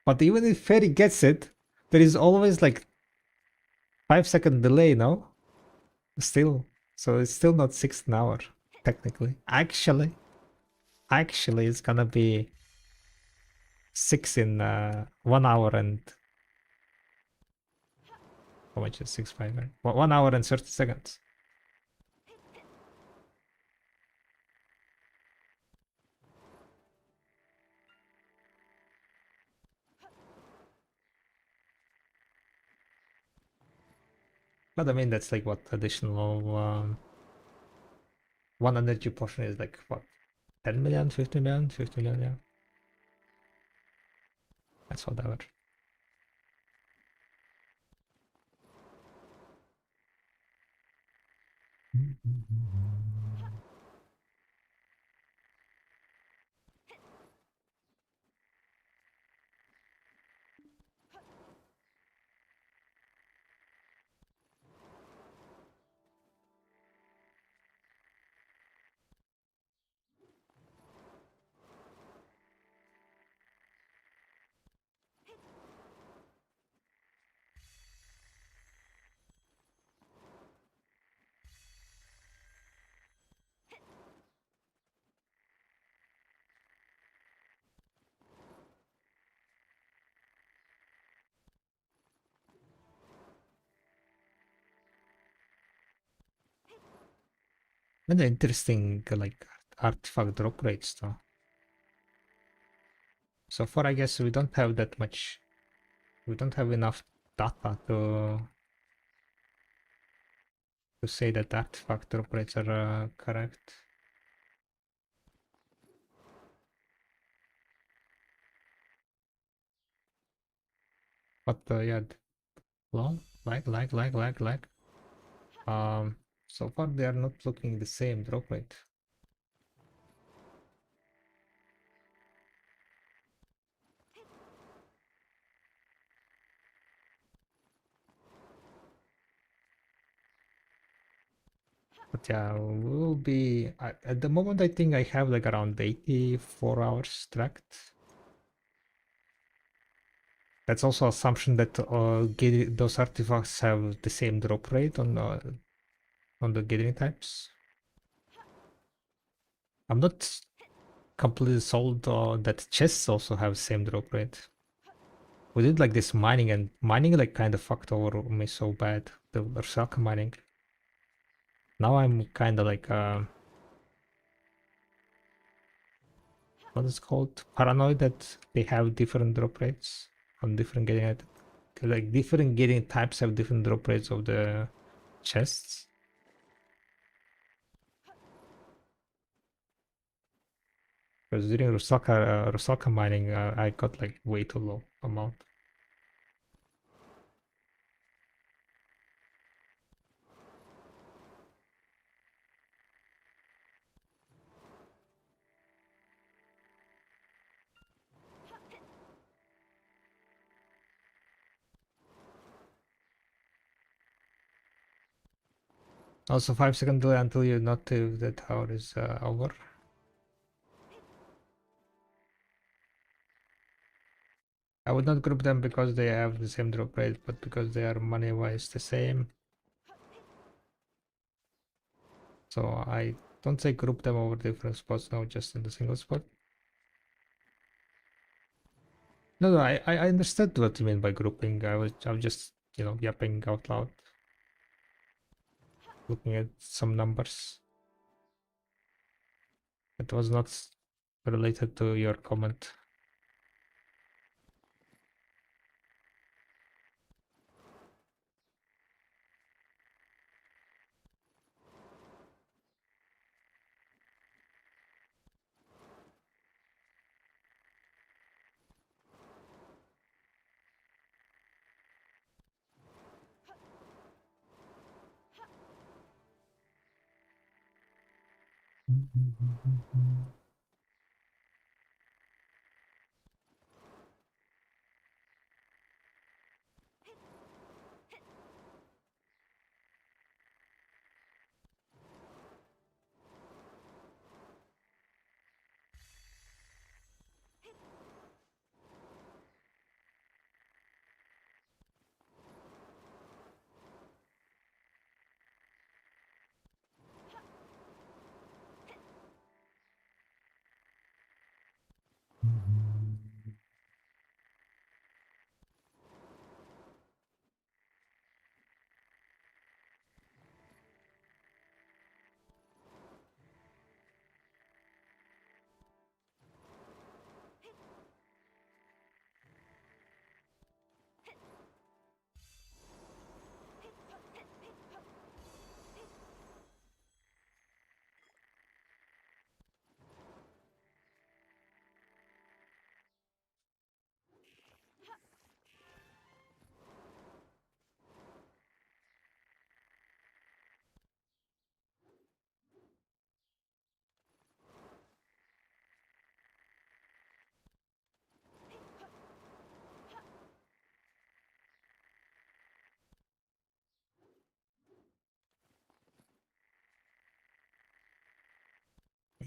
Speaker 1: But even if Fairy gets it, there is always like 5-second delay, no? Still. So it's still not 6 an hour, technically. Actually, it's gonna be 6 in 1 hour and... How much is 6, 5? 1 hour and 30 seconds. But I mean, that's like what additional... one energy potion is like, what? 10 million, 50 million, 50 million, yeah. That's whatever. And interesting, like, artifact drop rates, though. So far, I guess we don't have that much. We don't have enough data to say that artifact drop rates are correct. But yeah, well, like. So far they are not looking the same drop rate. But yeah, we'll be at the moment. I think I have like around 84 hours tracked. That's also assumption that those artifacts have the same drop rate on the gathering types. I'm not completely sold that chests also have same drop rate. We did like this mining, and mining like kind of fucked over me so bad. The Berserker mining. Now I'm kind of like what is it called? Paranoid that they have different drop rates on different getting, like different getting types have different drop rates of the chests. Because during Rusaka mining, I got like way too low amount. Also 5-second delay until you notice that hour is over. I would not group them because they have the same drop rate, but because they are money-wise the same. So I don't say group them over different spots now, just in the single spot. No, I understood what you mean by grouping. I was just, you know, yapping out loud, looking at some numbers. It was not related to your comment.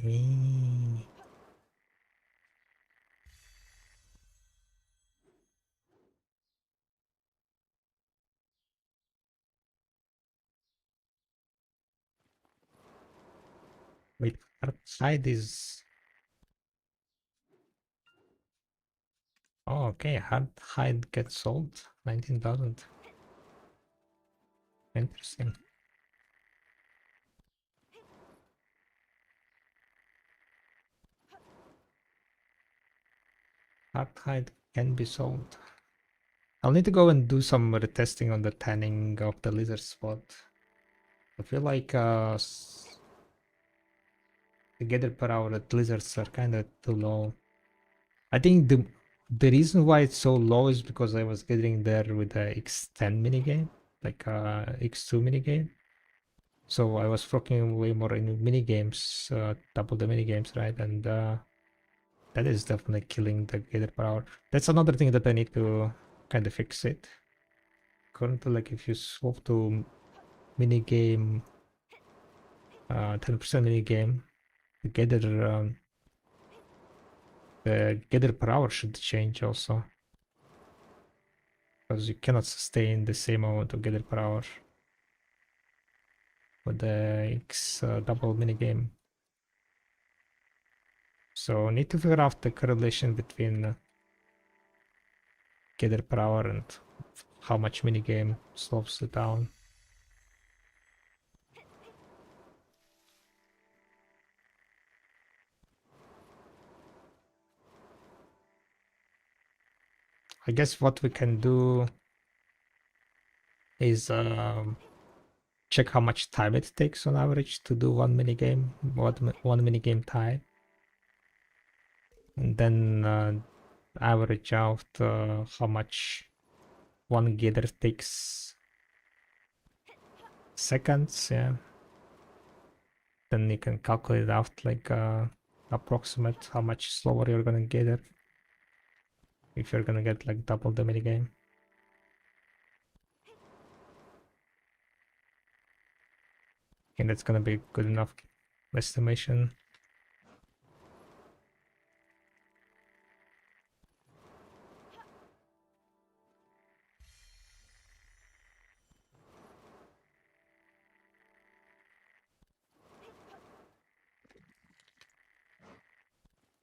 Speaker 1: Eh. Wait, outside is... Oh, okay, hard hide gets sold. 19,000. Interesting. Hard hide can be sold. I'll need to go and do some retesting on the tanning of the lizard spot. I feel like the gather per hour at lizards are kind of too low. I think the reason why it's so low is because I was gathering there with the X10 minigame, like X2 minigame. So I was focusing way more in minigames, double the minigames, right? And that is definitely killing the gather per hour. That's another thing that I need to kind of fix it. Currently, like if you swap to minigame, 10% minigame, the gather per hour should change also. Because you cannot sustain the same amount of gather per hour with the X double minigame. So need to figure out the correlation between gather per hour and how much minigame slows it down. I guess what we can do is check how much time it takes on average to do one minigame, one minigame time, and then average out how much one gather takes seconds. Yeah, then you can calculate out like approximate how much slower you're gonna gather if you're gonna get like double the minigame. And that's gonna be good enough estimation.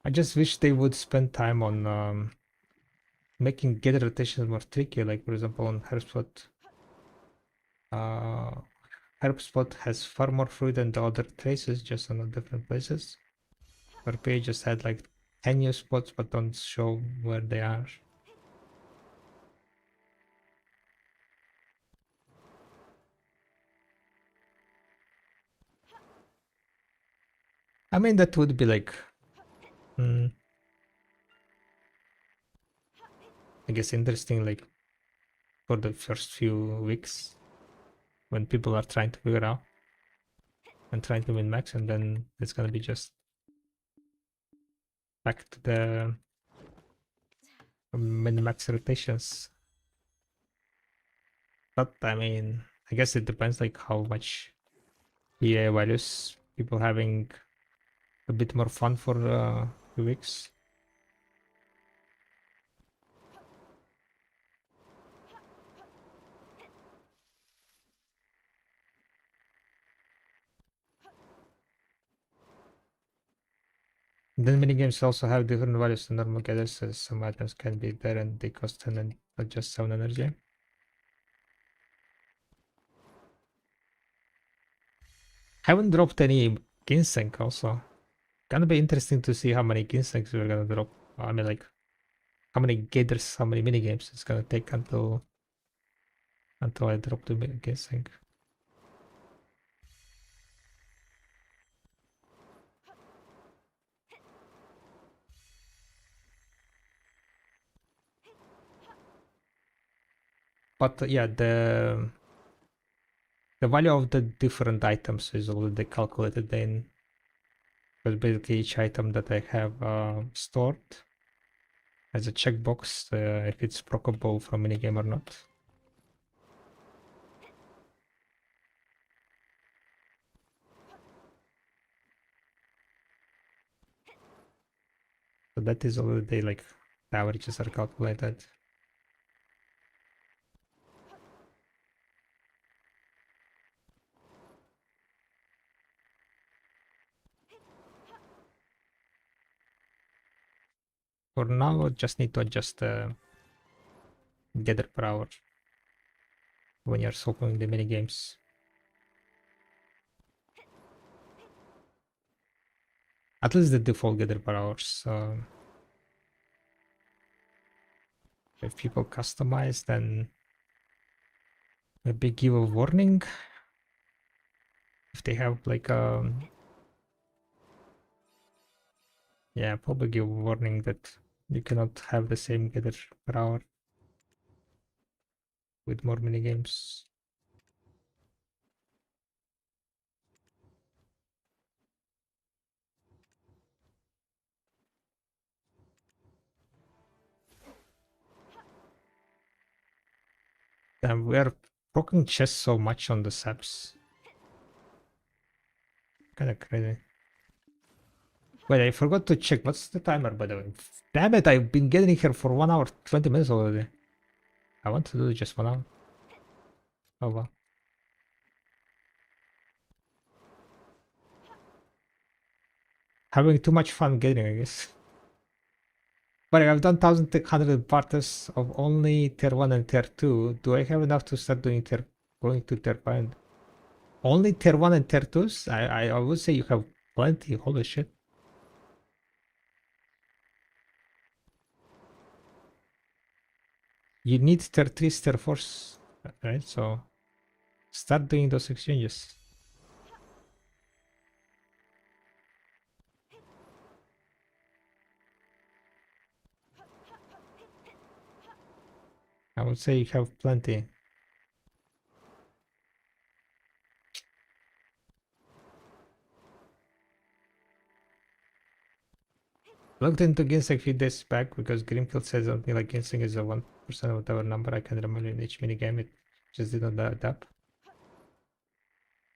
Speaker 1: I just wish they would spend time on making get rotations more tricky. Like for example, on Herspot, Herspot has far more fruit than the other traces, just on different places. RPA just had like 10 new spots, but don't show where they are. I mean, that would be like, I guess interesting, like for the first few weeks when people are trying to figure out and trying to win max, and then it's gonna be just back to the min max rotations. But I mean, I guess it depends like how much PA values people having a bit more fun for a few weeks. Then many games also have different values than normal gathers, as some items can be there and they cost 10 and not just 7 energy. Haven't dropped any ginseng also. Gonna be interesting to see how many ginsengs we're gonna drop. I mean, like how many gathers, how many mini games it's gonna take until I drop the ginseng. But yeah, the value of the different items is already calculated in, because basically each item that I have stored has a checkbox if it's procable from minigame or not. So that is already like the averages are calculated. For now, just need to adjust the gather per hour when you're solving the mini games. At least the default gather per hours. If people customize, then maybe give a warning if they have like yeah, probably give a warning that you cannot have the same gather per hour with more mini games. And we are broken chess so much on the subs. Kinda crazy. Wait, I forgot to check. What's the timer, by the way? Damn it, I've been getting here for 1 hour, 20 minutes already. I want to do just 1 hour. Oh well. Having too much fun getting, I guess. But I've done 1100 parts of only tier 1 and tier 2. Do I have enough to start doing going to tier 5? Only tier 1 and tier 2s? I would say you have plenty. Holy shit. You need tier 3s, tier 4s, right? So start doing those exchanges. I would say you have plenty. Looked into ginseng a few days back because Grimfield says something like ginseng is a 1% of whatever number I can remember in each minigame. It just didn't add up.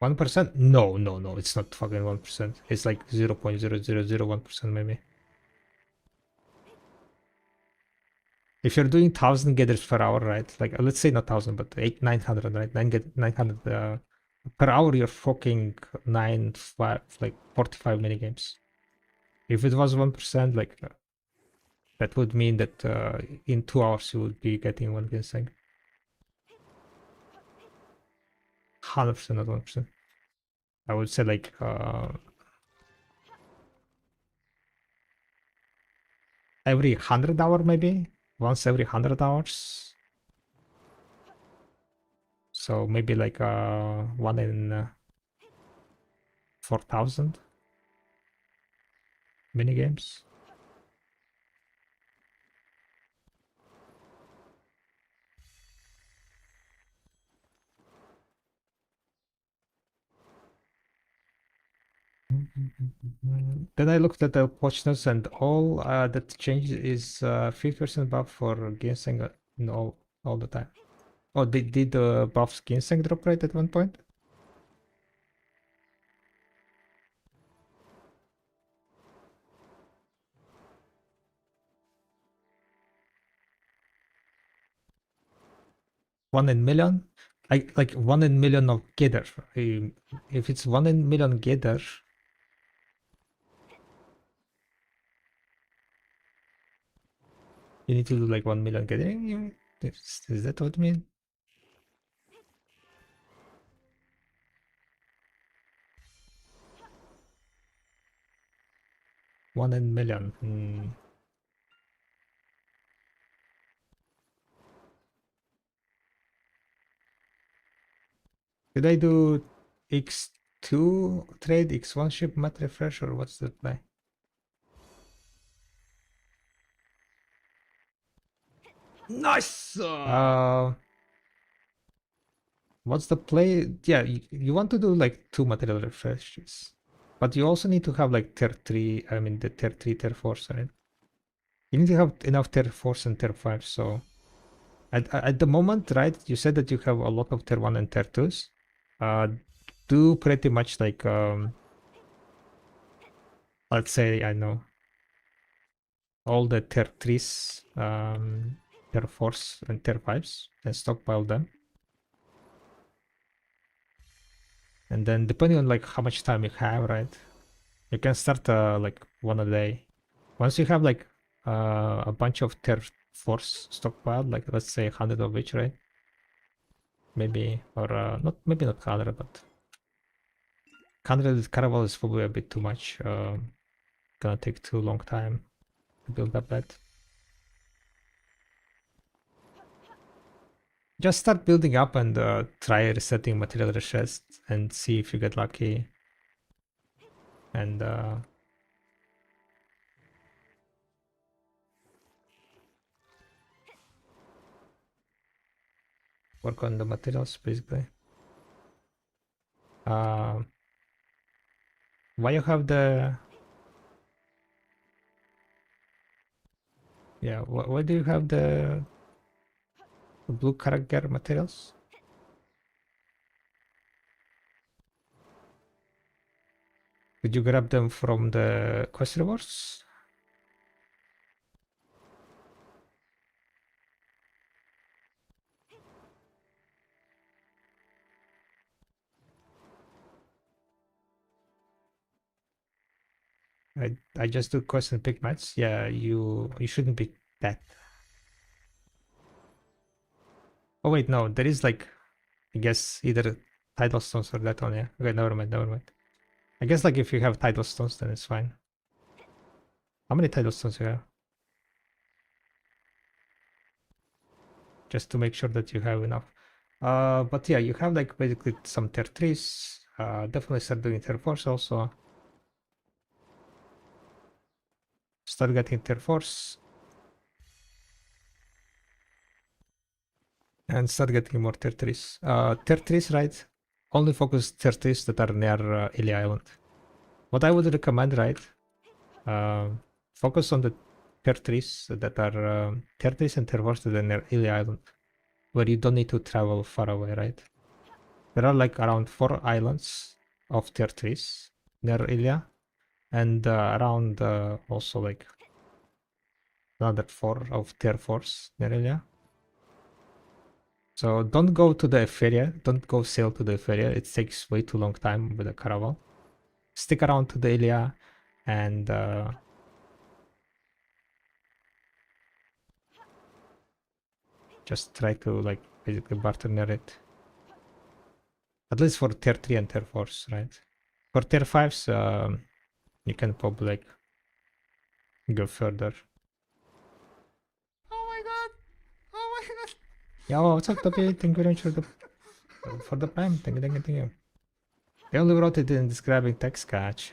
Speaker 1: 1%? No, no, no, it's not fucking 1%. It's like 0.0001% maybe. If you're doing 1000 gathers per hour, right? Like let's say not 1000, but 900, right? 900 per hour. You're fucking 45 mini games. If it was 1%, like that would mean that in 2 hours you would be getting one ginseng. 100%, not 1%. I would say like every 100 hour maybe, once every 100 hours. So maybe like 1 in 4000 mini games. Then I looked at the watch notes and all that changed is 50% buff for ginseng in all the time. Oh, did the buffs ginseng drop rate at one point? One in million? Like 1 in million of gather. If it's 1 in million gather, you need to do like 1 million gathering. Is that what you mean? One in million. Did I do X2 trade, X1 ship, mat refresh, or what's the play?
Speaker 6: Nice!
Speaker 1: What's the play? Yeah, you want to do like 2 material refreshes, but you also need to have like tier 3, I mean the tier 3, tier 4, right? You need to have enough tier 4s and tier 5s, so at the moment, right, you said that you have a lot of tier 1 and tier 2s. Do pretty much like, let's say, I know, all the tier 3s, tier 4s and tier 5s, and stockpile them. And then depending on like how much time you have, right, you can start like 1 a day. Once you have like a bunch of tier 4s stockpiled, like let's say 100 of each, right? Maybe, or not, maybe not 100, but 100 caravel is probably a bit too much. Gonna take too long time to build up that. Just start building up and try resetting material request and see if you get lucky. And work on the materials basically. Why you have the why do you have the blue character materials? Did you grab them from the quest rewards? I just do quest and pick mats. Yeah, you shouldn't pick that. Oh wait, no, there is like, I guess either tidal stones or that one. Yeah. Okay, never mind, never mind. I guess like if you have tidal stones, then it's fine. How many tidal stones you have? Just to make sure that you have enough. But yeah, you have like basically some tier 3s. Definitely start doing tier 4s also. Start getting tier 4s. And start getting more tier 3s. Tier 3s, right? Only focus tier 3s that are near Ili Island. What I would recommend, right? Focus on the tier 3s that are tier 3s and tier 4s that are near Ili Island, where you don't need to travel far away, right? There are like around 4 islands of tier 3s near Ilya, and around also like another 4 of tier 4s near Ilya. So don't go to the Etheria, don't go sail to the Etheria, it takes way too long time with the caravel. Stick around to the Ilya and just try to like basically barter near it. At least for tier 3 and tier 4s, right? For tier 5s, you can probably like go further.
Speaker 6: Oh my god! Oh my god!
Speaker 1: Yo, what's up, Topi? Thank you very much for the prime. Thank you, thank you, thank you. I only wrote it in describing text catch.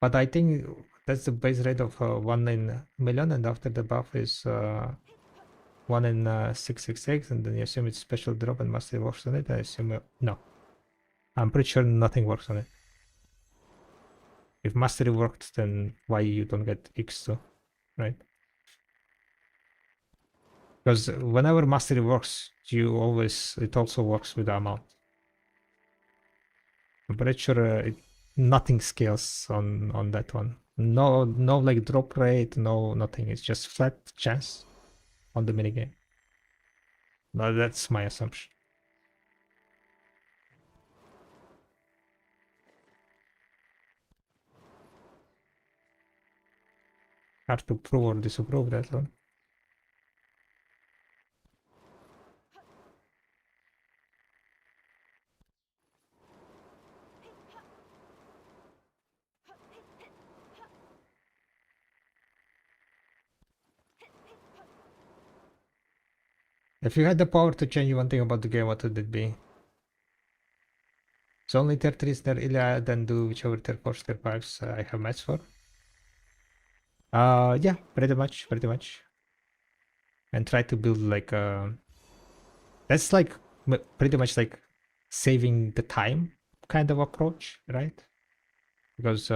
Speaker 1: But I think that's the base rate of 1 in a million, and after the buff is 1 in 666, and then you assume it's special drop and mastery works on it. I assume no. I'm pretty sure nothing works on it. If mastery worked, then why you don't get X2, right? Because whenever mastery works, it also works with the amount. I'm pretty sure nothing scales on that one. No like drop rate, no nothing. It's just flat chance on the minigame. No, that's my assumption. Hard to prove or disapprove that one. If you had the power to change one thing about the game, what would it be? So only tier 3s near Ilya, then do whichever tier 4s, tier 5s I have match for. Yeah, pretty much. And try to build like that's like pretty much like saving the time kind of approach, right? Because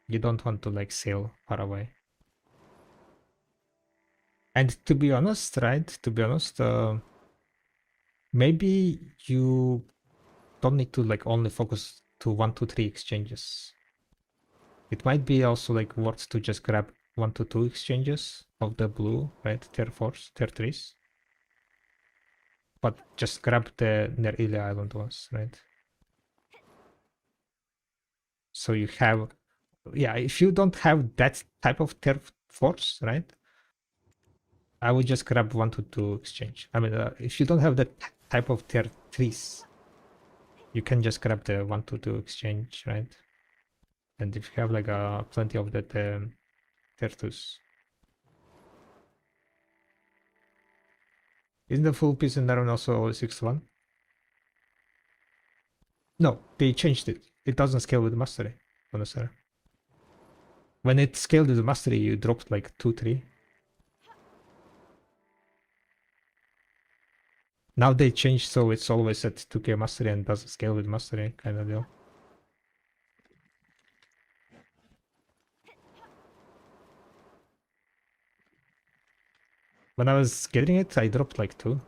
Speaker 1: you don't want to like sail far away. And to be honest, right? Maybe you don't need to like only focus to 1 to 3 exchanges. It might be also like worth to just grab 1 to 2 exchanges of the blue, right? Tier 4s, tier 3s. But just grab the near Ilya Island ones, right? So you have, yeah, if you don't have that type of tier 4s, right? I would just grab 1 to 2 exchange. I mean, if you don't have that type of tier 3s, you can just grab the 1 to 2 exchange, right? And if you have like plenty of that tier 2s. Isn't the full piece in Naron also 6-1? No, they changed it. It doesn't scale with mastery, honestly. When it scaled with mastery, you dropped like 2-3. Now they changed, so it's always at 2k mastery and doesn't scale with mastery, kind of deal. When I was getting it, I dropped like 2.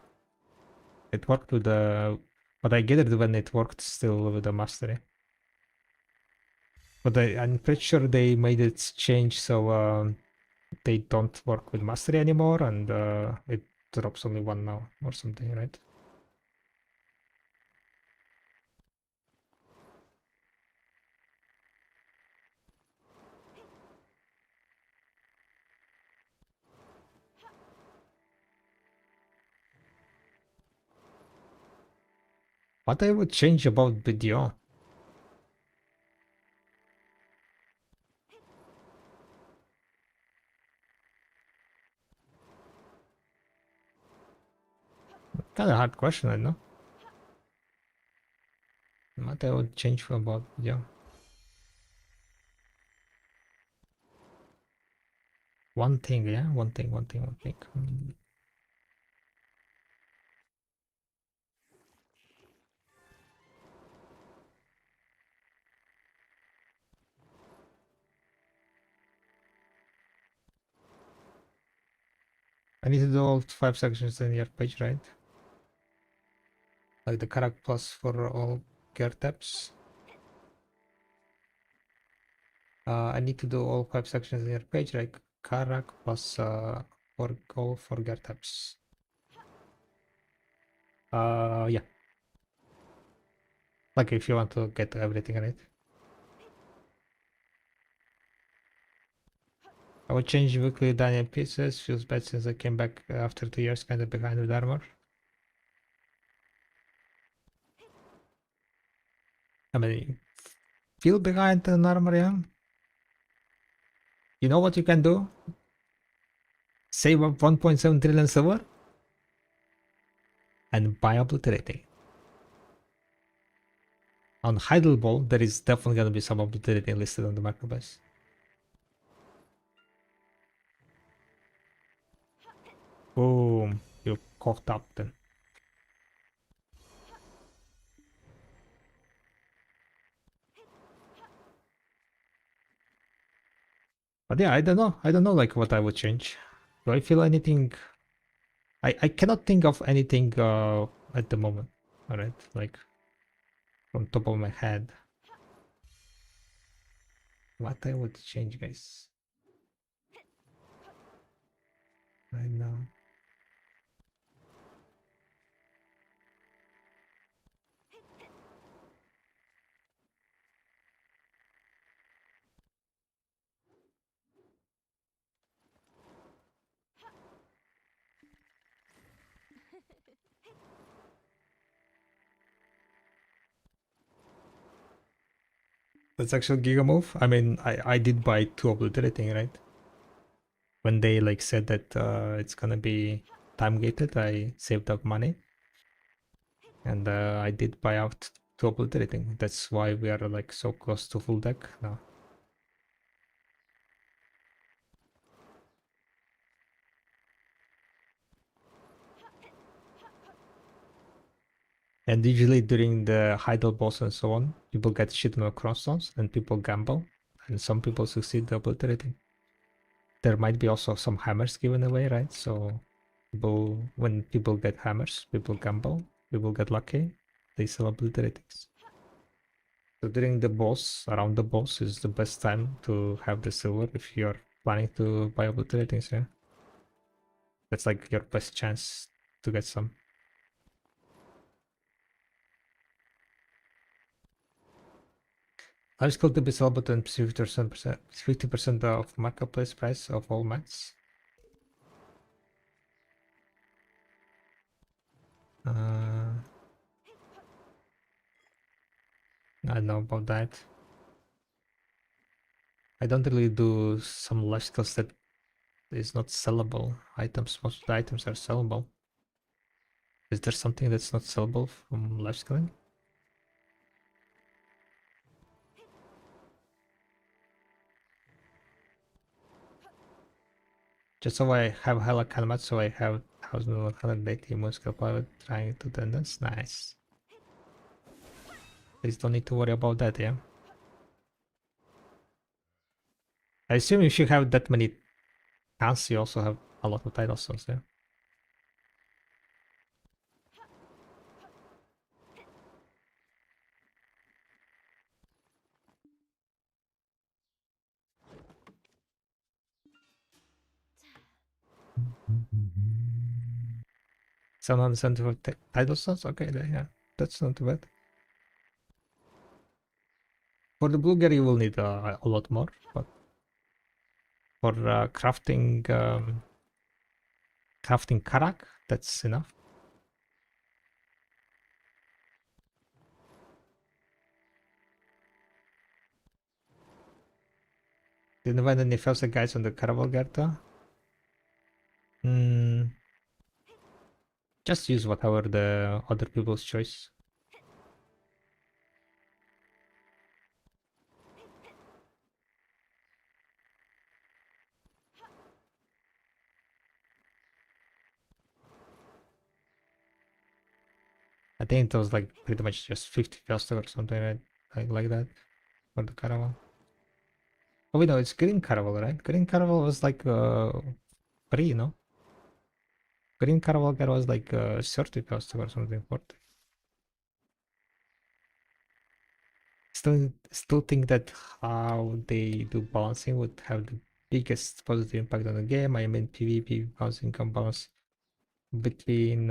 Speaker 1: It worked with the... But I get it when it worked still with the mastery. But I'm pretty sure they made it change so they don't work with mastery anymore, and it drops only 1 now or something, right? What I would change about video? Kind of hard question, I know. What I would change about video? One thing, yeah? One thing. I need to do all 5 sections in your page, right? like the Karak plus for all gear tabs. I need to do all 5 sections in your page, like Karak plus for all 4 gear tabs. Yeah. Like if you want to get everything right. I would change weekly Daniel pieces. Feels bad since I came back after 2 years, kind of behind with armor. I mean, feel behind in armor, yeah. You know what you can do? Save up 1.7 trillion silver and buy obliterating. On Heidelball, there is definitely gonna be some obliterating listed on the marketplace. Boom, you cocked up then. But yeah, I don't know. I don't know like what I would change. Do I feel anything? I cannot think of anything at the moment. Alright, like from top of my head. What I would change, guys. I know. That's actually Giga move. I mean, I did buy 2 obliterating, right? When they like said that it's gonna be time gated, I saved up money. And I did buy out 2 obliterating. That's why we are like so close to full deck now. And usually during the Heidel boss and so on, people get shit on crossstones and people gamble. And some people succeed obliterating. There might be also some hammers given away, right? So when people get hammers, people gamble, people get lucky, they sell obliteratings. So during the boss, around the boss is the best time to have the silver if you're planning to buy obliteratings, yeah. That's like your best chance to get some. Life skill to be sold between 50% of marketplace price of all mats. I don't know about that. I don't really do some life skills that is not sellable items. Most of the items are sellable. Is there something that's not sellable from life skilling? Just so I have hella Kalmat, so I have 1180 moon skill power trying to tendons. Nice. Please don't need to worry about that, yeah? I assume if you have that many cans, you also have a lot of title stones, yeah? Some on the title stones? Okay, yeah, that's not too bad. For the blue gear, you will need a lot more, but for crafting Karak, that's enough. Didn't find any faster guides on the Caravalgarta. Just use whatever the other people's choice. I think it was like pretty much just 50 faster or something like that for the Caraval. Oh wait, no, it's Green Caraval, right? Green Caraval was like free, no? Green Caraval was like 30 faster or something, 40. still think that how they do balancing would have the biggest positive impact on the game. I mean, PvP balancing can balance between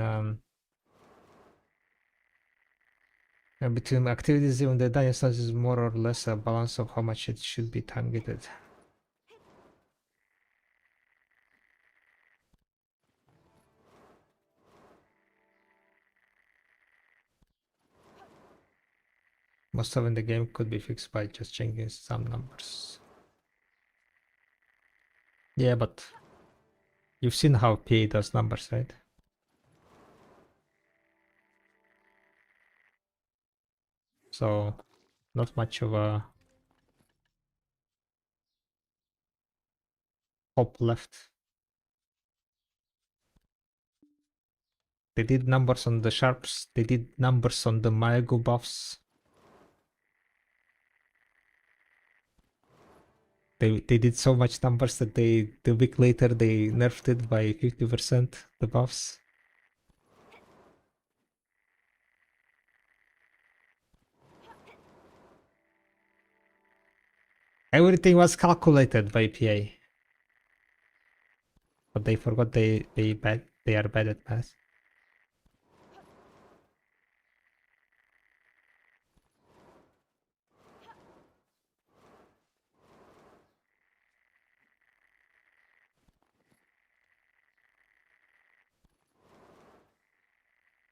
Speaker 1: activities. Even the dungeon stance is more or less a balance of how much it should be targeted. Most of in the game could be fixed by just changing some numbers. Yeah, but you've seen how PA does numbers, right? So not much of a hope left. They did numbers on the sharps, they did numbers on the Mayago buffs. They did so much numbers that the week later they nerfed it by 50%, the buffs. Everything was calculated by PA. But they forgot they are bad at math.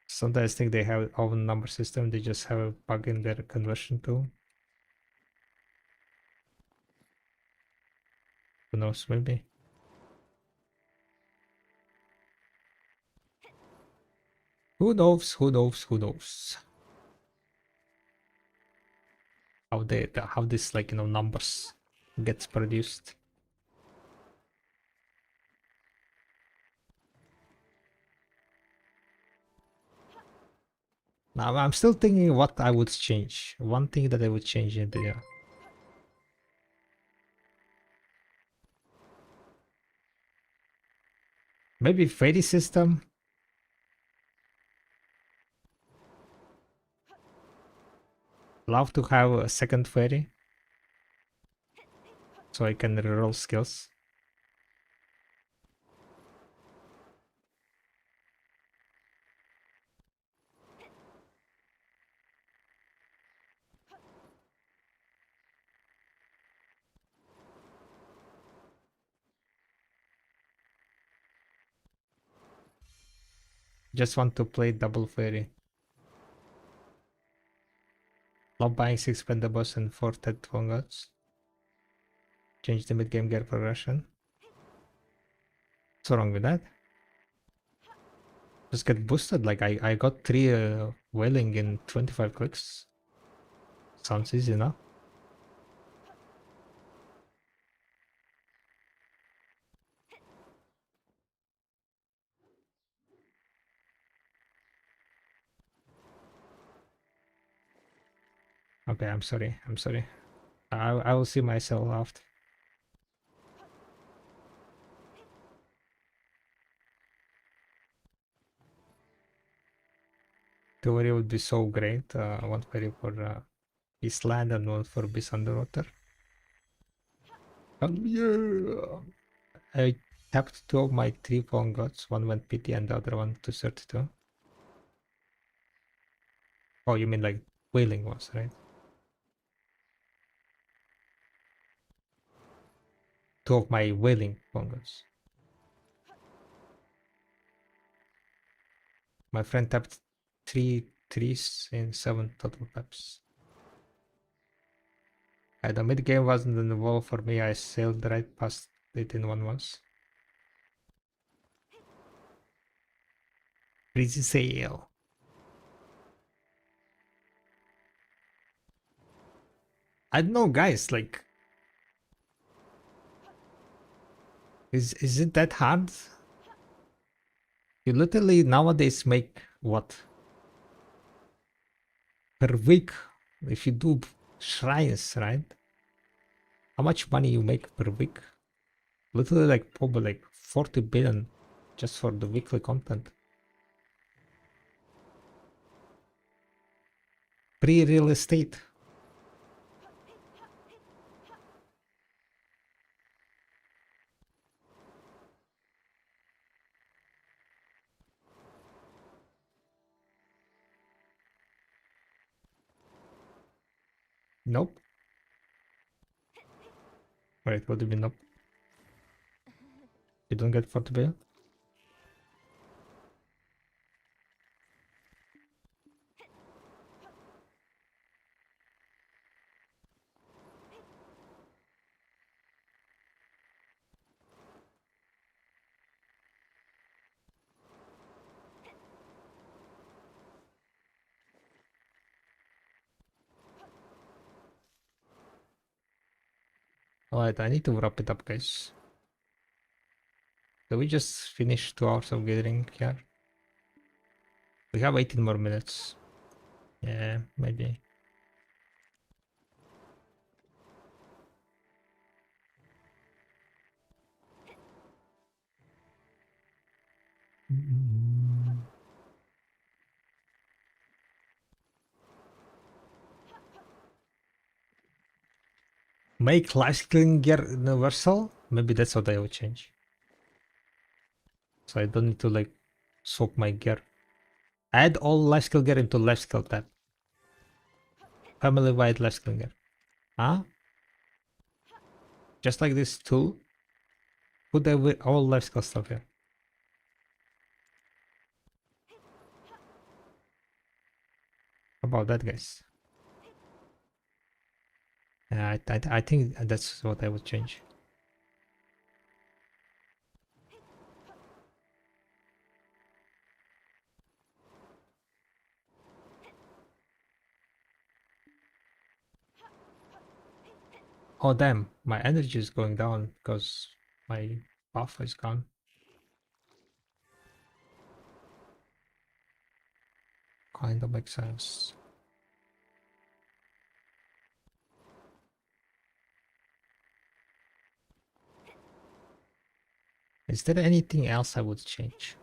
Speaker 1: Sometimes I think they have own number system, they just have a bug in their conversion tool. Who knows, maybe. Who knows, who knows, who knows. How this, like, you know, numbers gets produced. Now I'm still thinking what I would change. One thing that I would change in the maybe fairy system. Love to have a second fairy, so I can reroll skills. Just want to play double fairy. Love buying 6 pendables and 4 Ted Fongots. Change the mid-game gear progression. What's wrong with that? Just get boosted. Like I got 3 wailing in 25 clicks. Sounds easy enough. Okay, I'm sorry. I'm sorry. I will see myself after. Theory would be so great. One fairy for Beast Land and one for Beast Underwater. Yeah! I tapped 2 of my 3 pawn gods. One went PT and the other one to 32. Oh, you mean like wailing ones, right? 2 of my wailing pawn gods. My friend tapped 3 trees in 7 total taps. The mid game wasn't involved for me. I sailed right past it in one once. Breezy sail. I don't know, guys. Like, is it that hard? You literally nowadays make what per week if you do shrines, right? How much money you make per week? Literally, like probably like 40 billion just for the weekly content. Pre-real estate. Nope. Wait, what do you mean nope? You don't get 40 billion? Alright, I need to wrap it up, guys. So we just finished 2 hours of gathering here. We have 18 more minutes. Yeah, maybe. Make life scaling gear universal? Maybe that's what I would change. So I don't need to like swap my gear. Add all life skill gear into life skill tab. Family wide life skill gear. Huh? Just like this tool. Put all life skill stuff here. How about that, guys? I think that's what I would change. Oh damn, my energy is going down because my buff is gone. Kind of makes sense. Is there anything else I would change?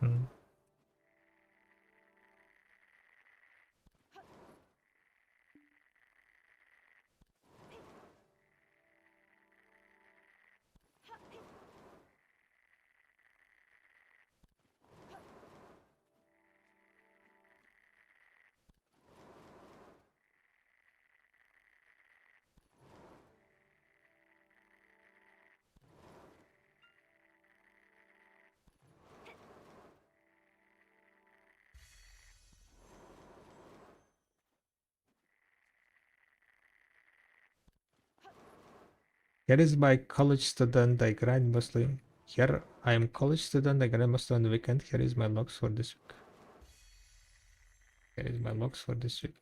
Speaker 1: Here is my college student, I grind mostly. Here I am college student, I grind mostly on the weekend. Here is my logs for this week. Here is my logs for this week.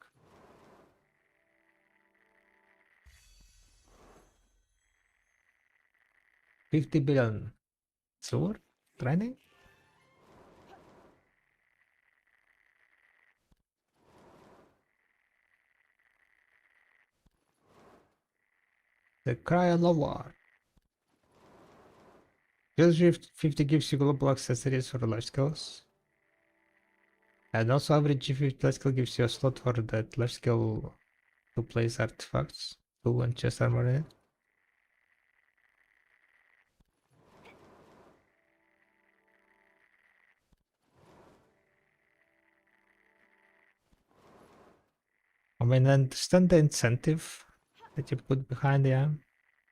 Speaker 1: $50 billion silver training. The Cryo War. Just 50 gives you global accessories for life skills. And also average G50 life skill gives you a slot for that life skill to place artifacts, tool and chest armor in it. I mean, I understand the incentive that you put behind the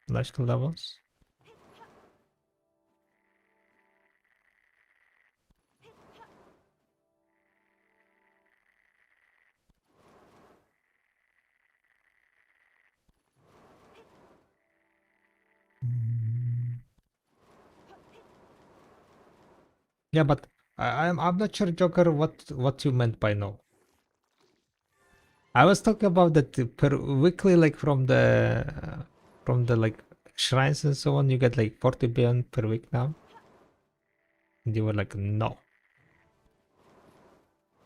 Speaker 1: life skill levels. Yeah, but I'm not sure, Joker, what you meant by no. I was talking about that per weekly, like from the like shrines and so on, you get like 40 billion per week now. And you were like, no.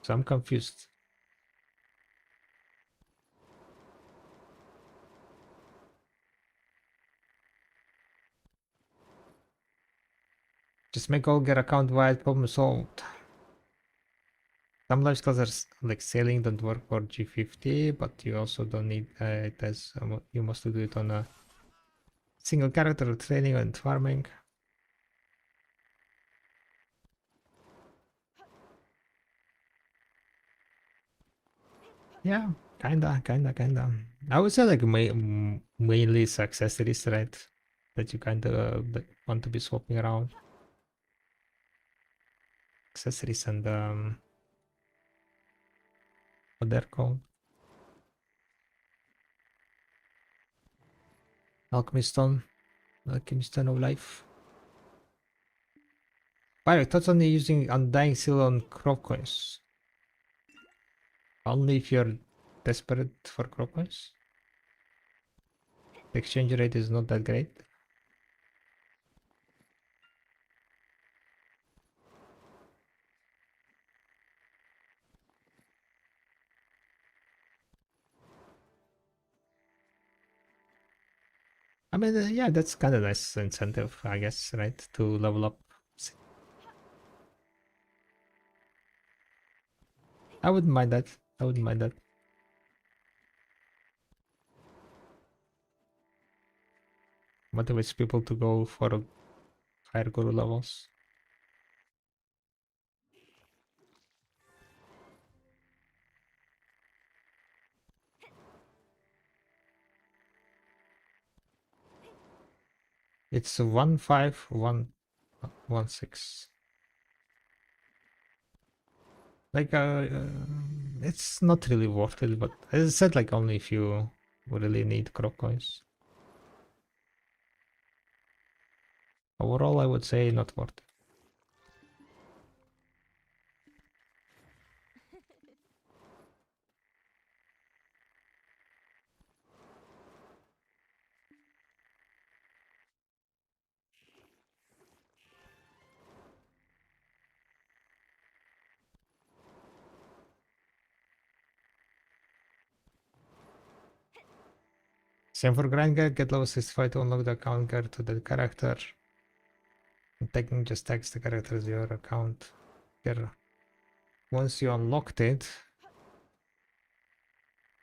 Speaker 1: So I'm confused. Just make all get account wide, problem solved. Some life skills are like sailing don't work for G50, but you also don't need it as you must do it on a single character training and farming. Yeah, Kinda. I would say like mainly it's accessories, right? That you kinda want to be swapping around. Accessories and what they're called. Alchemy Stone of Life. Pirate, thoughts on using Undying Seal on crop coins? Only if you're desperate for crop coins. The exchange rate is not that great. I mean, yeah, that's kind of nice incentive, I guess, right? To level up. I wouldn't mind that. I wouldn't mind that. Motivates people to go for higher guru levels. It's 15116. Like it's not really worth it, but as I said, like only if you really need crop coins. Overall, I would say not worth it. Same for grind guard, get level 65 to unlock the account guard to the character. Tagging just tags the character as your account here. Once you unlocked it,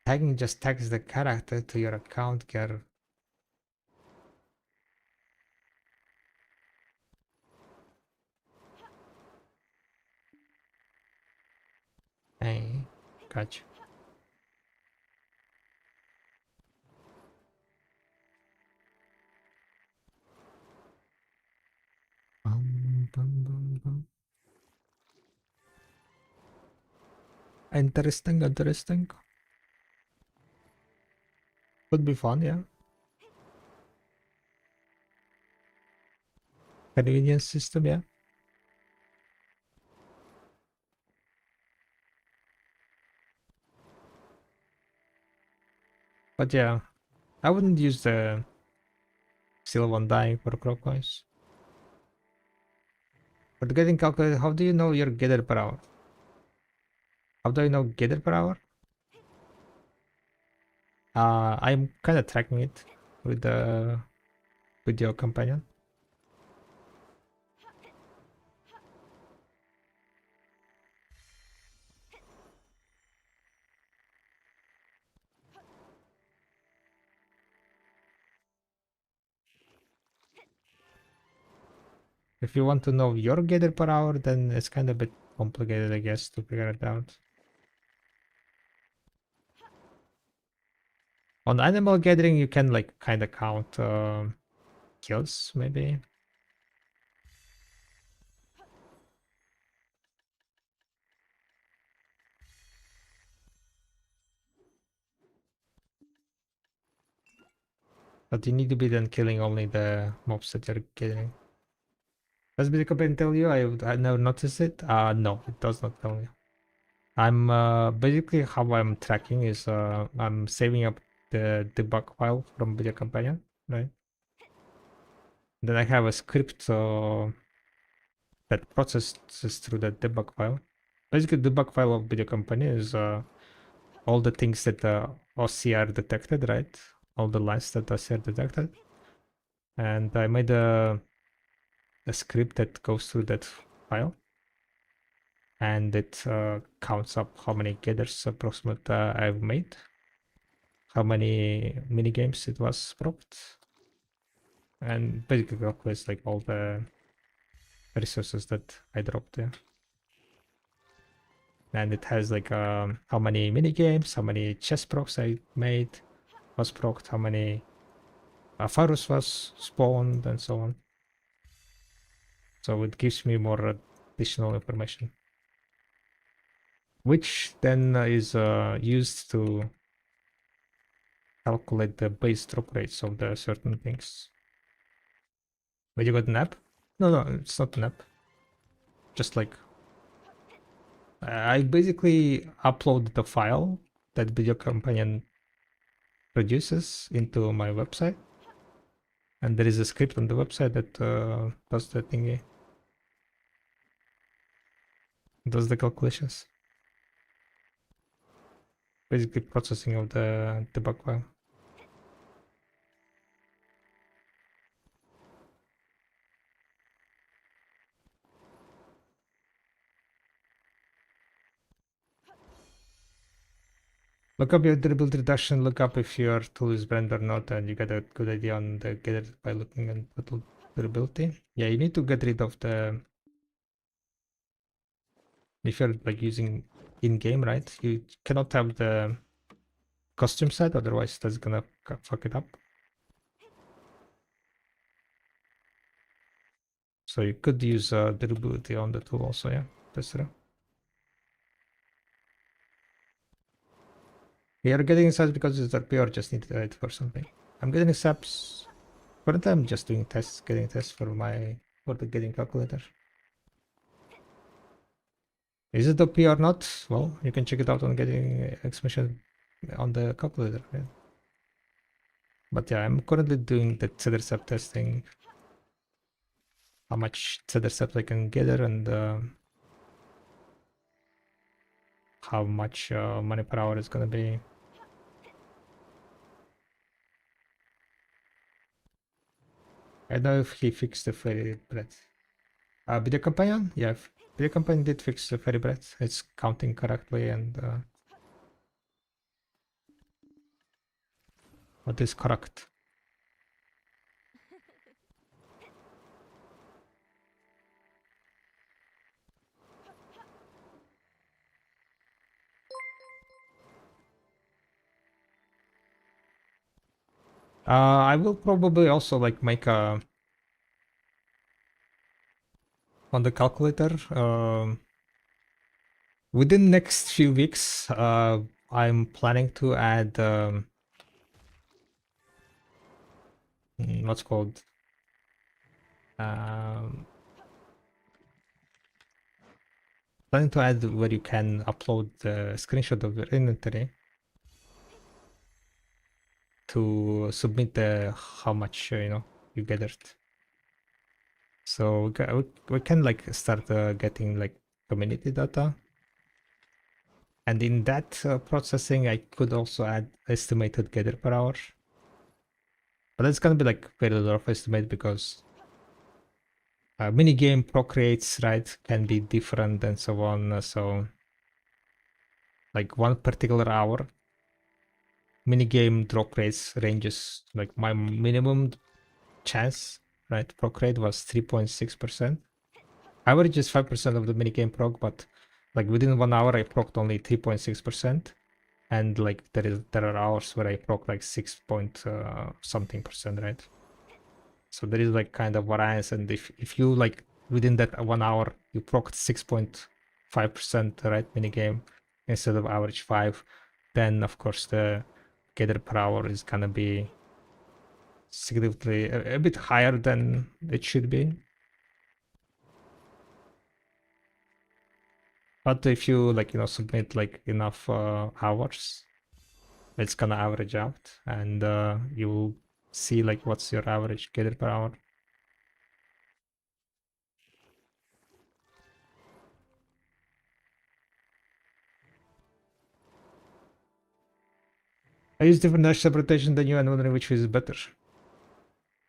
Speaker 1: tagging just tags the character to your account gear. Hey, gotcha. Bum. Interesting. Would be fun, yeah. Convenience system, yeah. But yeah, I wouldn't use the Seal one die for crop coins. But getting calculated, how do you know your gather per hour? How do I know gather per hour? I'm kind of tracking it with the video companion. If you want to know your gather per hour, then it's kind of a bit complicated, I guess, to figure it out. On animal gathering, you can like kind of count kills, maybe. But you need to be then killing only the mobs that you're getting. Does the company tell you? I never noticed it. No, it does not tell me. I'm basically how I'm tracking is I'm saving up the debug file from Video Companion, right? Then I have a script that processes through the debug file. Basically, the debug file of Video Companion is all the things that OCR detected, right? All the lines that OCR detected. And I made a script that goes through that file. And it counts up how many gathers approximate I've made, how many mini games it was propped, and basically calculates like all the resources that I dropped there. and it has like how many mini games, how many chess procs I made, was procced, how many virus was spawned, and so on. So it gives me more additional information, which then is used to calculate the base drop rates of the certain things. Wait, you got an app? No, it's not an app. Just like I basically upload the file that Video Companion produces into my website, and there is a script on the website that does the thingy, does the calculations. Basically processing of the debug file. Look up your durability reduction, look up if your tool is brand or not, and you get a good idea on the getter by looking at total durability. Yeah, you need to get rid of the... If you're like using in-game, right? You cannot have the costume set, otherwise that's gonna fuck it up. So you could use durability on the tool also, yeah, that's true. You're getting subs because it's RP or just need it for something. I'm getting subs. Currently I'm just doing tests, getting tests for the getting calculator. Is it OP or not? Well, you can check it out on getting expression on the calculator. Yeah. But yeah, I'm currently doing the Cedercept testing. How much Cedercept I can gather and how much money per hour is gonna be. I don't know if he fixed the fairy bread. Video companion? Yeah, video companion did fix the fairy bread. It's counting correctly and what is correct? I will probably also like make a on the calculator. Within next few weeks, I'm planning to add what's called planning to add where you can upload the screenshot of your inventory to submit the how much you gathered. So we can like start getting like community data, and in that processing I could also add estimated gather per hour, but that's gonna be like very rough estimate because mini game proc rates, right, can be different and so on. So like one particular hour mini game drop rates ranges, like my minimum chance, right, proc rate was 3.6%. Average is 5% of the minigame proc, but like within 1 hour I procced only 3.6%, and like there are hours where I proc like 6 point something percent, right? So there is like kind of variance, and if you like within that 1 hour you procced 6.5%, right, minigame instead of average 5, then of course the gather per hour is gonna be significantly a bit higher than it should be. But if you like submit like enough hours, it's gonna average out, and you'll see like what's your average gather per hour. I use different dash interpretation than you and wondering which is better.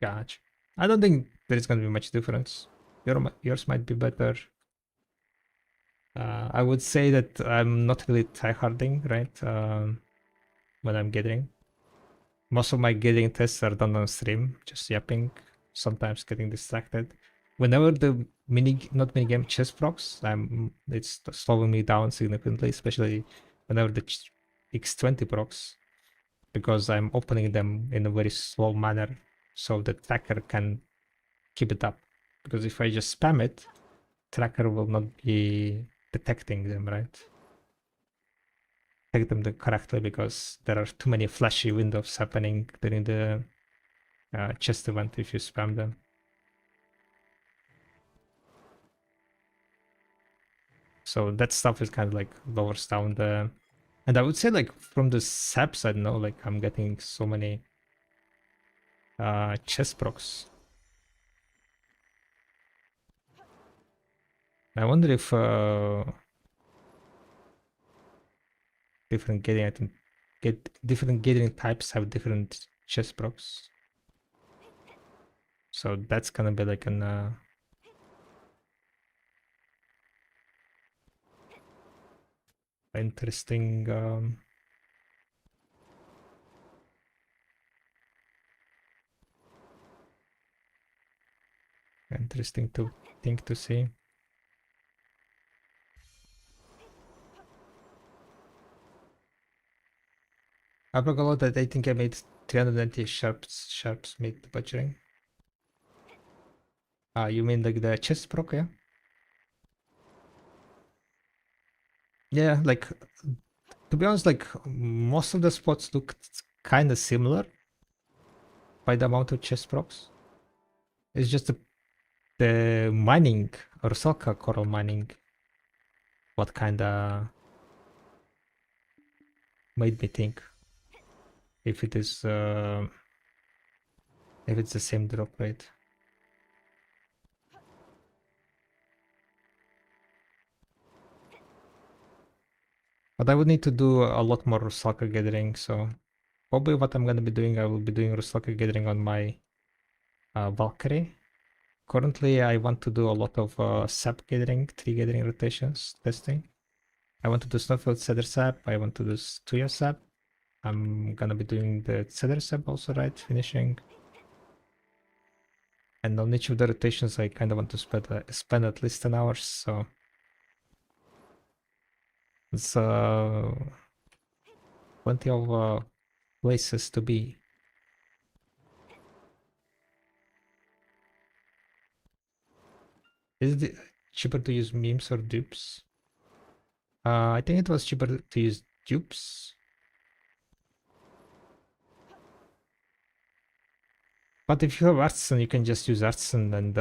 Speaker 1: Gotcha. I don't think there is gonna be much difference. Yours might be better. I would say that I'm not really tryharding, right? When I'm gathering. Most of my gathering tests are done on stream, just yapping, sometimes getting distracted. whenever the not mini game chess procs, it's slowing me down significantly, especially whenever the x20 procs, because I'm opening them in a very slow manner so the tracker can keep it up. Because if I just spam it, tracker will not be detecting them, right? Detect them correctly because there are too many flashy windows happening during the chest event if you spam them. So that stuff is kind of like lowers down the, and I would say like from the SAP side, no, like I'm getting so many chess procs. I wonder if different different gathering types have different chess procs. So that's gonna be like an interesting interesting thing to see. I forgot that I think I made 390 sharps mid butchering. You mean like the chess proc, yeah? Yeah, like to be honest, like most of the spots look kind of similar by the amount of chess procs. It's just the mining or Rusalka coral mining what kind of made me think if it is if it's the same drop rate. But I would need to do a lot more Rusalka gathering, so probably what I'm gonna be doing, I will be doing Rusalka gathering on my Valkyrie. Currently, I want to do a lot of sap gathering, tree gathering rotations testing. I want to do Snowfield Cedar sap. I want to do Tuya sap. I'm gonna be doing the Cedar sap also, right? Finishing. And on each of the rotations, I kind of want to spend at least 10 hours. So it's plenty of places to be. Is it cheaper to use memes or dupes? I think it was cheaper to use dupes. But if you have Artisan, you can just use Artisan and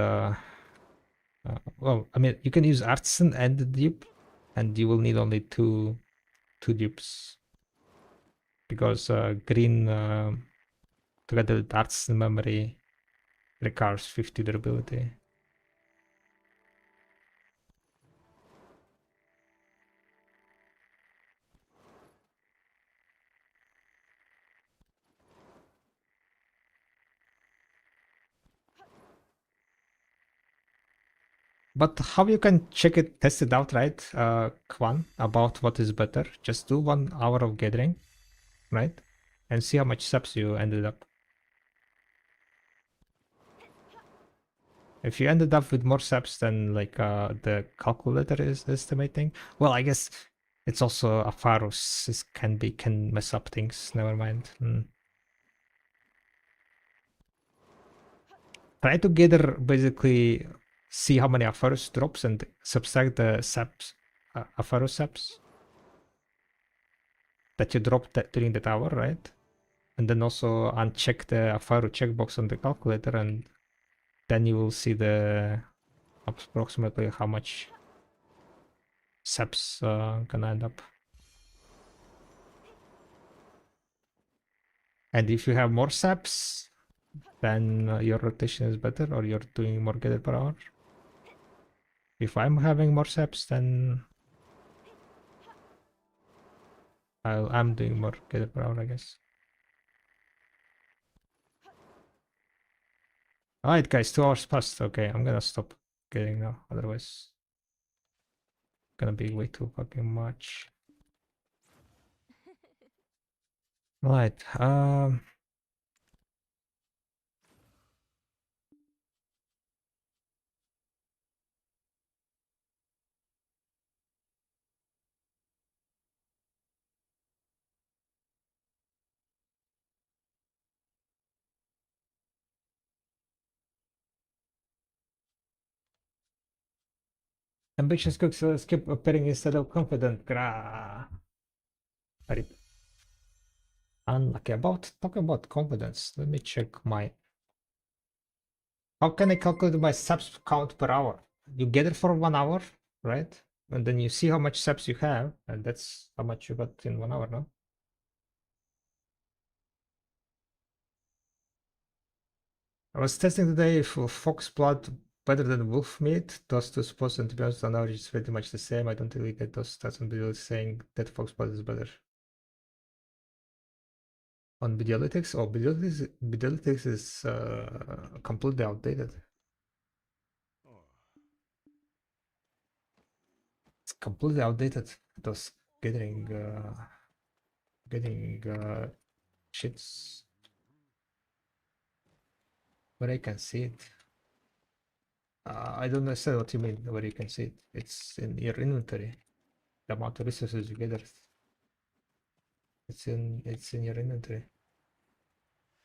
Speaker 1: well, I mean, you can use Artisan and the dupe, and you will need only two dupes because green together with Artisan memory requires 50 durability. But how you can check it, test it out, right, Kwan, about what is better? Just do 1 hour of gathering, right? And see how much steps you ended up. If you ended up with more steps than like the calculator is estimating, well, I guess it's also a Pharos. This can mess up things. Never mind. Try to gather basically see how many Apharos drops and subtract the saps, Apharos saps that you dropped during that hour, right? And then also uncheck the Apharo checkbox on the calculator, and then you will see the approximately how much saps gonna end up. And if you have more saps, then your rotation is better, or you're doing more gather per hour. If I'm having more saps, then I'm doing more gather per hour, I guess. Alright guys, 2 hours passed. Okay, I'm gonna stop getting now, otherwise it's gonna be way too fucking much. Right, Ambitious cooks keep appearing instead of confident. Gra. Rip. Unlucky. Talking about confidence. Let me check my. How can I calculate my subs count per hour? You get it for 1 hour, right? And then you see how much subs you have, and that's how much you got in 1 hour, no? I was testing today if fox blood better than wolf meat. Those two supposed to be honest on average it's pretty much the same. I don't really get those stats on videos saying that fox blood is better. On Videolytics? Oh, Videolytics is completely outdated. It's completely outdated. Those getting shits. Where I can see it. I don't understand what you mean where you can see it. It's in your inventory. The amount of resources you gathered. It's in your inventory.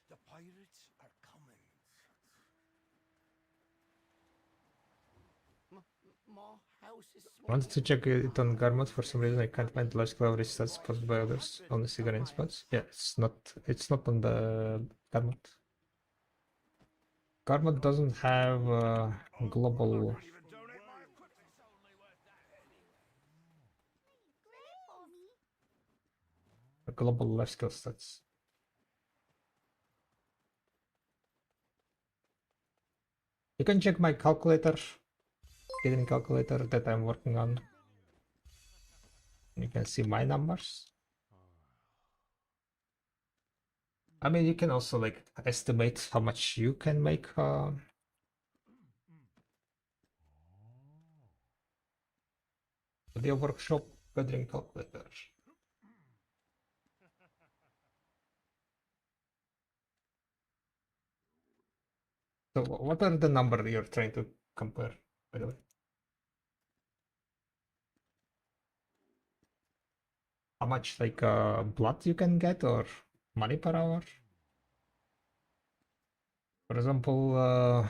Speaker 5: The pirates are coming. My house is
Speaker 1: I wanted to check it on Garmot. For some reason I can't find the large coverage stats posted by others. Only cigarette spots. Yeah, it's not on the Garmot. Garmot doesn't have global global life skill stats. You can check my calculator, hidden calculator that I'm working on. You can see my numbers. I mean, you can also like estimate how much you can make. Video workshop gathering calculator. So what are the number you're trying to compare, by the way? How much like blood you can get or money per hour? For example,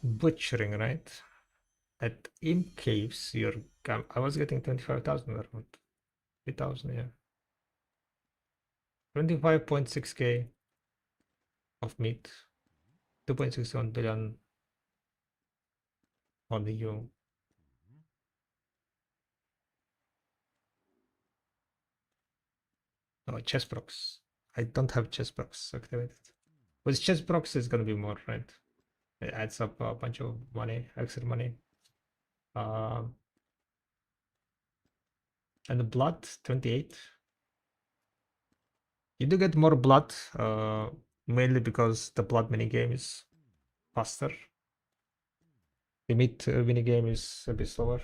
Speaker 1: butchering, right? At Imp Caves, I was getting 25,000 around 3,000, yeah. 25.6k of meat, 2.61 billion on the EU. No, Chessbox. I don't have Chessbox activated. With Chessbox, it's gonna be more, right? It adds up a bunch of money, extra money. And the blood, 28. You do get more blood, mainly because the blood minigame is faster. The meat minigame is a bit slower.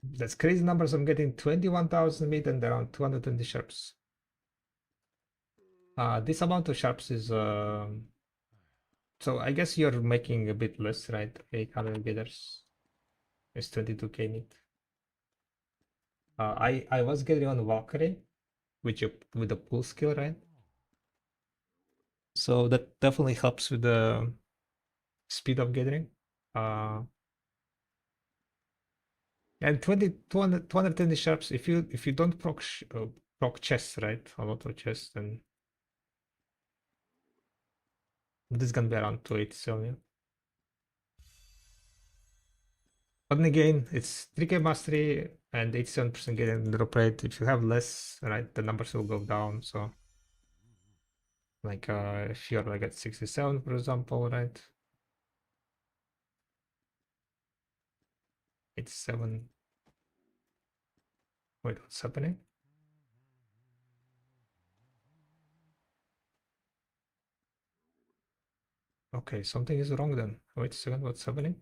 Speaker 1: That's crazy numbers. I'm getting 21,000 meat and around 220 sharps. This amount of sharps is so I guess you're making a bit less, right? 800 bidders is 22k meat. I was getting on Valkyrie, with the pull skill, right? So that definitely helps with the speed of gathering. And 220 sharps. If you don't proc chests, right? A lot of chests, then this is gonna be around 287. Yeah. But then again, it's 3k mastery and 87% getting drop rate. If you have less, right, the numbers will go down. So like if you're like at 67, for example, right? 87. Wait, what's happening? Okay, something is wrong then. Wait a second, what's happening?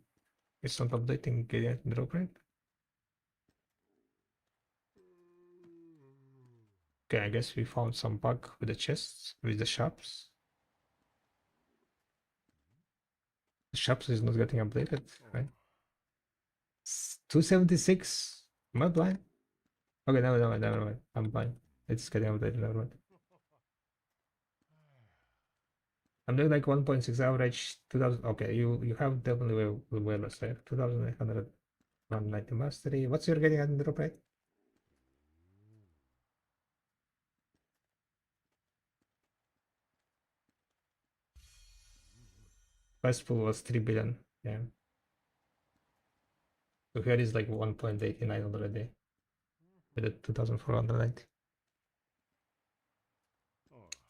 Speaker 1: It's not updating drop rate. Okay, I guess we found some bug with the chests, with the shops. The shops is not getting updated, right? 276? Am I blind? Okay, never mind. I'm blind. It's getting updated, never mind. I'm doing like 1.6 average, 2000. Okay, you have definitely way less, right? 2,890 mastery. What's your getting at in drop rate? First pool was 3 billion. Yeah. So here is like 1.89 already with a 2,490.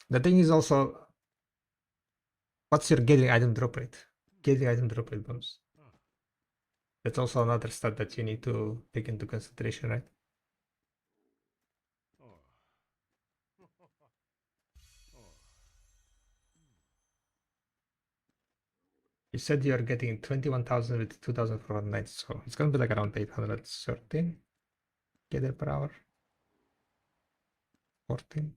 Speaker 1: The thing is also, what's your getting item drop rate? Getting item drop rate bonus. That's also another stat that you need to take into consideration, right? You said you're getting 21,000 with 2,490, so it's gonna be like around 813 gather per hour. 14.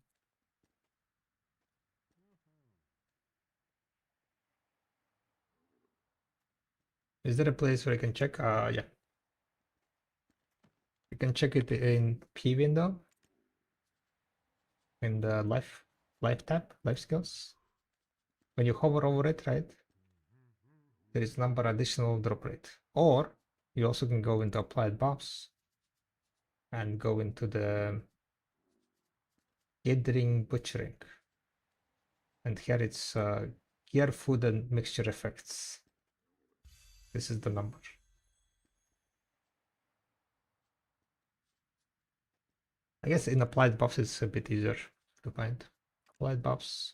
Speaker 1: Is there a place where I can check? Yeah. You can check it in P window in the life tab, life skills. When you hover over it, right? There is number additional drop rate. Or you also can go into applied buffs and go into the gathering butchering. And here it's gear, food, and mixture effects. This is the number. I guess in applied buffs it's a bit easier to find. Applied buffs.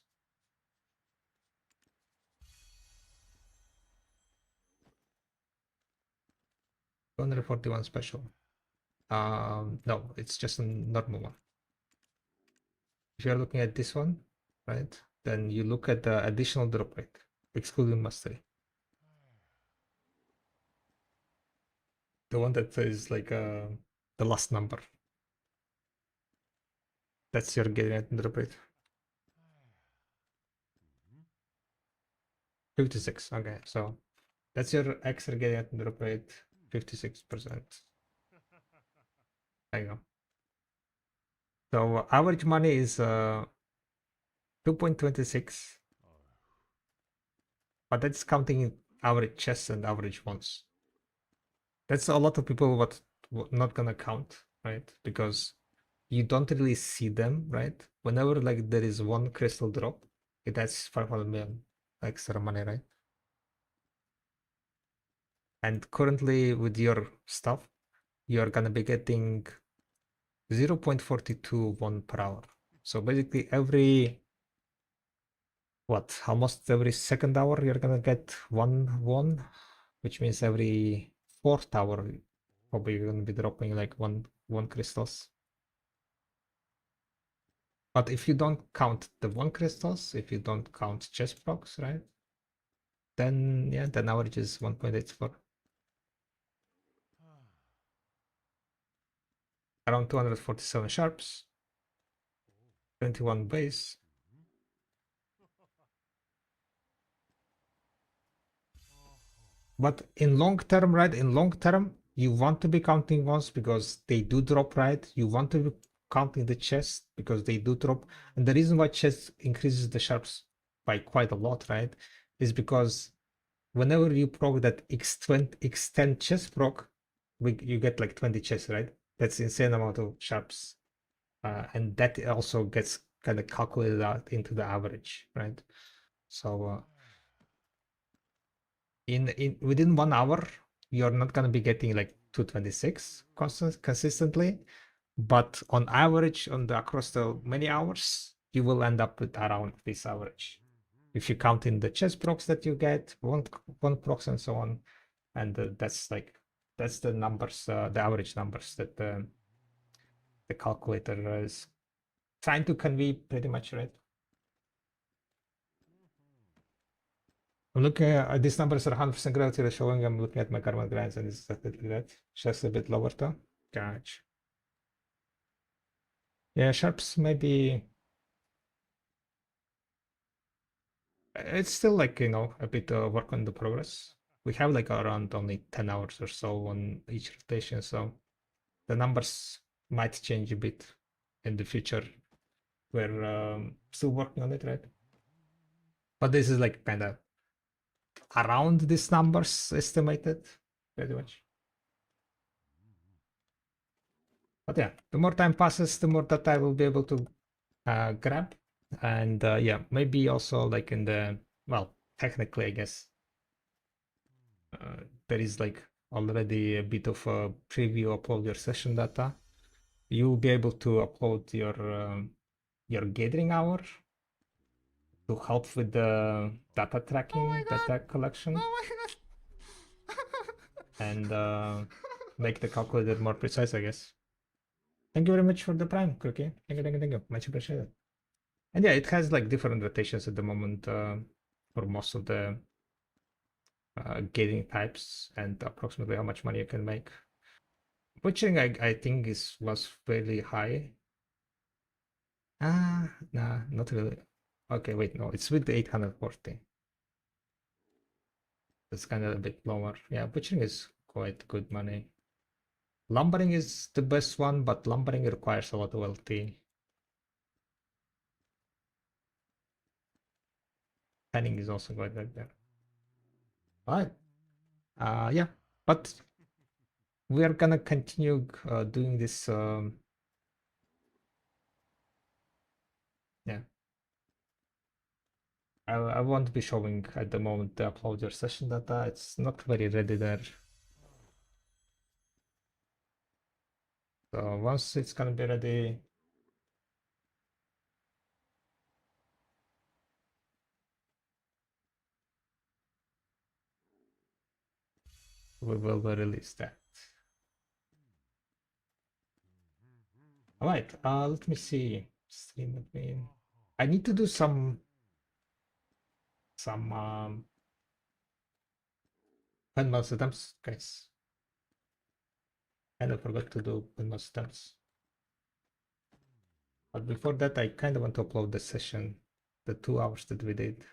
Speaker 1: $241 special. No, it's just a normal one. If you're looking at this one, right, then you look at the additional drop rate, excluding mastery. The one that is like the last number. That's your getting at drop rate. 56. Okay, so that's your extra getting at drop rate, 56%. There you go. So average money is 2.26, but that's counting average chests and average ones. That's a lot of people what not gonna count, right? Because you don't really see them, right? Whenever like there is one crystal drop, it adds 500 million extra money, right? And currently with your stuff, you're gonna be getting 0.42 won per hour. So basically every almost every second hour you're gonna get one won, which means every fourth hour probably you're gonna be dropping like one crystals. But if you don't count the one crystals, if you don't count chest procs, right? Then yeah, the average is 1.84. Around 247 sharps, 21 base. But in long term, right? In long term, you want to be counting ones because they do drop, right? You want to be counting the chest because they do drop. And the reason why chest increases the sharps by quite a lot, right? Is because whenever you proc that x10 chest proc, you get like 20 chests, right? That's insane amount of sharps. And that also gets kind of calculated out into the average, right? So in within 1 hour, you're not gonna be getting like 226 consistently, but on average, across the many hours, you will end up with around this average. If you count in the chest procs that you get, one procs and so on, and that's the numbers, the average numbers that the calculator is trying to convey pretty much, right? I'm looking at these numbers are 100% gravity they're showing. I'm looking at my karma grinds and it's exactly that. Just a bit lower though. Gotcha. Yeah, sharps maybe. It's still like, a bit work on the progress. We have like around only 10 hours or so on each rotation, so the numbers might change a bit in the future. We're still working on it, right? But this is like kind of around these numbers estimated, pretty much. But yeah, the more time passes, the more that I will be able to grab. And yeah, maybe also like in the, well, technically, I guess, there is like already a bit of a preview upload your session data. You'll be able to upload your gathering hour to help with the data tracking, data collection,
Speaker 6: Oh my
Speaker 1: and make the calculator more precise, I guess. Thank you very much for the prime, Cookie. Thank you. Much appreciated. And yeah, it has like different rotations at the moment for most of the gating types and approximately how much money you can make. Butchering, I think was fairly high. Nah, not really. Okay, wait, no, it's with the 840. It's kind of a bit lower. Yeah, butchering is quite good money. Lumbering is the best one, but lumbering requires a lot of LT. Panning is also quite good there. Alright. Yeah, but we are gonna continue doing this. Yeah, I won't be showing at the moment the upload your session data. It's not very ready there. So once it's gonna be ready, we will release that. All right. Let me see. Stream admin. I need to do some pen mouse attempts, guys. I forgot to do pen mouse attempts. But before that, I kind of want to upload the session, the 2 hours that we did,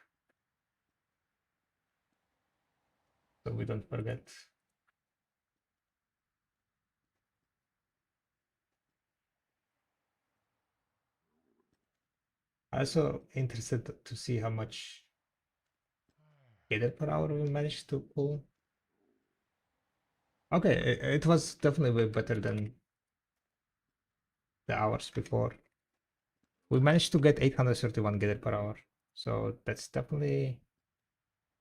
Speaker 1: so we don't forget. I'm also interested to see how much gather per hour we managed to pull. Okay, it was definitely way better than the hours before. We managed to get 831 gather per hour, so that's definitely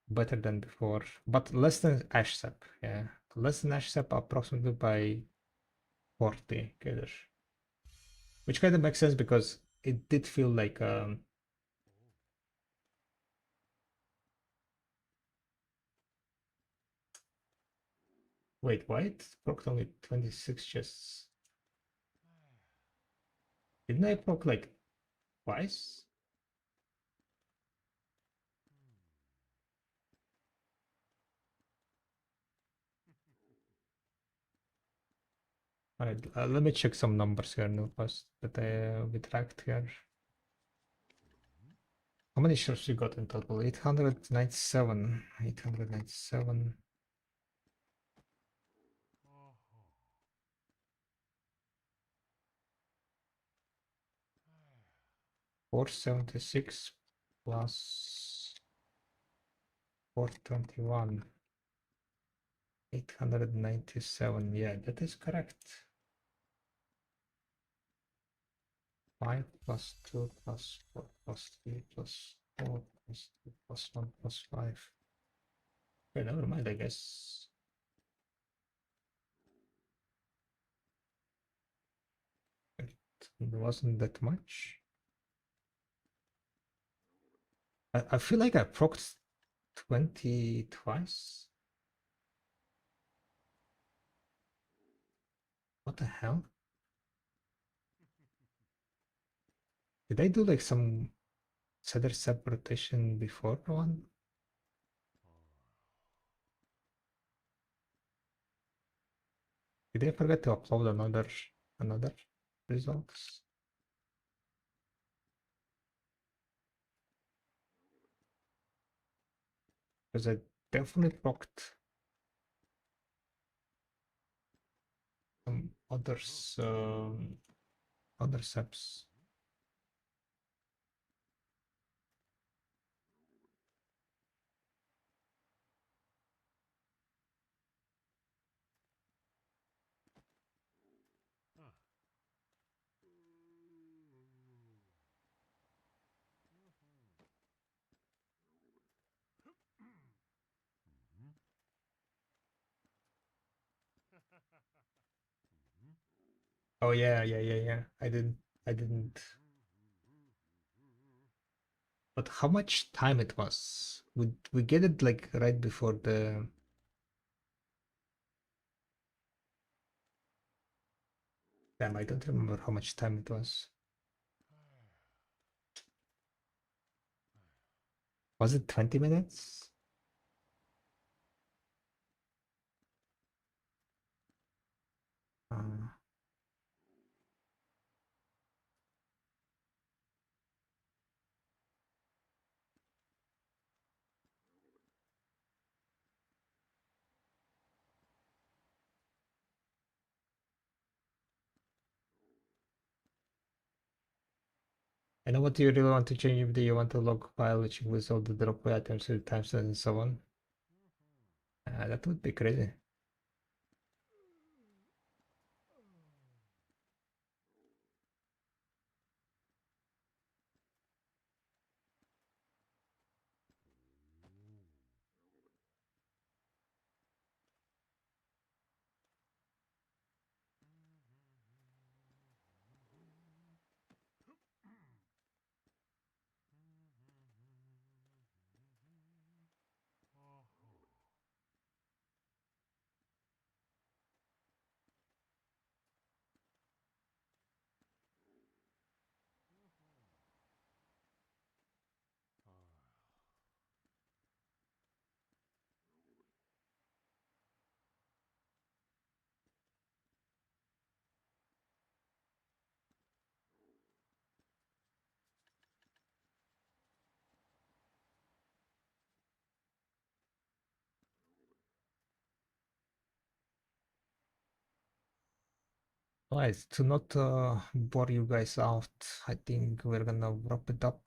Speaker 1: better than before, but less than HSEP. Yeah, less than HSEP approximately by 40 gather, which kind of makes sense because it did feel like wait, why it broke only 26 chests? Didn't I broke like twice? Alright, let me check some numbers here real fast that we tracked here. How many shares we got in total? 897. 897. 476 plus 421. 897. Yeah, that is correct. 5 plus 2 plus 4 plus 3 plus 4 plus 2 plus 1 plus 5. Okay, never mind, I guess. It wasn't that much. I feel like I procced 20 twice. What the hell? Did I do like some cedar separation before one? Did I forget to upload another results? Because I definitely procced some others, other subs. Oh yeah. I didn't. But how much time it was? We get it like right before the. Damn, I don't remember how much time it was. Was it 20 minutes? Uh, I know what you really want to change. Do you want to log file which includes all the drop items, times and so on? That would be crazy. Guys, to not bore you guys out, I think we're gonna wrap it up.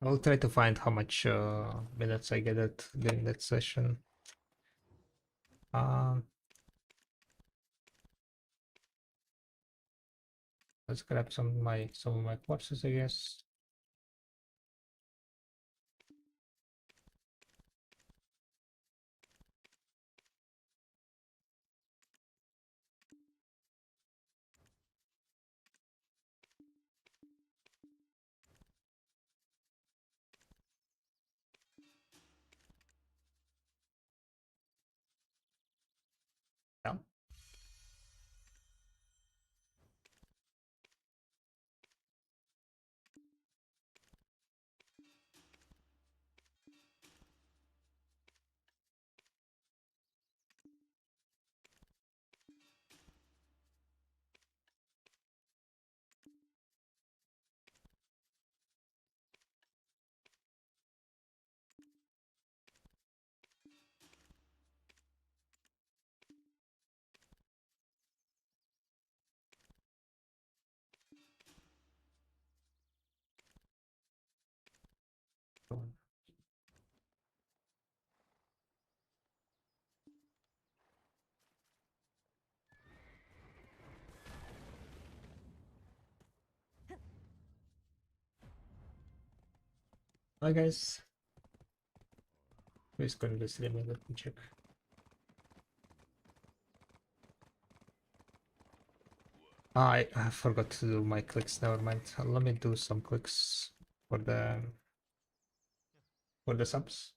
Speaker 1: I'll try to find how much minutes I get it during that session. Um, let's grab some of my courses, I guess. Yeah. Hi guys. Who's going to stream? Let me check. I forgot to do my clicks. Never mind. Let me do some clicks for the subs.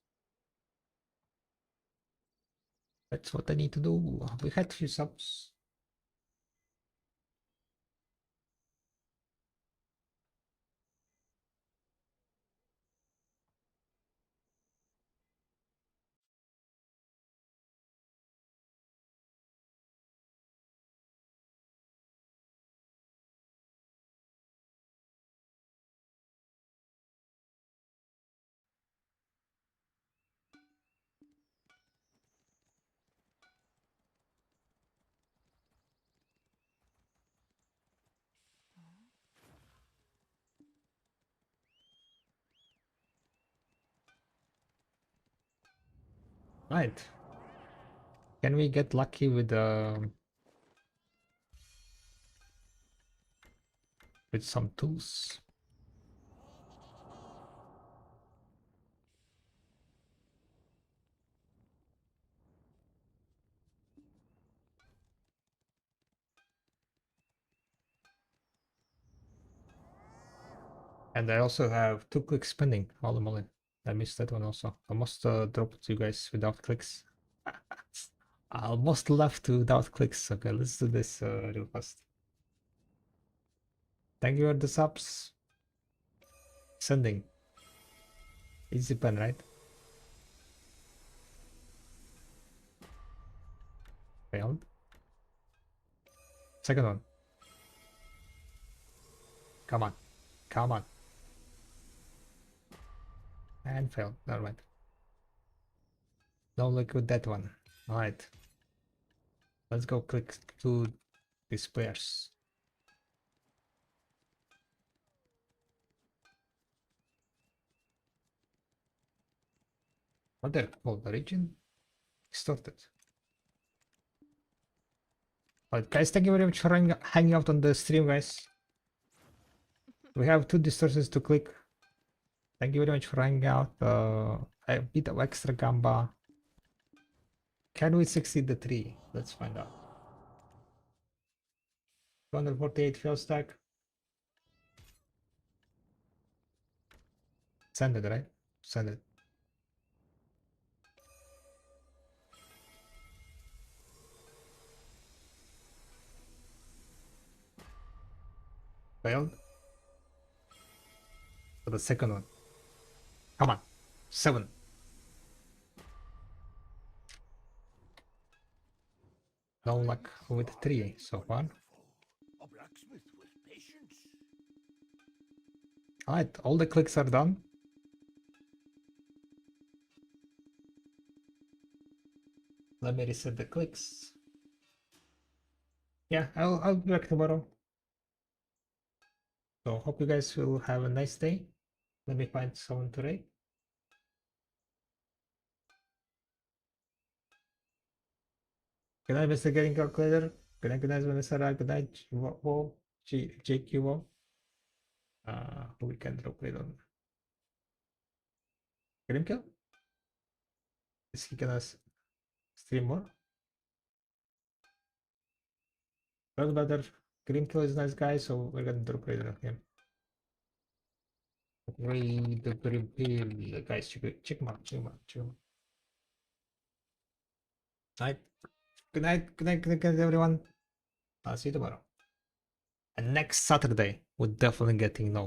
Speaker 1: That's what I need to do. We had few subs. Right. Can we get lucky with some tools? And I also have 2-click spending. Holy moly. I missed that one also. Almost dropped you guys without clicks. I almost left without clicks. Okay, let's do this real fast. Thank you for the subs. Sending. Easy pen, right? Failed. Second one. Come on. Come on. And failed. Never mind. Don't look with that one. Alright. Let's go click to these players. What they're called? The region? Distorted. Alright, guys, thank you very much for hanging out on the stream, guys. We have 2 distortions to click. Thank you very much for hanging out. A bit of extra gamba. Can we succeed the 3? Let's find out. 248 fail stack. Send it, right? Send it. Failed. For the second one. Come on. 7. No luck with 3 so far.
Speaker 5: A blacksmith with patience.
Speaker 1: Alright, all the clicks are done. Let me reset the clicks. Yeah, I'll be back tomorrow. So hope you guys will have a nice day. Let me find someone today. Good night, Mr. Getting Calculator. Good night, Vanessa. Good night, Wo, JQ. Who we can drop it on? Grimkill? Is he gonna stream more? Well, better. Grimkill is a nice guy, so we're gonna drop it on him. Read the Grimkill, guys. Check him out. Night. Good night, everyone. I'll see you tomorrow. And next Saturday, we're definitely getting no.